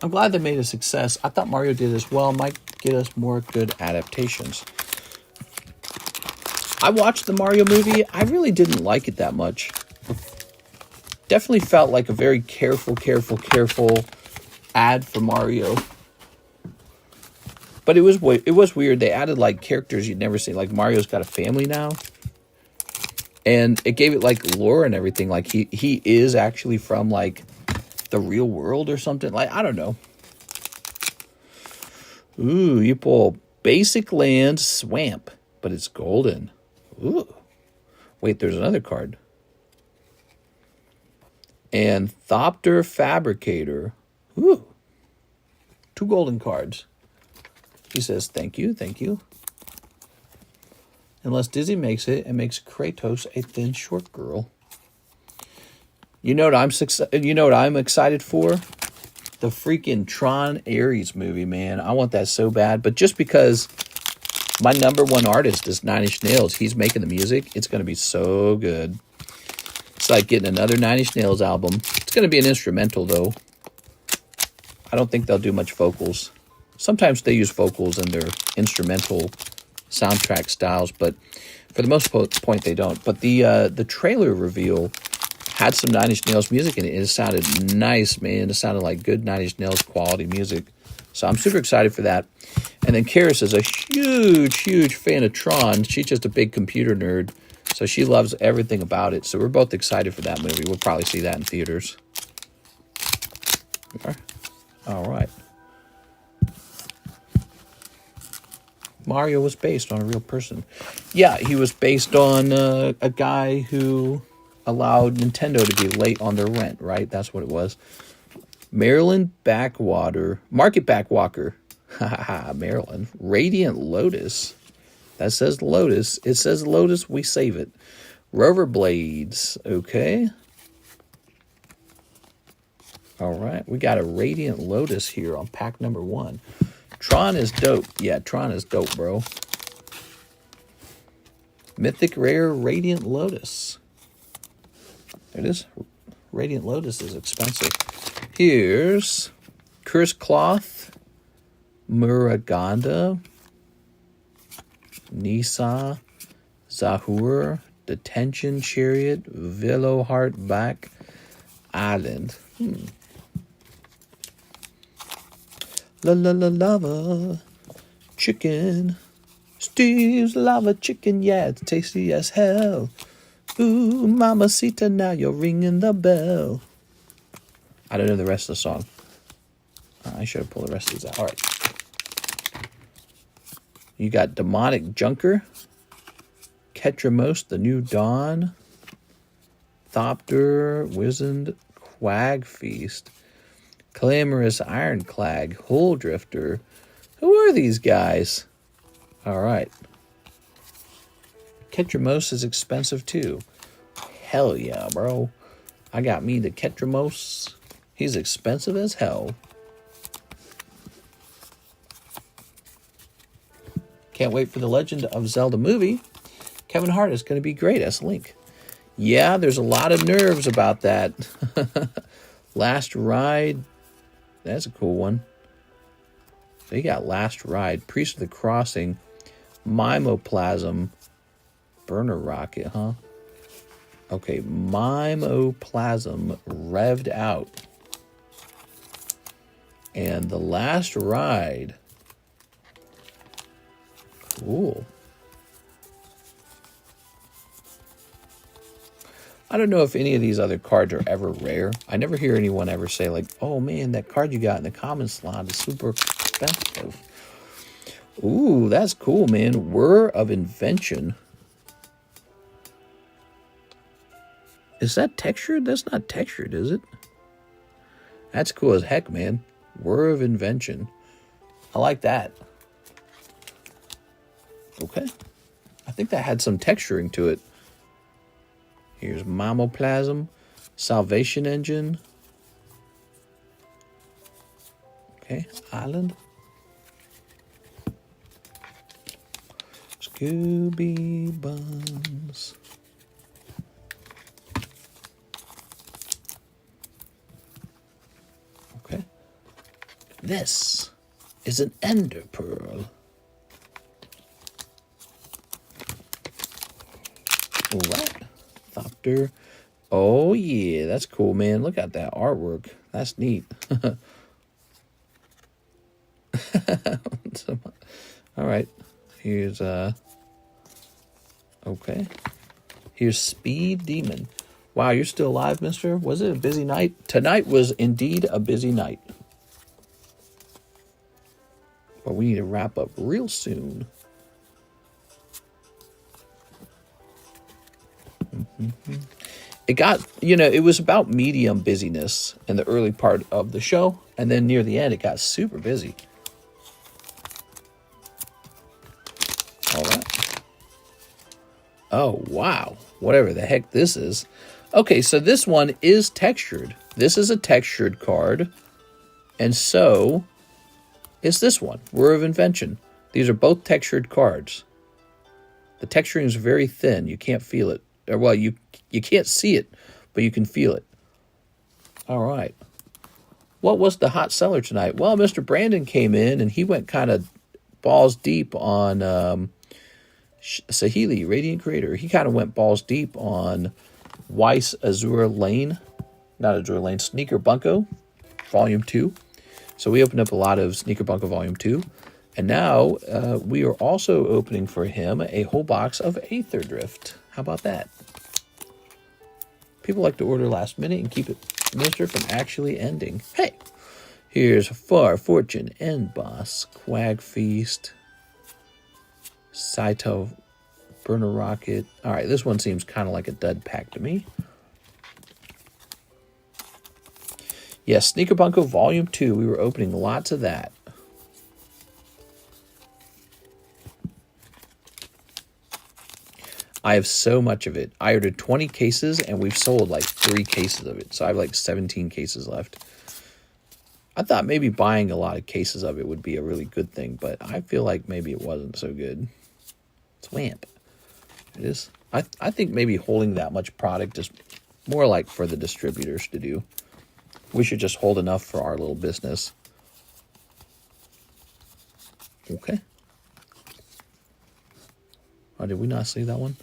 I'm glad they made a success. I thought Mario did as well. Might get us more good adaptations. I watched the Mario movie. I really didn't like it that much. Definitely felt like a very careful ad for Mario. But it was weird. They added like characters you'd never seen. Like Mario's got a family now. And it gave it like lore and everything. Like he is actually from like the real world or something. Like, I don't know. Ooh, you pull Basic Land Swamp, but it's golden. Ooh. Wait, there's another card. And Thopter Fabricator. Ooh. 2 golden cards. He says, thank you, thank you. Unless Dizzy makes it and makes Kratos a thin short girl. You know what I'm excited for? The freaking Tron Ares movie, man. I want that so bad. But just because my #1 artist is 9 Inch Nails, he's making the music, it's going to be so good. It's like getting another 9 Inch Nails album. It's going to be an instrumental, though. I don't think they'll do much vocals. Sometimes they use vocals in their instrumental soundtrack styles, but for the most point, they don't. But the trailer reveal had some 9 Inch Nails music in it. It sounded nice, man. It sounded like good 9 Inch Nails quality music. So I'm super excited for that. And then Karis is a huge fan of Tron. She's just a big computer nerd. So she loves everything about it. So we're both excited for that movie. We'll probably see that in theaters. All right. Mario was based on a real person. Yeah, he was based on a guy who allowed Nintendo to be late on their rent, right? That's what it was. Maryland Market Backwalker. Haha, Maryland. Radiant Lotus. That says Lotus. It says Lotus, we save it. Rover Blades. Okay. All right. We got a Radiant Lotus here on pack #1. Tron is dope. Yeah, Tron is dope, bro. Mythic Rare Radiant Lotus. There it is. Radiant Lotus is expensive. Here's Curse Cloth, Muraganda, Nisa, Zahur, Detention Chariot, Veloheart Back, Island. Lava chicken. Steve's lava chicken, yeah, it's tasty as hell. Ooh, mamacita, now you're ringing the bell. I don't know the rest of the song. I should have pulled the rest of these out. All right. You got Demonic Junker, Ketramos, The New Dawn, Thopter, Wizened Quag Feast, Clamorous Ironclag, Hole Drifter. Who are these guys? All right. Ketramos is expensive too. Hell yeah, bro. I got me the Ketramos. He's expensive as hell. Can't wait for the Legend of Zelda movie. Kevin Hart is going to be great as Link. Yeah, there's a lot of nerves about that. Last Ride. That's a cool one. So you got Last Ride, Priest of the Crossing, Mimoplasm, Burner Rocket, huh? Okay, Mimoplasm revved out. And The Last Ride. Cool. I don't know if any of these other cards are ever rare. I never hear anyone ever say like, oh man, that card you got in the common slot is super expensive. Ooh, that's cool, man. Whir of Invention. Is that textured? That's not textured, is it? That's cool as heck, man. Whir of Invention. I like that. Okay. I think that had some texturing to it. Here's Mimoplasm, Salvation Engine. Okay, Island. Scooby Buns. Okay. This is an Ender Pearl. All right. Thopter. Oh, yeah. That's cool, man. Look at that artwork. That's neat. All right. Here's, okay. Here's Speed Demon. Wow, you're still alive, mister? Was it a busy night? Tonight was indeed a busy night. But we need to wrap up real soon. It got, it was about medium busyness in the early part of the show. And then near the end, it got super busy. All right. Oh, wow. Whatever the heck this is. Okay, so this one is textured. This is a textured card. And so is this one, Whir of Invention. These are both textured cards. The texturing is very thin. You can't feel it. Or, well, you can't see it, but you can feel it. All right. What was the hot seller tonight? Well, Mr. Brandon came in, and he went kind of balls deep on Sahili, Radiant Creator. He kind of went balls deep on Weiss Azure Lane. Not Azure Lane, Sneaker Bunko, Volume 2. So we opened up a lot of Sneaker Bunko Volume 2. And now we are also opening for him a whole box of Aether Drift. How about that? People like to order last minute and keep it Mister from actually ending. Hey, here's Far Fortune, End Boss, Quag Feast, Saito, Burner Rocket. All right, this one seems kind of like a dud pack to me. Yes, Sneaker Bunko Volume 2. We were opening lots of that. I have so much of it. I ordered 20 cases, and we've sold like 3 cases of it. So I have like 17 cases left. I thought maybe buying a lot of cases of it would be a really good thing, but I feel like maybe it wasn't so good. Swamp. It is. I think maybe holding that much product is more like for the distributors to do. We should just hold enough for our little business. Okay. Oh, did we not see that one?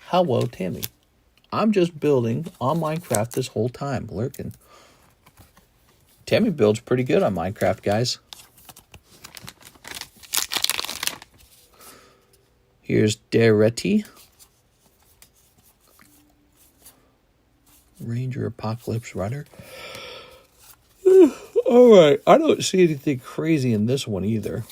Hello, Tammy. I'm just building on Minecraft this whole time, lurking. Tammy builds pretty good on Minecraft, guys. Here's Dereti. Ranger Apocalypse Runner. All right. I don't see anything crazy in this one either.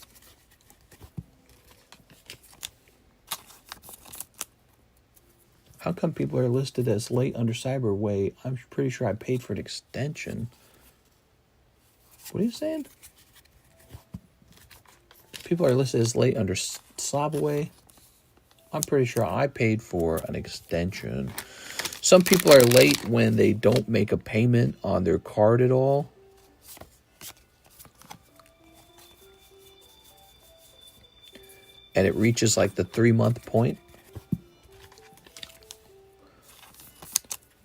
How come people are listed as late under Cyberway? I'm pretty sure I paid for an extension. What are you saying? People are listed as late under Slabaway. I'm pretty sure I paid for an extension. Some people are late when they don't make a payment on their card at all. And it reaches like the 3-month point.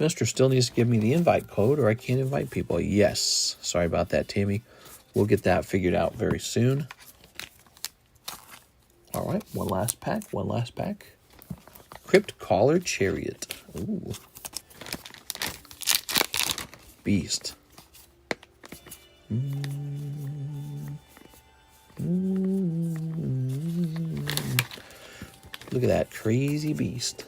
Mister still needs to give me the invite code or I can't invite people. Yes. Sorry about that, Tammy. We'll get that figured out very soon. All right. One last pack. One last pack. Crypt Caller Chariot. Ooh. Beast. Look at that crazy beast.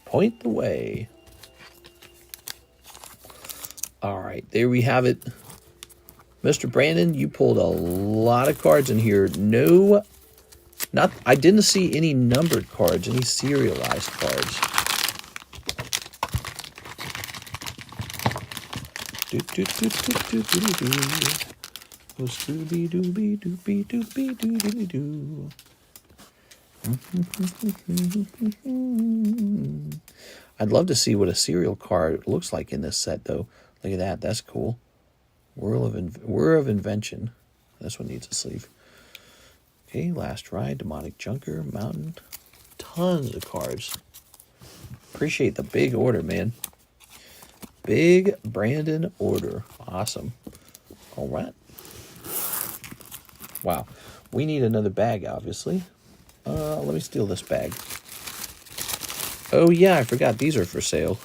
Point the way. All right, there we have it. Mr. Brandon, you pulled a lot of cards in here. No, I didn't see any numbered cards, any serialized cards. Do do do do do do do. Oh, Scooby Dooby Dooby Dooby Dooby Doo. I'd love to see what a serial card looks like in this set, though. Look at that. That's cool. Whir of Invention. This one needs a sleeve. Okay, Last Ride, Demonic Junker, Mountain. Tons of cards. Appreciate the big order, man. Big Brandon order. Awesome. All right. Wow. We need another bag, obviously. Let me steal this bag. Oh, yeah, I forgot. These are for sale.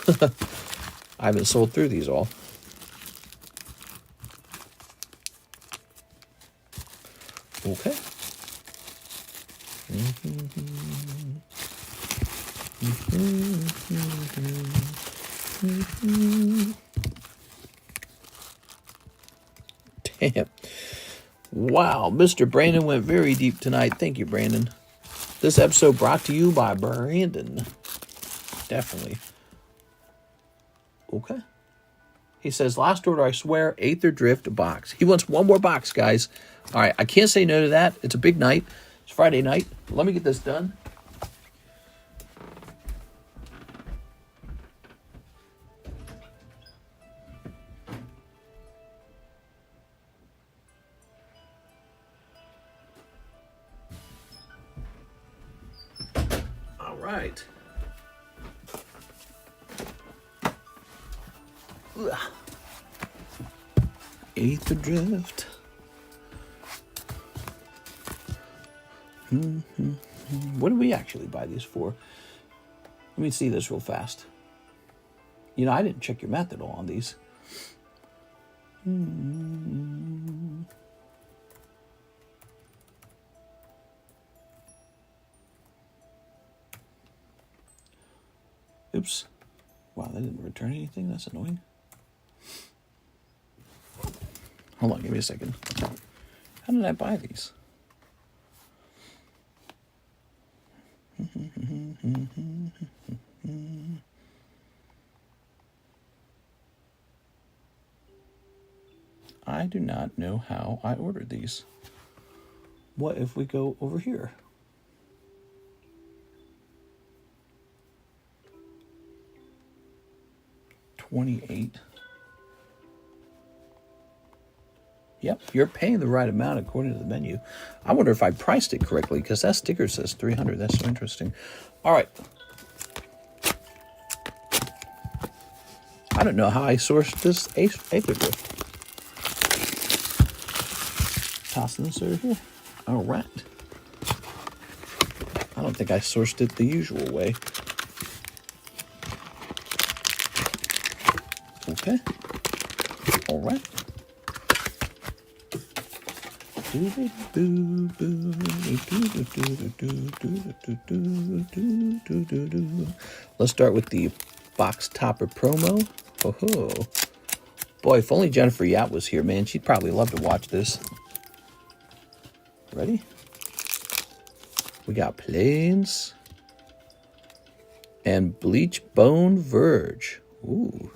I haven't sold through these all. Okay. Damn. Wow, Mr. Brandon went very deep tonight. Thank you, Brandon. This episode brought to you by Brandon. Definitely. Okay. He says, last order, I swear, Aether Drift box. He wants one more box, guys. All right, I can't say no to that. It's a big night. It's Friday night. Let me get this done. All right. Aether Drift. What did we actually buy these for? Let me see this real fast. You know, I didn't check your math at all on these. Oops. Wow, they didn't return anything? That's annoying. Hold on, give me a second. How did I buy these? I do not know how I ordered these. What if we go over here? $28. Yep, you're paying the right amount according to the menu. I wonder if I priced it correctly, because that sticker says $300. That's so interesting. All right. I don't know how I sourced this Aether Drift. Tossing this over here. All right. I don't think I sourced it the usual way. Okay. All right. Let's start with the box topper promo. Oh, boy, if only Jennifer Yatt was here, man, she'd probably love to watch this. Ready? We got Plains and Bleach Bone Verge. Ooh.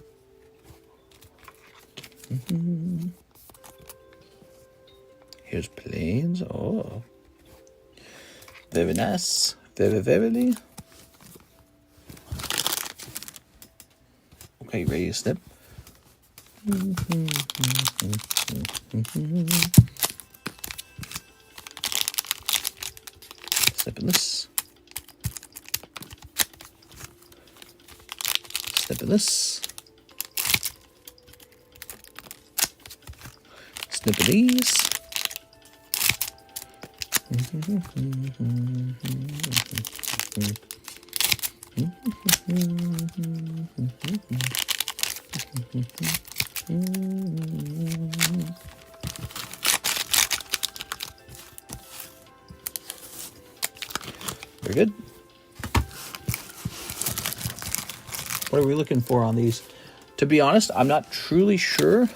Here's planes. Oh. Very nice. Very, very. Okay, ready to snip? Snipping this. Snipping this. Snipping these. Very good. What are we looking for on these? To be honest, I'm not truly sure,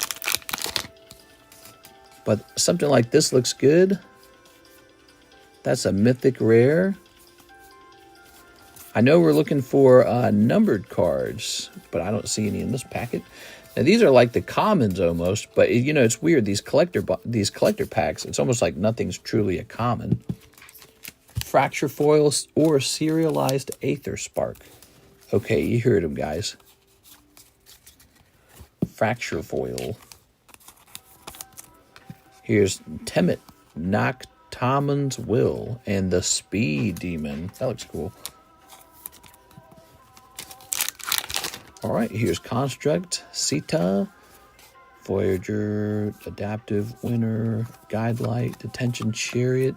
but something like this looks good. That's a mythic rare. I know we're looking for numbered cards, but I don't see any in this packet. Now these are like the commons almost, but you know, it's weird. These collector packs, it's almost like nothing's truly a common. Fracture foil or serialized Aether Spark. Okay, you heard them, guys. Fracture foil. Here's Temet Noctamon's Will and the Speed Demon. That looks cool. All right, here's Construct, Sita, Voyager, Adaptive Winner, Guidelight, Detention Chariot.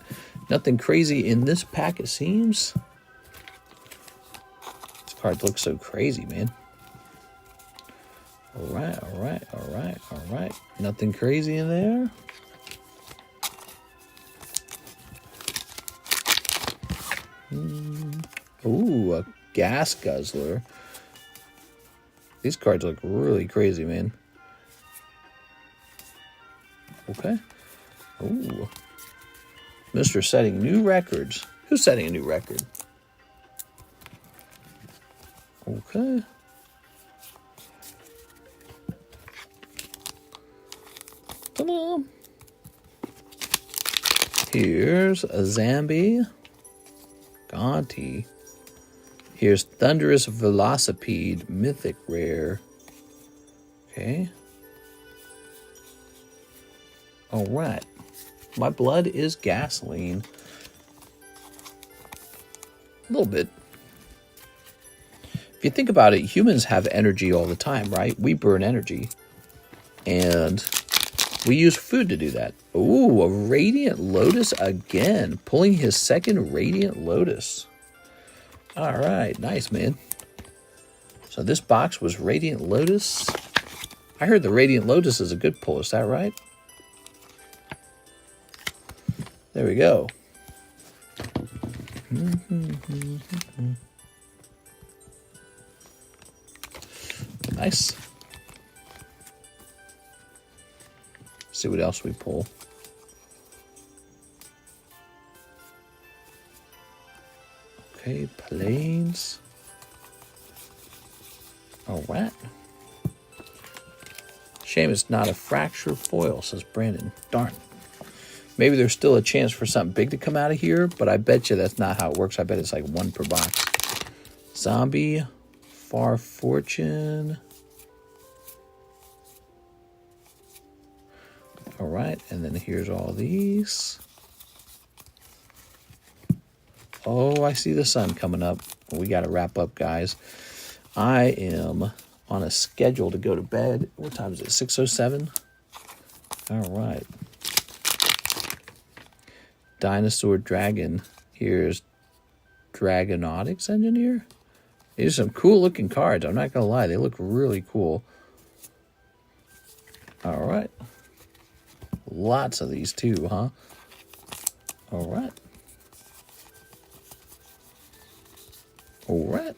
Nothing crazy in this pack, it seems. These cards look so crazy, man. All right, all right, all right, all right. Nothing crazy in there. Ooh, a Gas Guzzler. These cards look really crazy, man. Okay. Ooh. Mr. Setting new records. Who's setting a new record? Okay. Ta-da. Here's a Zambi. Gonti. Here's Thunderous Velocipede, mythic rare. Okay. All right. My blood is gasoline. A little bit. If you think about it, humans have energy all the time, right? We burn energy. And we use food to do that. Ooh, a Radiant Lotus again. Pulling his second Radiant Lotus. All right, nice, man. So this box was Radiant Lotus. I heard the Radiant Lotus is a good pull. Is that right? There we go. Nice. See what else we pull. Okay, planes. All right. Shame it's not a fracture foil, says Brandon. Darn. Maybe there's still a chance for something big to come out of here, but I bet you that's not how it works. I bet it's like one per box. Zombie, Far Fortune. All right, and then here's all these. Oh, I see the sun coming up. We got to wrap up, guys. I am on a schedule to go to bed. What time is it? 6:07? All right. Dinosaur Dragon. Here's Dragonautics Engineer. These are some cool looking cards. I'm not going to lie. They look really cool. All right. Lots of these too, huh? All right. All right.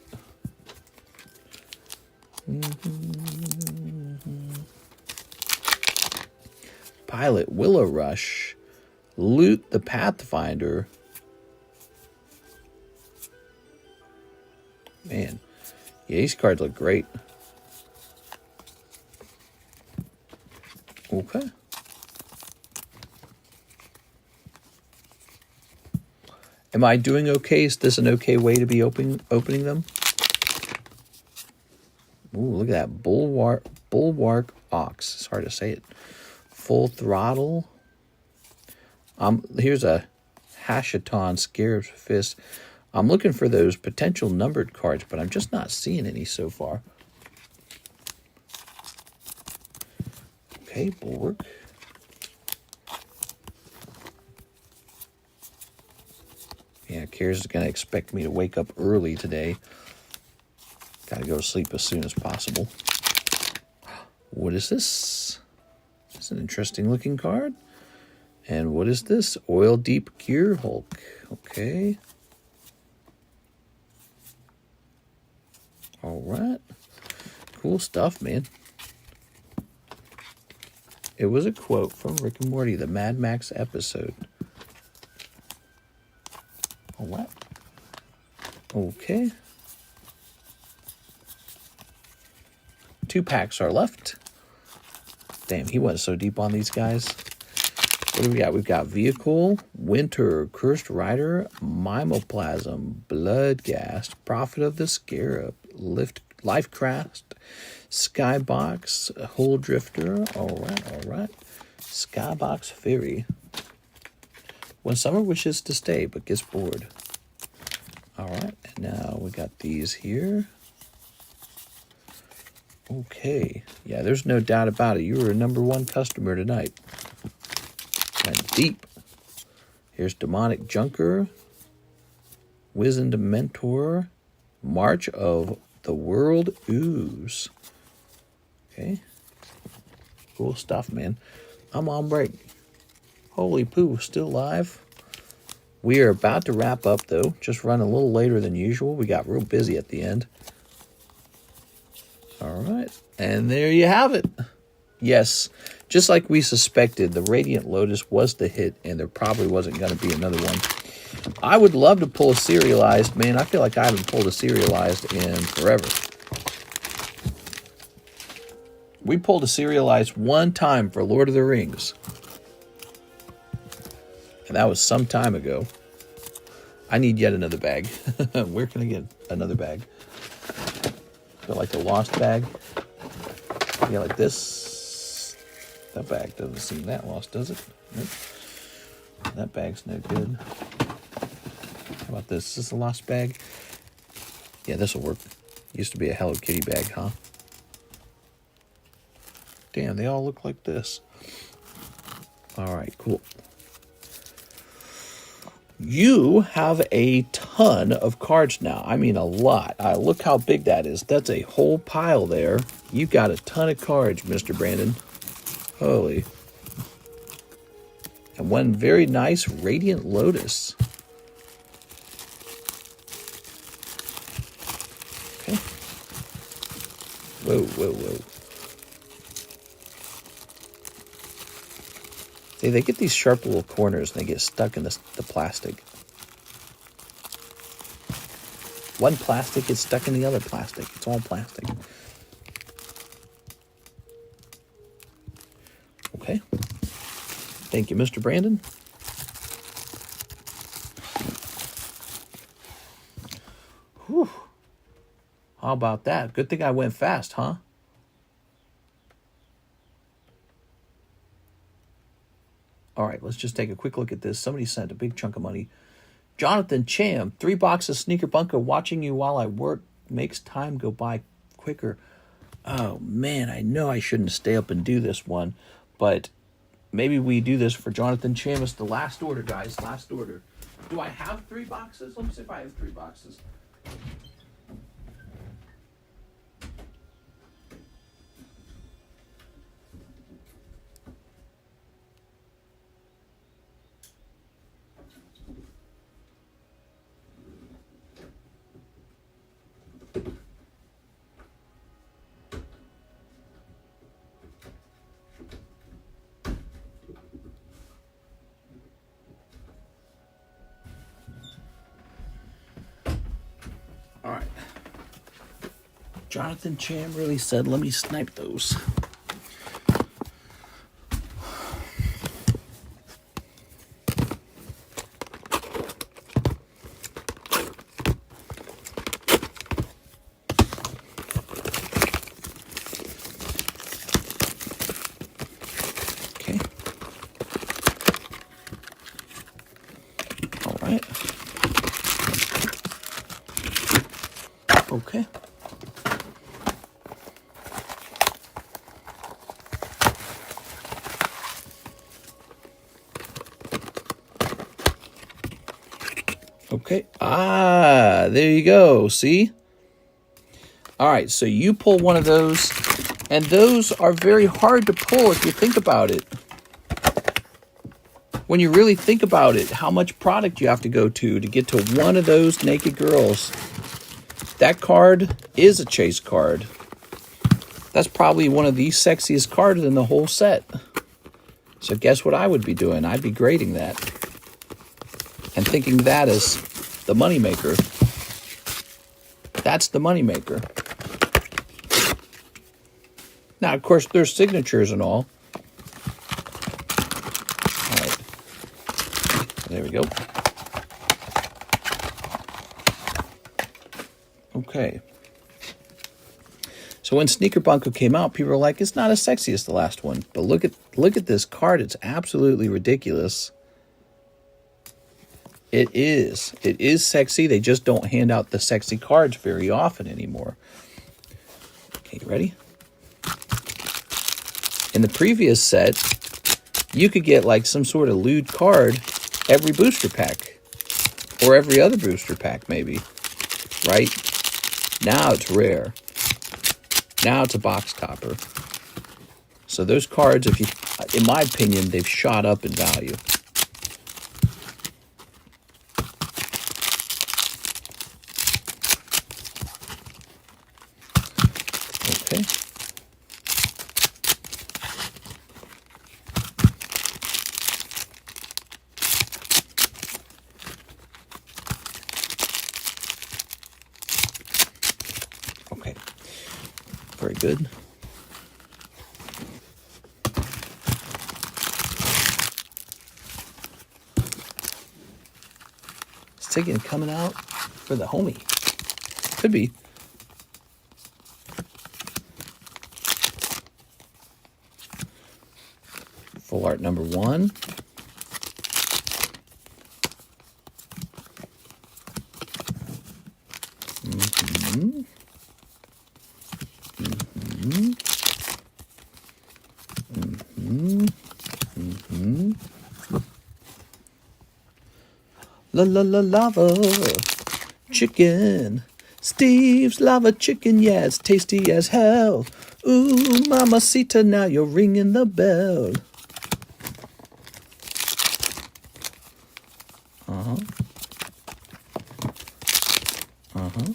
Pilot Willow Rush. Loot the Pathfinder. Man. Yeah, these cards look great. Okay. Am I doing okay? Is this an okay way to be opening them? Ooh, look at that. Bulwark Ox. It's hard to say it. Full Throttle. Here's a Hashaton Scarab's Fist. I'm looking for those potential numbered cards, but I'm just not seeing any so far. Okay, Bulwark. Yeah, Kira's going to expect me to wake up early today. Got to go to sleep as soon as possible. What is this? It's an interesting looking card. And what is this? Oil Deep Gear Hulk. Okay. All right. Cool stuff, man. It was a quote from Rick and Morty, the Mad Max episode. All right. Okay. 2 packs are left. Damn, he went so deep on these guys. What do we got? We've got Vehicle, Winter, Cursed Rider, Mimoplasm, Bloodghast, Prophet of the Scarab, Lifecraft, Skybox, Hole Drifter. All right. Skybox Fury. When summer wishes to stay but gets bored. All right, and now we got these here. Okay, yeah, there's no doubt about it. You were a #1 customer tonight. Went deep. Here's Demonic Junker, Wizened Mentor, March of the World Ooze. Okay, cool stuff, man. I'm on break. Holy poo, still live. We are about to wrap up, though. Just run a little later than usual. We got real busy at the end. All right, and there you have it. Yes, just like we suspected, the Radiant Lotus was the hit, and there probably wasn't going to be another one. I would love to pull a serialized. Man, I feel like I haven't pulled a serialized in forever. We pulled a serialized one time for Lord of the Rings. And that was some time ago. I need yet another bag. Where can I get another bag? Feel like the lost bag. Yeah, like this. That bag doesn't seem that lost, does it? Nope. That bag's no good. How about this? Is this a lost bag? Yeah, this will work. Used to be a Hello Kitty bag, huh? Damn, they all look like this. All right, cool. You have a ton of cards now. I mean, a lot. Look how big that is. That's a whole pile there. You've got a ton of cards, Mr. Brandon. Holy. And one very nice Radiant Lotus. Okay. Whoa. See, they get these sharp little corners and they get stuck in the plastic. One plastic gets stuck in the other plastic. It's all plastic. Okay. Thank you, Mr. Brandon. Whew. How about that? Good thing I went fast, huh? All right, let's just take a quick look at this. Somebody sent a big chunk of money. Jonathan Cham, 3 boxes Sneaker Bunker. Watching you while I work makes time go by quicker. Oh, man, I know I shouldn't stay up and do this one, but maybe we do this for Jonathan Cham. It's the last order, guys. Last order. Do I have 3 boxes? Let me see if I have 3 boxes. All right. Jonathan Cham really said, let me snipe those. Okay. Ah, there you go. See? All right, so you pull one of those, and those are very hard to pull if you think about it. When you really think about it, how much product you have to go to get to one of those naked girls. That card is a chase card. That's probably one of the sexiest cards in the whole set. So guess what I would be doing? I'd be grading that. And thinking that is the moneymaker. That's the moneymaker. Now, of course, there's signatures and all. All right. There we go. Okay. So when Sneaker Bunko came out, people were like, it's not as sexy as the last one. But look at this card. It's absolutely ridiculous. It is. It is sexy. They just don't hand out the sexy cards very often anymore. Okay, you ready? In the previous set, you could get like some sort of lewd card every booster pack. Or every other booster pack, maybe. Right? Now it's rare. Now it's a box topper. So those cards, if you, in my opinion, they've shot up in value. Okay. Okay. Very good. Is Tiggin coming out for the homie? Could be. Full art number 1. Mm-hmm. Mm-hmm. Mm-hmm. Mm-hmm. La la la lava chicken. Steve's lava chicken, yeah, it's tasty as hell. Ooh, mamacita, now you're ringing the bell. Uh-huh. Uh-huh.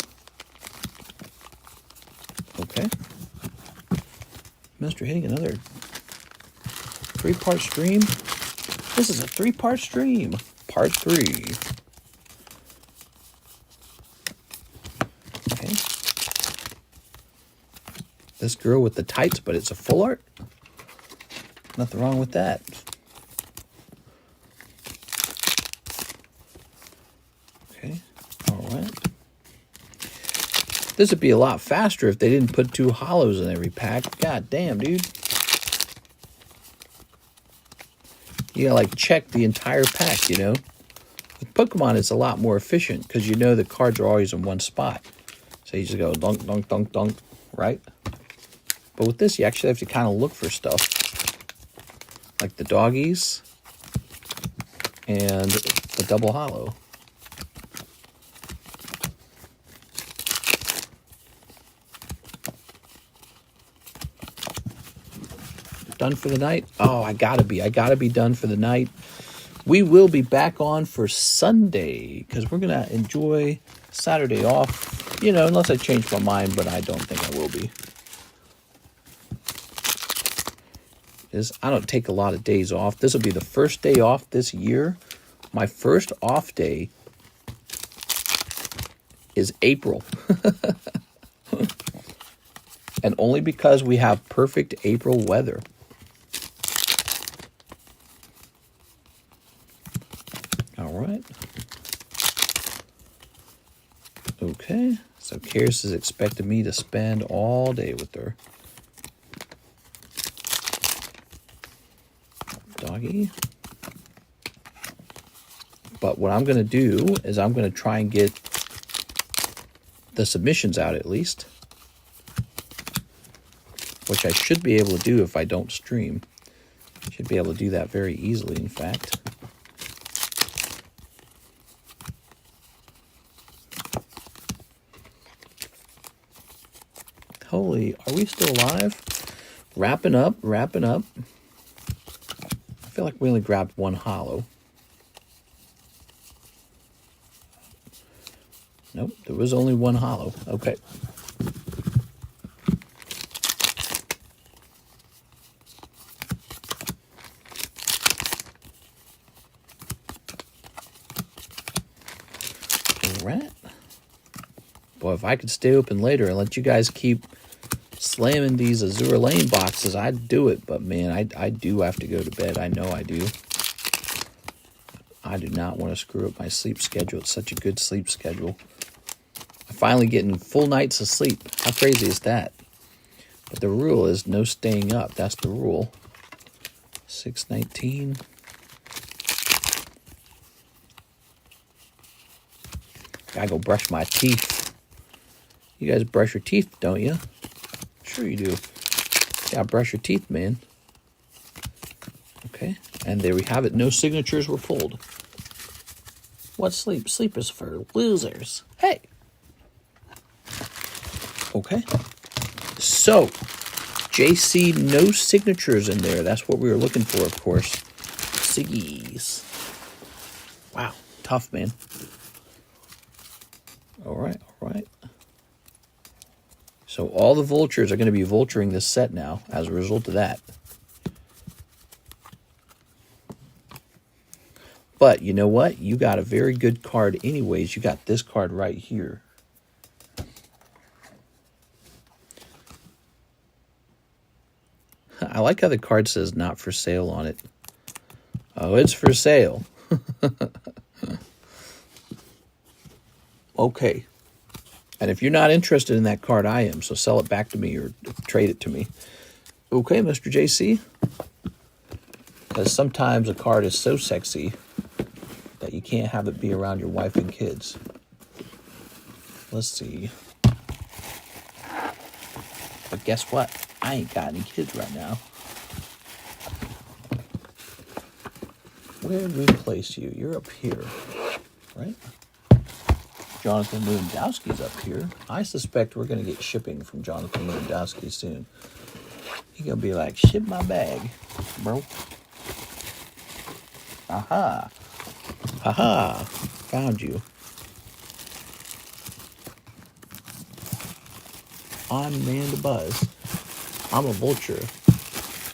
Okay. Mr. hitting another 3-part stream. This is a 3-part stream. Part 3. Okay. This girl with the tights, but it's a full art. Nothing wrong with that. Okay. All right. This would be a lot faster if they didn't put 2 hollows in every pack. God damn, dude. You gotta like check the entire pack, you know? With Pokemon, it's a lot more efficient because you know the cards are always in one spot. So you just go dunk, dunk, dunk, dunk, right? But with this, you actually have to kind of look for stuff. Like the doggies and the double hollow. Done for the night? Oh, I gotta be done for the night. We will be back on for Sunday because we're gonna enjoy Saturday off, you know, unless I change my mind, but I don't think I will be. I don't take a lot of days off. This will be the first day off this year. My first off day is April. And only because we have perfect April weather. All right. Okay. So Karis is expecting me to spend all day with her. Doggy. But what I'm going to do is I'm going to try and get the submissions out at least. Which I should be able to do if I don't stream. Should be able to do that very easily, in fact. Holy, are we still alive? Wrapping up, wrapping up. I feel like we only grabbed one hollow. Nope, there was only one hollow. Okay. All right. Boy, if I could stay open later and let you guys keep slamming these Azure Lane boxes, I'd do it. But man, I do have to go to bed. I know I do. I do not want to screw up my sleep schedule. It's such a good sleep schedule. I'm finally getting full nights of sleep. How crazy is that? But the rule is no staying up. That's the rule. 619. Gotta go brush my teeth. You guys brush your teeth, don't you? Sure you do. Gotta brush your teeth, man. Okay, and there we have it. No signatures were pulled. What's sleep? Sleep is for losers. Hey. Okay. So, JC, no signatures in there. That's what we were looking for, of course. Siggies. Wow, tough, man. All right, all right. So all the vultures are going to be vulturing this set now as a result of that. But you know what? You got a very good card anyways. You got this card right here. I like how the card says not for sale on it. Oh, it's for sale. Okay. And if you're not interested in that card, I am. So sell it back to me or trade it to me. Okay, Mr. JC. Because sometimes a card is so sexy that you can't have it be around your wife and kids. Let's see. But guess what? I ain't got any kids right now. Where did we place you? You're up here, right? Jonathan Lewandowski's up here. I suspect we're going to get shipping from Jonathan Lewandowski soon. He's going to be like, ship my bag, bro. Aha. Aha. Found you. I'm Man to Buzz. I'm a vulture.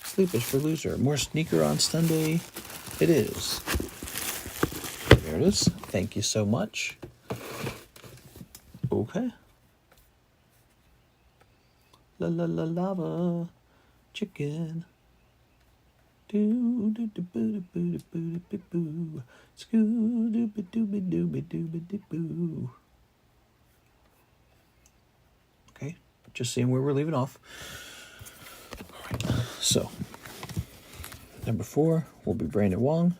Sleep is for loser. More sneaker on Sunday. It is. There it is. Thank you so much. Okay. La la la lava chicken. Do do do boo boo boo boo boo. Scoo doo ba doo ba doo ba doo ba doo boo. Okay, just seeing where we're leaving off. All right. So, number 4 will be Brandon Wong.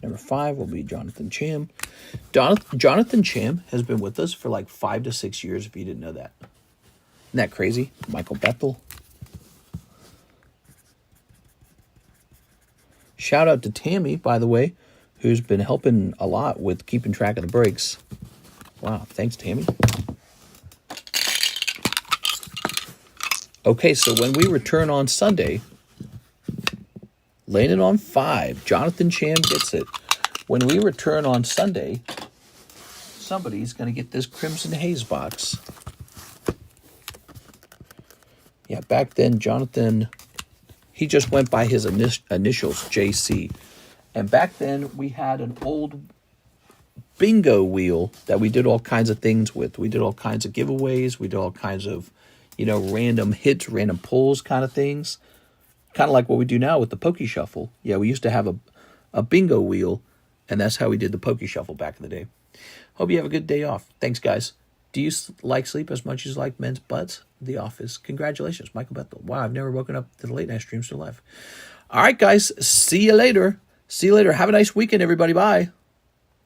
Number 5 will be Jonathan Cham. Jonathan Cham has been with us for like 5 to 6 years, if you didn't know that. Isn't that crazy? Michael Bethel. Shout out to Tammy, by the way, who's been helping a lot with keeping track of the breaks. Wow, thanks, Tammy. Okay, so when we return on Sunday, laying it on 5, Jonathan Cham gets it. When we return on Sunday, somebody's going to get this Crimson Haze box. Yeah, back then, Jonathan, he just went by his initials, JC. And back then, we had an old bingo wheel that we did all kinds of things with. We did all kinds of giveaways. We did all kinds of, random hits, random pulls kind of things. Kind of like what we do now with the Poke Shuffle. Yeah, we used to have a bingo wheel, and that's how we did the Poke Shuffle back in the day. Hope you have a good day off. Thanks, guys. Do you like sleep as much as you like men's butts? The Office. Congratulations, Michael Bethel. Wow, I've never woken up to the late night stream still live. All right, guys. See you later. See you later. Have a nice weekend, everybody. Bye.